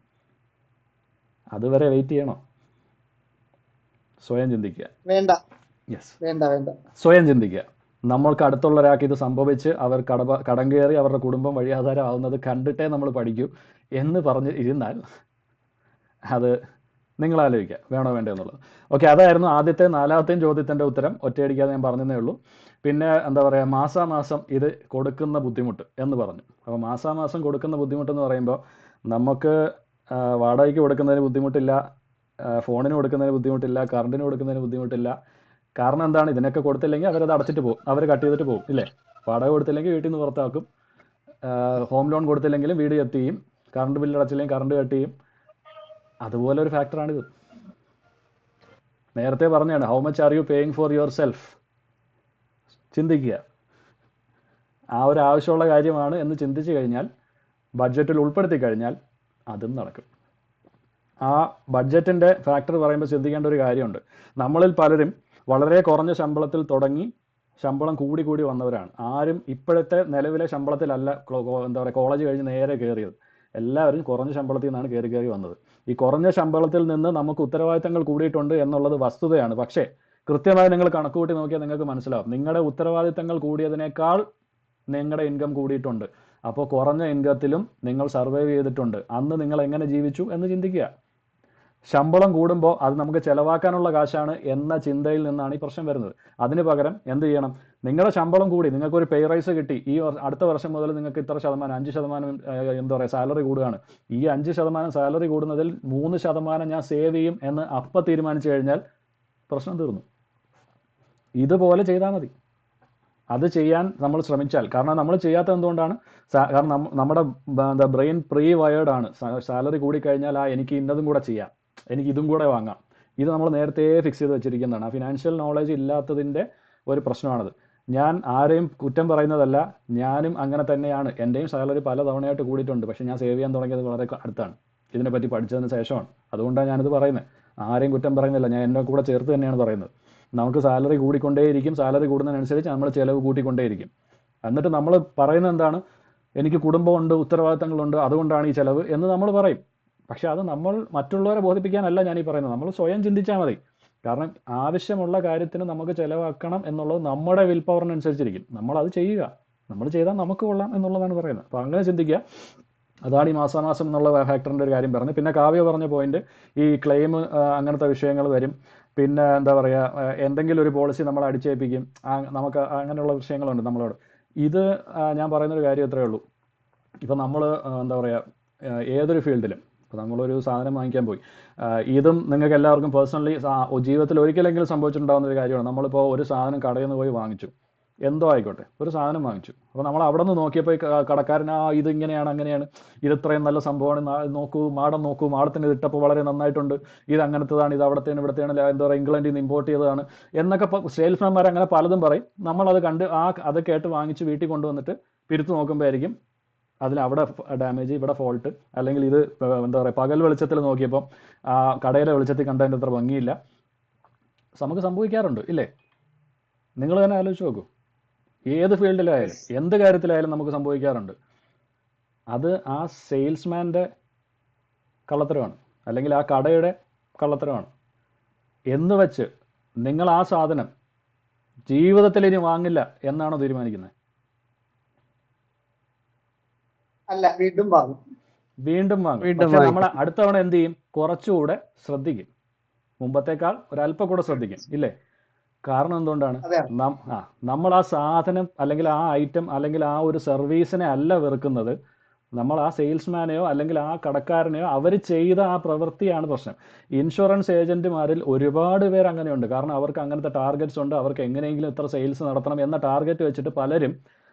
അതുവരെ വെയിറ്റ് ചെയ്യണോ? സ്വയം ചിന്തിക്കുക. വേണ്ട യെസ്, വേണ്ട വേണ്ട. സ്വയം ചിന്തിക്കുക. നമ്മൾക്ക് അടുത്തുള്ള ഒരാൾക്ക് ഇത് സംഭവിച്ച് അവർ കടം കയറി അവരുടെ കുടുംബം വഴിയാധാരം ആവുന്നത് കണ്ടിട്ടേ നമ്മൾ പഠിക്കൂ എന്ന് പറഞ്ഞ് ഇരുന്നാൽ അത് നിങ്ങൾ ആലോചിക്കുക, വേണോ വേണ്ടോ എന്നുള്ളത്. ഓക്കെ, അതായിരുന്നു ആദ്യത്തെ 4ാമത്തെയും ചോദ്യത്തിൻ്റെ ഉത്തരം. ഒറ്റയടിക്കാതെ ഞാൻ പറഞ്ഞതേ ഉള്ളൂ. പിന്നെ എന്താ പറയുക, മാസാമാസം ഇത് കൊടുക്കുന്ന ബുദ്ധിമുട്ട് എന്ന് പറഞ്ഞു. അപ്പോൾ മാസാമാസം കൊടുക്കുന്ന ബുദ്ധിമുട്ടെന്ന് പറയുമ്പോൾ നമുക്ക് വാടകയ്ക്ക് കൊടുക്കുന്നതിന് ബുദ്ധിമുട്ടില്ല, ഫോണിന് കൊടുക്കുന്നതിന് ബുദ്ധിമുട്ടില്ല, കറണ്ടിന് കൊടുക്കുന്നതിന് ബുദ്ധിമുട്ടില്ല. കാരണം എന്താണ്? ഇതിനൊക്കെ കൊടുത്തില്ലെങ്കിൽ അവരത് അടച്ചിട്ട് പോകും, അവർ കട്ട് ചെയ്തിട്ട് പോകും, ഇല്ലേ? വാടക കൊടുത്തില്ലെങ്കിൽ വീട്ടിൽ നിന്ന് പുറത്താക്കും, ഹോം ലോൺ കൊടുത്തില്ലെങ്കിലും വീട് കട്ട് ചെയ്യും, കറണ്ട് ബില്ല് അടച്ചില്ലെങ്കിൽ കറണ്ട് കട്ട് ചെയ്യും. അതുപോലെ ഒരു ഫാക്ടറാണിത്. നേരത്തെ പറഞ്ഞാണ്, how much are you paying for your self? ചിന്തിക്കുക. ആ ഒരു ആവശ്യമുള്ള കാര്യമാണ് എന്ന് ചിന്തിച്ചു കഴിഞ്ഞാൽ, ബഡ്ജറ്റിൽ ഉൾപ്പെടുത്തി കഴിഞ്ഞാൽ അതും നടക്കും. ആ ബഡ്ജറ്റിൻ്റെ ഫാക്ടർ പറയുമ്പോൾ ശ്രദ്ധിക്കേണ്ട ഒരു കാര്യമുണ്ട്. നമ്മളിൽ പലരും വളരെ കുറഞ്ഞ ശമ്പളത്തിൽ തുടങ്ങി ശമ്പളം കൂടി കൂടി വന്നവരാണ്. ആരും ഇപ്പോഴത്തെ നിലവിലെ ശമ്പളത്തിലല്ല എന്താ പറയുക കോളേജ് കഴിഞ്ഞ് നേരെ കയറിയത്. എല്ലാവരും കുറഞ്ഞ ശമ്പളത്തിൽ നിന്നാണ് കയറി വന്നത്. ഈ കുറഞ്ഞ ശമ്പളത്തിൽ നിന്ന് നമുക്ക് ഉത്തരവാദിത്തങ്ങൾ കൂടിയിട്ടുണ്ട് എന്നുള്ളത് വസ്തുതയാണ്. പക്ഷേ കൃത്യമായി നിങ്ങൾ കണക്ക് കൂട്ടി നോക്കിയാൽ നിങ്ങൾക്ക് മനസ്സിലാവും, നിങ്ങളുടെ ഉത്തരവാദിത്തങ്ങൾ കൂടിയതിനേക്കാൾ നിങ്ങളുടെ ഇൻകം കൂടിയിട്ടുണ്ട്. അപ്പോൾ കുറഞ്ഞ ഇൻകത്തിലും നിങ്ങൾ സർവൈവ് ചെയ്തിട്ടുണ്ട്. അന്ന് നിങ്ങൾ എങ്ങനെ ജീവിച്ചു എന്ന് ചിന്തിക്കുക. ശമ്പളം കൂടുമ്പോൾ അത് നമുക്ക് ചിലവാക്കാനുള്ള കാശാണ് എന്ന ചിന്തയിൽ നിന്നാണ് ഈ പ്രശ്നം വരുന്നത്. അതിന് പകരം എന്ത് ചെയ്യണം? നിങ്ങളുടെ ശമ്പളം കൂടി, നിങ്ങൾക്കൊരു പേ റൈസ് കിട്ടി, ഈ അടുത്ത വർഷം മുതൽ നിങ്ങൾക്ക് ഇത്ര ശതമാനം 5% എന്താ പറയുക സാലറി കൂടുകയാണ്. ഈ 5% സാലറി കൂടുന്നതിൽ 3% ഞാൻ സേവ് ചെയ്യും എന്ന് അപ്പം തീരുമാനിച്ചു കഴിഞ്ഞാൽ പ്രശ്നം തീർന്നു. ഇതുപോലെ ചെയ്താൽ മതി. അത് ചെയ്യാൻ നമ്മൾ ശ്രമിച്ചാൽ, കാരണം നമ്മൾ ചെയ്യാത്തത് എന്തുകൊണ്ടാണ്? കാരണം നമ്മുടെ എന്താ ബ്രെയിൻ പ്രീ വയേർഡാണ്. സാലറി കൂടിക്കഴിഞ്ഞാൽ എനിക്ക് ഇന്നതും കൂടെ ചെയ്യാം, എനിക്ക് ഇതും കൂടെ വാങ്ങാം. ഇത് നമ്മൾ നേരത്തെ ഫിക്സ് ചെയ്ത് വെച്ചിരിക്കുന്നതാണ്. ആ ഫിനാൻഷ്യൽ നോളജ് ഇല്ലാത്തതിൻ്റെ ഒരു പ്രശ്നമാണത്. ഞാൻ ആരെയും കുറ്റം പറയുന്നതല്ല, ഞാനും അങ്ങനെ തന്നെയാണ്. എൻ്റെയും സാലറി പല തവണയായിട്ട് കൂടിയിട്ടുണ്ട്. പക്ഷേ ഞാൻ സേവ് ചെയ്യാൻ തുടങ്ങിയത് വളരെ അടുത്താണ്, ഇതിനെപ്പറ്റി പഠിച്ചതിന് ശേഷമാണ്. അതുകൊണ്ടാണ് ഞാനിത് പറയുന്നത്. ആരെയും കുറ്റം പറയുന്നില്ല, ഞാൻ എൻ്റെ കൂടെ ചേർത്ത് തന്നെയാണ് പറയുന്നത്. നമുക്ക് സാലറി കൂടിക്കൊണ്ടേയിരിക്കും, സാലറി കൂടുന്നതിനനുസരിച്ച് നമ്മൾ ചിലവ് കൂട്ടിക്കൊണ്ടേയിരിക്കും. എന്നിട്ട് നമ്മൾ പറയുന്നത് എന്താണ്? എനിക്ക് കുടുംബമുണ്ട്, ഉത്തരവാദിത്തങ്ങളുണ്ട്, അതുകൊണ്ടാണ് ഈ ചിലവ് എന്ന് നമ്മൾ പറയും. പക്ഷെ അത് നമ്മൾ മറ്റുള്ളവരെ ബോധിപ്പിക്കാനല്ല ഞാനീ പറയുന്നത്. നമ്മൾ സ്വയം ചിന്തിച്ചാൽ മതി. കാരണം ആവശ്യമുള്ള കാര്യത്തിന് നമുക്ക് ചിലവാക്കണം എന്നുള്ളത് നമ്മുടെ വിൽ പവറിനനുസരിച്ചിരിക്കും. നമ്മളത് ചെയ്യുക, നമ്മൾ ചെയ്താൽ നമുക്ക് കൊള്ളാം എന്നുള്ളതാണ് പറയുന്നത്. അപ്പോൾ അങ്ങനെ ചിന്തിക്കുക. അതാണ് ഈ മാസാമാസം എന്നുള്ള ഫാക്ടറിൻ്റെ ഒരു കാര്യം പറഞ്ഞത്. പിന്നെ കാവ്യ പറഞ്ഞ പോയിന്റ്, ഈ ക്ലെയിം അങ്ങനത്തെ വിഷയങ്ങൾ വരും. പിന്നെ എന്താ പറയുക, എന്തെങ്കിലും ഒരു പോളിസി നമ്മൾ അടിച്ചേൽപ്പിക്കും, നമുക്ക് അങ്ങനെയുള്ള വിഷയങ്ങളുണ്ട് നമ്മളോട്. ഇത് ഞാൻ പറയുന്നൊരു കാര്യം എത്രയേ ഉള്ളൂ. ഇപ്പം നമ്മൾ എന്താ പറയുക, ഏതൊരു ഫീൽഡിലും ഇപ്പോൾ നമ്മളൊരു സാധനം വാങ്ങിക്കാൻ പോയി, ഇതും നിങ്ങൾക്ക് എല്ലാവർക്കും പേഴ്സണലി ജീവിതത്തിൽ ഒരിക്കലെങ്കിലും സംഭവിച്ചിട്ടുണ്ടാകുന്ന ഒരു കാര്യമാണ്. നമ്മളിപ്പോൾ ഒരു സാധനം കടയിൽ നിന്ന് പോയി വാങ്ങിച്ചു, എന്തോ ആയിക്കോട്ടെ, ഒരു സാധനം വാങ്ങിച്ചു. അപ്പോൾ നമ്മൾ അവിടെ നിന്ന് നോക്കിയപ്പോൾ കടക്കാരൻ ഇത് ഇങ്ങനെയാണ് അങ്ങനെയാണ്, ഇത് ഇത്രയും നല്ല സംഭവമാണ്, നോക്കൂ മാടം നോക്കൂ, മാടത്തിന് ഇതിട്ടപ്പോൾ വളരെ നന്നായിട്ടുണ്ട്, ഇത് അങ്ങനത്തതാണ്, ഇത് അവിടത്തേന് ഇവിടത്തേണ് എന്താ പറയുക ഇംഗ്ലണ്ടിൽ നിന്ന് ഇമ്പോർട്ട് ചെയ്തതാണ് എന്നൊക്കെ സെയിൽസ്മാൻമാർ അങ്ങനെ പലതും പറയും. നമ്മളത് കണ്ട് അത് കേട്ട് വാങ്ങിച്ച് വീട്ടിൽ കൊണ്ടുവന്നിട്ട് പിരുത്ത് നോക്കുമ്പോഴായിരിക്കും അതിൽ അവിടെ ഡാമേജ്, ഇവിടെ ഫോൾട്ട്, അല്ലെങ്കിൽ ഇത് എന്താ പറയുക പകൽ വെളിച്ചത്തിൽ നോക്കിയപ്പോൾ ആ കടയിലെ വെളിച്ചത്തിൽ കണ്ടതിൻ്റെ അത്ര ഭംഗിയില്ല. നമുക്ക് സംഭവിക്കാറുണ്ട് ഇല്ലേ? നിങ്ങൾ തന്നെ ആലോചിച്ച് നോക്കൂ. ഏത് ഫീൽഡിലായാലും എന്ത് കാര്യത്തിലായാലും നമുക്ക് സംഭവിക്കാറുണ്ട്. അത് ആ സെയിൽസ്മാൻ്റെ കള്ളത്തരമാണ്, അല്ലെങ്കിൽ ആ കടയുടെ കള്ളത്തരമാണ്. എന്ന് വെച്ച് നിങ്ങൾ ആ സാധനം ജീവിതത്തിൽ ഇനി വാങ്ങില്ല എന്നാണോ തീരുമാനിക്കുന്നത്? അല്ല, വീണ്ടും വാങ്ങും. പക്ഷെ നമ്മൾ അടുത്ത തവണ എന്ത് ചെയ്യും? കുറച്ചുകൂടെ ശ്രദ്ധിക്കും, മുമ്പത്തേക്കാൾ ഒരല്പം കൂടെ ശ്രദ്ധിക്കും ഇല്ലേ? കാരണം എന്തുകൊണ്ടാണ്? നമ്മൾ ആ സാധനം അല്ലെങ്കിൽ ആ ഐറ്റം അല്ലെങ്കിൽ ആ ഒരു സർവീസിനെ അല്ല വെറുക്കുന്നത്, നമ്മൾ ആ സെയിൽസ്മാനെയോ അല്ലെങ്കിൽ ആ കടക്കാരനെയോ അവർ ചെയ്ത ആ പ്രവൃത്തിയാണ് പ്രശ്നം. ഇൻഷുറൻസ് ഏജന്റുമാരിൽ ഒരുപാട് പേർ അങ്ങനെയുണ്ട്. കാരണം അവർക്ക് അങ്ങനത്തെ ടാർഗറ്റ്സ് ഉണ്ട്, അവർക്ക് എങ്ങനെയെങ്കിലും ഇത്ര സെയിൽസ് നടത്തണം എന്ന ടാർഗറ്റ് വെച്ചിട്ട് പലരും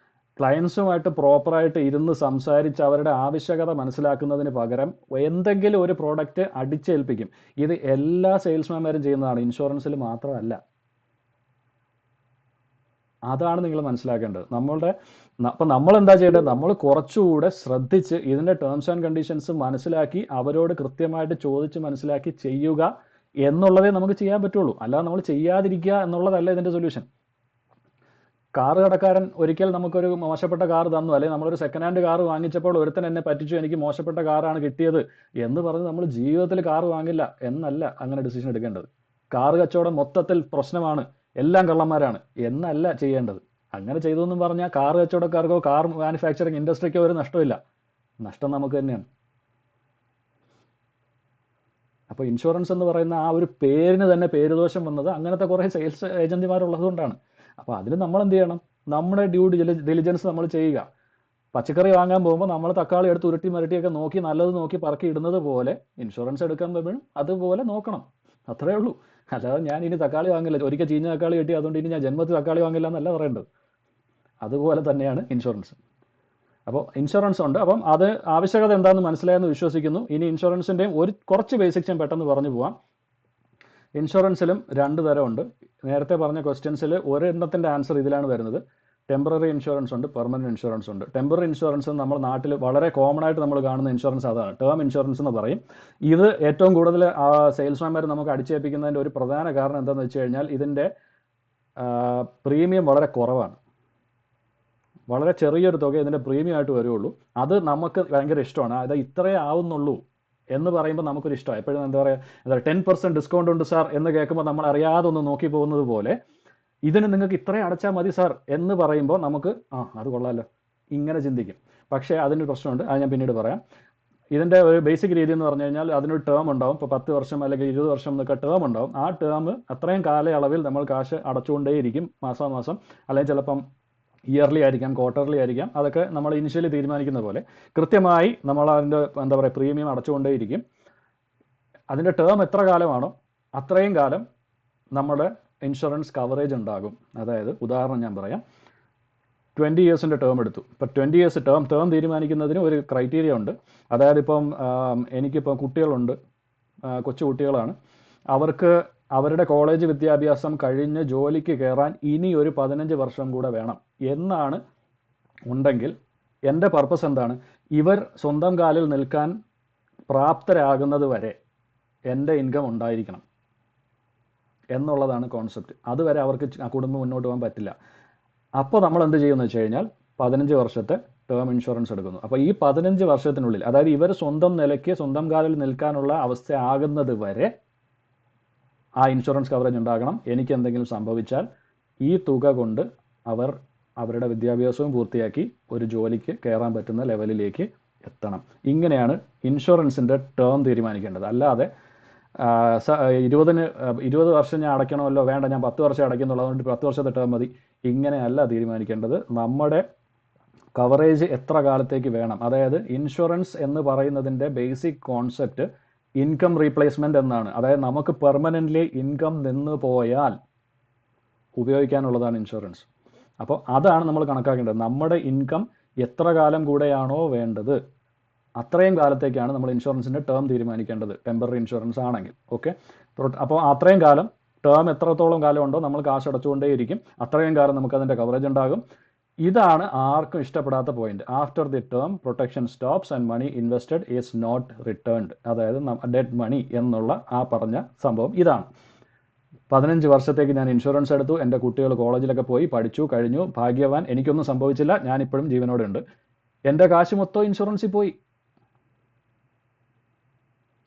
ക്ലയൻസുമായിട്ട് പ്രോപ്പറായിട്ട് ഇരുന്ന് സംസാരിച്ച് അവരുടെ ആവശ്യകത മനസ്സിലാക്കുന്നതിന് പകരം എന്തെങ്കിലും ഒരു പ്രോഡക്റ്റ് അടിച്ചേൽപ്പിക്കും. ഇത് എല്ലാ സെയിൽസ്മാൻമാരും ചെയ്യുന്നതാണ്, ഇൻഷുറൻസിൽ മാത്രമല്ല. അതാണ് നിങ്ങൾ മനസ്സിലാക്കേണ്ടത്. അപ്പം നമ്മൾ എന്താ ചെയ്യേണ്ടത്? നമ്മൾ കുറച്ചുകൂടെ ശ്രദ്ധിച്ച് ഇതിൻ്റെ ടേംസ് ആൻഡ് കണ്ടീഷൻസ് മനസ്സിലാക്കി അവരോട് കൃത്യമായിട്ട് ചോദിച്ച് മനസ്സിലാക്കി ചെയ്യുക എന്നുള്ളതേ നമുക്ക് ചെയ്യാൻ പറ്റുള്ളൂ. അല്ലാതെ നമ്മൾ ചെയ്യാതിരിക്കുക എന്നുള്ളതല്ല ഇതിൻ്റെ സൊല്യൂഷൻ. കാറ് കടക്കാരൻ ഒരിക്കൽ നമുക്കൊരു മോശപ്പെട്ട കാർ തന്നു, അല്ലെങ്കിൽ നമ്മളൊരു സെക്കൻഡ് ഹാൻഡ് കാർ വാങ്ങിച്ചപ്പോൾ ഒരുത്തൻ എന്നെ പറ്റിച്ചു, എനിക്ക് മോശപ്പെട്ട കാറാണ് കിട്ടിയത് എന്ന് പറഞ്ഞ് നമ്മൾ ജീവിതത്തിൽ കാർ വാങ്ങില്ല എന്നല്ല അങ്ങനെ ഡിസിഷൻ എടുക്കേണ്ടത്. കാറ് കച്ചവടം മൊത്തത്തിൽ പ്രശ്നമാണ്, എല്ലാം കള്ളന്മാരാണ് എന്നല്ല ചെയ്യേണ്ടത്. അങ്ങനെ ചെയ്തു പറഞ്ഞാൽ കാർ കച്ചവടക്കാർക്കോ കാർ മാനുഫാക്ചറിങ് ഇൻഡസ്ട്രിക്കോ ഒരു നഷ്ടമില്ല, നഷ്ടം നമുക്ക് തന്നെയാണ്. അപ്പോൾ ഇൻഷുറൻസ് എന്ന് പറയുന്ന ആ ഒരു പേരിന് തന്നെ പേരുദോഷം വന്നത് അങ്ങനത്തെ കുറേ സെയിൽസ് ഏജന്റുമാരുള്ളത് കൊണ്ടാണ്. അപ്പോൾ അതിന് നമ്മൾ എന്ത് ചെയ്യണം? നമ്മുടെ ഡ്യൂ ഡിലിജൻസ് നമ്മൾ ചെയ്യുക. പച്ചക്കറി വാങ്ങാൻ പോകുമ്പോൾ നമ്മൾ തക്കാളി എടുത്ത് ഉരുട്ടി മരട്ടിയൊക്കെ നോക്കി നല്ലത് നോക്കി പറക്കി ഇടുന്നത് പോലെ ഇൻഷുറൻസ് എടുക്കാൻ പോകുമ്പോഴും അതുപോലെ നോക്കണം. അത്രേ ഉള്ളൂ. അല്ലാതെ ഞാൻ ഇനി തക്കാളി വാങ്ങില്ല, ഒരിക്കൽ ചീഞ്ഞ തക്കാളി കിട്ടി അതുകൊണ്ട് ഇനി ഞാൻ ജന്മത്തിൽ തക്കാളി വാങ്ങില്ല എന്നല്ല പറയേണ്ടത്. അതുപോലെ തന്നെയാണ് ഇൻഷുറൻസ്. അപ്പോൾ ഇൻഷുറൻസ് ഉണ്ട്. അപ്പം അത് ആവശ്യകത എന്താണെന്ന് മനസ്സിലായെന്ന് വിശ്വസിക്കുന്നു. ഇനി ഇൻഷുറൻസിൻ്റെയും കുറച്ച് ബേസിക്സ് ഞാൻ പെട്ടെന്ന് പറഞ്ഞു പോവാം. ഇൻഷുറൻസിലും 2 തരമുണ്ട്. നേരത്തെ പറഞ്ഞ ക്വസ്റ്റ്യൻസിൽ ഒരെണ്ണത്തിൻ്റെ ആൻസർ ഇതിലാണ് വരുന്നത്. ടെമ്പററി ഇൻഷുറൻസ് ഉണ്ട്, പെർമനന്റ് ഇൻഷുറൻസ് ഉണ്ട്. ടെമ്പററി ഇൻഷുറൻസ് നമ്മൾ നാട്ടിൽ വളരെ കോമൺ ആയിട്ട് നമ്മൾ കാണുന്ന ഇൻഷുറൻസ് അതാണ്, ടേം ഇൻഷുറൻസ് എന്ന് പറയും. ഇത് ഏറ്റവും കൂടുതൽ സെയിൽസ്മാൻമാർ നമുക്ക് അടിച്ചേൽപ്പിക്കുന്നതിൻ്റെ ഒരു പ്രധാന കാരണം എന്താണെന്ന് വെച്ച് കഴിഞ്ഞാൽ ഇതിൻ്റെ പ്രീമിയം വളരെ കുറവാണ്. വളരെ ചെറിയൊരു തുക ഇതിൻ്റെ പ്രീമിയം ആയിട്ട് വരുള്ളൂ. അത് നമുക്ക് ഭയങ്കര ഇഷ്ടമാണ്. അത് ഇത്രയേ ആവുന്നുള്ളൂ എന്ന് പറയുമ്പോൾ നമുക്കൊരു ഇഷ്ടമാണ്. എപ്പോഴും എന്താ പറയുക, 10% ഡിസ്കൗണ്ട് ഉണ്ട് സാർ എന്ന് കേൾക്കുമ്പോൾ നമ്മൾ അറിയാതെ ഒന്ന് നോക്കി പോകുന്നത് പോലെ ഇതിന് നിങ്ങൾക്ക് ഇത്രയും അടച്ചാൽ മതി സാർ എന്ന് പറയുമ്പോൾ നമുക്ക് അത് കൊള്ളാമല്ലോ ഇങ്ങനെ ചിന്തിക്കും. പക്ഷേ അതിൻ്റെ പ്രശ്നമുണ്ട്, അത് ഞാൻ പിന്നീട് പറയാം. ഇതിൻ്റെ ഒരു ബേസിക് രീതി എന്ന് പറഞ്ഞു കഴിഞ്ഞാൽ അതിനൊരു ടേം ഉണ്ടാവും. ഇപ്പോൾ 10 വർഷം അല്ലെങ്കിൽ 20 വർഷം എന്നൊക്കെ ടേം ഉണ്ടാവും. ആ ടേം അത്രയും കാലയളവിൽ നമ്മൾ കാശ് അടച്ചുകൊണ്ടേയിരിക്കും, മാസാമാസം, അല്ലെങ്കിൽ ചിലപ്പം ഇയർലി ആയിരിക്കാം, ക്വാർട്ടർലി ആയിരിക്കാം. അതൊക്കെ നമ്മൾ ഇനിഷ്യലി തീരുമാനിക്കുന്ന പോലെ കൃത്യമായി നമ്മൾ അതിൻ്റെ എന്താ പറയുക പ്രീമിയം അടച്ചുകൊണ്ടേയിരിക്കും. അതിൻ്റെ ടേം എത്ര കാലമാണോ അത്രയും കാലം നമ്മുടെ ഇൻഷുറൻസ് കവറേജ് ഉണ്ടാകും. അതായത് ഉദാഹരണം ഞാൻ പറയാം, 20 ഇയേഴ്സിൻ്റെ ടേം എടുത്തു. ഇപ്പോൾ 20 ഇയേഴ്സ് ടേം തീരുമാനിക്കുന്നതിന് ഒരു ക്രൈറ്റീരിയ ഉണ്ട്. അതായത് ഇപ്പം എനിക്കിപ്പം കുട്ടികളുണ്ട്, കൊച്ചു കുട്ടികളാണ്. അവർക്ക് അവരുടെ കോളേജ് വിദ്യാഭ്യാസം കഴിഞ്ഞ് ജോലിക്ക് കയറാൻ ഇനി ഒരു 15 വർഷം കൂടെ വേണം എന്നാണ് ഉണ്ടെങ്കിൽ എൻ്റെ പർപ്പസ് എന്താണ്? ഇവർ സ്വന്തം കാലിൽ നിൽക്കാൻ പ്രാപ്തരാകുന്നത് വരെ എൻ്റെ ഇൻകം ഉണ്ടായിരിക്കണം എന്നുള്ളതാണ് കോൺസെപ്റ്റ്. അതുവരെ അവർക്ക് കുടുംബം മുന്നോട്ട് പോകാൻ പറ്റില്ല. അപ്പോൾ നമ്മൾ എന്ത് ചെയ്യുമെന്ന് വെച്ച് കഴിഞ്ഞാൽ 15 വർഷത്തെ ടേം ഇൻഷുറൻസ് എടുക്കുന്നു. അപ്പോൾ ഈ 15 വർഷത്തിനുള്ളിൽ, അതായത് ഇവർ സ്വന്തം നിലയ്ക്ക് സ്വന്തം കാലിൽ നിൽക്കാനുള്ള അവസ്ഥ ആകുന്നത് വരെ ആ ഇൻഷുറൻസ് കവറേജ് ഉണ്ടാകണം. എനിക്ക് എന്തെങ്കിലും സംഭവിച്ചാൽ ഈ തുക കൊണ്ട് അവർ അവരുടെ വിദ്യാഭ്യാസവും പൂർത്തിയാക്കി ഒരു ജോലിക്ക് കയറാൻ പറ്റുന്ന ലെവലിലേക്ക് എത്തണം. ഇങ്ങനെയാണ് ഇൻഷുറൻസിൻ്റെ ടേം തീരുമാനിക്കേണ്ടത്. അല്ലാതെ 20 വർഷം ഞാൻ അടയ്ക്കണമല്ലോ, വേണ്ട ഞാൻ 10 വർഷം അടയ്ക്കുന്നുള്ളൂ അതുകൊണ്ട് 10 വർഷത്തെ ടേം മതി, ഇങ്ങനെയല്ല തീരുമാനിക്കേണ്ടത്. നമ്മുടെ കവറേജ് എത്ര കാലത്തേക്ക് വേണം, അതായത് ഇൻഷുറൻസ് എന്ന് പറയുന്നതിൻ്റെ ബേസിക് കോൺസെപ്റ്റ് ഇൻകം റീപ്ലേസ്മെന്റ് എന്നാണ്. അതായത് നമുക്ക് പെർമനൻ്റ്ലി ഇൻകം നിന്ന് പോയാൽ ഉപയോഗിക്കാനുള്ളതാണ് ഇൻഷുറൻസ്. അപ്പോൾ അതാണ് നമ്മൾ കണക്കാക്കേണ്ടത്. നമ്മുടെ ഇൻകം എത്ര കാലം കൂടെയാണോ വേണ്ടത് അത്രയും കാലത്തേക്കാണ് നമ്മൾ ഇൻഷുറൻസിൻ്റെ ടേം തീരുമാനിക്കേണ്ടത്, ടെമ്പററി ഇൻഷുറൻസ് ആണെങ്കിൽ. ഓക്കെ, അപ്പോൾ അത്രയും കാലം ടേം എത്രത്തോളം കാലം ഉണ്ടോ നമ്മൾ കാശ് അടച്ചുകൊണ്ടേയിരിക്കും, അത്രയും കാലം നമുക്കതിൻ്റെ കവറേജ് ഉണ്ടാകും. ഇതാണ് ആർക്കും ഇഷ്ടപ്പെടാത്ത point. After the term protection stops and money invested is not returned. അതായത് ഡെഡ് മണി എന്നുള്ള ആ പറഞ്ഞ സംഭവം ഇതാണ്. 15 വർഷത്തേക്ക് ഞാൻ ഇൻഷുറൻസ് എടുത്തു, എൻ്റെ കുട്ടികൾ കോളേജിലൊക്കെ പോയി പഠിച്ചു കഴിഞ്ഞു, ഭാഗ്യവാൻ, എനിക്കൊന്നും സംഭവിച്ചില്ല, ഞാനിപ്പോഴും ജീവനോടെ ഉണ്ട്. എൻ്റെ കാശ് മൊത്തം ഇൻഷുറൻസിൽ പോയി.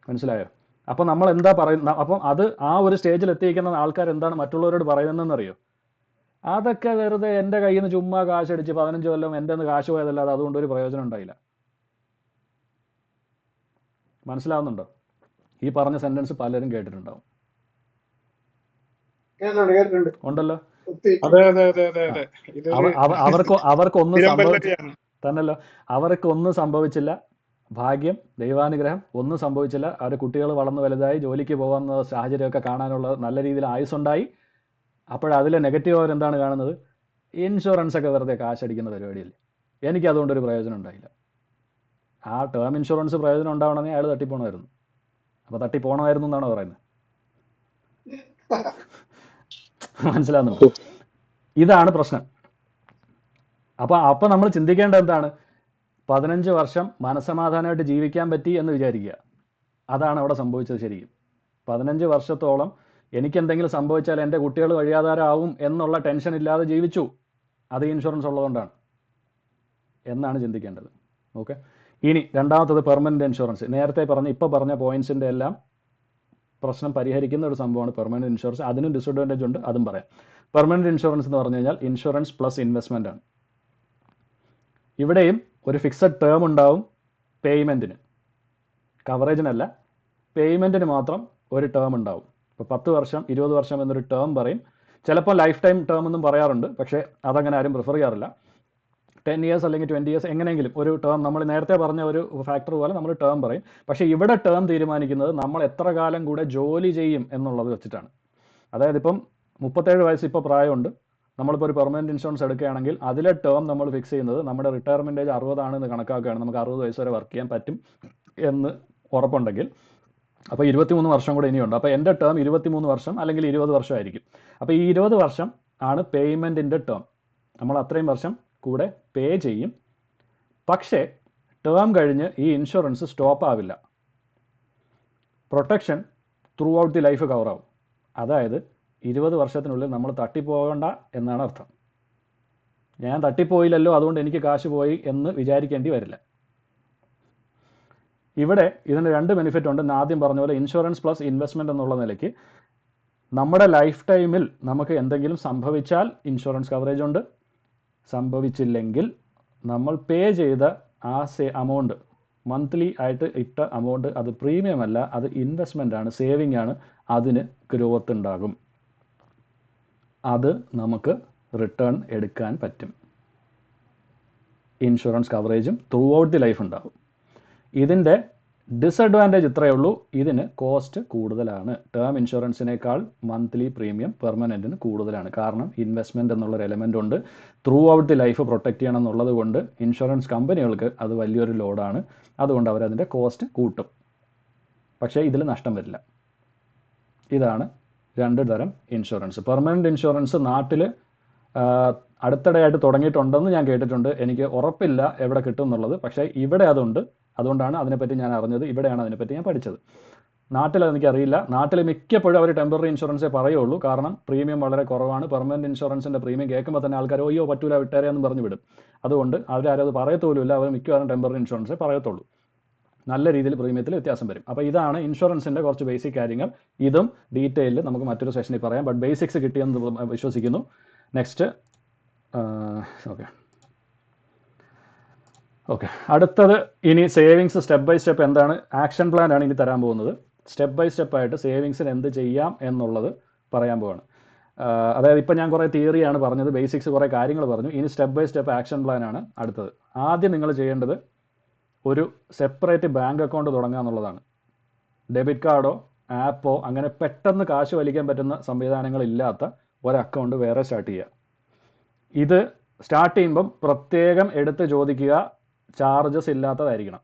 മനസ്സിലായോ? അപ്പം നമ്മൾ എന്താ പറയുന്നത്? അപ്പം അത് ആ ഒരു സ്റ്റേജിൽ എത്തിയിരിക്കുന്ന ആൾക്കാർ എന്താണ് മറ്റുള്ളവരോട് പറയുന്നതെന്നറിയോ? അതൊക്കെ വെറുതെ എൻ്റെ കയ്യിൽ നിന്ന് ചുമ്മാ കാശടിച്ച് 15 കൊല്ലം എൻ്റെ നിന്ന് കാശ് പോയതല്ലാതെ അതുകൊണ്ട് ഒരു പ്രയോജനം ഉണ്ടായില്ല. മനസ്സിലാവുന്നുണ്ടോ? ഈ പറഞ്ഞ സെന്റൻസ് പലരും കേട്ടിട്ടുണ്ടാവും. ഉണ്ടല്ലോ. അവർക്കൊന്നും സംഭവിച്ചില്ല, ഭാഗ്യം, ദൈവാനുഗ്രഹം, ഒന്നും സംഭവിച്ചില്ല. അവരുടെ കുട്ടികൾ വളർന്ന് വലുതായി ജോലിക്ക് പോകുന്ന സാഹചര്യമൊക്കെ കാണാനുള്ള നല്ല രീതിയിൽ ആയുസ്സുണ്ടായി. അപ്പോഴതിലെ നെഗറ്റീവ് അവരെന്താണ് കാണുന്നത്? ഇൻഷുറൻസ് ഒക്കെ വെറുതെ കാശടിക്കുന്ന പരിപാടിയല്ലേ. എനിക്ക് അതുകൊണ്ടൊരു പ്രയോജനം ഉണ്ടായില്ല. ആ ടേം ഇൻഷുറൻസ് പ്രയോജനം ഉണ്ടാവണമെങ്കിൽ അയാൾ തട്ടിപ്പോണമായിരുന്നു. അപ്പോൾ തട്ടിപ്പോണമായിരുന്നു എന്നാണ് പറയുന്നത്. മനസ്സിലാകുന്നുണ്ടോ? ഇതാണ് പ്രശ്നം. അപ്പോൾ നമ്മൾ ചിന്തിക്കേണ്ടത് എന്താണ്? 15 വർഷം മനസ്സമാധാനമായിട്ട് ജീവിക്കാൻ പറ്റി എന്ന് വിചാരിക്കുക. അതാണ് അവിടെ സംഭവിച്ചത്. ശരിക്കും 15 വർഷത്തോളം എനിക്ക് എന്തെങ്കിലും സംഭവിച്ചാൽ എൻ്റെ കുട്ടികൾ വഴിയാധാരമാവും എന്നുള്ള ടെൻഷൻ ഇല്ലാതെ ജീവിച്ചു. അത് ഇൻഷുറൻസ് ഉള്ളതുകൊണ്ടാണ് എന്നാണ് ചിന്തിക്കേണ്ടത്. ഓക്കെ. ഇനി രണ്ടാമത്തത് പെർമനന്റ് ഇൻഷുറൻസ്. നേരത്തെ ഇപ്പോൾ പറഞ്ഞ പോയിന്റ്സിൻ്റെ എല്ലാം പ്രശ്നം പരിഹരിക്കുന്ന ഒരു സംഭവമാണ് പെർമനന്റ് ഇൻഷുറൻസ്. അതിനും ഡിസഡ്വാൻറ്റേജ് ഉണ്ട്, അതും പറയാം. പെർമനന്റ് ഇൻഷുറൻസ് എന്ന് പറഞ്ഞു കഴിഞ്ഞാൽ ഇൻഷുറൻസ് പ്ലസ് ഇൻവെസ്റ്റ്മെൻ്റ് ആണ്. ഇവിടെയും ഒരു ഫിക്സഡ് ടേം ഉണ്ടാവും പേയ്മെൻറ്റിന്, കവറേജിനല്ല, പേയ്മെൻറ്റിന് മാത്രം ഒരു ടേം ഉണ്ടാവും. ഇപ്പോൾ 10 വർഷം 20 വർഷം എന്നൊരു ടേം പറയും. ചിലപ്പോൾ ലൈഫ് ടൈം ടേം എന്നും പറയാറുണ്ട്, പക്ഷേ അതങ്ങനെ ആരും പ്രിഫർ ചെയ്യാറില്ല. 10 ഇയേഴ്സ് അല്ലെങ്കിൽ 20 ഇയേഴ്സ് എങ്ങനെയെങ്കിലും ഒരു ടേം, നമ്മൾ നേരത്തെ പറഞ്ഞ ഒരു ഫാക്ടർ പോലെ നമ്മൾ ടേം പറയും. പക്ഷേ ഇവിടെ ടേം തീരുമാനിക്കുന്നത് നമ്മൾ എത്ര കാലം കൂടെ ജോലി ചെയ്യും എന്നുള്ളത് വെച്ചിട്ടാണ്. അതായത് ഇപ്പം 37 വയസ്സ് ഇപ്പോൾ പ്രായമുണ്ട്, നമ്മളിപ്പോൾ ഒരു പെർമനന്റ് ഇൻഷുറൻസ് എടുക്കുകയാണെങ്കിൽ അതിലെ ടേം നമ്മൾ ഫിക്സ് ചെയ്യുന്നത് നമ്മുടെ റിട്ടയർമെൻറ്റ് ഏജ് 60 ആണെന്ന് കണക്കാക്കുകയാണ്. നമുക്ക് 60 വയസ്സ് വരെ വർക്ക് ചെയ്യാൻ പറ്റും എന്ന് ഉറപ്പുണ്ടെങ്കിൽ അപ്പോൾ 23 വർഷം കൂടെ ഇനിയുണ്ട്. അപ്പോൾ എൻ്റെ ടേം 23 വർഷം അല്ലെങ്കിൽ 20 വർഷമായിരിക്കും. അപ്പോൾ ഈ 20 വർഷം ആണ് പേയ്മെൻറ്റിൻ്റെ ടേം. നമ്മൾ അത്രയും വർഷം കൂടെ പേ ചെയ്യും. പക്ഷേ ടേം കഴിഞ്ഞ് ഈ ഇൻഷുറൻസ് സ്റ്റോപ്പ് ആവില്ല. Protection throughout the life കവറാവും. അതായത് 20 വർഷത്തിനുള്ളിൽ നമ്മൾ തട്ടിപ്പോകണ്ട എന്നാണ് അർത്ഥം. ഞാൻ തട്ടിപ്പോയില്ലല്ലോ അതുകൊണ്ട് എനിക്ക് കാശ് പോയി എന്ന് വിചാരിക്കേണ്ടി വരില്ല. ഇവിടെ ഇതിന് 2 ബെനിഫിറ്റ് ഉണ്ട്. ആദ്യം പറഞ്ഞ പോലെ ഇൻഷുറൻസ് പ്ലസ് ഇൻവെസ്റ്റ്മെൻറ്റ് എന്നുള്ള നിലയ്ക്ക് നമ്മുടെ ലൈഫ് ടൈമിൽ നമുക്ക് എന്തെങ്കിലും സംഭവിച്ചാൽ ഇൻഷുറൻസ് കവറേജ് ഉണ്ട്. സംഭവിച്ചില്ലെങ്കിൽ നമ്മൾ പേ ചെയ്ത ആ അമൗണ്ട്, മന്ത്ലി ആയിട്ട് ഇട്ട അമൗണ്ട്, അത് പ്രീമിയം അല്ല, അത് ഇൻവെസ്റ്റ്മെൻ്റ് ആണ്, സേവിങ് ആണ്, അതിന് ഗ്രോത്ത് ഉണ്ടാകും. അത് നമുക്ക് റിട്ടേൺ എടുക്കാൻ പറ്റും. ഇൻഷുറൻസ് കവറേജും ത്രൂ ഔട്ട് ദി ലൈഫ് ഉണ്ടാകും. ഇതിൻ്റെ ഡിസഡ്വാൻറ്റേജ് ഇത്രയേ ഉള്ളൂ, ഇതിന് കോസ്റ്റ് കൂടുതലാണ്. ടേം ഇൻഷുറൻസിനേക്കാൾ മന്ത്ലി പ്രീമിയം പെർമനൻറ്റിന് കൂടുതലാണ്. കാരണം ഇൻവെസ്റ്റ്മെൻറ്റ് എന്നുള്ളൊരു എലമെൻ്റ് ഉണ്ട്. Through out the life protect ചെയ്യണം എന്നുള്ളത് കൊണ്ട് ഇൻഷുറൻസ് കമ്പനികൾക്ക് അത് വലിയൊരു ലോഡാണ്. അതുകൊണ്ട് അവരതിൻ്റെ കോസ്റ്റ് കൂട്ടും. പക്ഷേ ഇതിൽ നഷ്ടം വരില്ല. ഇതാണ് 2 തരം ഇൻഷുറൻസ്. പെർമനൻറ്റ് ഇൻഷുറൻസ് നാട്ടിൽ അടുത്തിടെയായിട്ട് തുടങ്ങിയിട്ടുണ്ടെന്ന് ഞാൻ കേട്ടിട്ടുണ്ട്. എനിക്ക് ഉറപ്പില്ല എവിടെ കിട്ടും എന്നുള്ളത്. പക്ഷേ ഇവിടെ അതുണ്ട്. അതുകൊണ്ടാണ് അതിനെപ്പറ്റി ഞാൻ അറിഞ്ഞത്. ഇവിടെയാണ് അതിനെപ്പറ്റി ഞാൻ പഠിച്ചത്. നാട്ടിൽ എനിക്കറിയില്ല. നാട്ടിൽ മിക്കപ്പോഴും അവർ ടെമ്പററി ഇൻഷുറൻസേ പറയുള്ളൂ. കാരണം പ്രീമിയം വളരെ കുറവാണ്. പെർമനൻറ്റ് ഇൻഷുറൻസിൻ്റെ പ്രീമിയം കേൾക്കുമ്പോൾ തന്നെ ആൾക്കാർ അയ്യോ പറ്റൂല വിട്ടേരെ എന്ന് പറഞ്ഞു വിടും. അതുകൊണ്ട് അവരാരും അത് പറയത്തോലുമില്ല. അവർ മിക്കവാറും ടെമ്പററി ഇൻഷുറൻസേ പറയത്തുള്ളൂ. നല്ല രീതിയിൽ പ്രീമിയത്തിൽ വ്യത്യാസം വരും. അപ്പോൾ ഇതാണ് ഇൻഷുറൻസിൻ്റെ കുറച്ച് ബേസിക് കാര്യങ്ങൾ. ഇതും ഡീറ്റെയിലിൽ നമുക്ക് മറ്റൊരു സെഷനിൽ പറയാം. ബട്ട് ബേസിക്സ് കിട്ടിയെന്ന് വിശ്വസിക്കുന്നു. നെക്സ്റ്റ് ഓക്കെ അടുത്തത് ഇനി സേവിങ്സ് സ്റ്റെപ്പ് ബൈ സ്റ്റെപ്പ് എന്താണ്, ആക്ഷൻ പ്ലാൻ ആണ് ഇനി തരാൻ പോകുന്നത്. സ്റ്റെപ്പ് ബൈ സ്റ്റെപ്പായിട്ട് സേവിങ്സിന് എന്ത് ചെയ്യാം എന്നുള്ളത് പറയാൻ പോവാണ്. അതായത് ഇപ്പം ഞാൻ കുറേ തിയറിയാണ് പറഞ്ഞത്, ബേസിക്സ് കുറേ കാര്യങ്ങൾ പറഞ്ഞു. ഇനി step by step action plan ആണ് അടുത്തത്. ആദ്യം നിങ്ങൾ ചെയ്യേണ്ടത് ഒരു സെപ്പറേറ്റ് ബാങ്ക് അക്കൗണ്ട് തുടങ്ങുക എന്നുള്ളതാണ്. ഡെബിറ്റ് കാർഡോ ആപ്പോ അങ്ങനെ പെട്ടെന്ന് കാശ് വലിക്കാൻ പറ്റുന്ന സംവിധാനങ്ങളില്ലാത്ത ഒരു അക്കൗണ്ട് വേറെ സ്റ്റാർട്ട് ചെയ്യുക. ഇത് സ്റ്റാർട്ട് ചെയ്യുമ്പം പ്രത്യേകം എടുത്ത് ചോദിക്കുക, ചാർജസ് ഇല്ലാത്തതായിരിക്കണം.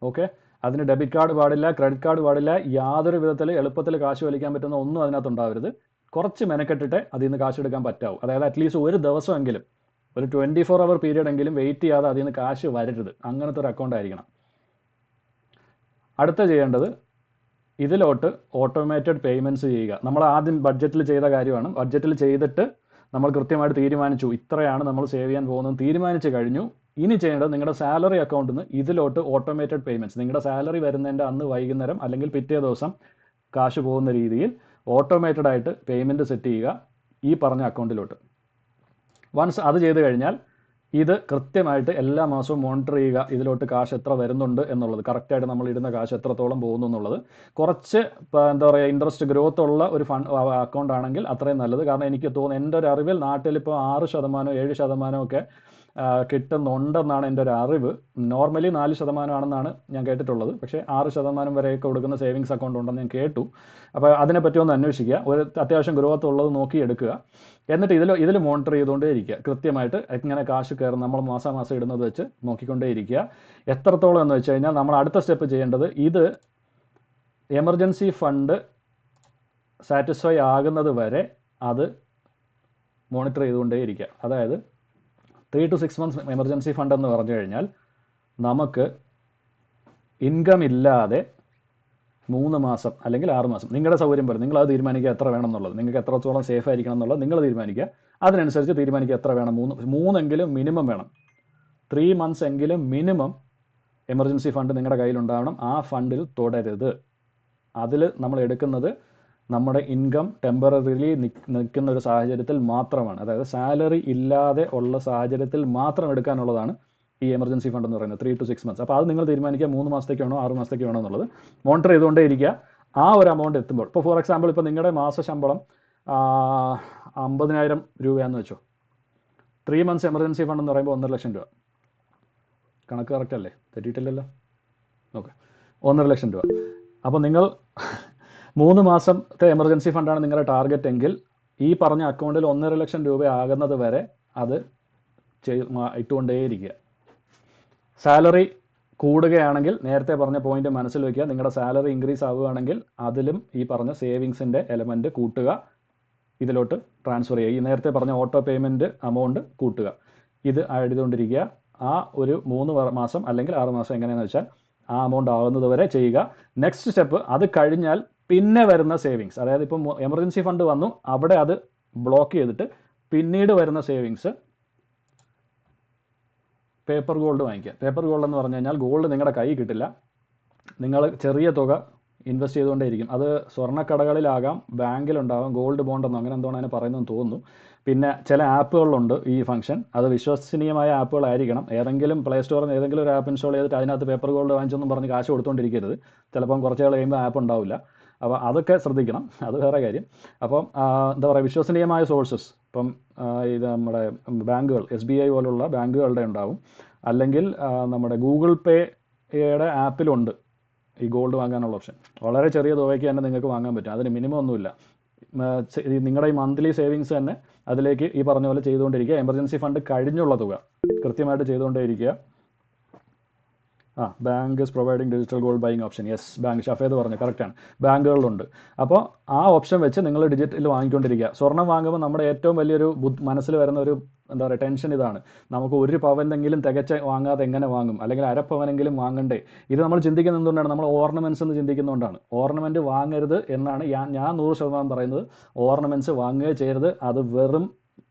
ഓക്കെ, അതിന് ഡെബിറ്റ് കാർഡ് പാടില്ല, ക്രെഡിറ്റ് കാർഡ് പാടില്ല, യാതൊരു വിധത്തിൽ എളുപ്പത്തിൽ കാശ് വലിക്കാൻ പറ്റുന്ന ഒന്നും അതിനകത്ത് ഉണ്ടാവരുത്. കുറച്ച് മെനക്കെട്ടിട്ട് അതിൽ നിന്ന് കാശ് എടുക്കാൻ പറ്റാവും. അതായത് അറ്റ്ലീസ്റ്റ് ഒരു ദിവസമെങ്കിലും, ഒരു 24 hour പീരീഡ് എങ്കിലും വെയിറ്റ് ചെയ്യാതെ അതിൽ നിന്ന് കാശ് വരരുത്. അങ്ങനത്തെ ഒരു അക്കൗണ്ട് ആയിരിക്കണം. അടുത്ത ചെയ്യേണ്ടത് ഇതിലോട്ട് ഓട്ടോമേറ്റഡ് പേയ്മെൻറ്റ്സ് ചെയ്യുക. നമ്മൾ ആദ്യം ബഡ്ജറ്റിൽ ചെയ്ത കാര്യമാണ്. ബഡ്ജറ്റിൽ ചെയ്തിട്ട് നമ്മൾ കൃത്യമായിട്ട് തീരുമാനിച്ചു ഇത്രയാണ് നമ്മൾ സേവ് ചെയ്യാൻ പോകുന്നത് തീരുമാനിച്ചു കഴിഞ്ഞു. ഇനി ചെയ്യേണ്ടത് നിങ്ങളുടെ സാലറി അക്കൗണ്ടിൽ നിന്ന് ഇതിലോട്ട് ഓട്ടോമേറ്റഡ് പേയ്മെൻറ്റ്സ്, നിങ്ങളുടെ സാലറി വരുന്നതിൻ്റെ അന്ന് വൈകുന്നേരം അല്ലെങ്കിൽ പിറ്റേ ദിവസം കാശ് പോകുന്ന രീതിയിൽ ഓട്ടോമേറ്റഡ് ആയിട്ട് പേയ്മെൻറ്റ് സെറ്റ് ചെയ്യുക ഈ പറഞ്ഞ അക്കൗണ്ടിലോട്ട്. വൺസ് അത് ചെയ്ത് കഴിഞ്ഞാൽ ഇത് കൃത്യമായിട്ട് എല്ലാ മാസവും മോണിറ്റർ ചെയ്യുക, ഇതിലോട്ട് കാശ് എത്ര വരുന്നുണ്ട് എന്നുള്ളത്, കറക്റ്റായിട്ട് നമ്മൾ ഇടുന്ന കാശ് എത്രത്തോളം പോകുന്നു എന്നുള്ളത്. കുറച്ച് എന്താ പറയുക ഇൻട്രസ്റ്റ് ഗ്രോത്ത് ഉള്ള ഒരു അക്കൗണ്ട് ആണെങ്കിൽ അത്രയും നല്ലത്. കാരണം എനിക്ക് തോന്നുന്നു എൻ്റെ ഒരു അറിവിൽ നാട്ടിലിപ്പോൾ 6%, 7% ഒക്കെ കിട്ടുന്നുണ്ടെന്നാണ് എൻ്റെ ഒരു അറിവ്. നോർമലി 4% ഞാൻ കേട്ടിട്ടുള്ളത്, പക്ഷേ 6% വരെയൊക്കെ കൊടുക്കുന്ന സേവിങ്സ് അക്കൗണ്ട് ഉണ്ടെന്ന് ഞാൻ കേട്ടു. അപ്പോൾ അതിനെപ്പറ്റി ഒന്ന് അന്വേഷിക്കുക, ഒരു അത്യാവശ്യം ഗ്രോത്ത് ഉള്ളത് നോക്കിയെടുക്കുക. എന്നിട്ട് ഇതിൽ മോണിറ്റർ ചെയ്തുകൊണ്ടേ ഇരിക്കുക, കൃത്യമായിട്ട് എങ്ങനെ കാശ് കയറും നമ്മൾ മാസം ഇടുന്നത് വെച്ച് നോക്കിക്കൊണ്ടേ ഇരിക്കുക. എത്രത്തോളം എന്ന് വെച്ച് കഴിഞ്ഞാൽ നമ്മൾ അടുത്ത സ്റ്റെപ്പ് ചെയ്യേണ്ടത്, ഇത് എമർജൻസി ഫണ്ട് സാറ്റിസ്ഫൈ ആകുന്നത് വരെ അത് മോണിറ്റർ ചെയ്തുകൊണ്ടേ ഇരിക്കുക. അതായത് 3 to 6 months എമർജൻസി ഫണ്ട് എന്ന് പറഞ്ഞു കഴിഞ്ഞാൽ നമുക്ക് ഇൻകം ഇല്ലാതെ 3 മാസം അല്ലെങ്കിൽ 6 മാസം നിങ്ങളുടെ സൗകര്യം പോലെ നിങ്ങൾ അത് തീരുമാനിക്കുക എത്ര വേണം എന്നുള്ളത്, നിങ്ങൾക്ക് എത്രത്തോളം സേഫ് ആയിരിക്കണം എന്നുള്ളത് നിങ്ങൾ തീരുമാനിക്കുക. അതിനനുസരിച്ച് തീരുമാനിക്കുക എത്ര വേണം. 3 മിനിമം വേണം. 3 months എങ്കിലും മിനിമം എമർജൻസി ഫണ്ട് നിങ്ങളുടെ കയ്യിലുണ്ടാവണം. ആ ഫണ്ടിൽ തുടരുത്. അതിൽ നമ്മൾ എടുക്കുന്നത് നമ്മുടെ ഇൻകം ടെമ്പററിലി നിൽക്കുന്ന ഒരു സാഹചര്യത്തിൽ മാത്രമാണ്. അതായത് സാലറി ഇല്ലാതെ ഉള്ള സാഹചര്യത്തിൽ മാത്രം എടുക്കാനുള്ളതാണ് ഈ എമർജൻസി ഫണ്ട് എന്ന് പറയുന്നത് 3 to 6 months. അപ്പോൾ അത് നിങ്ങൾ തീരുമാനിക്കുക 3 മാസത്തേക്ക് വേണോ 6 മാസത്തേക്ക് വേണോ എന്നുള്ളത് മോണിറ്റർ ചെയ്തുകൊണ്ടേ ഇരിക്കുക. ആ ഒരു എമൗണ്ട് എത്തുമ്പോൾ, ഇപ്പോൾ ഫോർ എക്സാമ്പിൾ ഇപ്പോൾ നിങ്ങളുടെ മാസ ശമ്പളം 50,000 രൂപയാണെന്ന് വെച്ചോ. 3 months എമർജൻസി ഫണ്ട് എന്ന് പറയുമ്പോൾ 1.5 ലക്ഷം രൂപ. കണക്ക് കറക്റ്റ് അല്ലേ? തെറ്റിയിട്ടില്ലല്ലോ? ഓക്കെ, 1.5 ലക്ഷം രൂപ. അപ്പോൾ നിങ്ങൾ 3 മാസത്തെ എമർജൻസി ഫണ്ടാണ് നിങ്ങളുടെ ടാർഗറ്റ് എങ്കിൽ ഈ പറഞ്ഞ അക്കൗണ്ടിൽ 1.5 ലക്ഷം രൂപ ആകുന്നത് വരെ അത് ഇട്ടുകൊണ്ടേയിരിക്കുക. സാലറി കൂടുകയാണെങ്കിൽ നേരത്തെ പറഞ്ഞ പോയിന്റ് മനസ്സിൽ വയ്ക്കുക. നിങ്ങളുടെ സാലറി ഇൻക്രീസ് ആവുകയാണെങ്കിൽ അതിലും ഈ പറഞ്ഞ സേവിങ്സിൻ്റെ എലമെൻറ്റ് കൂട്ടുക, ഇതിലോട്ട് ട്രാൻസ്ഫർ ചെയ്യുക. ഈ നേരത്തെ പറഞ്ഞ ഓട്ടോ പേയ്മെൻറ്റ് അമൗണ്ട് കൂട്ടുക. ഇത് എഴുതിക്കൊണ്ടിരിക്കുക. ആ ഒരു 3 മാസം അല്ലെങ്കിൽ 6 മാസം എങ്ങനെയാണെന്ന് വെച്ചാൽ ആ എമൗണ്ട് ആവുന്നത് വരെ ചെയ്യുക. നെക്സ്റ്റ് സ്റ്റെപ്പ്, അത് കഴിഞ്ഞാൽ പിന്നെ വരുന്ന സേവിങ്സ്, അതായത് ഇപ്പം എമർജൻസി ഫണ്ട് വന്നു അവിടെ അത് ബ്ലോക്ക് ചെയ്തിട്ട് പിന്നീട് വരുന്ന സേവിങ്സ് പേപ്പർ ഗോൾഡ് വാങ്ങിക്കുക. പേപ്പർ ഗോൾഡ് എന്ന് പറഞ്ഞു കഴിഞ്ഞാൽ ഗോൾഡ് നിങ്ങളുടെ കൈ കിട്ടില്ല, നിങ്ങൾ ചെറിയ തുക ഇൻവെസ്റ്റ് ചെയ്തുകൊണ്ടേയിരിക്കും. അത് സ്വർണ്ണക്കടകളിലാകാം, ബാങ്കിലുണ്ടാകാം, ഗോൾഡ് ബോണ്ടെന്നോ അങ്ങനെ എന്തോ അതിനെ പറയുന്നതെന്ന് തോന്നുന്നു. പിന്നെ ചില ആപ്പുകളിലുണ്ട് ഈ ഫംഗ്ഷൻ. അത് വിശ്വസനീയമായ ആപ്പുകളായിരിക്കണം. ഏതെങ്കിലും പ്ലേ സ്റ്റോറിൽ നിന്ന് ഏതെങ്കിലും ഒരു ആപ്പ് ഇൻസ്റ്റാൾ ചെയ്തിട്ട് അതിനകത്ത് പേപ്പർ ഗോൾഡ് വാങ്ങിച്ചൊന്നും പറഞ്ഞ് കാശ് കൊടുത്തുകൊണ്ടിരിക്കരുത്. ചിലപ്പം കുറച്ച് നാൾ കഴിയുമ്പോൾ ആപ്പ് ഉണ്ടാവില്ല. അപ്പോൾ അതൊക്കെ ശ്രദ്ധിക്കണം, അത് വേറെ കാര്യം. അപ്പം എന്താ പറയുക, വിശ്വസനീയമായ സോഴ്സസ്, ഇപ്പം ഇത് നമ്മുടെ ബാങ്കുകൾ, SBI പോലുള്ള ബാങ്കുകളുടെ ഉണ്ടാവും, അല്ലെങ്കിൽ നമ്മുടെ ഗൂഗിൾ പേയുടെ ആപ്പിലുണ്ട് ഈ ഗോൾഡ് വാങ്ങാനുള്ള ഓപ്ഷൻ. വളരെ ചെറിയ തുകയ്ക്ക് തന്നെ നിങ്ങൾക്ക് വാങ്ങാൻ പറ്റും, അതിന് മിനിമം ഒന്നുമില്ല. നിങ്ങളുടെ ഈ മന്ത്ലി സേവിങ്സ് തന്നെ അതിലേക്ക് ഈ പറഞ്ഞ പോലെ ചെയ്തുകൊണ്ടിരിക്കുക. എമർജൻസി ഫണ്ട് കഴിഞ്ഞുള്ള തുക കൃത്യമായിട്ട് ചെയ്തുകൊണ്ടേയിരിക്കുക. Bank is providing digital gold buying option. Yes, bank ഷഫേദ് പറഞ്ഞു, കറക്റ്റാണ്, ബാങ്കുകളിലുണ്ട്. അപ്പോൾ ആ ഓപ്ഷൻ വെച്ച് നിങ്ങൾ ഡിജിറ്റൽ വാങ്ങിക്കൊണ്ടിരിക്കുക. സ്വർണം വാങ്ങുമ്പോൾ നമ്മുടെ ഏറ്റവും വലിയൊരു മനസ്സിൽ വരുന്ന ഒരു എന്താ പറയുക ടെൻഷൻ ഇതാണ്, നമുക്ക് 1 പവനെങ്കിലും തികച്ച വാങ്ങാതെ എങ്ങനെ വാങ്ങും, അല്ലെങ്കിൽ 1/2 പവനെങ്കിലും വാങ്ങണ്ടേ. ഇത് നമ്മൾ ചിന്തിക്കുന്നത് എന്തുകൊണ്ടാണ്? നമ്മൾ ഓർണമെൻറ്റ്സ് എന്ന് ചിന്തിക്കുന്നതുകൊണ്ടാണ്. ഓർണമെൻറ്റ് വാങ്ങരുത് എന്നാണ് ഞാൻ 100% പറയുന്നത്. ഓർണമെൻറ്റ്സ് വാങ്ങുകയോ ചെയ്യരുത്. അത് വെറും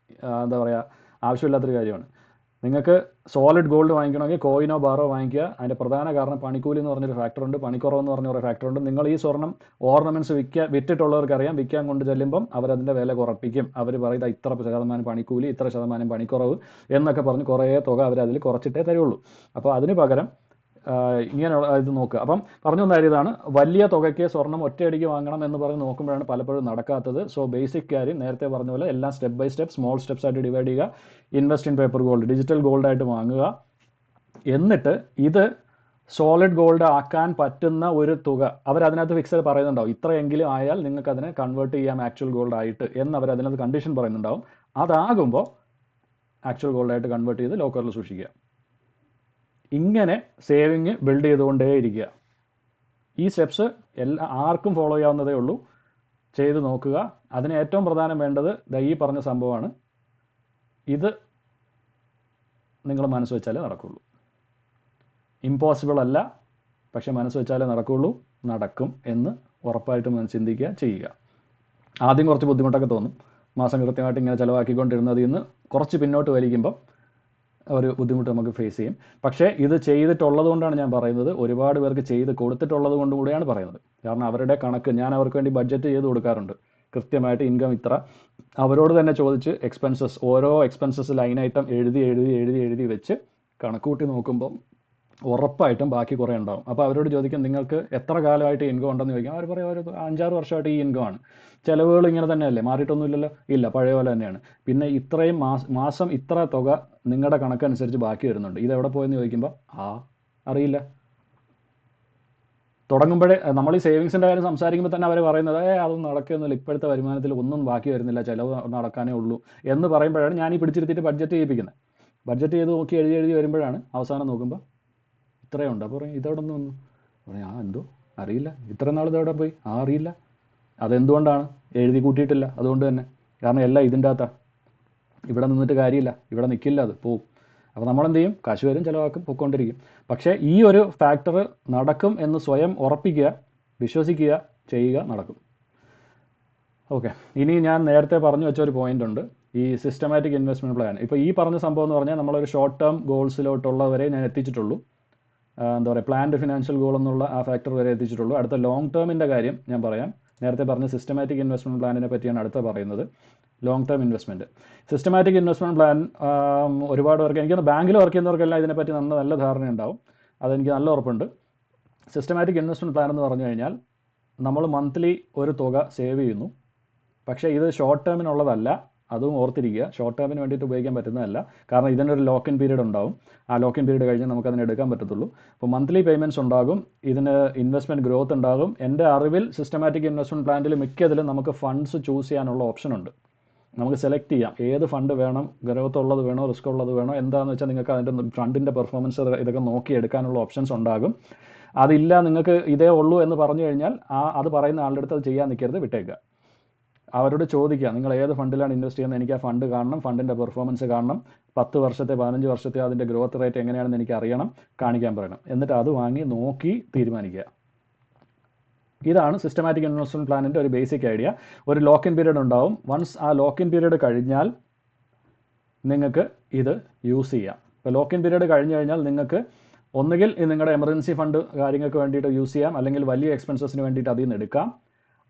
എന്താ പറയുക ആവശ്യമില്ലാത്തൊരു കാര്യമാണ്. നിങ്ങൾക്ക് സോളിഡ് ഗോൾഡ് വാങ്ങിക്കണമെങ്കിൽ കോയിനോ ബാറോ വാങ്ങിക്കുക. അതിൻ്റെ പ്രധാന കാരണം പണിക്കൂലി എന്ന് പറഞ്ഞൊരു ഫാക്ടറുണ്ട്, പണിക്കുറവ് എന്ന് പറഞ്ഞൊരു ഫാക്ടറുണ്ട്. നിങ്ങൾ ഈ സ്വർണം ഓർണമെൻറ്റ്സ് വിറ്റിട്ടുള്ളവർക്കറിയാം, വിൽക്കാൻ കൊണ്ട് ചെല്ലുമ്പം അവരതിൻ്റെ വില കുറപ്പിക്കും. അവർ പറയുന്നത് ഇത്ര ശതമാനം പണിക്കൂലി, ഇത്ര ശതമാനം പണിക്കുറവ് എന്നൊക്കെ പറഞ്ഞ് കുറേ തുക അവർ അതിൽ കുറച്ചിട്ടേ തരുള്ളൂ. അപ്പോൾ അതിന് പകരം ഇങ്ങനെ ഇത് നോക്കുക. അപ്പം പറഞ്ഞു വന്ന കാര്യം ഇതാണ്, വലിയ തുകയ്ക്ക് സ്വർണം ഒറ്റയടിക്ക് വാങ്ങണം എന്ന് പറഞ്ഞ് നോക്കുമ്പോഴാണ് പലപ്പോഴും നടക്കാത്തത്. സോ ബേസിക് കാര്യം നേരത്തെ പറഞ്ഞ പോലെ എല്ലാം step by step small steps ആയിട്ട് ഡിവൈഡ് ചെയ്യുക. Invest in paper gold, digital ഗോൾഡായിട്ട് വാങ്ങുക. എന്നിട്ട് ഇത് സോളിഡ് ഗോൾഡ് ആക്കാൻ പറ്റുന്ന ഒരു തുക അവരതിനകത്ത് ഫിക്സ് പറയുന്നുണ്ടാവും. ഇത്രയെങ്കിലും ആയാൽ നിങ്ങൾക്ക് അതിനെ കൺവേർട്ട് ചെയ്യാം ആക്ച്വൽ ഗോൾഡ് ആയിട്ട് എന്ന് അവർ അതിനകത്ത് കണ്ടീഷൻ പറയുന്നുണ്ടാവും. അതാകുമ്പോൾ ആക്ച്വൽ ഗോൾഡായിട്ട് കൺവേർട്ട് ചെയ്ത് ലോക്കറിൽ സൂക്ഷിക്കുക. ഇങ്ങനെ സേവിങ് ബിൽഡ് ചെയ്തുകൊണ്ടേയിരിക്കുക. ഈ സ്റ്റെപ്സ് ആർക്കും ഫോളോ ചെയ്യാവുന്നതേ ഉള്ളൂ. ചെയ്ത് നോക്കുക. അതിന് ഏറ്റവും പ്രധാനം വേണ്ടത് ഈ പറഞ്ഞ സംഭവമാണ്. ഇത് നിങ്ങൾ മനസ്സ് വെച്ചാലേ നടക്കുള്ളൂ. ഇമ്പോസിബിൾ അല്ല, പക്ഷെ മനസ്സ് വെച്ചാലേ നടക്കുള്ളൂ. നടക്കും എന്ന് ഉറപ്പായിട്ടും ചിന്തിക്കുക, ചെയ്യുക. ആദ്യം കുറച്ച് ബുദ്ധിമുട്ടൊക്കെ തോന്നും. മാസം കൃത്യമായിട്ട് ഇങ്ങനെ ചിലവാക്കിക്കൊണ്ടിരുന്നതിൽ നിന്ന് കുറച്ച് പിന്നോട്ട് വലിക്കുമ്പോൾ ഒരു ബുദ്ധിമുട്ട് നമുക്ക് ഫേസ് ചെയ്യും. പക്ഷേ ഇത് ചെയ്തിട്ടുള്ളത് കൊണ്ടാണ് ഞാൻ പറയുന്നത്, ഒരുപാട് പേർക്ക് ചെയ്ത് കൊടുത്തിട്ടുള്ളത് കൊണ്ട് കൂടെയാണ് പറയുന്നത്. കാരണം അവരുടെ കണക്ക് ഞാൻ അവർക്ക് വേണ്ടി ബഡ്ജറ്റ് ചെയ്ത് കൊടുക്കാറുണ്ട്. കൃത്യമായിട്ട് ഇൻകം ഇത്ര, അവരോട് തന്നെ ചോദിച്ച് എക്സ്പെൻസസ്, ഓരോ എക്സ്പെൻസസ് ലൈൻ ഐറ്റം എഴുതി വെച്ച് കണക്ക് കൂട്ടി നോക്കുമ്പോൾ ഉറപ്പായിട്ടും ബാക്കി കുറേ ഉണ്ടാവും. അപ്പോൾ അവരോട് ചോദിക്കും നിങ്ങൾക്ക് എത്ര കാലമായിട്ട് ഇൻകം ഉണ്ടെന്ന് ചോദിക്കാം. അവർ പറയും ഒരു 5-6 വർഷമായിട്ട് ഈ ഇൻകം ആണ്. ചിലവുകൾ ഇങ്ങനെ തന്നെയല്ലേ, മാറിയിട്ടൊന്നുമില്ലല്ലോ, ഇല്ല പഴയ പോലെ തന്നെയാണ്. പിന്നെ ഇത്രയും മാസം ഇത്ര തുക നിങ്ങളുടെ കണക്കനുസരിച്ച് ബാക്കി വരുന്നുണ്ട്, ഇതെവിടെ പോയെന്ന് ചോദിക്കുമ്പോൾ അറിയില്ല. തുടങ്ങുമ്പോഴേ നമ്മൾ ഈ സേവിങ്സിൻ്റെ കാര്യം സംസാരിക്കുമ്പോൾ തന്നെ അവർ പറയുന്നത് അതൊന്നും നടക്കുകയൊന്നുമില്ല, ഇപ്പോഴത്തെ വരുമാനത്തിൽ ഒന്നും ബാക്കി വരുന്നില്ല, ചിലവ് നടക്കാനേ ഉള്ളൂ എന്ന് പറയുമ്പോഴാണ് ഞാൻ ഈ പിടിച്ചിരുത്തിയിട്ട് ബഡ്ജറ്റ് ചെയ്യിപ്പിക്കുന്നത്. ബഡ്ജറ്റ് ചെയ്ത് നോക്കി എഴുതി വരുമ്പോഴാണ് അവസാനം നോക്കുമ്പോൾ ഇത്രയുണ്ട്. അപ്പോൾ പറയും ഇതെവിടെ നിന്ന് വന്നു? പറയും എന്തോ അറിയില്ല, ഇത്ര നാൾ ഇതെവിടെ പോയി? അറിയില്ല. അതെന്തുകൊണ്ടാണ്? എഴുതി കൂട്ടിയിട്ടില്ല, അതുകൊണ്ട് തന്നെ. കാരണം എല്ലാം ഇതിൻ്റെ അകത്താണ്. ഇവിടെ നിന്നിട്ട് കാര്യമില്ല, ഇവിടെ നിൽക്കില്ല, അത് പോവും. അപ്പോൾ നമ്മളെന്ത് ചെയ്യും? കാശ് വരും, ചിലവാക്കും, പൊയ്ക്കൊണ്ടിരിക്കും. പക്ഷേ ഈ ഒരു ഫാക്ടർ നടക്കും എന്ന് സ്വയം ഉറപ്പിക്കുക, വിശ്വസിക്കുക, ചെയ്യുക, നടക്കും. ഓക്കെ, ഇനി ഞാൻ നേരത്തെ പറഞ്ഞു വെച്ച ഒരു പോയിന്റ് ഉണ്ട്, ഈ സിസ്റ്റമാറ്റിക് ഇൻവെസ്റ്റ്മെൻറ്റ് പ്ലാൻ. ഇപ്പോൾ ഈ പറഞ്ഞ സംഭവം എന്ന് പറഞ്ഞാൽ നമ്മളൊരു ഷോർട്ട് ടേം ഗോൾസിലോട്ടുള്ളവരെ ഞാൻ എത്തിച്ചിട്ടുള്ളൂ. എന്താ പറയുക, പ്ലാൻഡ് ഫിനാൻഷ്യൽ ഗോൾ എന്നുള്ള ആ ഫാക്ടർ വരെ എത്തിച്ചിട്ടുള്ളൂ. അടുത്ത ലോങ് ടേമിൻ്റെ കാര്യം ഞാൻ പറയാം. നേരത്തെ പറഞ്ഞ സിസ്റ്റമാറ്റിക് ഇൻവെസ്റ്റ്മെൻറ്റ് പ്ലാനിനെ പറ്റിയാണ് അടുത്ത പറയുന്നത്. Long term investment, systematic investment plan ഒരുപാട് പേർക്ക്, എനിക്കൊന്ന് ബാങ്കിൽ വർക്ക് ചെയ്യുന്നവർക്കെല്ലാം ഇതിനെപ്പറ്റി നല്ല ധാരണയുണ്ടാവും, അതെനിക്ക് നല്ല ഉറപ്പുണ്ട്. സിസ്റ്റമാറ്റിക് ഇൻവെസ്റ്റ്മെൻറ്റ് പ്ലാൻ എന്ന് പറഞ്ഞു കഴിഞ്ഞാൽ നമ്മൾ മന്ത്ലി ഒരു തുക സേവ് ചെയ്യുന്നു. പക്ഷേ ഇത് ഷോർട്ട് ടേമിനുള്ളതല്ല, അതും ഓർത്തിരിക്കുക. ഷോർട്ട് ടേമിന് വേണ്ടിയിട്ട് ഉപയോഗിക്കാൻ പറ്റുന്നതല്ല, കാരണം ഇതിനൊരു ലോക്ക് ഇൻ പീരീഡ് ഉണ്ടാവും. ആ ലോക്ക് ഇൻ പീരീഡ് കഴിഞ്ഞ് നമുക്കതിന് എടുക്കാൻ പറ്റത്തുള്ളൂ. അപ്പോൾ മന്ത്ലി പേയ്മെൻറ്റ്സ് ഉണ്ടാകും, ഇതിന് ഇൻവെസ്റ്റ്മെൻറ്റ് ഗ്രോത്ത് ഉണ്ടാകും. എൻ്റെ അറിവിൽ സിസ്റ്റമാറ്റിക് ഇൻവെസ്റ്റ്മെൻറ്റ് പ്ലാനിൽ മിക്കതിലും നമുക്ക് ഫണ്ട്സ് ചൂസ് ചെയ്യാനുള്ള ഓപ്ഷൻ ഉണ്ട്. നമുക്ക് സെലക്ട് ചെയ്യാം ഏത് ഫണ്ട് വേണം, ഗ്രോത്ത് ഉള്ളത് വേണോ, റിസ്ക് ഉള്ളത് വേണോ, എന്താണെന്ന് വെച്ചാൽ നിങ്ങൾക്ക് അതിൻ്റെ ഫണ്ടിൻ്റെ പെർഫോമൻസ് ഇതൊക്കെ നോക്കി എടുക്കാനുള്ള ഓപ്ഷൻസ് ഉണ്ടാകും. അതില്ല നിങ്ങൾക്ക് ഇതേ ഉള്ളൂ എന്ന് പറഞ്ഞു കഴിഞ്ഞാൽ അത് പറയുന്ന ആളുടെ അടുത്ത് അത് ചെയ്യാൻ നിൽക്കരുത്, വിട്ടേക്കുക. അവരോട് ചോദിക്കുക നിങ്ങൾ ഏത് ഫണ്ടിലാണ് ഇൻവെസ്റ്റ് ചെയ്യുന്നത്, എനിക്ക് ആ ഫണ്ട് കാണണം, ഫണ്ടിൻ്റെ പെർഫോമൻസ് കാണണം, 10 വർഷത്തെ 15 വർഷത്തെ അതിൻ്റെ ഗ്രോത്ത് റേറ്റ് എങ്ങനെയാണെന്ന് എനിക്ക് അറിയണം, കാണിക്കാൻ പറയണം. എന്നിട്ട് അത് വാങ്ങി നോക്കി തീരുമാനിക്കുക. ഇതാണ് സിസ്റ്റമാറ്റിക് ഇൻവെസ്റ്റ്മെൻറ്റ് പ്ലാനിൻ്റെ ഒരു ബേസിക് ഐഡിയ. ഒരു ലോക്ക് ഇൻ പീരീഡ് ഉണ്ടാവും. വൺസ് ആ ലോക്ക് ഇൻ പീരീഡ് കഴിഞ്ഞാൽ നിങ്ങൾക്ക് ഇത് യൂസ് ചെയ്യാം. ഇപ്പോൾ ലോക്ക് ഇൻ പീരീഡ് കഴിഞ്ഞ് കഴിഞ്ഞാൽ നിങ്ങൾക്ക് ഒന്നുകിൽ നിങ്ങളുടെ എമർജൻസി ഫണ്ട് കാര്യങ്ങൾക്ക് വേണ്ടിയിട്ട് യൂസ് ചെയ്യാം, അല്ലെങ്കിൽ വലിയ എക്സ്പെൻസസിന് വേണ്ടിയിട്ട് അതിൽ നിന്ന് എടുക്കാം.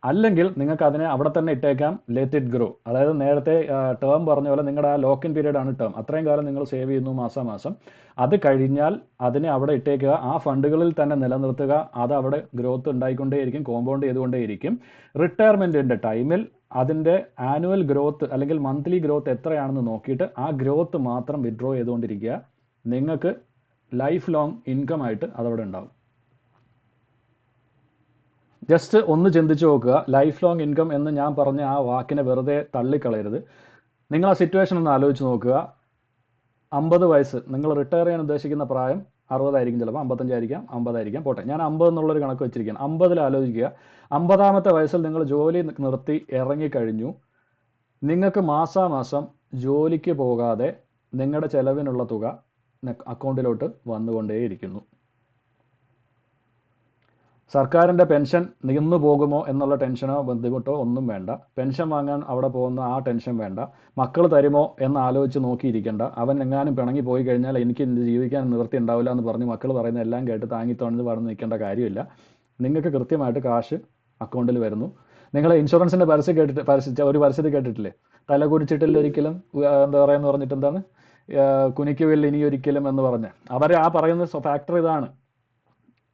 അല്ലെങ്കിൽ നിങ്ങൾക്ക് അതിനെ അവിടെ തന്നെ ഇട്ടേക്കാം, ലെറ്റ് ഇറ്റ് ഗ്രോ. അതായത് നേരത്തെ ടേം പറഞ്ഞ പോലെ നിങ്ങളുടെ ആ ലോക്ക് ഇൻ പീരീഡാണ് ടേം. അത്രയും കാലം നിങ്ങൾ സേവ് ചെയ്യുന്നു മാസം. അത് കഴിഞ്ഞാൽ അതിനെ അവിടെ ഇട്ടേക്കുക, ആ ഫണ്ടുകളിൽ തന്നെ നിലനിർത്തുക. അത് അവിടെ ഗ്രോത്ത് ഉണ്ടായിക്കൊണ്ടേയിരിക്കും, കോമ്പൗണ്ട് ചെയ്തുകൊണ്ടേയിരിക്കും. റിട്ടയർമെൻറ്റിൻ്റെ ടൈമിൽ അതിൻ്റെ ആനുവൽ ഗ്രോത്ത് അല്ലെങ്കിൽ മന്ത്ലി ഗ്രോത്ത് എത്രയാണെന്ന് നോക്കിയിട്ട് ആ ഗ്രോത്ത് മാത്രം വിഡ്രോ ചെയ്തുകൊണ്ടിരിക്കുക. നിങ്ങൾക്ക് ലൈഫ് ലോങ് ഇൻകം ആയിട്ട് അതവിടെ ഉണ്ടാവും. ജസ്റ്റ് ഒന്ന് ചിന്തിച്ച് നോക്കുക, ലൈഫ് ലോങ് ഇൻകം എന്ന് ഞാൻ പറഞ്ഞ ആ വാക്കിനെ വെറുതെ തള്ളിക്കളയരുത്. നിങ്ങൾ ആ സിറ്റുവേഷൻ ഒന്ന് ആലോചിച്ച് നോക്കുക. 50 വയസ്സ്, നിങ്ങൾ റിട്ടയർ ചെയ്യാൻ ഉദ്ദേശിക്കുന്ന പ്രായം 60 ആയിരിക്കും, ചിലപ്പോൾ 55 ആയിരിക്കാം, 50 ആയിരിക്കാം, പോട്ടെ, ഞാൻ 50 എന്നുള്ളൊരു കണക്ക് വെച്ചിരിക്കുകയാണ്. 50 ആലോചിക്കുക. 50ാമത്തെ വയസ്സിൽ നിങ്ങൾ ജോലി നിർത്തി ഇറങ്ങിക്കഴിഞ്ഞു. നിങ്ങൾക്ക് മാസാമാസം ജോലിക്ക് പോകാതെ നിങ്ങളുടെ ചെലവിനുള്ള തുക അക്കൗണ്ടിലോട്ട് വന്നുകൊണ്ടേയിരിക്കുന്നു. സർക്കാരിൻ്റെ പെൻഷൻ നിന്നു പോകുമോ എന്നുള്ള ടെൻഷനോ ബുദ്ധിമുട്ടോ ഒന്നും വേണ്ട. പെൻഷൻ വാങ്ങാൻ അവിടെ പോകുന്ന ആ ടെൻഷൻ വേണ്ട. മക്കൾ തരുമോ എന്ന് ആലോചിച്ച് നോക്കിയിരിക്കേണ്ട. അവൻ എങ്ങാനും പിണങ്ങി പോയി കഴിഞ്ഞാൽ എനിക്ക് ജീവിക്കാൻ നിവൃത്തി ഉണ്ടാവില്ല എന്ന് പറഞ്ഞ് മക്കൾ പറയുന്ന എല്ലാം കേട്ട് താങ്ങിത്തോണിന്ന് പറഞ്ഞ് നിൽക്കേണ്ട കാര്യമില്ല. നിങ്ങൾക്ക് കൃത്യമായിട്ട് കാശ് അക്കൗണ്ടിൽ വരുന്നു. നിങ്ങൾ ഇൻഷുറൻസിൻ്റെ ഒരു പരസ്യത്തിൽ കേട്ടിട്ടില്ലേ, തല കുരിച്ചിട്ടില്ല ഒരിക്കലും എന്താ പറയുക പറഞ്ഞിട്ട് എന്താണ്, കുനിക്കുവിൽ ഇനി ഒരിക്കലും എന്ന് പറഞ്ഞ് അവർ ആ പറയുന്ന ഫാക്ടർ ഇതാണ്.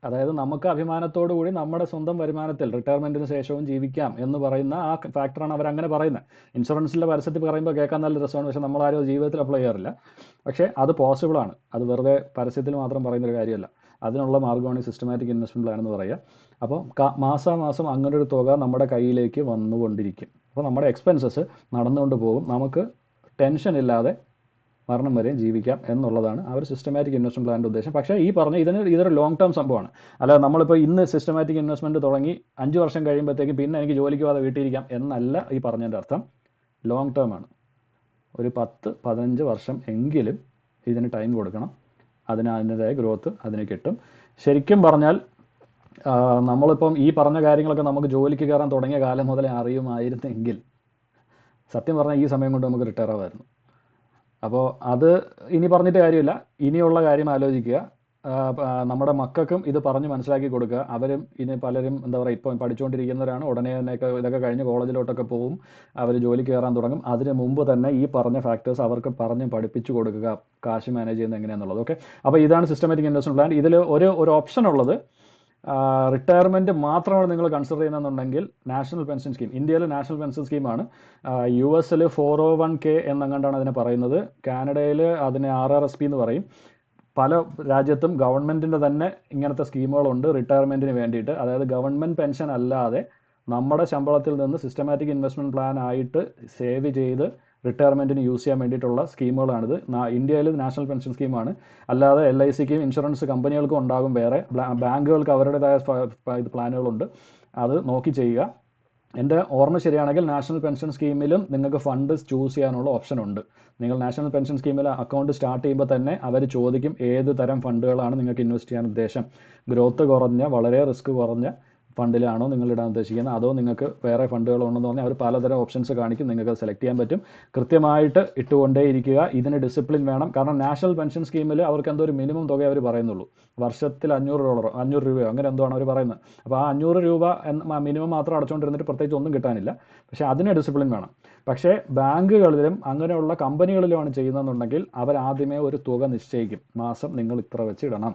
അതായത് നമുക്ക് അഭിമാനത്തോടു കൂടി നമ്മുടെ സ്വന്തം വരുമാനത്തിൽ റിട്ടയർമെൻറ്റിന് ശേഷവും ജീവിക്കാം എന്ന് പറയുന്ന ആ ഫാക്ടറാണ് അവരങ്ങനെ പറയുന്നത്. ഇൻഷുറൻസിൻ്റെ പരസ്യത്തിൽ പറയുമ്പോൾ കേൾക്കാൻ നല്ല രസമാണ്, പക്ഷേ നമ്മളാരും ജീവിതത്തിൽ അപ്ലൈ ചെയ്യാറില്ല. പക്ഷേ അത് പോസിബിളാണ്. അത് വെറുതെ പരസ്യത്തിൽ മാത്രം പറയുന്നൊരു കാര്യമല്ല. അതിനുള്ള മാർഗ്ഗമാണ് ഈ സിസ്റ്റമാറ്റിക് ഇൻവെസ്റ്റ്മെൻറ്റ് പ്ലാൻ എന്ന് പറയുക. അപ്പോൾ മാസാമാസം അങ്ങനൊരു തുക നമ്മുടെ കയ്യിലേക്ക് വന്നുകൊണ്ടിരിക്കും. അപ്പോൾ നമ്മുടെ എക്സ്പെൻസസ് നടന്നുകൊണ്ട് പോകും. നമുക്ക് ടെൻഷൻ ഇല്ലാതെ മരണം വരെയും ജീവിക്കാം എന്നുള്ളതാണ് ആ ഒരു സിസ്റ്റമാറ്റിക് ഇൻവെസ്റ്റ്മെൻറ്റ് പ്ലാനിൻ്റെ ഉദ്ദേശം. പക്ഷേ ഈ പറഞ്ഞ ഇതൊരു ലോങ് ടേം സംഭവമാണ്. അല്ലാതെ നമ്മളിപ്പോൾ ഇന്ന് സിസ്റ്റമാറ്റിക് ഇൻവെസ്റ്റ്മെൻറ്റ് തുടങ്ങി 5 വർഷം കഴിയുമ്പോഴത്തേക്കും പിന്നെ എനിക്ക് ജോലിക്ക് പോകാതെ വീട്ടിലിരിക്കാം എന്നല്ല ഈ പറഞ്ഞതിൻ്റെ അർത്ഥം. ലോങ് ടേം ആണ്. ഒരു 10-15 വർഷം എങ്കിലും ഇതിന് ടൈം കൊടുക്കണം. അതിൻ്റെതായ ഗ്രോത്ത് അതിന് കിട്ടും. ശരിക്കും പറഞ്ഞാൽ നമ്മളിപ്പം ഈ പറഞ്ഞ കാര്യങ്ങളൊക്കെ നമുക്ക് ജോലിക്ക് കയറാൻ തുടങ്ങിയ കാലം മുതലേ അറിയുമായിരുന്നെങ്കിൽ സത്യം പറഞ്ഞാൽ ഈ സമയം കൊണ്ട് നമുക്ക് റിട്ടയർ ആവായിരുന്നു. അപ്പോൾ അത് ഇനി പറഞ്ഞിട്ട് കാര്യമില്ല. ഇനിയുള്ള കാര്യം ആലോചിക്കുക. നമ്മുടെ മക്കൾക്കും ഇത് പറഞ്ഞ് മനസ്സിലാക്കി കൊടുക്കുക. അവരും ഇനി പലരും എന്താ പറയുക ഇപ്പം പഠിച്ചുകൊണ്ടിരിക്കുന്നവരാണ്, ഉടനെ തന്നെയൊക്കെ ഇതൊക്കെ കഴിഞ്ഞ് കോളേജിലോട്ടൊക്കെ പോകും, അവർ ജോലിക്ക് കയറാൻ തുടങ്ങും. അതിന് മുമ്പ് തന്നെ ഈ പറഞ്ഞ ഫാക്ടേഴ്സ് അവർക്ക് പറഞ്ഞ് പഠിപ്പിച്ചു കൊടുക്കുക, കാശ് മാനേജ് ചെയ്യുന്നത് എങ്ങനെയാണെന്നുള്ളത്. ഓക്കെ, അപ്പോൾ ഇതാണ് സിസ്റ്റമാറ്റിക് ഇൻവെസ്റ്റ്മെന്റ് പ്ലാൻ. ഇതിൽ ഒരു ഓപ്ഷൻ ഉള്ളത് റിട്ടയർമെൻറ്റ് മാത്രമാണ് നിങ്ങൾ കൺസിഡർ ചെയ്യുന്നതെന്നുണ്ടെങ്കിൽ നാഷണൽ പെൻഷൻ സ്കീം, ഇന്ത്യയിൽ നാഷണൽ പെൻഷൻ സ്കീമാണ്. US 401k എന്നങ്ങാണ്ടാണ് അതിനെ പറയുന്നത്. കാനഡയിൽ അതിനെ RRSP എന്ന് പറയും. പല രാജ്യത്തും ഗവൺമെൻറ്റിൻ്റെ തന്നെ ഇങ്ങനത്തെ സ്കീമുകളുണ്ട് റിട്ടയർമെൻറ്റിന് വേണ്ടിയിട്ട്. അതായത് ഗവൺമെൻറ് പെൻഷൻ അല്ലാതെ നമ്മുടെ ശമ്പളത്തിൽ നിന്ന് സിസ്റ്റമാറ്റിക് ഇൻവെസ്റ്റ്മെൻറ്റ് പ്ലാൻ ആയിട്ട് സേവ് ചെയ്ത് റിട്ടയർമെൻറ്റിന് യൂസ് ചെയ്യാൻ വേണ്ടിയിട്ടുള്ള സ്കീമുകളാണിത്. ഇന്ത്യയിൽ നാഷണൽ പെൻഷൻ സ്കീമാണ്. അല്ലാതെ LICക്കും ഇൻഷുറൻസ് കമ്പനികൾക്കും ഉണ്ടാകും വേറെ, ബാങ്കുകൾക്ക് അവരുടേതായ ഇത് പ്ലാനുകളുണ്ട്. അത് നോക്കി ചെയ്യുക. എൻ്റെ ഓർമ്മ ശരിയാണെങ്കിൽ നാഷണൽ പെൻഷൻ സ്കീമിലും നിങ്ങൾക്ക് ഫണ്ട് ചൂസ് ചെയ്യാനുള്ള ഓപ്ഷൻ ഉണ്ട്. നിങ്ങൾ നാഷണൽ പെൻഷൻ സ്കീമിൽ അക്കൗണ്ട് സ്റ്റാർട്ട് ചെയ്യുമ്പോൾ തന്നെ അവർ ചോദിക്കും ഏത് തരം ഫണ്ടുകളാണ് നിങ്ങൾക്ക് ഇൻവെസ്റ്റ് ചെയ്യാൻ ഉദ്ദേശം. ഗ്രോത്ത് കുറഞ്ഞ വളരെ റിസ്ക് കുറഞ്ഞ ഫണ്ടിലാണോ നിങ്ങൾ ഇടാൻ ഉദ്ദേശിക്കുന്നത്, അതോ നിങ്ങൾക്ക് വേറെ ഫണ്ടുകളുണ്ടെന്ന് പറഞ്ഞാൽ അവർ പലതരം ഓപ്ഷൻസ് കാണിക്കും, നിങ്ങൾക്ക് സെലക്ട് ചെയ്യാൻ പറ്റും. കൃത്യമായിട്ട് ഇട്ടുകൊണ്ടേയിരിക്കുക. ഇതിന് ഡിസിപ്ലിൻ വേണം. കാരണം നാഷണൽ പെൻഷൻ സ്കീമിൽ അവർക്ക് എന്തോ ഒരു മിനിമം തുക അവർ പറയുന്നുള്ളൂ. വർഷത്തിൽ $500 500 രൂപയോ അങ്ങനെ എന്തോ ആണ് അവർ പറയുന്നത്. അപ്പോൾ ആ 500 രൂപ മിനിമം മാത്രം അടച്ചുകൊണ്ടിരുന്നിട്ട് പ്രത്യേകിച്ച് ഒന്നും കിട്ടാനില്ല. പക്ഷേ അതിന് ഡിസിപ്ലിൻ വേണം. പക്ഷേ ബാങ്കുകളിലും അങ്ങനെയുള്ള കമ്പനികളിലുമാണ് ചെയ്യുന്നതെന്നുണ്ടെങ്കിൽ അവരാദ്യമേ ഒരു തുക നിശ്ചയിക്കും, മാസം നിങ്ങൾ ഇത്ര വെച്ച് ഇടണം.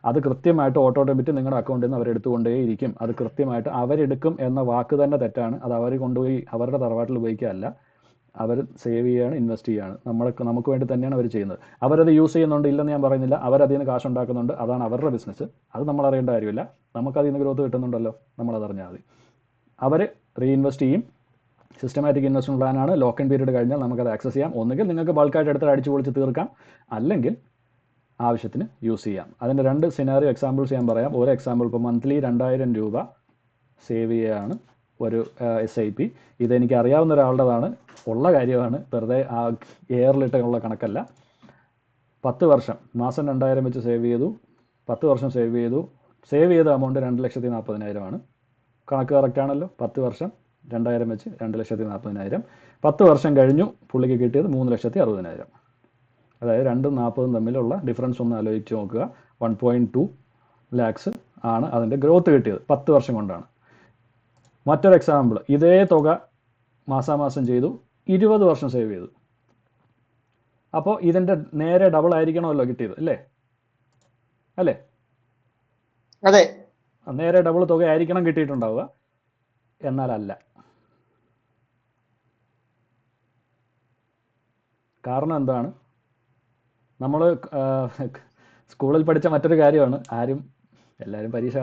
അത് കൃത്യമായിട്ട് ഓട്ടോമാറ്റിക് നിങ്ങളുടെ അക്കൗണ്ടിൽ നിന്ന് അവരെടുത്തുകൊണ്ടേയിരിക്കും. അത് കൃത്യമായിട്ട് അവരെടുക്കും എന്ന വാക്ക് തന്നെ തെറ്റാണ്. അത് അവർ കൊണ്ടുപോയി അവരുടെ തറവാട്ടിൽ ഉപയോഗിക്കുകയല്ല, അവർ സേവ് ചെയ്യുകയാണ്, ഇൻവെസ്റ്റ് ചെയ്യുകയാണ്. നമുക്ക് വേണ്ടി തന്നെയാണ് അവർ ചെയ്യുന്നത്. അവരത് യൂസ് ചെയ്യുന്നുണ്ട്, ഇല്ലെന്ന് ഞാൻ പറയുന്നില്ല. അവരതിൽ നിന്ന് കാശ് ഉണ്ടാക്കുന്നുണ്ട്, അതാണ് അവരുടെ ബിസിനസ്. അത് നമ്മൾ അറിയേണ്ട കാര്യമില്ല. നമുക്കതിൽ നിന്ന് ഗ്രോത്ത് കിട്ടുന്നുണ്ടല്ലോ, നമ്മളതറിഞ്ഞാൽ മതി. അവർ റീഇൻവെസ്റ്റ് ചെയ്യും. സിസ്റ്റമാറ്റിക് ഇൻവെസ്റ്റ്മെൻറ്റ് പ്ലാനാണ്. ലോക്ക് ഇൻ പീരീഡ് കഴിഞ്ഞാൽ നമുക്കത് ആക്സസ് ചെയ്യാം. ഒന്നുകിൽ നിങ്ങൾക്ക് ബൾക്കായിട്ട് എടുത്ത് അടിച്ചു പൊളിച്ച് തീർക്കാം, അല്ലെങ്കിൽ ആവശ്യത്തിന് യൂസ് ചെയ്യാം. അതിൻ്റെ 2 സിനാറിയോ എക്സാമ്പിൾസ് ഞാൻ പറയാം. ഒരു എക്സാമ്പിൾ, ഇപ്പോൾ മന്ത്ലി 2000 രൂപ സേവ് ചെയ്യുകയാണ് ഒരു SIP. ഇതെനിക്ക് അറിയാവുന്ന ഒരാളുടേതാണ്, ഉള്ള കാര്യമാണ്, വെറുതെ ആ എയറിലിട്ടുള്ള കണക്കല്ല. 10 വർഷം, മാസം 2000 വെച്ച് സേവ് ചെയ്തു, 10 വർഷം സേവ് ചെയ്തു. സേവ് ചെയ്ത എമൗണ്ട് 2,40,000 ആണ്. കണക്ക് കറക്റ്റാണല്ലോ. 10 വർഷം 2000 വെച്ച് 2,40,000. 10 വർഷം കഴിഞ്ഞു പുള്ളിക്ക് കിട്ടിയത് 3,60,000. അതായത് 2ഉം 40ഉം തമ്മിലുള്ള ഡിഫറൻസ് ഒന്ന് ആലോചിച്ച് നോക്കുക. 1.2 lakhs ആണ് അതിൻ്റെ ഗ്രോത്ത് കിട്ടിയത് 10 വർഷം കൊണ്ടാണ്. മറ്റൊരു എക്സാമ്പിൾ, ഇതേ തുക മാസാമാസം ചെയ്തു, 20 വർഷം സേവ് ചെയ്തു. അപ്പോൾ ഇതിൻ്റെ നേരെ ഡബിൾ ആയിരിക്കണമല്ലോ കിട്ടിയത്, അല്ലേ? അതെ, നേരെ ഡബിൾ തുക ആയിരിക്കണം കിട്ടിയിട്ടുണ്ടാവുക, എന്നാലല്ല. കാരണം എന്താണ്? നമ്മൾ സ്കൂളിൽ പഠിച്ച മറ്റൊരു കാര്യമാണ്, എല്ലാവരും പരീക്ഷ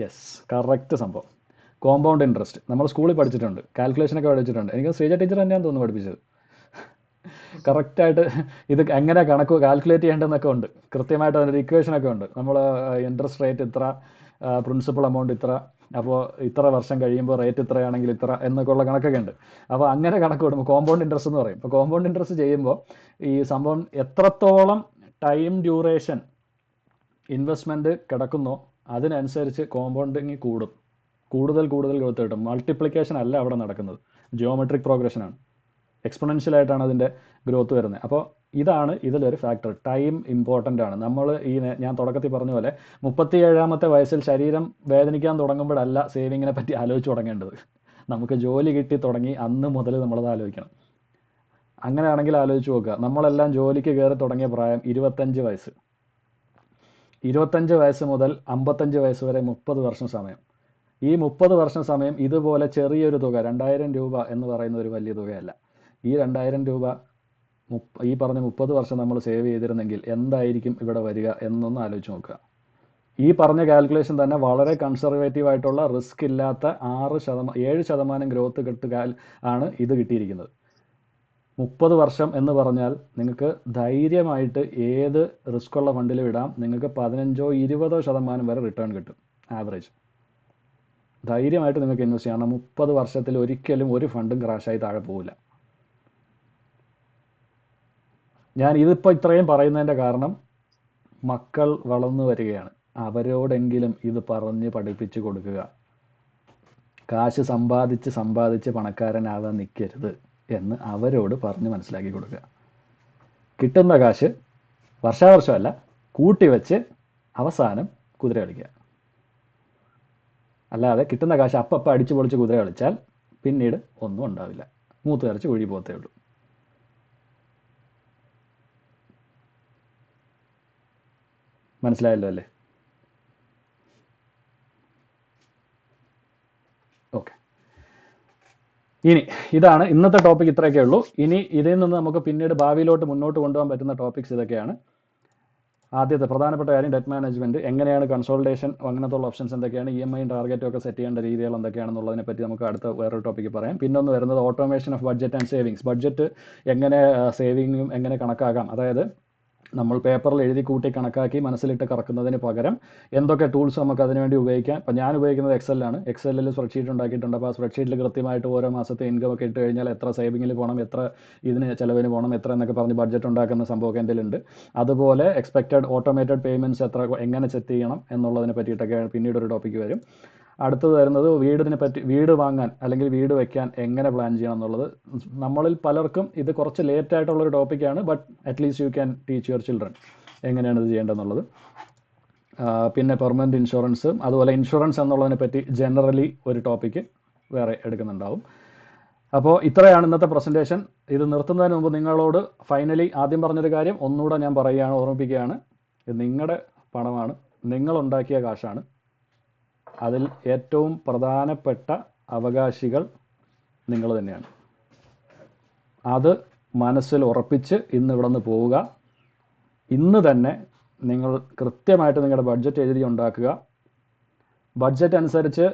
യെസ്, കറക്റ്റ് സംഭവം, കോമ്പൗണ്ട് ഇൻട്രസ്റ്റ്. നമ്മൾ സ്കൂളിൽ പഠിച്ചിട്ടുണ്ട്, കാൽക്കുലേഷനൊക്കെ പഠിച്ചിട്ടുണ്ട്. എനിക്ക് ശ്രീജ ടീച്ചർ തന്നെയാണ് തോന്നുന്നു പഠിപ്പിച്ചത്. കറക്റ്റായിട്ട് ഇത് എങ്ങനെ കണക്ക് കാൽക്കുലേറ്റ് ചെയ്യേണ്ടതെന്നൊക്കെ ഉണ്ട്, കൃത്യമായിട്ട് അതിൻ്റെ ഇക്വേഷനൊക്കെ ഉണ്ട്. നമ്മൾ ഇൻട്രസ്റ്റ് റേറ്റ് ഇത്ര, പ്രിൻസിപ്പൽ എമൗണ്ട് ഇത്ര, അപ്പോൾ ഇത്ര വർഷം കഴിയുമ്പോൾ റേറ്റ് ഇത്രയാണെങ്കിൽ ഇത്ര എന്നൊക്കെ ഉള്ള കണക്കൊക്കെ ഉണ്ട്. അപ്പോൾ അങ്ങനെ കണക്ക് കൊടുക്കുമ്പോൾ കോമ്പൗണ്ട് ഇൻട്രസ്റ്റ് എന്ന് പറയും. അപ്പോൾ കോമ്പൗണ്ട് ഇൻട്രസ്റ്റ് ചെയ്യുമ്പോൾ ഈ സംഭവം എത്രത്തോളം ടൈം ഡ്യൂറേഷൻ ഇൻവെസ്റ്റ്മെൻറ്റ് കിടക്കുന്നോ അതിനനുസരിച്ച് കോമ്പൗണ്ടിങ് കൂടും, കൂടുതൽ ഗ്രോത്ത് കിട്ടും. മൾട്ടിപ്ലിക്കേഷൻ അല്ല അവിടെ നടക്കുന്നത്, ജിയോമെട്രിക് പ്രോഗ്രഷനാണ്, എക്സ്പൊണൻഷ്യലായിട്ടാണ് അതിൻ്റെ ഗ്രോത്ത് വരുന്നത്. അപ്പോൾ ഇതാണ് ഇതിലൊരു ഫാക്ടർ. ടൈം ഇമ്പോർട്ടൻ്റ് ആണ്. നമ്മൾ ഞാൻ തുടക്കത്തിൽ പറഞ്ഞ പോലെ 37ാമത്തെ വയസ്സിൽ ശരീരം വേദനിക്കാൻ തുടങ്ങുമ്പോഴല്ല സേവിങ്ങിനെ പറ്റി ആലോചിച്ച് തുടങ്ങേണ്ടത്. നമുക്ക് ജോലി കിട്ടി തുടങ്ങി അന്ന് മുതൽ നമ്മളത് ആലോചിക്കണം. അങ്ങനെയാണെങ്കിൽ ആലോചിച്ച് നോക്കുക, നമ്മളെല്ലാം ജോലിക്ക് കയറി തുടങ്ങിയ പ്രായം 25 വയസ്സ്. 25 വയസ്സ് മുതൽ 55 വയസ്സ് വരെ 30 വർഷം സമയം. ഈ 30 വർഷം സമയം ഇതുപോലെ ചെറിയൊരു തുക, 2000 രൂപ എന്ന് പറയുന്ന ഒരു വലിയ തുകയല്ല. ഈ 2000 രൂപ ഈ പറഞ്ഞ 30 വർഷം നമ്മൾ സേവ് ചെയ്തിരുന്നെങ്കിൽ എന്തായിരിക്കും ഇവിടെ വരിക എന്നൊന്ന് ആലോചിച്ച് നോക്കുക. ഈ പറഞ്ഞ കാൽക്കുലേഷൻ തന്നെ വളരെ കൺസർവേറ്റീവ് ആയിട്ടുള്ള റിസ്ക് ഇല്ലാത്ത 7% ഗ്രോത്ത് ആണ് ഇത് കിട്ടിയിരിക്കുന്നത്. 30 വർഷം എന്ന് പറഞ്ഞാൽ നിങ്ങൾക്ക് ധൈര്യമായിട്ട് ഏത് റിസ്ക് ഉള്ള ഫണ്ടിലും ഇടാം. നിങ്ങൾക്ക് 15-20% വരെ റിട്ടേൺ കിട്ടും ആവറേജ്. ധൈര്യമായിട്ട് നിങ്ങൾക്ക് ഇൻവെസ്റ്റ് ചെയ്യണം. 30 വർഷത്തിൽ ഒരിക്കലും ഒരു ഫണ്ടും ക്രാഷായി താഴെ പോവില്ല. ഞാൻ ഇതിപ്പോൾ ഇത്രയും പറയുന്നതിൻ്റെ കാരണം, മക്കൾ വളർന്നു വരികയാണ്, അവരോടെങ്കിലും ഇത് പറഞ്ഞ് പഠിപ്പിച്ചു കൊടുക്കുക. കാശ് സമ്പാദിച്ച് പണക്കാരനാവാൻ നിൽക്കരുത് എന്ന് അവരോട് പറഞ്ഞ് മനസ്സിലാക്കി കൊടുക്കുക. കിട്ടുന്ന കാശ് വർഷാവർഷമല്ല, കൂട്ടി വെച്ച് അവസാനം കുതിര കളിക്കുക. അല്ലാതെ കിട്ടുന്ന കാശ് അപ്പം അടിച്ചു പൊളിച്ച് കുതിര കളിച്ചാൽ പിന്നീട് ഒന്നും ഉണ്ടാവില്ല, മൂത്ത് കരച്ച് ഒഴി പോകത്തേ ഉള്ളൂ. മനസ്സിലായല്ലോ അല്ലേ? ഓക്കെ, ഇനി ഇതാണ് ഇന്നത്തെ ടോപ്പിക്, ഇത്രയൊക്കെ ഉള്ളൂ. ഇനി ഇതിൽ നിന്ന് നമുക്ക് പിന്നീട് ഭാവിയിലോട്ട് മുന്നോട്ട് കൊണ്ടുപോകാൻ പറ്റുന്ന ടോപ്പിക്സ് ഇതൊക്കെയാണ്. ആദ്യത്തെ പ്രധാനപ്പെട്ട കാര്യം ഡെറ്റ് മാനേജ്മെന്റ്, എങ്ങനെയാണ് കൺസോൾട്ടേഷൻ, അങ്ങനത്തെ ഉള്ള ഓപ്ഷൻസ് എന്തൊക്കെയാണ്, EMI ടാർഗറ്റും ഒക്കെ സെറ്റ് ചെയ്യേണ്ട രീതികൾ എന്തൊക്കെയാണെന്നുള്ളതിനെ പറ്റി നമുക്ക് അടുത്ത വേറൊരു ടോപ്പിക്ക് പറയാം. പിന്നെ ഒന്ന് വരുന്നത് automation of budget and savings. Budget എങ്ങനെ സേവിങ്ങും എങ്ങനെ കണക്കാക്കാം, അതായത് നമ്മൾ പേപ്പറിൽ എഴുതി കൂട്ടി കണക്കാക്കി മനസ്സിലിട്ട് കറക്കുന്നതിന് പകരം എന്തൊക്കെ ടൂൾസ് നമുക്ക് അതിനുവേണ്ടി ഉപയോഗിക്കാം. ഇപ്പം ഞാൻ ഉപയോഗിക്കുന്നത് എക്സലാണ്. എക്സലിൽ സ്പ്രെഡ്ഷീറ്റ് ഉണ്ടാക്കിയിട്ടുണ്ട്. അപ്പോൾ ആ സ്പ്രെഡ്ഷീറ്റിൽ കൃത്യമായിട്ട് ഓരോ മാസത്തെ ഇൻകം ഒക്കെ ഇട്ട് കഴിഞ്ഞാൽ എത്ര സേവിങ്ങിൽ പോകണം, എത്ര ഇതിന് ചിലവിന് പോകണം, എത്ര എന്നൊക്കെ പറഞ്ഞ് ബഡ്ജറ്റ് ഉണ്ടാക്കുന്ന സംഭവമൊക്കെ എൻ്റെ ഉണ്ട്. അതുപോലെ എക്സ്പെക്റ്റഡ് ഓട്ടോമേറ്റഡ് പേയ്മെൻറ്റ്സ് എങ്ങനെ സെറ്റ് ചെയ്യണം എന്നുള്ളതിനെ പറ്റിയിട്ടൊക്കെ പിന്നീട് ഒരു ടോപ്പിക്ക് വരും. അടുത്തത് വരുന്നത് വീട് വാങ്ങാൻ അല്ലെങ്കിൽ വീട് വെക്കാൻ എങ്ങനെ പ്ലാൻ ചെയ്യണം എന്നുള്ളത്. നമ്മളിൽ പലർക്കും ഇത് കുറച്ച് ലേറ്റ് ആയിട്ടുള്ളൊരു ടോപ്പിക്കാണ്, but at least you can teach your children എങ്ങനെയാണ് ഇത് ചെയ്യേണ്ടതെന്നുള്ളത്. പിന്നെ പെർമനൻറ്റ് ഇൻഷുറൻസ്, അതുപോലെ ഇൻഷുറൻസ് എന്നുള്ളതിനെ പറ്റി ജനറലി ഒരു ടോപ്പിക്ക് വേറെ എടുക്കുന്നുണ്ടാവും. അപ്പോൾ ഇത്രയാണ് ഇന്നത്തെ പ്രസൻറ്റേഷൻ. ഇത് നിർത്തുന്നതിന് മുമ്പ് നിങ്ങളോട് ഫൈനലി ആദ്യം പറഞ്ഞൊരു കാര്യം ഒന്നുകൂടെ ഞാൻ പറയുകയാണ്, ഓർമ്മിപ്പിക്കുകയാണ്. ഇത് നിങ്ങളുടെ പണമാണ്, നിങ്ങളുണ്ടാക്കിയ കാശാണ്. അതിൽ ഏറ്റവും പ്രധാനപ്പെട്ട അവകാശികൾ നിങ്ങൾ തന്നെയാണ്. അത് മനസ്സിൽ ഉറപ്പിച്ച് ഇന്ന് ഇവിടെ നിന്ന് പോവുക. ഇന്ന് തന്നെ നിങ്ങൾ കൃത്യമായിട്ട് നിങ്ങളുടെ ബഡ്ജറ്റ് എഴുതി ഉണ്ടാക്കുക. ബഡ്ജറ്റ് അനുസരിച്ച്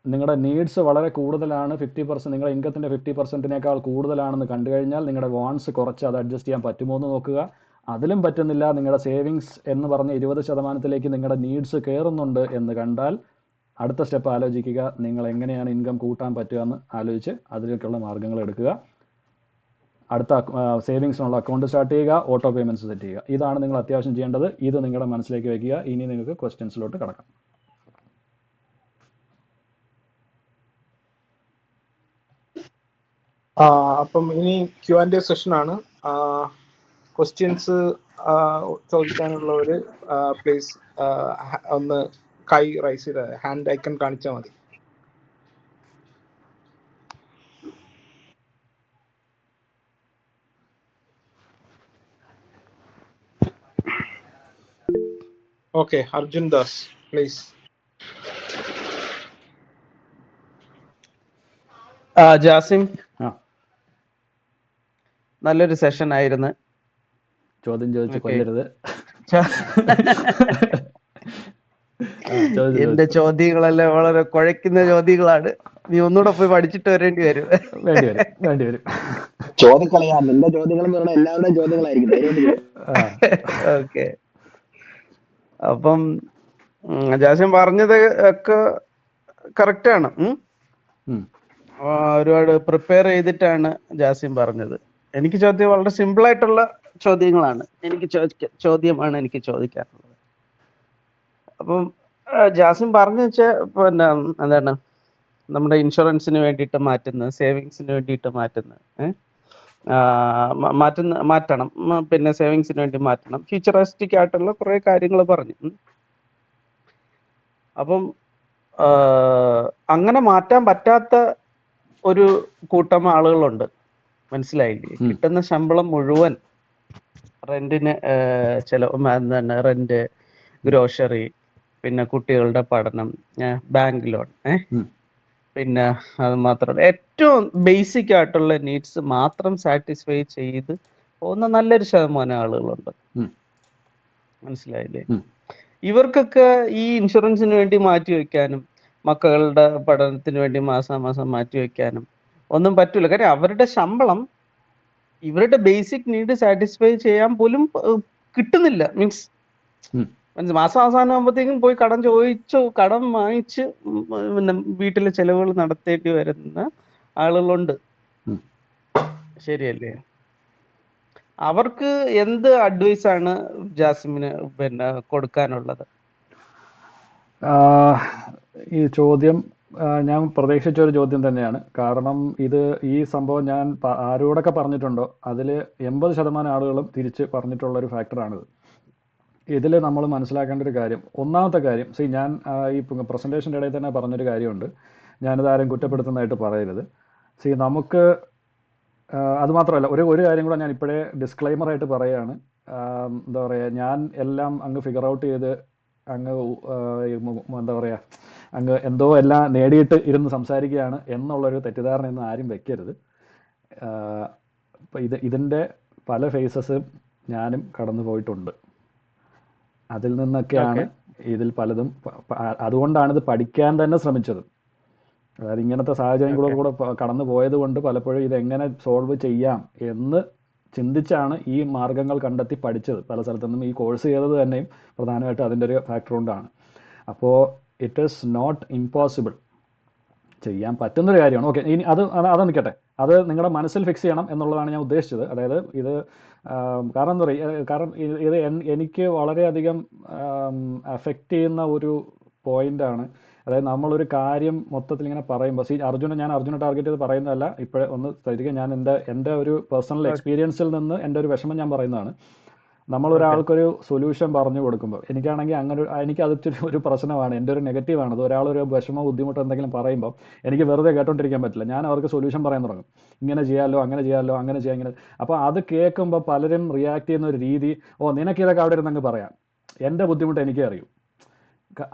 നിങ്ങളുടെ നീഡ്സ് വളരെ കൂടുതലാണ്, 50%, നിങ്ങളുടെ ഇൻകത്തിൻ്റെ 50%-നേക്കാൾ കൂടുതലാണെന്ന് കണ്ടു കഴിഞ്ഞാൽ നിങ്ങളുടെ വാണ്ട്സ് കുറച്ച് അത് അഡ്ജസ്റ്റ് ചെയ്യാൻ പറ്റുമോ എന്ന് നോക്കുക. അതിലും പറ്റുന്നില്ല, നിങ്ങളുടെ സേവിങ്സ് എന്ന് പറഞ്ഞ 20%-ലേക്ക് നിങ്ങളുടെ നീഡ്സ് കയറുന്നുണ്ട് എന്ന് കണ്ടാൽ അടുത്ത സ്റ്റെപ്പ് ആലോചിക്കുക. നിങ്ങൾ എങ്ങനെയാണ് ഇൻകം കൂട്ടാൻ പറ്റുക എന്ന് ആലോചിച്ച് അതിലേക്കുള്ള മാർഗ്ഗങ്ങൾ എടുക്കുക. അടുത്ത സേവിങ്സിനുള്ള അക്കൗണ്ട് സ്റ്റാർട്ട് ചെയ്യുക, ഓട്ടോ പേയ്മെൻറ്റ്സ് സെറ്റ് ചെയ്യുക. ഇതാണ് നിങ്ങൾ അത്യാവശ്യം ചെയ്യേണ്ടത്. ഇത് നിങ്ങളുടെ മനസ്സിലേക്ക് വയ്ക്കുക. ഇനി നിങ്ങൾക്ക് ക്വസ്റ്റ്യൻസിലോട്ട് കടക്കാം. അപ്പം ഇനി Q&A സെഷനാണ്. ക്വസ്റ്റ്യൻസ് ചോദിക്കാനുള്ളവർ പ്ലീസ് ഒന്ന് കൈ റൈസ് ചെയ്ത് ഹാൻഡ് ഐക്കൺ കാണിച്ചാൽ മതി. Okay, Arjun Das please. ജാസിം, നല്ലൊരു സെഷൻ ആയിരുന്നു. ചോദ്യം ചോദിച്ച് കൊല്ലരുത്. എന്റെ ചോദ്യങ്ങളെല്ലാം വളരെ കുഴയ്ക്കുന്ന ചോദ്യങ്ങളാണ്. നീ ഒന്നുകൂടെ പോയി പഠിച്ചിട്ട് വരേണ്ടി വരും. വേണ്ടി വരും. ചോദ്യക്കളയാ, നിന്റെ ചോദ്യങ്ങൾ എല്ലാവരുടെയും ചോദ്യങ്ങളായിരിക്കും. ഓക്കെ, അപ്പം ജാസ്യം പറഞ്ഞത് ഒക്കെ കറക്റ്റാണ്. ഒരുപാട് പ്രിപ്പയർ ചെയ്തിട്ടാണ് ജാസ്യം പറഞ്ഞത്. എനിക്ക് ചോദ്യം വളരെ സിമ്പിൾ ആയിട്ടുള്ള ചോദ്യങ്ങളാണ് എനിക്ക് ചോദിക്കാനുള്ളത്. അപ്പം ജാസ്യം പറഞ്ഞു വെച്ചാൽ പിന്നെ എന്താണ് നമ്മുടെ ഇൻഷുറൻസിന് വേണ്ടിയിട്ട് മാറ്റുന്നത്, സേവിങ്സിന് വേണ്ടിയിട്ട് മാറ്റണം, പിന്നെ സേവിങ്സിന് വേണ്ടി മാറ്റണം, ഫ്യൂച്ചറിസ്റ്റിക് ആയിട്ടുള്ള കുറെ കാര്യങ്ങൾ പറഞ്ഞു. അപ്പം അങ്ങനെ മാറ്റാൻ പറ്റാത്ത ഒരു കൂട്ടം ആളുകളുണ്ട്, മനസ്സിലായില്ലേ? കിട്ടുന്ന ശമ്പളം മുഴുവൻ റെന്റിന് എന്താണ് റെന്റ്, ഗ്രോസറി, പിന്നെ കുട്ടികളുടെ പഠനം, ബാങ്ക് ലോൺ, പിന്നെ അത് മാത്രമല്ല ഏറ്റവും ബേസിക് ആയിട്ടുള്ള നീഡ്സ് മാത്രം സാറ്റിസ്ഫൈ ചെയ്ത് പോകുന്ന നല്ലൊരു ശതമാനം ആളുകളുണ്ട്, മനസ്സിലായില്ലേ? ഇവർക്കൊക്കെ ഈ ഇൻഷുറൻസിന് വേണ്ടി മാറ്റി വെക്കാനും മക്കളുടെ പഠനത്തിന് വേണ്ടി മാസാമാസം മാറ്റി വെക്കാനും ഒന്നും പറ്റൂല. കാര്യം അവരുടെ ശമ്പളം ഇവരുടെ ബേസിക് നീഡ് സാറ്റിസ്ഫൈ ചെയ്യാൻ പോലും കിട്ടുന്നില്ല. മീൻസ് മാസാവസാനം ആകുമ്പോഴത്തേക്കും പോയി കടം വാങ്ങിച്ച് പിന്നെ വീട്ടിലെ ചെലവുകൾ നടത്തേണ്ടി വരുന്ന ആളുകളുണ്ട്, ശരിയല്ലേ? അവർക്ക് എന്ത് അഡ്വൈസ് ആണ് ജാസിമിന് പിന്നെ കൊടുക്കാനുള്ളത്? ഈ ചോദ്യം ഞാൻ പ്രതീക്ഷിച്ച ഒരു ചോദ്യം തന്നെയാണ്. കാരണം ഈ സംഭവം ഞാൻ ആരോടൊക്കെ പറഞ്ഞിട്ടുണ്ടോ അതിൽ 80% ആളുകളും തിരിച്ച് പറഞ്ഞിട്ടുള്ള ഒരു ഫാക്ടറാണിത്. ഇതിൽ നമ്മൾ മനസ്സിലാക്കേണ്ട ഒരു കാര്യം, ഒന്നാമത്തെ കാര്യം, ഞാൻ ഈ പ്രസൻറ്റേഷൻ്റെ ഇടയിൽ തന്നെ പറഞ്ഞൊരു കാര്യമുണ്ട്, ഞാനിത് ആരും കുറ്റപ്പെടുത്തുന്നതായിട്ട് പറയരുത്. നമുക്ക് അതുമാത്രമല്ല, ഒരു കാര്യം കൂടെ ഞാൻ ഇപ്പോഴേ ഡിസ്ക്ലൈമറായിട്ട് പറയുകയാണ്. എന്താ പറയുക, ഞാൻ എല്ലാം അങ്ങ് ഫിഗർ ഔട്ട് ചെയ്ത് അങ്ങ് എന്താ പറയുക, അങ്ങ് എന്തോ എല്ലാം നേടിയിട്ട് ഇരുന്ന് സംസാരിക്കുകയാണ് എന്നുള്ളൊരു തെറ്റിദ്ധാരണയൊന്നും ആരും വെക്കരുത്. ഇപ്പം ഇതിൻ്റെ പല ഫേസസും ഞാനും കടന്നു പോയിട്ടുണ്ട്. അതിൽ നിന്നൊക്കെയാണ് ഇതിൽ പലതും, അതുകൊണ്ടാണ് ഇത് പഠിക്കാൻ തന്നെ ശ്രമിച്ചത്. അതായത് ഇങ്ങനത്തെ സാഹചര്യങ്ങളോട് കൂടെ കടന്നു പോയത് കൊണ്ട് പലപ്പോഴും ഇതെങ്ങനെ സോൾവ് ചെയ്യാം എന്ന് ചിന്തിച്ചാണ് ഈ മാർഗങ്ങൾ കണ്ടെത്തി പഠിച്ചത്. പല സ്ഥലത്തു നിന്നും ഈ കോഴ്സ് ചെയ്തത് തന്നെയും പ്രധാനമായിട്ടും അതിൻ്റെ ഒരു ഫാക്ടർ കൊണ്ടാണ്. അപ്പോൾ ഇറ്റ് ഈസ് നോട്ട് ഇമ്പോസിബിൾ, ചെയ്യാൻ പറ്റുന്നൊരു കാര്യമാണ്. ഓക്കെ, ഇനി അത് നിൽക്കട്ടെ, അത് നിങ്ങളുടെ മനസ്സിൽ ഫിക്സ് ചെയ്യണം എന്നുള്ളതാണ് ഞാൻ ഉദ്ദേശിച്ചത്. അതായത് ഇത് കാരണം എന്താ പറയുക, കാരണം ഇത് എനിക്ക് വളരെയധികം അഫക്റ്റ് ചെയ്യുന്ന ഒരു പോയിൻ്റാണ്. അതായത് നമ്മളൊരു കാര്യം മൊത്തത്തിൽ ഇങ്ങനെ പറയുമ്പോൾ, ഞാൻ അർജുനെ ടാർഗറ്റ് ചെയ്ത് പറയുന്നതല്ല, ഇപ്പോഴേ ഒന്ന് ശ്രദ്ധിക്കുക, ഞാൻ എൻ്റെ ഒരു പേഴ്സണൽ എക്സ്പീരിയൻസിൽ നിന്ന് എൻ്റെ ഒരു വിഷമം ഞാൻ പറയുന്നതാണ്. നമ്മളൊരാൾക്കൊരു സൊല്യൂഷൻ പറഞ്ഞു കൊടുക്കുമ്പോൾ, എനിക്കാണെങ്കിൽ എനിക്ക് അതൊരു ഒരു പ്രശ്നമാണ്, എൻ്റെ ഒരു നെഗറ്റീവാണ് അത്. ഒരാളൊരു വിഷമോ ബുദ്ധിമുട്ടോ എന്തെങ്കിലും പറയുമ്പോൾ എനിക്ക് വെറുതെ കേട്ടോണ്ടിരിക്കാൻ പറ്റില്ല, ഞാൻ അവർക്ക് സൊല്യൂഷൻ പറയാൻ തുടങ്ങും. ഇങ്ങനെ ചെയ്യാമല്ലോ, അങ്ങനെ ചെയ്യാമല്ലോ, അങ്ങനെ ചെയ്യാം, ഇങ്ങനെ. അപ്പോൾ അത് കേൾക്കുമ്പോൾ പലരും റിയാക്ട് ചെയ്യുന്ന ഒരു രീതി, നിനക്കിതൊക്കെ അവിടെ ഇരുന്നങ്ങ് പറയാം, എൻ്റെ ബുദ്ധിമുട്ട് എനിക്കേ അറിയൂ.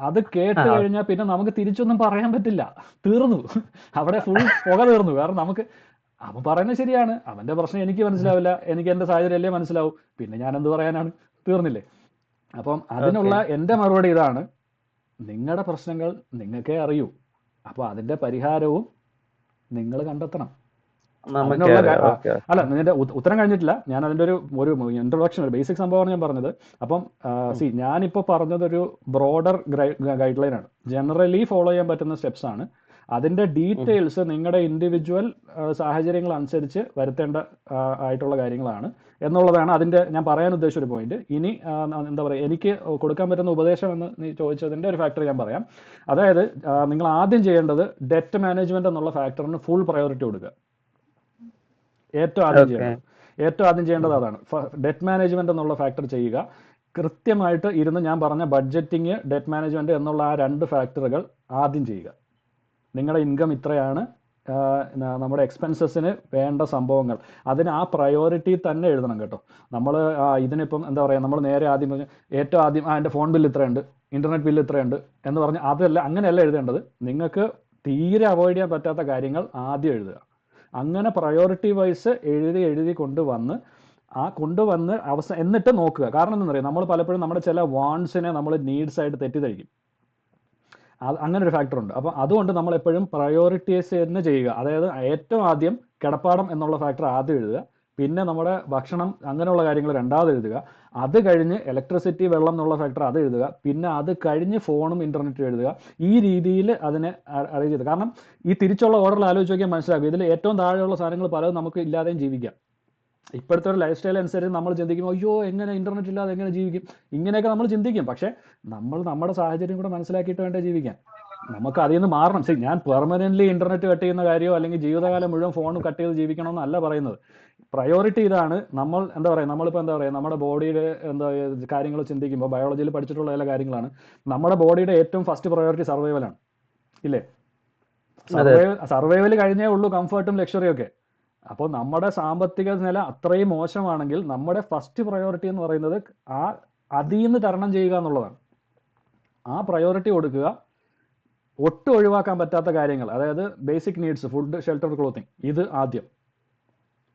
അത് കേട്ട് കഴിഞ്ഞാൽ പിന്നെ നമുക്ക് തിരിച്ചൊന്നും പറയാൻ പറ്റില്ല, തീർന്നു, അവിടെ ഫുൾ പുക തീർന്നു. കാരണം നമുക്ക് അവൻ പറയുന്നത് ശരിയാണ്, അവന്റെ പ്രശ്നം എനിക്ക് മനസ്സിലാവില്ല, എനിക്ക് എൻ്റെ സാഹചര്യമല്ലേ മനസ്സിലാവും, പിന്നെ ഞാൻ എന്ത് പറയാനാണ്, തീർന്നില്ലേ. അപ്പം അതിനുള്ള എൻ്റെ മറുപടി ഇതാണ്, നിങ്ങളുടെ പ്രശ്നങ്ങൾ നിങ്ങൾക്കേ അറിയൂ, അപ്പോൾ അതിൻ്റെ പരിഹാരവും നിങ്ങൾ കണ്ടെത്തണം. അല്ല, നിന്റെ ഉത്തരം കഴിഞ്ഞിട്ടില്ല, ഞാൻ അതിൻ്റെ ഒരു ഇൻട്രൊഡക്ഷൻ, ഒരു ബേസിക് സംഭവമാണ് ഞാൻ പറഞ്ഞത്. അപ്പം ഞാനിപ്പോൾ പറഞ്ഞതൊരു ബ്രോഡർ ഗൈഡ് ലൈൻ ആണ്, ജനറലി ഫോളോ ചെയ്യാൻ പറ്റുന്ന സ്റ്റെപ്സ് ആണ്. അതിൻ്റെ ഡീറ്റെയിൽസ് നിങ്ങളുടെ ഇൻഡിവിജ്വൽ സാഹചര്യങ്ങൾ അനുസരിച്ച് വരുത്തേണ്ട ആയിട്ടുള്ള കാര്യങ്ങളാണ് എന്നുള്ളതാണ് അതിൻ്റെ ഞാൻ പറയാൻ ഉദ്ദേശിച്ച ഒരു പോയിന്റ്. ഇനി എന്താ പറയുക, എനിക്ക് കൊടുക്കാൻ പറ്റുന്ന ഉപദേശം എന്ന് നീ ചോദിച്ചതിൻ്റെ ഒരു ഫാക്ടർ ഞാൻ പറയാം. അതായത് നിങ്ങൾ ആദ്യം ചെയ്യേണ്ടത് ഡെറ്റ് മാനേജ്മെന്റ് എന്നുള്ള ഫാക്ടറിന് ഫുൾ പ്രയോറിറ്റി കൊടുക്കുക. ഏറ്റവും ആദ്യം ചെയ്യേണ്ടത് അതാണ്, ഡെറ്റ് മാനേജ്മെന്റ് എന്നുള്ള ഫാക്ടർ ചെയ്യുക. കൃത്യമായിട്ട് ഇരുന്ന് ഞാൻ പറഞ്ഞ ബഡ്ജറ്റിങ്, ഡെറ്റ് മാനേജ്മെന്റ് എന്നുള്ള ആ 2 ഫാക്ടറുകൾ ആദ്യം ചെയ്യുക. നിങ്ങളുടെ ഇൻകം ഇത്രയാണ്, നമ്മുടെ എക്സ്പെൻസസിന് വേണ്ട സംഭവങ്ങൾ, അതിന് ആ പ്രയോറിറ്റി തന്നെ എഴുതണം കേട്ടോ. നമ്മൾ ഇതിനിപ്പം എന്താ പറയുക, നമ്മൾ നേരെ ആദ്യം ഏറ്റവും ആദ്യം എൻ്റെ ഫോൺ ബില്ല് ഇത്രയുണ്ട്, ഇൻ്റർനെറ്റ് ബില്ല് ഇത്രയുണ്ട് എന്ന് പറഞ്ഞ് അതല്ല, അങ്ങനെയല്ല എഴുതേണ്ടത്. നിങ്ങൾക്ക് തീരെ അവോയ്ഡ് ചെയ്യാൻ പറ്റാത്ത കാര്യങ്ങൾ ആദ്യം എഴുതുക. അങ്ങനെ പ്രയോറിറ്റി വൈസ് എഴുതി കൊണ്ടുവന്ന് എന്നിട്ട് നോക്കുക. കാരണം എന്താ പറയുക, നമ്മൾ പലപ്പോഴും നമ്മുടെ ചില വാണ്ട്സിനെ നമ്മൾ നീഡ്സ് ആയിട്ട് തെറ്റിദ്ധരിക്കും. അങ്ങനെ ഒരു ഫാക്ടർ ഉണ്ട്. അപ്പോൾ അതുകൊണ്ട് നമ്മൾ എപ്പോഴും പ്രയോറിറ്റീസ് തന്നെ ചെയ്യുക. അതായത് ഏറ്റവും ആദ്യം കിടപ്പാടം എന്നുള്ള ഫാക്ടർ ആദ്യം എഴുതുക, പിന്നെ നമ്മുടെ ഭക്ഷണം അങ്ങനെയുള്ള കാര്യങ്ങൾ രണ്ടാമത് എഴുതുക, അത് കഴിഞ്ഞ് ഇലക്ട്രിസിറ്റി, വെള്ളം എന്നുള്ള ഫാക്ടർ അത് എഴുതുക, പിന്നെ അത് കഴിഞ്ഞ് ഫോണും ഇൻ്റർനെറ്റും എഴുതുക. ഈ രീതിയിൽ അതിനെ അറേഞ്ച് ചെയ്ത്, കാരണം ഈ തിരിച്ചുള്ള ഓർഡറിൽ ആലോചിച്ച് നോക്കിയാൽ മനസ്സിലാക്കും, ഇതിൽ ഏറ്റവും താഴെയുള്ള സാധനങ്ങൾ പലതും നമുക്ക് ഇല്ലാതെയും ജീവിക്കാം. ഇപ്പോഴത്തെ ഒരു ലൈഫ് സ്റ്റൈൽ അനുസരിച്ച് നമ്മൾ ചിന്തിക്കും, അയ്യോ എങ്ങനെ ഇൻ്റർനെറ്റ് ഇല്ലാതെ എങ്ങനെ ജീവിക്കും, ഇങ്ങനെയൊക്കെ നമ്മൾ ചിന്തിക്കും. പക്ഷേ നമ്മൾ നമ്മുടെ സാഹചര്യം കൂടെ മനസ്സിലാക്കിയിട്ട് വേണ്ടേ ജീവിക്കാൻ. നമുക്ക് അതിൽ നിന്ന് മാറണം. ഞാൻ പെർമനൻ്റ്ലി ഇൻ്റർനെറ്റ് കട്ട് ചെയ്യുന്ന കാര്യമോ അല്ലെങ്കിൽ ജീവിതകാലം മുഴുവൻ ഫോൺ കട്ട് ചെയ്ത് ജീവിക്കണമെന്നല്ല പറയുന്നത്. പ്രയോറിറ്റി ഇതാണ്. നമ്മൾ എന്താ പറയുക, നമ്മളിപ്പോൾ എന്താ പറയുക, നമ്മുടെ ബോഡിയുടെ കാര്യങ്ങൾ ചിന്തിക്കുമ്പോൾ ബയോളജിയിൽ പഠിച്ചിട്ടുള്ള ചില കാര്യങ്ങളാണ്. നമ്മുടെ ബോഡിയുടെ ഏറ്റവും ഫസ്റ്റ് പ്രയോറിറ്റി സർവൈവലാണ്, ഇല്ലേ? സർവൈവൽ കഴിഞ്ഞേ ഉള്ളൂ കംഫർട്ടും ലക്ഷറിയും ഒക്കെ. അപ്പോൾ നമ്മുടെ സാമ്പത്തിക നില അത്രയും മോശമാണെങ്കിൽ നമ്മുടെ ഫസ്റ്റ് പ്രയോറിറ്റി എന്ന് പറയുന്നത് അതിൽ നിന്ന് തരണം ചെയ്യുക എന്നുള്ളതാണ്. ആ പ്രയോറിറ്റി കൊടുക്കുക. ഒട്ടും ഒഴിവാക്കാൻ പറ്റാത്ത കാര്യങ്ങൾ, അതായത് basic needs, food, shelter, clothing, ഇത് ആദ്യം,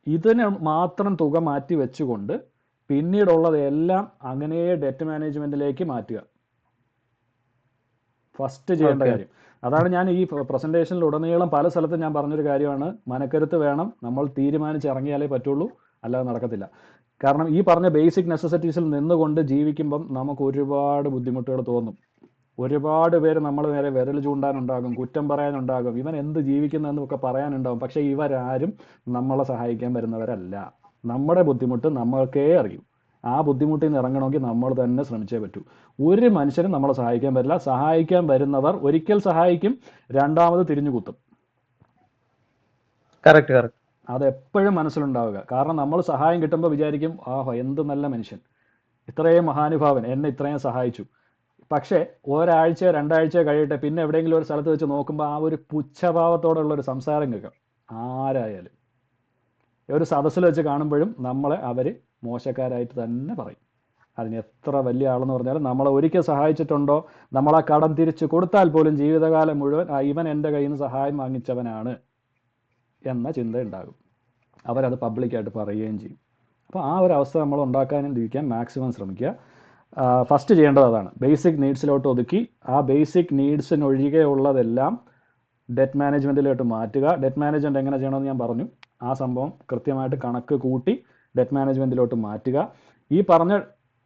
ഇതിന് മാത്രം തുക മാറ്റി വെച്ചുകൊണ്ട് പിന്നീടുള്ളതെല്ലാം അങ്ങനെ ഡെറ്റ് മാനേജ്മെന്റിലേക്ക് മാറ്റുക. ഫസ്റ്റ് ചെയ്യേണ്ട കാര്യം അതാണ്. ഞാൻ ഈ പ്രസന്റേഷനിൽ ഉടനീളം പല സ്ഥലത്തും ഞാൻ പറഞ്ഞൊരു കാര്യമാണ്, മനക്കരുത്ത് വേണം, നമ്മൾ തീരുമാനിച്ച് ഇറങ്ങിയാലേ പറ്റുള്ളൂ, അല്ലാതെ നടക്കത്തില്ല. കാരണം ഈ പറഞ്ഞ ബേസിക് നെസസിറ്റീസിൽ നിന്നുകൊണ്ട് ജീവിക്കുമ്പം നമുക്ക് ഒരുപാട് ബുദ്ധിമുട്ടുകൾ തോന്നും. ഒരുപാട് പേര് നമ്മൾ നേരെ വിരൽ ചൂണ്ടാനുണ്ടാകും, കുറ്റം പറയാനുണ്ടാകും, ഇവൻ എന്ത് ജീവിക്കുന്നതെന്നൊക്കെ പറയാനുണ്ടാകും. പക്ഷേ ഇവരാരും നമ്മളെ സഹായിക്കാൻ വരുന്നവരല്ല. നമ്മുടെ ബുദ്ധിമുട്ട് നമ്മൾക്കേ അറിയൂ. ആ ബുദ്ധിമുട്ടിൽ നിന്ന് ഇറങ്ങണമെങ്കിൽ നമ്മൾ തന്നെ ശ്രമിച്ചേ പറ്റൂ. ഒരു മനുഷ്യനും നമ്മളെ സഹായിക്കാൻ പറ്റില്ല. സഹായിക്കാൻ വരുന്നവർ ഒരിക്കൽ സഹായിക്കും, രണ്ടാമത് തിരിഞ്ഞു കുത്തും. അതെപ്പോഴും മനസ്സിലുണ്ടാവുക. കാരണം നമ്മൾ സഹായം കിട്ടുമ്പോൾ വിചാരിക്കും, എന്ത് നല്ല മനുഷ്യൻ, ഇത്രയും മഹാനുഭാവൻ എന്നെ ഇത്രയും സഹായിച്ചു. പക്ഷേ ഒരാഴ്ചയോ 2 ആഴ്ചയോ കഴിയട്ടെ, പിന്നെ എവിടെയെങ്കിലും ഒരു സ്ഥലത്ത് വെച്ച് നോക്കുമ്പോൾ ആ ഒരു പുച്ഛഭാവത്തോടുള്ള ഒരു സംസാരം കേൾക്കാം. ആരായാലും ഒരു സദസ്സിൽ വെച്ച് കാണുമ്പോഴും നമ്മളെ അവർ മോശക്കാരായിട്ട് തന്നെ പറയും. അതിന് എത്ര വലിയ ആളെന്ന് പറഞ്ഞാലും നമ്മളെ ഒരിക്കൽ സഹായിച്ചിട്ടുണ്ടോ, നമ്മളെ കടം തിരിച്ചു കൊടുത്താൽ പോലും ജീവിതകാലം മുഴുവൻ ഇവൻ എൻ്റെ കയ്യിൽ നിന്ന് സഹായം വാങ്ങിച്ചവനാണ് എന്ന ചിന്ത ഉണ്ടാകും. അവരത് പബ്ലിക്കായിട്ട് പറയുകയും ചെയ്യും. അപ്പോൾ ആ ഒരു അവസ്ഥ നമ്മൾ ഉണ്ടാക്കാനിരിക്കാൻ മാക്സിമം ശ്രമിക്കുക. ഫസ്റ്റ് ചെയ്യേണ്ടത് അതാണ്. ബേസിക് നീഡ്സിലോട്ട് ഒതുക്കി ആ ബേസിക് നീഡ്സിനൊഴികെയുള്ളതെല്ലാം ഡെറ്റ് മാനേജ്മെൻറ്റിലോട്ട് മാറ്റുക. ഡെറ്റ് മാനേജ്മെൻറ്റ് എങ്ങനെ ചെയ്യണമെന്ന് ഞാൻ പറഞ്ഞു. ആ സംഭവം കൃത്യമായിട്ട് കണക്ക് കൂട്ടി ഡെറ്റ് മാനേജ്മെൻറ്റിലോട്ട് മാറ്റുക. ഈ പറഞ്ഞ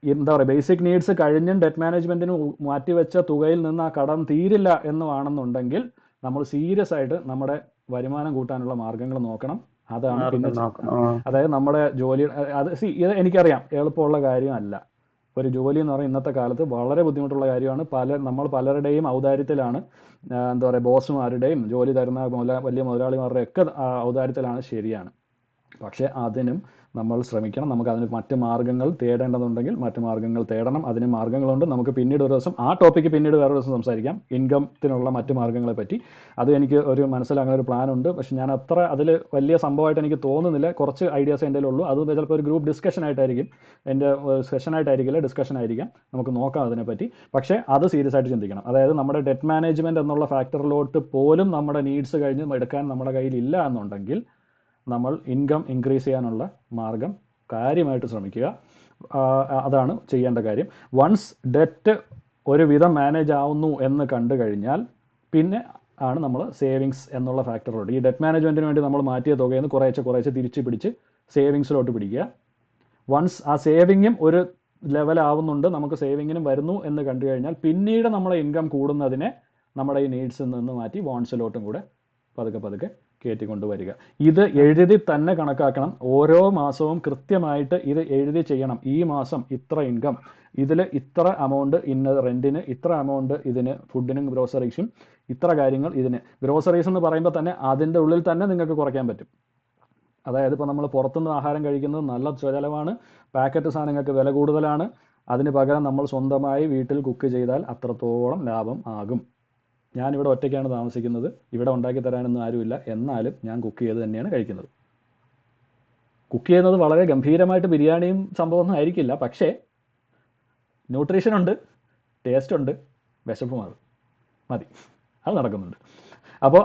എന്താ പറയുക, ബേസിക് നീഡ്സ് കഴിഞ്ഞും ഡെറ്റ് മാനേജ്മെൻറ്റിന് മാറ്റിവെച്ച തുകയിൽ നിന്ന് ആ കടം തീരില്ല എന്നുവാണെന്നുണ്ടെങ്കിൽ നമ്മൾ സീരിയസ് ആയിട്ട് നമ്മുടെ വരുമാനം കൂട്ടാനുള്ള മാർഗങ്ങൾ നോക്കണം. അതാണ് പിന്നെ അതായത് നമ്മുടെ ജോലി. അത് ഇത് എനിക്കറിയാം എളുപ്പമുള്ള കാര്യമല്ല. ഒരു ജോലി എന്ന് പറയുന്നത് ഇന്നത്തെ കാലത്ത് വളരെ ബുദ്ധിമുട്ടുള്ള കാര്യമാണ്. നമ്മൾ പലരുടെയും ഔദാര്യത്തിലാണ്, എന്താ പറയുക, ബോസുമാരുടെയും ജോലി തരുന്ന വലിയ മുതലാളിമാരുടെയും ഒക്കെ ഔദാര്യത്തിലാണ്, ശരിയാണ്. പക്ഷേ അതിനും നമ്മൾ ശ്രമിക്കണം. നമുക്ക് അതിന് മറ്റ് മാർഗ്ഗങ്ങൾ തേടേണ്ടതുണ്ടെങ്കിൽ മറ്റ് മാർഗ്ഗങ്ങൾ തേടണം. അതിന് മാർഗ്ഗങ്ങളുണ്ട്. നമുക്ക് പിന്നീട് ഒരു ദിവസം ആ ടോപ്പിക്ക് പിന്നീട് വേറെ ദിവസം സംസാരിക്കാം, ഇൻകത്തിനുള്ള മറ്റ് മാർഗ്ഗങ്ങളെ പറ്റി. അത് എനിക്ക് ഒരു മനസ്സിൽ അങ്ങനെ ഒരു പ്ലാൻ ഉണ്ട്. പക്ഷെ ഞാൻ അത്ര അതിൽ വലിയ സംഭവമായിട്ട് എനിക്ക് തോന്നുന്നില്ല. കുറച്ച് ഐഡിയാസ് എൻ്റെ ഉള്ളൂ. അത് ചിലപ്പോൾ ഒരു ഗ്രൂപ്പ് ഡിസ്കഷൻ ആയിട്ടായിരിക്കും, എൻ്റെ സെഷനായിട്ടായിരിക്കില്ല, ഡിസ്കഷൻ ആയിരിക്കാം. നമുക്ക് നോക്കാം അതിനെപ്പറ്റി. പക്ഷേ അത് സീരിയസ് ആയിട്ട് ചിന്തിക്കണം. അതായത് നമ്മുടെ ഡെറ്റ് മാനേജ്മെൻറ്റ് എന്നുള്ള ഫാക്ടറിലോട്ട് പോലും നമ്മുടെ നീഡ്സ് കഴിഞ്ഞ് എടുക്കാൻ നമ്മുടെ കയ്യിൽ ഇല്ല എന്നുണ്ടെങ്കിൽ നമ്മൾ ഇൻകം ഇൻക്രീസ് ചെയ്യാനുള്ള മാർഗം കാര്യമായിട്ട് ശ്രമിക്കുക. അതാണ് ചെയ്യേണ്ട കാര്യം. വൺസ് ഡെറ്റ് ഒരുവിധം മാനേജ് ആവുന്നു എന്ന് കണ്ടു കഴിഞ്ഞാൽ പിന്നെ ആണ് നമ്മൾ സേവിങ്സ് എന്നുള്ള ഫാക്ടറിലോട്ട്, ഈ ഡെറ്റ് മാനേജ്മെൻറ്റിന് വേണ്ടി നമ്മൾ മാറ്റിയ തുകയിൽ നിന്ന് കുറേശ്ശെ തിരിച്ച് പിടിച്ച് സേവിങ്സിലോട്ട് പിടിക്കുക. വൺസ് ആ സേവിങ്ങും ഒരു ലെവലാവുന്നുണ്ട്, നമുക്ക് സേവിങ്ങിനും വരുന്നു എന്ന് കണ്ടു കഴിഞ്ഞാൽ പിന്നീട് നമ്മളെ ഇൻകം കൂടുന്നതിനെ നമ്മുടെ ഈ നീഡ്സിൽ നിന്ന് മാറ്റി ബോൺസിലോട്ടും കൂടെ പതുക്കെ കയറ്റിക്കൊണ്ടുവരിക. ഇത് എഴുതി തന്നെ കണക്കാക്കണം. ഓരോ മാസവും കൃത്യമായിട്ട് ഇത് എഴുതി ചെയ്യണം. ഈ മാസം ഇത്ര ഇൻകം, ഇതിൽ ഇത്ര എമൗണ്ട് ഇന്ന റെൻറ്റിന്, ഇത്ര എമൗണ്ട് ഇതിന് ഫുഡിനും ഗ്രോസറീസും, ഇത്ര കാര്യങ്ങൾ ഇതിന്. ഗ്രോസറീസ് എന്ന് പറയുമ്പോൾ തന്നെ അതിൻ്റെ ഉള്ളിൽ തന്നെ നിങ്ങൾക്ക് കുറയ്ക്കാൻ പറ്റും. അതായത് ഇപ്പോൾ നമ്മൾ പുറത്തുനിന്ന് ആഹാരം കഴിക്കുന്നത് നല്ല ചിലവാണ്, പാക്കറ്റ് സാധനങ്ങൾക്ക് വില കൂടുതലാണ്. അതിന് പകരം നമ്മൾ സ്വന്തമായി വീട്ടിൽ കുക്ക് ചെയ്താൽ അത്രത്തോളം ലാഭം ആകും. ഞാനിവിടെ ഒറ്റയ്ക്കാണ് താമസിക്കുന്നത്, ഇവിടെ ഉണ്ടാക്കി തരാനൊന്നും ആരുമില്ല. എന്നാലും ഞാൻ കുക്ക് ചെയ്ത് തന്നെയാണ് കഴിക്കുന്നത്. കുക്ക് ചെയ്യുന്നത് വളരെ ഗംഭീരമായിട്ട് ബിരിയാണിയും സംഭവമൊന്നും ആയിരിക്കില്ല, പക്ഷേ ന്യൂട്രീഷൻ ഉണ്ട്, ടേസ്റ്റ് ഉണ്ട്, വിശപ്പ് മാറും, മതി, അത് നടക്കുന്നുണ്ട്. അപ്പോൾ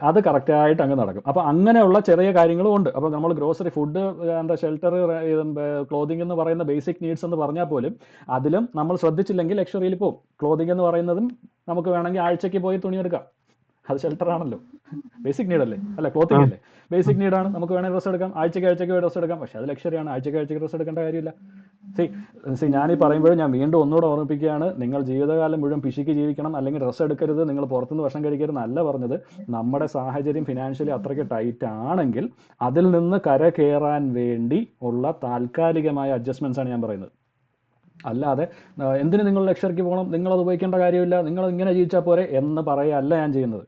അത് കറക്റ്റായിട്ട് അങ്ങ് നടക്കും. അപ്പോൾ അങ്ങനെയുള്ള ചെറിയ കാര്യങ്ങളും ഉണ്ട്. അപ്പോൾ നമ്മൾ ഗ്രോസറി, ഫുഡ്, എന്താ ഷെൽട്ടർ, ക്ലോതിങ് എന്ന് പറയുന്ന ബേസിക് നീഡ്സ് എന്ന് പറഞ്ഞാൽ പോലും അതിലും നമ്മൾ ശ്രദ്ധിച്ചില്ലെങ്കിൽ ലക്ഷറിയിൽ പോകും. ക്ലോതിങ് എന്ന് പറയുന്നതും നമുക്ക് വേണമെങ്കിൽ ആഴ്ചയ്ക്ക് പോയി തുണി എടുക്കാം. അത് ഷെൽട്ടർ ആണല്ലോ, ബേസിക് നീഡ് അല്ലേ, അല്ല ക്ലോത്തിങ് അല്ലേ, ബേസിക് നീഡാണ്. നമുക്ക് വേണമെങ്കിൽ ഡ്രസ്സ് എടുക്കാം, ആഴ്ചയ്ക്ക് ഡ്രസ്സ് എടുക്കാം. പക്ഷേ അത് ലക്ഷറിയാണ്, ആഴ്ചയ്ക്ക് ഡ്രസ്സ് എടുക്കേണ്ട കാര്യമില്ല. ഞാനീ പറയുമ്പോഴും ഞാൻ വീണ്ടും ഒന്നുകൂടെ ഓർമ്മിപ്പിക്കുകയാണ്, നിങ്ങൾ ജീവിതകാലം മുഴുവൻ പിശുക്കി ജീവിക്കണം, അല്ലെങ്കിൽ ഡ്രസ്സ് എടുക്കരുത്, നിങ്ങൾ പുറത്തുനിന്ന് ഭക്ഷണം കഴിക്കരുത് അല്ല പറഞ്ഞത്. നമ്മുടെ സാഹചര്യം ഫിനാൻഷ്യലി അത്രയ്ക്ക് ടൈറ്റ് ആണെങ്കിൽ അതിൽ നിന്ന് കരകയറാൻ വേണ്ടി ഉള്ള താൽക്കാലികമായ അഡ്ജസ്റ്റ്മെന്റ്സ് ആണ് ഞാൻ പറയുന്നത്. അല്ലാതെ എന്തിന് നിങ്ങൾ ലക്ഷറിക്ക് പോകണം, നിങ്ങളത് ഉപയോഗിക്കേണ്ട കാര്യമില്ല, നിങ്ങൾ ഇങ്ങനെ ജീവിച്ചാൽ പോരെ എന്ന് പറയുകയല്ല ഞാൻ ചെയ്യുന്നത്.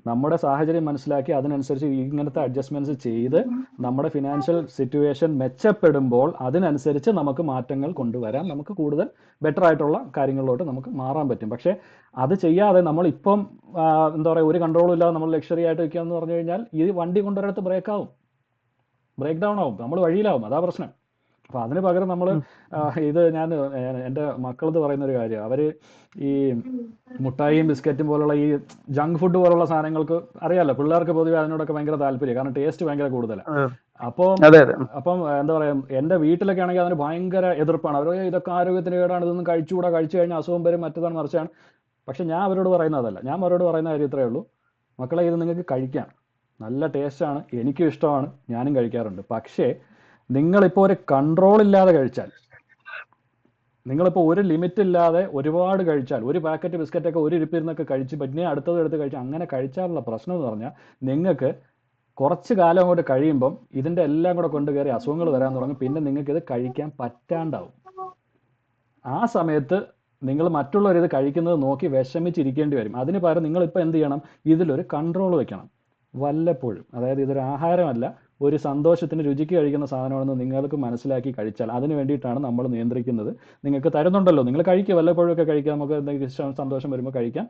നമ്മുടെ സാഹചര്യം മനസ്സിലാക്കി അതിനനുസരിച്ച് ഇങ്ങനത്തെ അഡ്ജസ്റ്റ്മെന്റ്സ് ചെയ്ത് നമ്മുടെ ഫിനാൻഷ്യൽ സിറ്റുവേഷൻ മെച്ചപ്പെടുമ്പോൾ അതിനനുസരിച്ച് നമുക്ക് മാറ്റങ്ങൾ കൊണ്ടുവരാം. നമുക്ക് കൂടുതൽ ബെറ്റർ ആയിട്ടുള്ള കാര്യങ്ങളിലോട്ട് നമുക്ക് മാറാൻ പറ്റും. പക്ഷേ അത് ചെയ്യാതെ നമ്മളിപ്പം എന്താ പറയുക, ഒരു കൺട്രോളും ഇല്ലാതെ നമ്മൾ ലക്ഷറി ആയിട്ട് വയ്ക്കുക എന്ന് പറഞ്ഞു കഴിഞ്ഞാൽ ഈ വണ്ടി കൊണ്ടുവരടുത്ത് ബ്രേക്ക് ഡൗൺ ആവും, നമ്മൾ വഴിയിലാവും. അതാ പ്രശ്നം. അപ്പോൾ അതിന് പകരം നമ്മൾ ഇത് ഞാൻ എൻ്റെ മക്കളത് പറയുന്ന ഒരു കാര്യം, അവർ ഈ മുട്ടായിയും ബിസ്ക്കറ്റും പോലുള്ള ഈ ജങ്ക് ഫുഡ് പോലുള്ള സാധനങ്ങൾക്ക് അറിയാമല്ലോ, പിള്ളേർക്ക് പൊതുവെ അതിനോടൊക്കെ ഭയങ്കര താല്പര്യം, കാരണം ടേസ്റ്റ് ഭയങ്കര കൂടുതലാണ്. അപ്പം എന്താ പറയുക, എൻ്റെ വീട്ടിലൊക്കെ ആണെങ്കിൽ അതിന് ഭയങ്കര എതിർപ്പാണ്. അവർ ഇതൊക്കെ ആരോഗ്യത്തിന് കേടാണ്, ഇതൊന്നും കഴിച്ചു കഴിഞ്ഞാൽ അസുഖം വരും, മറ്റതാണ് മറിച്ചാണ്. പക്ഷെ ഞാൻ അവരോട് പറയുന്നതല്ല. ഞാൻ അവരോട് പറയുന്ന കാര്യം ഇത്രയേ ഉള്ളൂ, മക്കളെ ഇത് നിങ്ങൾക്ക് കഴിക്കാം, നല്ല ടേസ്റ്റാണ്, എനിക്കും ഇഷ്ടമാണ്, ഞാനും കഴിക്കാറുണ്ട്. പക്ഷേ നിങ്ങളിപ്പോൾ ഒരു കൺട്രോൾ ഇല്ലാതെ കഴിച്ചാൽ, നിങ്ങളിപ്പോൾ ഒരു ലിമിറ്റ് ഇല്ലാതെ ഒരുപാട് കഴിച്ചാൽ, ഒരു പാക്കറ്റ് ബിസ്ക്കറ്റൊക്കെ ഒരു ഇരിപ്പിരുന്നൊക്കെ കഴിച്ച് പിന്നെ അടുത്തത് എടുത്ത് കഴിച്ചാൽ, അങ്ങനെ കഴിച്ചാലുള്ള പ്രശ്നം എന്ന് പറഞ്ഞാൽ നിങ്ങൾക്ക് കുറച്ച് കാലം അങ്ങോട്ട് കഴിയുമ്പം ഇതിൻ്റെ എല്ലാം കൂടെ കൊണ്ട് കയറി അസുഖങ്ങൾ വരാൻ തുടങ്ങും. പിന്നെ നിങ്ങൾക്ക് ഇത് കഴിക്കാൻ പറ്റാണ്ടാവും. ആ സമയത്ത് നിങ്ങൾ മറ്റുള്ളവരിത് കഴിക്കുന്നത് നോക്കി വിഷമിച്ചിരിക്കേണ്ടി വരും. അതിന് പകരം നിങ്ങളിപ്പോൾ എന്ത് ചെയ്യണം, ഇതിലൊരു കൺട്രോൾ വെക്കണം വല്ലപ്പോഴും. അതായത് ഇതൊരു ആഹാരമല്ല, ഒരു സന്തോഷത്തിന് രുചിക്ക് കഴിക്കുന്ന സാധനമാണെന്ന് നിങ്ങൾക്ക് മനസ്സിലാക്കി കഴിച്ചാൽ, അതിന് വേണ്ടിയിട്ടാണ് നമ്മൾ നിയന്ത്രിക്കുന്നത്. നിങ്ങൾക്ക് തരുന്നുണ്ടല്ലോ, നിങ്ങൾ കഴിക്കുക, വല്ലപ്പോഴൊക്കെ കഴിക്കുക, നമുക്ക് എന്തെങ്കിലും സന്തോഷം വരുമ്പോൾ കഴിക്കാം.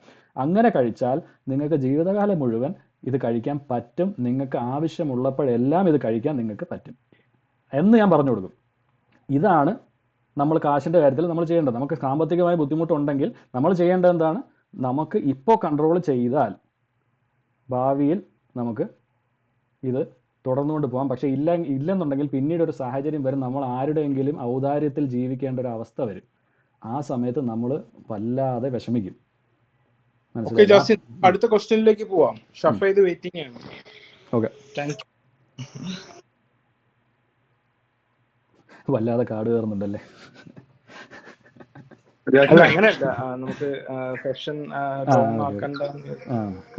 അങ്ങനെ കഴിച്ചാൽ നിങ്ങൾക്ക് ജീവിതകാലം മുഴുവൻ ഇത് കഴിക്കാൻ പറ്റും. നിങ്ങൾക്ക് ആവശ്യമുള്ളപ്പോഴെല്ലാം ഇത് കഴിക്കാൻ നിങ്ങൾക്ക് പറ്റും എന്ന് ഞാൻ പറഞ്ഞു കൊടുക്കും. ഇതാണ് നമ്മൾ കാശിൻ്റെ കാര്യത്തിൽ നമ്മൾ ചെയ്യേണ്ടത്. നമുക്ക് സാമ്പത്തികമായ ബുദ്ധിമുട്ടുണ്ടെങ്കിൽ നമ്മൾ ചെയ്യേണ്ടത് എന്താണ്? നമുക്ക് ഇപ്പോൾ കൺട്രോൾ ചെയ്താൽ ഭാവിയിൽ നമുക്ക് ഇത് തുടർന്നുകൊണ്ട് പോകാം. പക്ഷേ ഇല്ലെന്നുണ്ടെങ്കിൽ പിന്നീട് ഒരു സാഹചര്യം വരും, നമ്മൾ ആരുടെയെങ്കിലും ഔദാര്യത്തിൽ ജീവിക്കേണ്ട ഒരു അവസ്ഥ വരും. ആ സമയത്ത് നമ്മൾ വല്ലാതെ വിഷമിക്കും. ഓക്കെ ജാസിൻ, അടുത്ത ക്വസ്റ്റ്യനിലേക്ക് പോവാം. ഷഫീദ് വെയിറ്റിംഗ് ആണ്. Okay, thank you. വല്ലാതെ കാട് കയറുന്നുണ്ടല്ലേ? അല്ല അങ്ങനെയല്ല, നമുക്ക് സെഷൻ ആക്കണ്ട.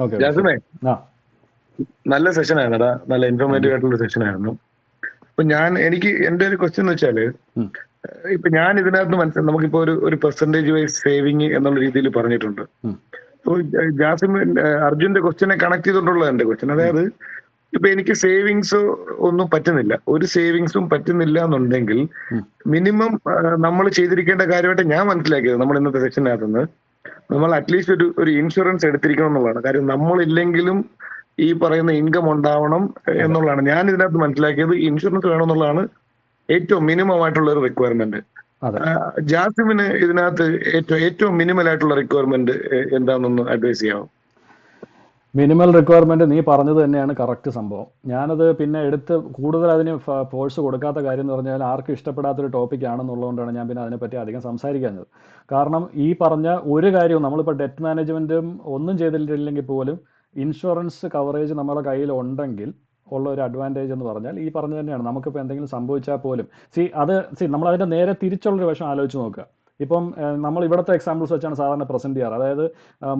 ഓക്കെ, ജാസിമേ, ആ നല്ല സെഷൻ ആയിരുന്നടാ, നല്ല ഇൻഫോർമേറ്റീവ് ആയിട്ടുള്ള സെഷൻ ആയിരുന്നു. അപ്പൊ എനിക്ക് എന്റെ ഒരു ക്വസ്റ്റ്യൻ എന്ന് വെച്ചാല്, ഇപ്പൊ ഞാൻ ഇതിനകത്ത് മനസ്സിലായി, നമുക്കിപ്പോ ഒരു പെർസെന്റേജ് വൈസ് സേവിങ് എന്നുള്ള രീതിയിൽ പറഞ്ഞിട്ടുണ്ട്. ജാസിം അർജുന്റെ ക്വസ്റ്റ്യനെ കണക്ട് ചെയ്തുകൊണ്ടുള്ള എന്റെ ക്വസ്റ്റ്യൻ, അതായത് ഇപ്പൊ എനിക്ക് സേവിങ്സ് ഒന്നും പറ്റുന്നില്ല, ഒരു സേവിങ്സും പറ്റുന്നില്ല എന്നുണ്ടെങ്കിൽ മിനിമം നമ്മൾ ചെയ്തിരിക്കേണ്ട കാര്യമായിട്ട് ഞാൻ മനസ്സിലാക്കിയത് നമ്മൾ ഇന്നത്തെ സെക്ഷനകത്തുനിന്ന്, നമ്മൾ അറ്റ്ലീസ്റ്റ് ഒരു ഇൻഷുറൻസ് എടുത്തിരിക്കണം എന്നുള്ളതാണ്. കാര്യം നമ്മളില്ലെങ്കിലും ഈ പറയുന്ന ഇൻകം ഉണ്ടാവണം എന്നുള്ളതാണ് ഞാൻ ഇതിനകത്ത് മനസ്സിലാക്കിയത്. ഇൻഷുറൻസ് വേണമെന്നുള്ളതാണ് ഏറ്റവും മിനിമം ആയിട്ടുള്ള ഒരു റിക്വയർമെന്റ്. ജാസിമിന് ഇതിനകത്ത് ഏറ്റവും മിനിമൽ ആയിട്ടുള്ള റിക്വയർമെന്റ് എന്താണെന്നൊന്ന് അഡ്വൈസ് ചെയ്യാമോ? മിനിമൽ റിക്വയർമെൻറ്റ് നീ പറഞ്ഞത് തന്നെയാണ് കറക്റ്റ് സംഭവം. ഞാനത് പിന്നെ എടുത്ത് കൂടുതൽ അതിന് ഫോഴ്സ് കൊടുക്കാത്ത കാര്യം എന്ന് പറഞ്ഞാൽ ആർക്കും ഇഷ്ടപ്പെടാത്തൊരു ടോപ്പിക് ആണെന്നുള്ളതുകൊണ്ടാണ് ഞാൻ പിന്നെ അതിനെപ്പറ്റി അധികം സംസാരിക്കാഞ്ഞത്. കാരണം ഈ പറഞ്ഞ ഒരു കാര്യവും നമ്മളിപ്പോൾ ഡെറ്റ് മാനേജ്മെൻറ്റും ഒന്നും ചെയ്തിട്ടില്ലെങ്കിൽ പോലും ഇൻഷുറൻസ് കവറേജ് നമ്മുടെ കയ്യിൽ ഉണ്ടെങ്കിൽ ഉള്ള ഒരു അഡ്വാൻറ്റേജ് എന്ന് പറഞ്ഞാൽ ഈ പറഞ്ഞു തന്നെയാണ്. നമുക്കിപ്പോൾ എന്തെങ്കിലും സംഭവിച്ചാൽ പോലും നമ്മളതിൻ്റെ നേരെ തിരിച്ചുള്ളൊരു വശം ആലോചിച്ച് നോക്കുക. ഇപ്പം നമ്മൾ ഇവിടുത്തെ എക്സാമ്പിൾസ് വെച്ചാണ് സാധാരണ പ്രസന്റ് ചെയ്യാറ്. അതായത്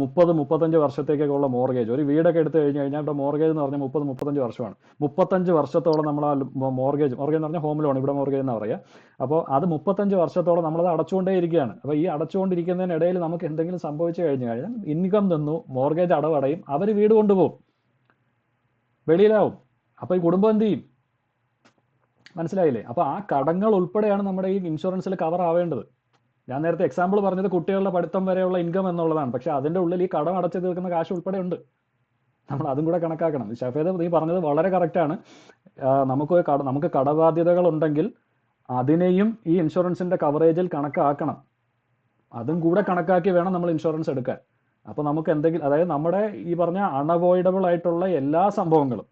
30-35 വർഷത്തേക്കൊക്കെയുള്ള മോർഗേജ്, ഒരു വീടൊക്കെ എടുത്തു കഴിഞ്ഞാൽ ഇവിടെ മോർഗേജ് എന്ന് പറഞ്ഞാൽ 30-35 വർഷമാണ്. 35 വർഷത്തോളം നമ്മൾ ആ മോർഗേജ് എന്ന് പറഞ്ഞാൽ ഹോം ലോൺ, ഇവിടെ മോർഗേജ് എന്നാണ് പറയുക. അപ്പോൾ അത് 35 വർഷത്തോളം നമ്മളത് അടച്ചുകൊണ്ടേ ഇരിക്കുകയാണ്. അപ്പോൾ ഈ അടച്ചുകൊണ്ടിരിക്കുന്നതിനിടയിൽ നമുക്ക് എന്തെങ്കിലും സംഭവിച്ചു കഴിഞ്ഞു കഴിഞ്ഞാൽ ഇൻകം നിന്നു, മോർഗേജ് അടവടയും, അവർ വീട് കൊണ്ടുപോകും, വെളിയിലാവും. അപ്പോൾ ഈ കുടുംബം എന്ത് ചെയ്യും? മനസ്സിലായില്ലേ? അപ്പോൾ ആ കടങ്ങൾ ഉൾപ്പെടെയാണ് നമ്മുടെ ഈ ഇൻഷുറൻസിൽ കവർ ആവേണ്ടത്. ഞാൻ നേരത്തെ എക്സാമ്പിൾ പറഞ്ഞത് കുട്ടികളുടെ പഠിത്തം വരെയുള്ള ഇൻകം എന്നുള്ളതാണ്. പക്ഷെ അതിൻ്റെ ഉള്ളിൽ ഈ കടം അടച്ചു തീർക്കുന്ന കാശ് ഉൾപ്പെടെ ഉണ്ട്. നമ്മൾ അതും കൂടെ കണക്കാക്കണം. ഷഫീദ് നീ പറഞ്ഞത് വളരെ കറക്റ്റാണ്. നമുക്ക് കടബാധ്യതകൾ ഉണ്ടെങ്കിൽ അതിനെയും ഈ ഇൻഷുറൻസിൻ്റെ കവറേജിൽ കണക്കാക്കണം. അതും കൂടെ കണക്കാക്കി വേണം നമ്മൾ ഇൻഷുറൻസ് എടുക്കാൻ. അപ്പോൾ നമുക്ക് എന്തെങ്കിലും, അതായത് നമ്മുടെ ഈ പറഞ്ഞ അൺഅവോയ്ഡബിൾ ആയിട്ടുള്ള എല്ലാ സംഭവങ്ങളും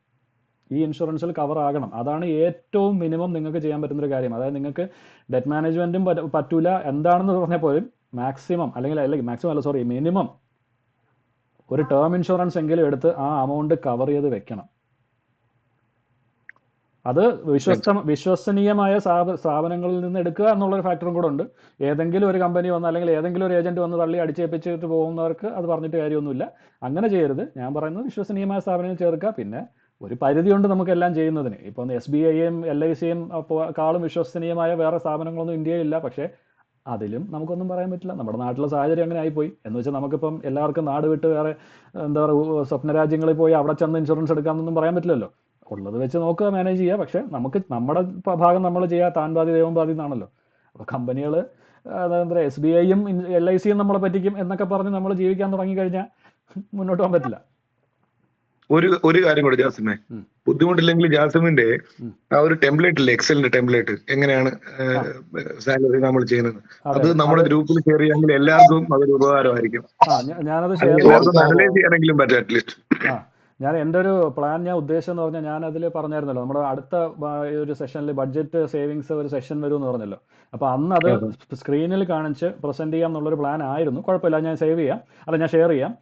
ഈ ഇൻഷുറൻസിൽ കവർ ആകണം. അതാണ് ഏറ്റവും മിനിമം നിങ്ങൾക്ക് ചെയ്യാൻ പറ്റുന്നൊരു കാര്യം. അതായത് നിങ്ങൾക്ക് ഡെറ്റ് മാനേജ്മെൻറ്റും പറ്റൂല എന്താണെന്ന് പറഞ്ഞാൽ പോലും മിനിമം ഒരു ടേം ഇൻഷുറൻസ് എങ്കിലും എടുത്ത് ആ അമൗണ്ട് കവർ ചെയ്ത് വെക്കണം. അത് വിശ്വസനീയമായ സ്ഥാപനങ്ങളിൽ നിന്ന് എടുക്കുക എന്നുള്ളൊരു ഫാക്ടറും കൂടെ ഉണ്ട്. ഏതെങ്കിലും ഒരു കമ്പനി വന്ന് അല്ലെങ്കിൽ ഏതെങ്കിലും ഒരു ഏജന്റ് വന്ന് തള്ളി അടിച്ചേപ്പിച്ചിട്ട് പോകുന്നവർക്ക് അത് പറഞ്ഞിട്ട് കാര്യമൊന്നുമില്ല. അങ്ങനെ ചെയ്യരുത്. ഞാൻ പറയുന്നത് വിശ്വസനീയമായ സ്ഥാപനങ്ങൾ ചേർക്കുക. പിന്നെ ഒരു പരിധിയുണ്ട് നമുക്കെല്ലാം ചെയ്യുന്നതിന്. ഇപ്പം SBIയും LICയും കാളും വിശ്വസനീയമായ വേറെ സ്ഥാപനങ്ങളൊന്നും ഇന്ത്യയിലില്ല. പക്ഷേ അതിലും നമുക്കൊന്നും പറയാൻ പറ്റില്ല. നമ്മുടെ നാട്ടിലെ സാഹചര്യം അങ്ങനെ ആയിപ്പോയി. എന്ന് വെച്ചാൽ നമുക്കിപ്പം എല്ലാവർക്കും നാട് വിട്ട് വേറെ എന്താ പറയുക സ്വപ്ന രാജ്യങ്ങളിൽ പോയി അവിടെ ചെന്ന് ഇൻഷുറൻസ് എടുക്കാമെന്നൊന്നും പറയാൻ പറ്റില്ലല്ലോ. ഉള്ളത് വെച്ച് നോക്കുക, മാനേജ് ചെയ്യുക. പക്ഷേ നമുക്ക് നമ്മുടെ ഭാഗം നമ്മൾ ചെയ്യുക. താൻ ബാധി ദൈവം ബാധി എന്നാണല്ലോ. അപ്പോൾ കമ്പനികൾ എന്താ SBIയും LICയും നമ്മളെ പറ്റിക്കും എന്നൊക്കെ പറഞ്ഞ് നമ്മൾ ജീവിക്കാൻ തുടങ്ങിക്കഴിഞ്ഞാൽ മുന്നോട്ട് പോകാൻ പറ്റില്ല. ഒരു കാര്യം കൂടെ ജാസിമേ, ബുദ്ധിമുട്ടില്ലെങ്കിൽ ജാസിമിന്റെ ആ ഒരു ടെംപ്ലേറ്റ് ഇല്ലേ, എക്സലിന്റെ ടെംപ്ലേറ്റ്, എങ്ങനെയാണ് സാലറി നമ്മൾ ചെയ്യുന്നത്, അത് നമ്മുടെ ഗ്രൂപ്പിൽ ഷെയർ ചെയ്യാമെങ്കിൽ എല്ലാവർക്കും അതൊരു ഉപകാരമായിരിക്കും. അനലൈസ് ചെയ്യാനെങ്കിലും പറ്റും അറ്റ്ലീസ്റ്റ്. ഞാൻ എൻ്റെ ഒരു പ്ലാൻ ഉദ്ദേശം എന്ന് പറഞ്ഞാൽ ഞാൻ അതിൽ പറഞ്ഞായിരുന്നല്ലോ, നമ്മുടെ അടുത്ത ഒരു സെഷനിൽ ബഡ്ജറ്റ് സേവിങ്സ് ഒരു സെഷൻ വരുമെന്ന് പറഞ്ഞല്ലോ. അപ്പോൾ അന്ന് അത് സ്ക്രീനിൽ കാണിച്ച് പ്രസന്റ് ചെയ്യാം എന്നുള്ളൊരു പ്ലാൻ ആയിരുന്നു. കുഴപ്പമില്ല, ഞാൻ ഞാൻ ഷെയർ ചെയ്യാം.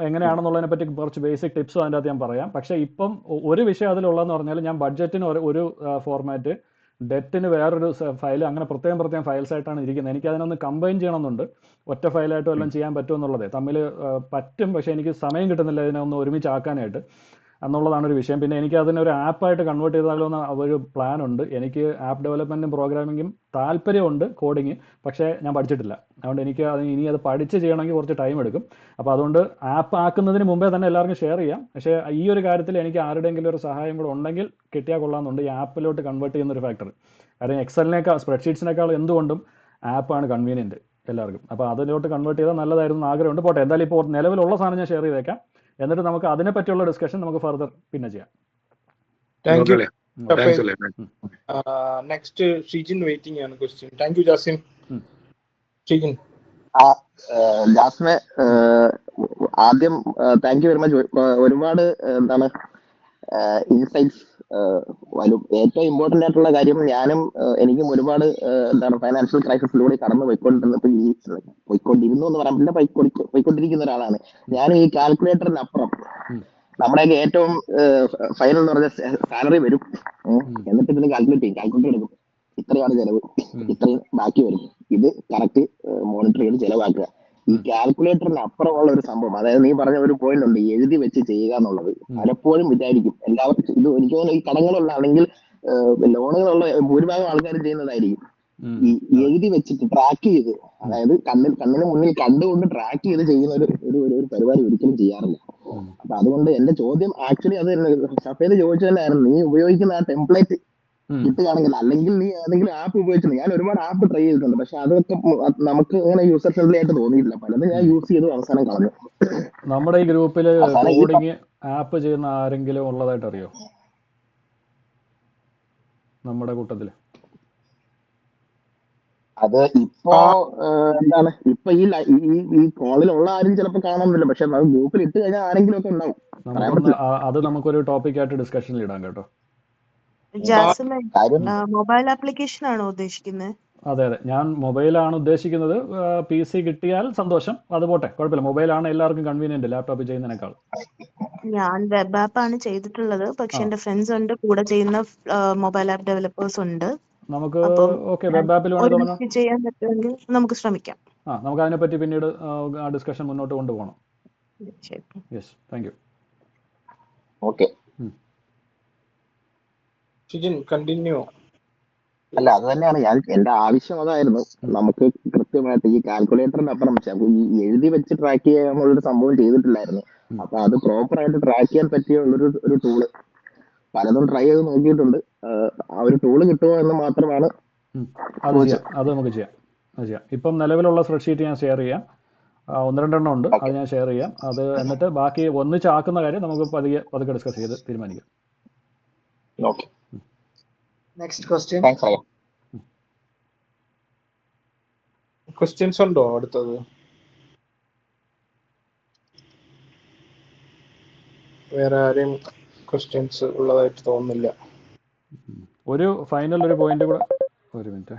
എങ്ങനെയാണെന്നുള്ളതിനെ പറ്റി കുറച്ച് ബേസിക് ടിപ്സും അതിൻ്റെ അകത്ത് ഞാൻ പറയാം. പക്ഷേ ഇപ്പം ഒരു വിഷയം അതിലുള്ളതെന്ന് പറഞ്ഞാൽ ഞാൻ ബഡ്ജറ്റിന് ഒരു ഫോർമാറ്റ്, ഡെറ്റിന് വേറൊരു ഫയൽ, അങ്ങനെ പ്രത്യേകം ഫയൽസ് ആയിട്ടാണ് ഇരിക്കുന്നത്. എനിക്ക് അതിനൊന്ന് കമ്പൈൻ ചെയ്യണമെന്നുണ്ട്. ഒറ്റ ഫയലായിട്ടും എല്ലാം ചെയ്യാൻ പറ്റുമെന്നുള്ളത് തമ്മിൽ പറ്റും. പക്ഷേ എനിക്ക് സമയം കിട്ടുന്നില്ല ഇതിനൊന്ന് ഒരുമിച്ചാക്കാനായിട്ട്. എന്നുള്ളതാണ് ഒരു വിഷയം. പിന്നെ എനിക്ക് അതിനൊരു ആപ്പായിട്ട് കൺവേർട്ട് ചെയ്താലോ എന്ന് ഒരു പ്ലാൻ ഉണ്ട്. എനിക്ക് ആപ്പ് ഡെവലപ്മെൻറ്റും പ്രോഗ്രാമിങ്ങും താല്പര്യമുണ്ട്, കോഡിങ്, പക്ഷേ ഞാൻ പഠിച്ചിട്ടില്ല. അതുകൊണ്ട് എനിക്ക് ഇനി അത് പഠിച്ച് ചെയ്യണമെങ്കിൽ കുറച്ച് ടൈം എടുക്കും. അപ്പോൾ അതുകൊണ്ട് ആപ്പ് ആക്കുന്നതിന് മുമ്പേ തന്നെ എല്ലാവർക്കും ഷെയർ ചെയ്യാം. പക്ഷേ ഈ ഒരു കാര്യത്തിൽ എനിക്ക് ആരുടെയെങ്കിലും ഒരു സഹായം കൂടെ ഉണ്ടെങ്കിൽ കിട്ടിയാൽ കൊള്ളാമെന്നുണ്ട്, ഈ ആപ്പിലോട്ട് കൺവേർട്ട് ചെയ്യുന്നൊരു ഫാക്ടർ. കാരണം എക്സലിനേക്കാൾ സ്പ്രെഡ്ഷീറ്റ്സിനേക്കാൾ എന്തുകൊണ്ടും ആപ്പാണ് കൺവീനിയൻറ്റ് എല്ലാവർക്കും. അപ്പോൾ അതിലോട്ട് കൺവേർട്ട് ചെയ്താൽ നല്ലതായിരുന്നു ആഗ്രഹമുണ്ട്. പോട്ടെ, എന്തായാലും ഇപ്പോൾ നിലവിലുള്ള സാധനം ഞാൻ ഷെയർ ചെയ്തേക്കാം. എന്നിട്ട് നമുക്ക് അതിനെ പറ്റിയുള്ള ഡിസ്കഷൻ നമുക്ക് ഫർദർ പിന്നെ ചെയ്യാം. Thank you. Next Shijin waiting ആണ് question. Thank you Jasim. Shijin. ജാസ്മെ, ആദ്യം താങ്ക് യു വെരി മച്ച്. ഒരുപാട് എന്താണ് ഇൻസൈറ്റ്സ് ഏറ്റവും ഇമ്പോർട്ടന്റ് ആയിട്ടുള്ള കാര്യം, ഞാനും എനിക്കും ഒരുപാട് എന്താണ് ഫൈനാൻഷ്യൽ ക്രൈസിസിലൂടെ കടന്നു പോയിക്കൊണ്ടിരുന്നു എന്ന് പറയാൻ പറ്റില്ല, പോയിക്കൊണ്ടിരിക്കുന്ന ഒരാളാണ്. ഞാനും ഈ കാൽക്കുലേറ്ററിനപ്പുറം നമ്മുടെയൊക്കെ ഏറ്റവും ഫൈനൽ എന്ന് പറഞ്ഞ സാലറി വരും, എന്നിട്ട് ഇതിന് കാൽക്കുലേറ്റർ എടുക്കും, ഇത്രയാണ് ചെലവ്, ഇത്രയും ബാക്കി വരും, ഇത് കറക്റ്റ് മോണിറ്റർ ചെയ്ത് ചെലവാക്കുക. ഈ കാൽക്കുലേറ്ററിന് അപ്പുറമുള്ള ഒരു സംഭവം, അതായത് നീ പറഞ്ഞ ഒരു പോയിന്റ് ഉണ്ട്, എഴുതി വെച്ച് ചെയ്യുക എന്നുള്ളത്. പലപ്പോഴും വിചാരിക്കും എല്ലാവർക്കും ഇത്, എനിക്ക് തോന്നുന്നു ഈ കടങ്ങളുള്ള അല്ലെങ്കിൽ ലോണുകളുള്ള ഭൂരിഭാഗം ആൾക്കാരും ചെയ്യുന്നതായിരിക്കും ഈ എഴുതി വെച്ചിട്ട് ട്രാക്ക് ചെയ്ത്, അതായത് കണ്ണിന് മുന്നിൽ കണ്ടുകൊണ്ട് ട്രാക്ക് ചെയ്ത് ചെയ്യുന്ന ഒരു പരിപാടി ഒരിക്കലും ചെയ്യാറില്ല. അപ്പൊ അതുകൊണ്ട് എന്റെ ചോദ്യം ആക്ച്വലി അത് സഫേദ് ചോദിച്ചു തന്നെയായിരുന്നു, നീ ഉപയോഗിക്കുന്ന ആ ടെംപ്ലേറ്റ് കിട്ടുകയാണെങ്കിൽ, അല്ലെങ്കിൽ നീ ഏതെങ്കിലും ആപ്പ് ഉപയോഗിച്ചു. ഞാൻ ഒരുപാട് ആപ്പ് ട്രൈ ചെയ്തിട്ടുണ്ട്, പക്ഷെ അതൊക്കെ നമുക്ക് അങ്ങനെ യൂസർ ഫ്രണ്ട്ലി ആയിട്ട് തോന്നിയിട്ടില്ല. പലതും ഞാൻ യൂസ് ചെയ്തു അവസാനം കളഞ്ഞു. നമ്മുടെ ഈ ഗ്രൂപ്പിൽ കോഡിങ് ആപ്പ് ചെയ്യുന്ന ആരെങ്കിലും ഉള്ളതായിട്ട് അറിയോ നമ്മുടെ കൂട്ടത്തില്? അത് ഇപ്പോ എന്താണ്, ഇപ്പൊ ഈ കോളിലുള്ള ആരും ചിലപ്പോ കാണുന്നില്ല, പക്ഷെ അത് ഗ്രൂപ്പിൽ ഇട്ട് കഴിഞ്ഞാൽ ആരെങ്കിലും ഒക്കെ ഉണ്ടാവും. അത് നമുക്കൊരു ടോപ്പിക് ആയിട്ട് ഡിസ്കഷനിൽ ഇടാം കേട്ടോ. മൊബൈൽ ആപ്ലിക്കേഷൻ ആണോ ഉദ്ദേശിക്കുന്നത്? അതെ, ഞാൻ മൊബൈലാണ് ഉദ്ദേശിക്കുന്നത്. PC കിട്ടിയാൽ സന്തോഷം, അത് പോട്ടെ, കുഴപ്പമില്ല. മൊബൈലാണ് എല്ലാവർക്കും കൺവീനിയന്റ് ലാപ്ടോപ്പിൽ ചെയ്യുന്നതിനേക്കാൾ. ഞാൻ വെബ് ആപ്പ് ആണ് ചെയ്തിട്ടുള്ളത്, പക്ഷെ എന്റെ ഫ്രണ്ട്സ് ഉണ്ട് കൂടെ ചെയ്യുന്ന മൊബൈൽ ആപ്പ് ഡെവലപ്പേഴ്സ് ഉണ്ട്. നമുക്ക് വെബ് ആപ്പിൽ ചെയ്യാൻ പറ്റുമെങ്കിൽ നമുക്ക് ശ്രമിക്കാം. നമുക്ക് അതിനെപ്പറ്റി പിന്നീട് ആ ഡിസ്കഷൻ മുന്നോട്ട് കൊണ്ടുപോകണം. Yes, thank you. Okay, continue. അല്ല, അത് തന്നെയാണ് എന്റെ ആവശ്യം, അതായിരുന്നു. നമുക്ക് കൃത്യമായിട്ട് ഈ കാൽക്കുലേറ്ററിന്റെ അപ്പുറം ഈ എഴുതി വെച്ച് ട്രാക്ക് ചെയ്യാനുള്ളൊരു സംഭവം ചെയ്തിട്ടില്ലായിരുന്നു. അപ്പൊ അത് പ്രോപ്പർ ആയിട്ട് ട്രാക്ക് ചെയ്യാൻ പറ്റിയ ഒരു ടൂള് പലതും ട്രൈ ചെയ്ത് നോക്കിയിട്ടുണ്ട്. ആ ഒരു ടൂള് കിട്ടുമോ എന്ന് മാത്രമാണ്. അത് നമുക്ക് ചെയ്യാം. ഇപ്പം നിലവിലുള്ള സ്പ്രെഡ്ഷീറ്റ് ഞാൻ ഷെയർ ചെയ്യാം. 1-2 ഉണ്ട്, അത് ഞാൻ ഷെയർ ചെയ്യാം. അത് എന്നിട്ട് ബാക്കി ഒന്നിച്ചാക്കുന്ന കാര്യം നമുക്ക് പതുക്കെ ഡിസ്കസ് ചെയ്ത് തീരുമാനിക്കാം. Okay, next question. ക്വസ്റ്റ്യൻസ് ഉണ്ടോ അടുത്തത്? വേറെ ആരെയും ക്വസ്റ്റ്യൻസ് ഉള്ളതായിട്ട് തോന്നുന്നില്ല. ഒരു പോയിന്റ് കൂടെ, ഒരു മിനിറ്റ്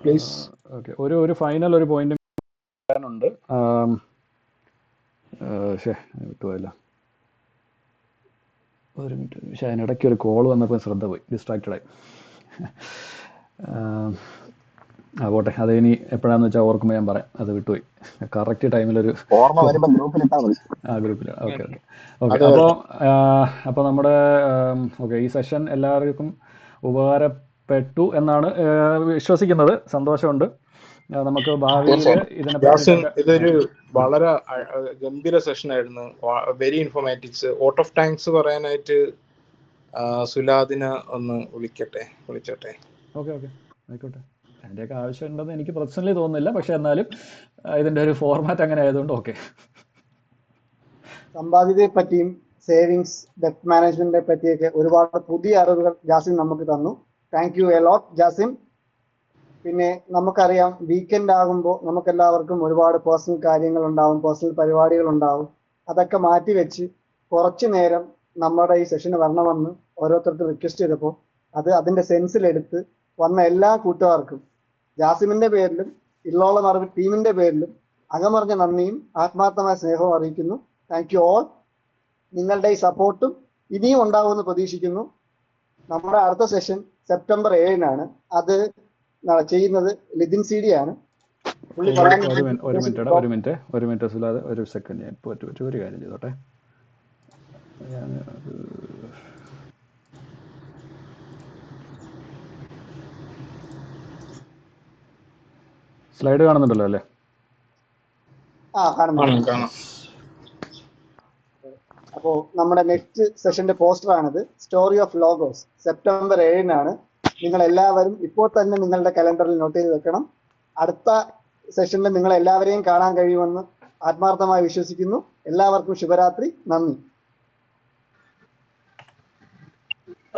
പ്ലീസ്. ഓക്കെ, ഒരു ഫൈനൽ ഒരു പോയിന്റ് ഉണ്ട്. വിട്ടുപോയല്ലോ, ഒരു മിനിറ്റ്. പക്ഷേ അതിനിടയ്ക്ക് ഒരു കോൾ വന്നപ്പോൾ ശ്രദ്ധ പോയി, ഡിസ്ട്രാക്റ്റഡായി. പോട്ടെ, അത് ഇനി എപ്പോഴാന്ന് വെച്ചാൽ ഓർക്കുമ്പോൾ ഞാൻ പറയാം. അത് വിട്ടുപോയി. കറക്റ്റ് ടൈമിലൊരു ഗ്രൂപ്പിൽ. ഓക്കെ. അപ്പോൾ നമ്മുടെ ഈ സെഷൻ എല്ലാവർക്കും ഉപകാരപ്പെട്ടു എന്നാണ് വിശ്വസിക്കുന്നത്. സന്തോഷമുണ്ട്. നമുക്ക് ഭാവിയിൽ ഇതൊരു വളരെ ഗംഭീര സെഷൻ ആയിരുന്നു. Very informatives. Out of thanks പറയാനായിട്ട് സുലാദിനെ ഒന്ന് വിളിച്ചോട്ടെ. ഓക്കെ, ആയിക്കോട്ടെ. അതിൻ്റെയൊക്കെ ആവശ്യമുണ്ടെന്ന് എനിക്ക് പേഴ്സണലി തോന്നുന്നില്ല, പക്ഷെ എന്നാലും ഇതിന്റെ ഒരു ഫോർമാറ്റ് അങ്ങനെ ആയതുകൊണ്ട് ഓക്കെ. സമ്പാദ്യത്തെ പറ്റിയും സേവിങ്സ്, ഡെറ്റ് മാനേജ്മെന്റിനെ പറ്റിയൊക്കെ ഒരുപാട് പുതിയ അറിവുകൾ ജാസിം നമുക്ക് തന്നു. Thank you a lot Jasim. പിന്നെ നമുക്കറിയാം, വീക്കെൻഡ് ആകുമ്പോൾ നമുക്കെല്ലാവർക്കും ഒരുപാട് പേഴ്സണൽ കാര്യങ്ങൾ ഉണ്ടാവും, പേഴ്സണൽ പരിപാടികൾ ഉണ്ടാവും. അതൊക്കെ മാറ്റി വെച്ച് കുറച്ചു നേരം നമ്മുടെ ഈ സെഷന് വരണമെന്ന് ഓരോരുത്തർക്ക് റിക്വസ്റ്റ് ചെയ്തപ്പോൾ അതിന്റെ സെൻസിലെടുത്ത് വന്ന എല്ലാ കൂട്ടുകാർക്കും ജാസിമിന്റെ പേരിലും ഇല്ലോളം അറിവ് ടീമിന്റെ പേരിലും അകമറിഞ്ഞ നന്ദിയും ആത്മാർത്ഥമായ സ്നേഹവും അറിയിക്കുന്നു. Thank you all. നിങ്ങളുടെ ഈ സപ്പോർട്ടും ഇനിയും ഉണ്ടാവുമെന്ന് പ്രതീക്ഷിക്കുന്നു. നമ്മുടെ അടുത്ത സെഷൻ സെപ്റ്റംബർ 7-നാണ്. അത് ചെയ്യുന്നത് ലിതിൻ CD ആണ്. ഒരു മിനിറ്റ് സുലാദ്, ഒരു സെക്കൻഡ്. ഞാൻ ഒരു കാര്യം ചെയ്തോട്ടെ. സ്ലൈഡ് കാണുന്നുണ്ടല്ലോ അല്ലേ? കാണാം. അപ്പോൾ നമ്മുടെ നെക്സ്റ്റ് സെഷന്റെ പോസ്റ്റർ ആണിത്. സ്റ്റോറി ഓഫ് ലോഗോസ് സെപ്റ്റംബർ 7-നാണ്. നിങ്ങൾ എല്ലാവരും ഇപ്പോൾ തന്നെ നിങ്ങളുടെ കലണ്ടറിൽ നോട്ട് ചെയ്ത് വെക്കണം. അടുത്ത സെഷനിൽ നിങ്ങൾ എല്ലാവരെയും കാണാൻ കഴിയുമെന്ന് ആത്മാർത്ഥമായി വിശ്വസിക്കുന്നു. എല്ലാവർക്കും ശുഭരാത്രി. നന്ദി.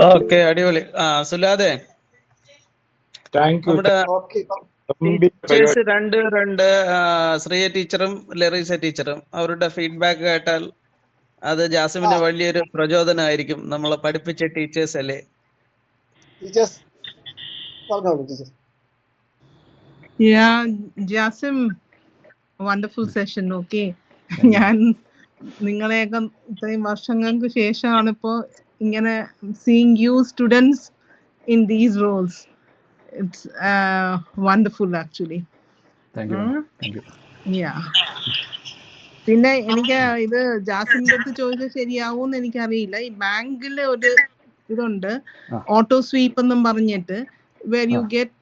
ഓക്കെ, അടിപൊളി. സുലാദേ, നമ്മുടെ ടീച്ചേഴ്സ് രണ്ട് ശ്രീയ ടീച്ചറും ലെറീസ ടീച്ചറും അവരുടെ ഫീഡ്ബാക്ക് കേട്ടാൽ അത് ജാസിമിന് വലിയൊരു പ്രചോദനമായിരിക്കും. നമ്മളെ പഠിപ്പിച്ച ടീച്ചേഴ്സ് അല്ലേ? ടീച്ചേഴ്സ് പറഞ്ഞോളൂ. Teachers Jasim, wonderful session. Okay, ഞാൻ നിങ്ങളെയൊക്കെ ഇത്രയും വർഷങ്ങൾക്ക് ശേഷമാണ് ഇപ്പോൾ ഇങ്ങനെ seeing you students in these roles. It's wonderful actually. പിന്നെ എനിക്ക് ഇത് ജാസിമിന്റെ അടുത്ത് ചോദിച്ചാൽ ശരിയാവൂന്ന് എനിക്കറിയില്ല. ഈ ബാങ്കില് ഒരു ഇതുണ്ട്, ഓട്ടോ സ്വീപ്പ് എന്നും പറഞ്ഞിട്ട്, വേർ യു ഗെറ്റ്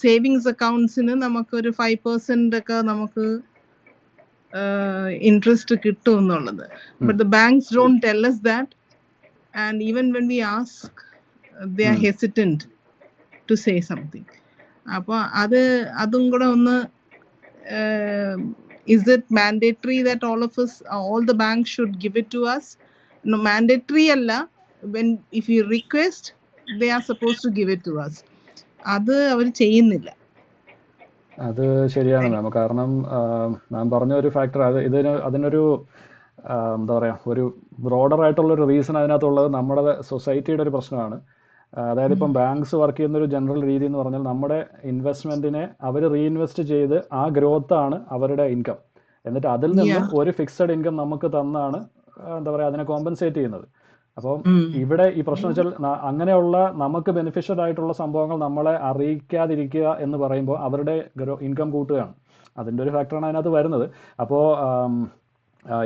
സേവിങ്സ് അക്കൗണ്ട്സിന് നമുക്കൊരു 5% ഒക്കെ നമുക്ക് ഇൻട്രസ്റ്റ് കിട്ടും എന്നുള്ളത്. But the banks don't tell us that, and even when we ask they are hesitant to say something. അപ്പോൾ അതും കൂടെ ഒന്ന്, is it mandatory that all the banks should give it to us? No, mandatory alla. If you request, they are supposed to give it to us. അത് അവർ ചെയ്യുന്നില്ല. അത് ശരിയാണ് മാം. കാരണം മാം പറഞ്ഞ ഒരു ഫാക്ടർ, അതിനൊരു എന്താ പറയുക, ഒരു ബ്രോഡർ ആയിട്ടുള്ളൊരു റീസൺ അതിനകത്തുള്ളത് നമ്മുടെ സൊസൈറ്റിയുടെ ഒരു പ്രശ്നമാണ്. അതായത് ഇപ്പം ബാങ്ക്സ് വർക്ക് ചെയ്യുന്ന ഒരു ജനറൽ രീതി എന്ന് പറഞ്ഞാൽ നമ്മുടെ ഇൻവെസ്റ്റ്മെന്റിനെ അവർ റീഇൻവെസ്റ്റ് ചെയ്ത് ആ ഗ്രോത്ത് ആണ് അവരുടെ ഇൻകം. എന്നിട്ട് അതിൽ നിന്ന് ഒരു ഫിക്സഡ് ഇൻകം നമുക്ക് തന്നാണ് എന്താ പറയുക അതിനെ കോമ്പൻസേറ്റ് ചെയ്യുന്നത്. അപ്പം ഇവിടെ ഈ പ്രശ്നം വെച്ചാൽ അങ്ങനെയുള്ള നമുക്ക് ബെനിഫിഷ്യൽ ആയിട്ടുള്ള സംഭവങ്ങൾ നമ്മളെ അറിയിക്കാതിരിക്കുക എന്ന് പറയുമ്പോൾ അവരുടെ ഇൻകം കൂട്ടുകയാണ്. അതിൻ്റെ ഒരു ഫാക്ടറാണ് അതിനകത്ത് വരുന്നത്. അപ്പോൾ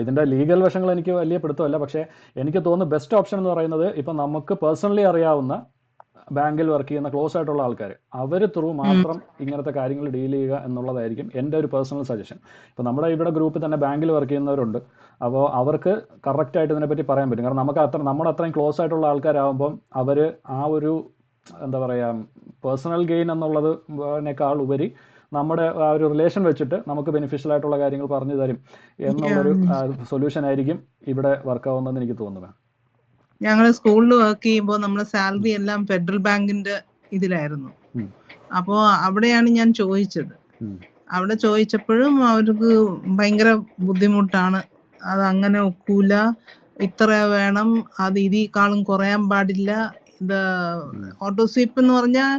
ഇതിൻ്റെ ലീഗൽ വശങ്ങൾ എനിക്ക് വലിയ പിടുത്തമല്ല. പക്ഷേ എനിക്ക് തോന്നുന്നു ബെസ്റ്റ് ഓപ്ഷൻ എന്ന് പറയുന്നത് ഇപ്പം നമുക്ക് പേഴ്സണലി അറിയാവുന്ന ബാങ്കിൽ വർക്ക് ചെയ്യുന്ന ക്ലോസ് ആയിട്ടുള്ള ആൾക്കാർ, അവർ ത്രൂ മാത്രം ഇങ്ങനത്തെ കാര്യങ്ങൾ ഡീൽ ചെയ്യുക എന്നുള്ളതായിരിക്കും എൻ്റെ ഒരു പേഴ്സണൽ സജഷൻ. ഇപ്പോൾ നമ്മുടെ ഇവിടെ ഗ്രൂപ്പിൽ തന്നെ ബാങ്കിൽ വർക്ക് ചെയ്യുന്നവരുണ്ട്. അപ്പോൾ അവർക്ക് കറക്റ്റായിട്ട് ഇതിനെപ്പറ്റി പറയാൻ പറ്റും. കാരണം നമ്മുടെ അത്രയും ക്ലോസ് ആയിട്ടുള്ള ആൾക്കാരാകുമ്പം അവർ ആ ഒരു എന്താ പറയുക പേഴ്സണൽ ഗെയിൻ എന്നുള്ളതിനേക്കാൾ ഉപരി നമ്മുടെ ആ ഒരു റിലേഷൻ വെച്ചിട്ട് നമുക്ക് ബെനിഫിഷ്യൽ ആയിട്ടുള്ള കാര്യങ്ങൾ പറഞ്ഞു തരും എന്നുള്ളൊരു സൊല്യൂഷൻ ആയിരിക്കും ഇവിടെ വർക്ക് ആവുന്നതെന്ന് എനിക്ക് തോന്നുന്നു. ഞങ്ങൾ സ്കൂളിൽ വർക്ക് ചെയ്യുമ്പോൾ നമ്മുടെ സാലറി എല്ലാം ഫെഡറൽ ബാങ്കിന്റെ ഇതിലായിരുന്നു. അപ്പോൾ അവിടെയാണ് ഞാൻ ചോദിച്ചത്. അവിടെ ചോദിച്ചപ്പോഴും അവർക്ക് ഭയങ്കര ബുദ്ധിമുട്ടാണ്. അത് അങ്ങനെ ഒക്കൂല, ഇത്ര വേണം, അത് ഇതിനേക്കാളും കുറയാൻ പാടില്ല. ഇത് ഓട്ടോ സ്വീപ്പ് എന്ന് പറഞ്ഞാൽ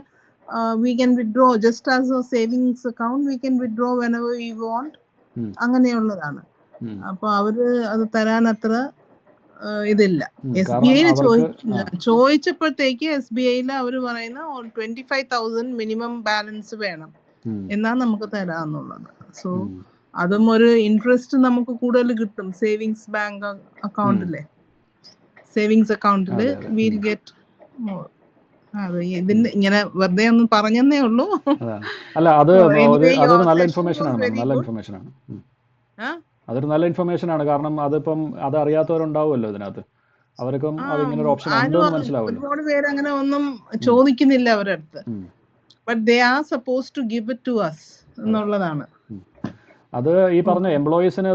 we can withdraw just as a savings account, we can withdraw whenever we want, അങ്ങനെയുള്ളതാണ്. അപ്പൊ അവര് അത് തരാൻ അത്ര ഇതില്ല. SBI ചോദിച്ചപ്പോഴത്തേക്ക് SBI അവര് പറയുന്ന 25,000 മിനിമം ബാലൻസ് വേണം എന്നാ നമുക്ക് തരാന്നുള്ളത്. സോ അതും ഒരു ഇൻട്രസ്റ്റ് നമുക്ക് കൂടുതൽ കിട്ടും. സേവിങ്സ് ബാങ്ക് അക്കൗണ്ടിലെ സേവിങ്സ് അക്കൗണ്ടില് വിൽ ഗെറ്റ് മോർ. ഇതിന്റെ ഇങ്ങനെ വെറുതെ ഒന്ന് പറഞ്ഞേ ഉള്ളൂ. അല്ല, അതൊരു നല്ല ഇൻഫർമേഷൻ ആണ്. നല്ല ഇൻഫർമേഷൻ ആണ്. അതൊരു നല്ല ഇൻഫർമേഷൻ ആണ്. കാരണം അതിപ്പം അതറിയാത്തവരുണ്ടാവുമല്ലോ ഇതിനകത്ത്. അവർക്കും അതിങ്ങനെ ഒരു ഓപ്ഷൻ ഉണ്ടെന്ന് മനസ്സിലാവുമല്ലോ. ഒരുപാട് പേര് അങ്ങനെ ഒന്നും ചോദിക്കുന്നില്ല അവരുടെ അടുത്ത്. But they are suppose to give it to us എന്നുള്ളതാണ്. അത് ഈ പറഞ്ഞ എംപ്ലോയീസിന്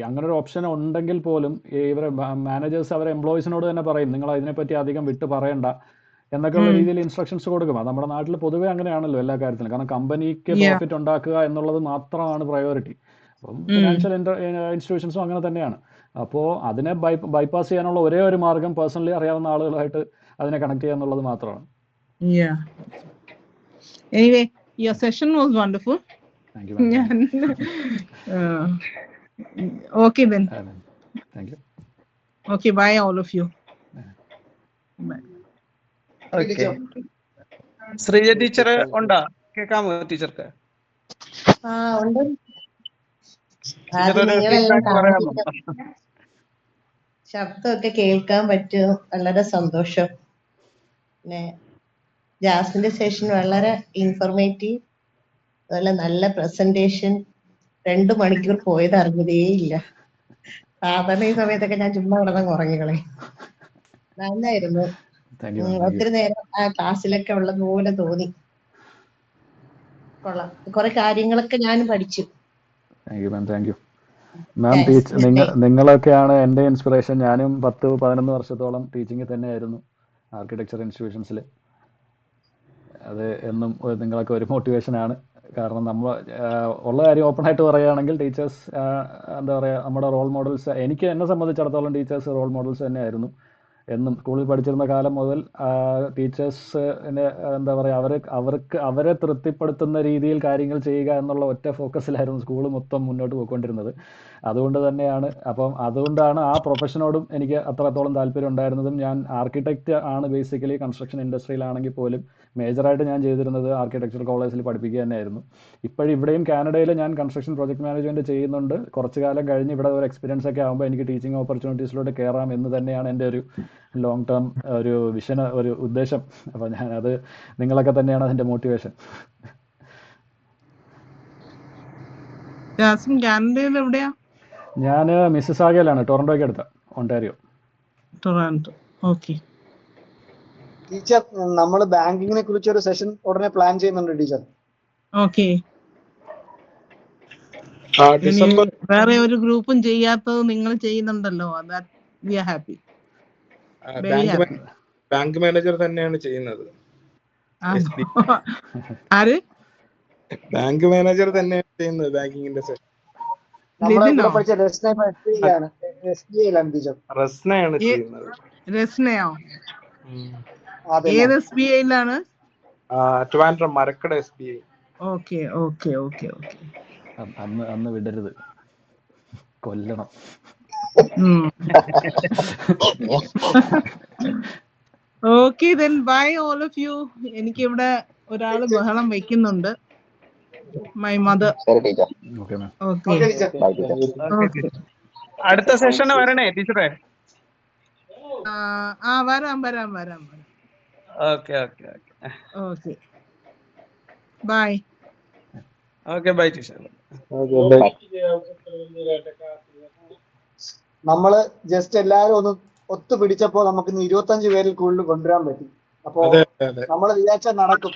അങ്ങനെ ഒരു ഓപ്ഷൻ ഉണ്ടെങ്കിൽ പോലും ഇവരെ മാനേജേഴ്സ് അവരെ എംപ്ലോയീസിനോട് തന്നെ പറയും, നിങ്ങൾ അതിനെപ്പറ്റി അധികം വിട്ട് പറയണ്ട എന്നൊക്കെയുള്ള രീതിയിൽ ഇൻസ്ട്രക്ഷൻസ് കൊടുക്കും. അത് നമ്മുടെ നാട്ടിൽ പൊതുവേ അങ്ങനെയാണല്ലോ എല്ലാ കാര്യത്തിലും. കാരണം കമ്പനിക്ക് പ്രോഫിറ്റ് ഉണ്ടാക്കുക എന്നുള്ളത് മാത്രമാണ് പ്രയോറിറ്റി. അപ്പം ഫിനാൻഷ്യൽ ഇൻസ്റ്റിറ്റ്യൂഷൻസും അങ്ങനെ തന്നെയാണ്. അപ്പോൾ അതിനെ ബൈപ്പാസ് ചെയ്യാനുള്ള ഒരേ ഒരു മാർഗം പേഴ്സണലി അറിയാവുന്ന ആളുകളായിട്ട് അതിനെ കണക്ട് ചെയ്യുക എന്നുള്ളത് മാത്രമാണ്. Anyway, your session was wonderful. Thank you. Okay then. Thank you. Okay, bye all of you. Bye. Okay. Sreeja teacher ഉണ്ടോ? കേൾക്കാമോ ടീച്ചർക്ക്? ഉണ്ട്. ശബ്ദമൊക്കെ കേൾക്കാൻ പറ്റും, വളരെ സന്തോഷം. പിന്നെ ജാസിന്റെ സെഷൻ വളരെ ഇൻഫോർമേറ്റീവ്, അതുപോലെ നല്ല പ്രസന്റേഷൻ. 2 മണിക്കൂർ പോയത് അറിഞ്ഞതേയില്ല. സാധാരണ ഈ സമയത്തൊക്കെ ഞാൻ ചുമ്മാ കിടന്ന് ഉറങ്ങികളെ. നന്നായിരുന്നു. ഒത്തിരി നേരം ആ ക്ലാസ്സിലൊക്കെ ഉള്ളതുപോലെ തോന്നി. കൊള്ളാം. കുറെ കാര്യങ്ങളൊക്കെ ഞാനും പഠിച്ചു. Thank you ma'am. Thank you ma'am. നിങ്ങളൊക്കെയാണ് എൻ്റെ ഇൻസ്പിറേഷൻ. ഞാനും 10-11 വർഷത്തോളം ടീച്ചിങ്ങിൽ തന്നെയായിരുന്നു ആർക്കിടെക്ചർ ഇൻസ്റ്റിറ്റ്യൂഷൻസിൽ. അത് എന്നും നിങ്ങളൊക്കെ ഒരു മോട്ടിവേഷനാണ്. കാരണം നമ്മൾ ഉള്ള കാര്യം ഓപ്പണായിട്ട് പറയുകയാണെങ്കിൽ ടീച്ചേഴ്സ് എന്താ പറയുക, നമ്മുടെ റോൾ മോഡൽസ്. എനിക്ക് എന്നെ സംബന്ധിച്ചിടത്തോളം ടീച്ചേഴ്സ് റോൾ മോഡൽസ് തന്നെയായിരുന്നു. എന്നും സ്കൂളിൽ പഠിച്ചിരുന്ന കാലം മുതൽ ടീച്ചേഴ്സിന് എന്താ പറയുക, അവരെ തൃപ്തിപ്പെടുത്തുന്ന രീതിയിൽ കാര്യങ്ങൾ ചെയ്യുക എന്നുള്ള ഒറ്റ ഫോക്കസിലായിരുന്നു സ്കൂൾ മൊത്തം മുന്നോട്ട് പോയിക്കൊണ്ടിരുന്നത്. അതുകൊണ്ടാണ് ആ പ്രൊഫഷനോടും എനിക്ക് അത്രത്തോളം താല്പര്യം ഉണ്ടായിരുന്നതും. ഞാൻ ആർക്കിടെക്റ്റ് ആണ് ബേസിക്കലി, കൺസ്ട്രക്ഷൻ ഇൻഡസ്ട്രിയിലാണെങ്കിൽ പോലും മേജറായിട്ട് ഞാൻ ചെയ്തിരുന്നത് ആർക്കിടെക്ചർ കോളേജിൽ പഠിപ്പിക്കുക തന്നെയായിരുന്നു. ഇവിടെയും കാനഡയിൽ ഞാൻ കൺസ്ട്രക്ഷൻ പ്രോജക്ട് മാനേജ്മെൻറ്റ് ചെയ്യുന്നുണ്ട്. കുറച്ച് കാലം കഴിഞ്ഞ് ഇവിടെ ഒരു എക്സ്പീരിയൻസ് ഒക്കെ ആകുമ്പോൾ എനിക്ക് ടീച്ചിങ് ഓപ്പർച്യൂണിറ്റീസിലോട്ട് കയറാം എന്ന് തന്നെയാണ് എൻ്റെ ഒരു ലോങ് ടേം ഒരു ഒരു ഉദ്ദേശം. അപ്പോൾ ഞാനത് നിങ്ങളൊക്കെ തന്നെയാണ് അതിൻ്റെ മോട്ടിവേഷൻ. കാനഡയിൽ എവിടെയാ? ഞാൻ മിസിസാഗയിലാണ്, ടൊറന്റോയ്ക്ക് അടുത്ത, ഒണ്ടാരിയോ. ടൊറാന്റോ. ഓക്കെ ടീച്ചർ, നമ്മൾ ബാങ്കിങ്ങിനെ കുറിച്ച് ഒരു സെഷൻ ഉടനെ പ്ലാൻ ചെയ്യുന്നുണ്ട് ടീച്ചർ. ഓക്കെ. വേറെ ഒരു ഗ്രൂപ്പും ചെയ്യാത്തത് നിങ്ങൾ ചെയ്യുന്നുണ്ടല്ലോ. We are happy. Bank manager തന്നെയാണ് ചെയ്യുന്നത്. ആര്? ബാങ്ക് മാനേജർ തന്നെയാണ് ചെയ്യുന്നത് ബാങ്കിങ്ങിന്റെ സെഷൻ. റസ്നയാണ് ചെയ്യുന്നത്. റസ്നയോ? ഏത് SBI-ലാണ്? Trivandrum Marakkada SBI. Okay okay okay okay. അന്ന് വിടരുത്, കൊല്ലണം. Okay then bye all of you. എനിക്കിവിടെ ഒരാള് ബഹളം വെക്കുന്നുണ്ട്. My mother. Okay. അടുത്ത സെഷന് വരണേ ടീച്ചറെ. വരാം. Okay okay okay okay. Bye. Okay bye teacher. നമ്മള് ജസ്റ്റ് എല്ലാരും ഒന്ന് ഒത്തുപിടിച്ചപ്പോ നമുക്ക് 25 പേരിൽ കൂടുതൽ കൊണ്ടുവരാൻ പറ്റി. അപ്പോ നമ്മൾ വിചാരിച്ചാൽ നടക്കും.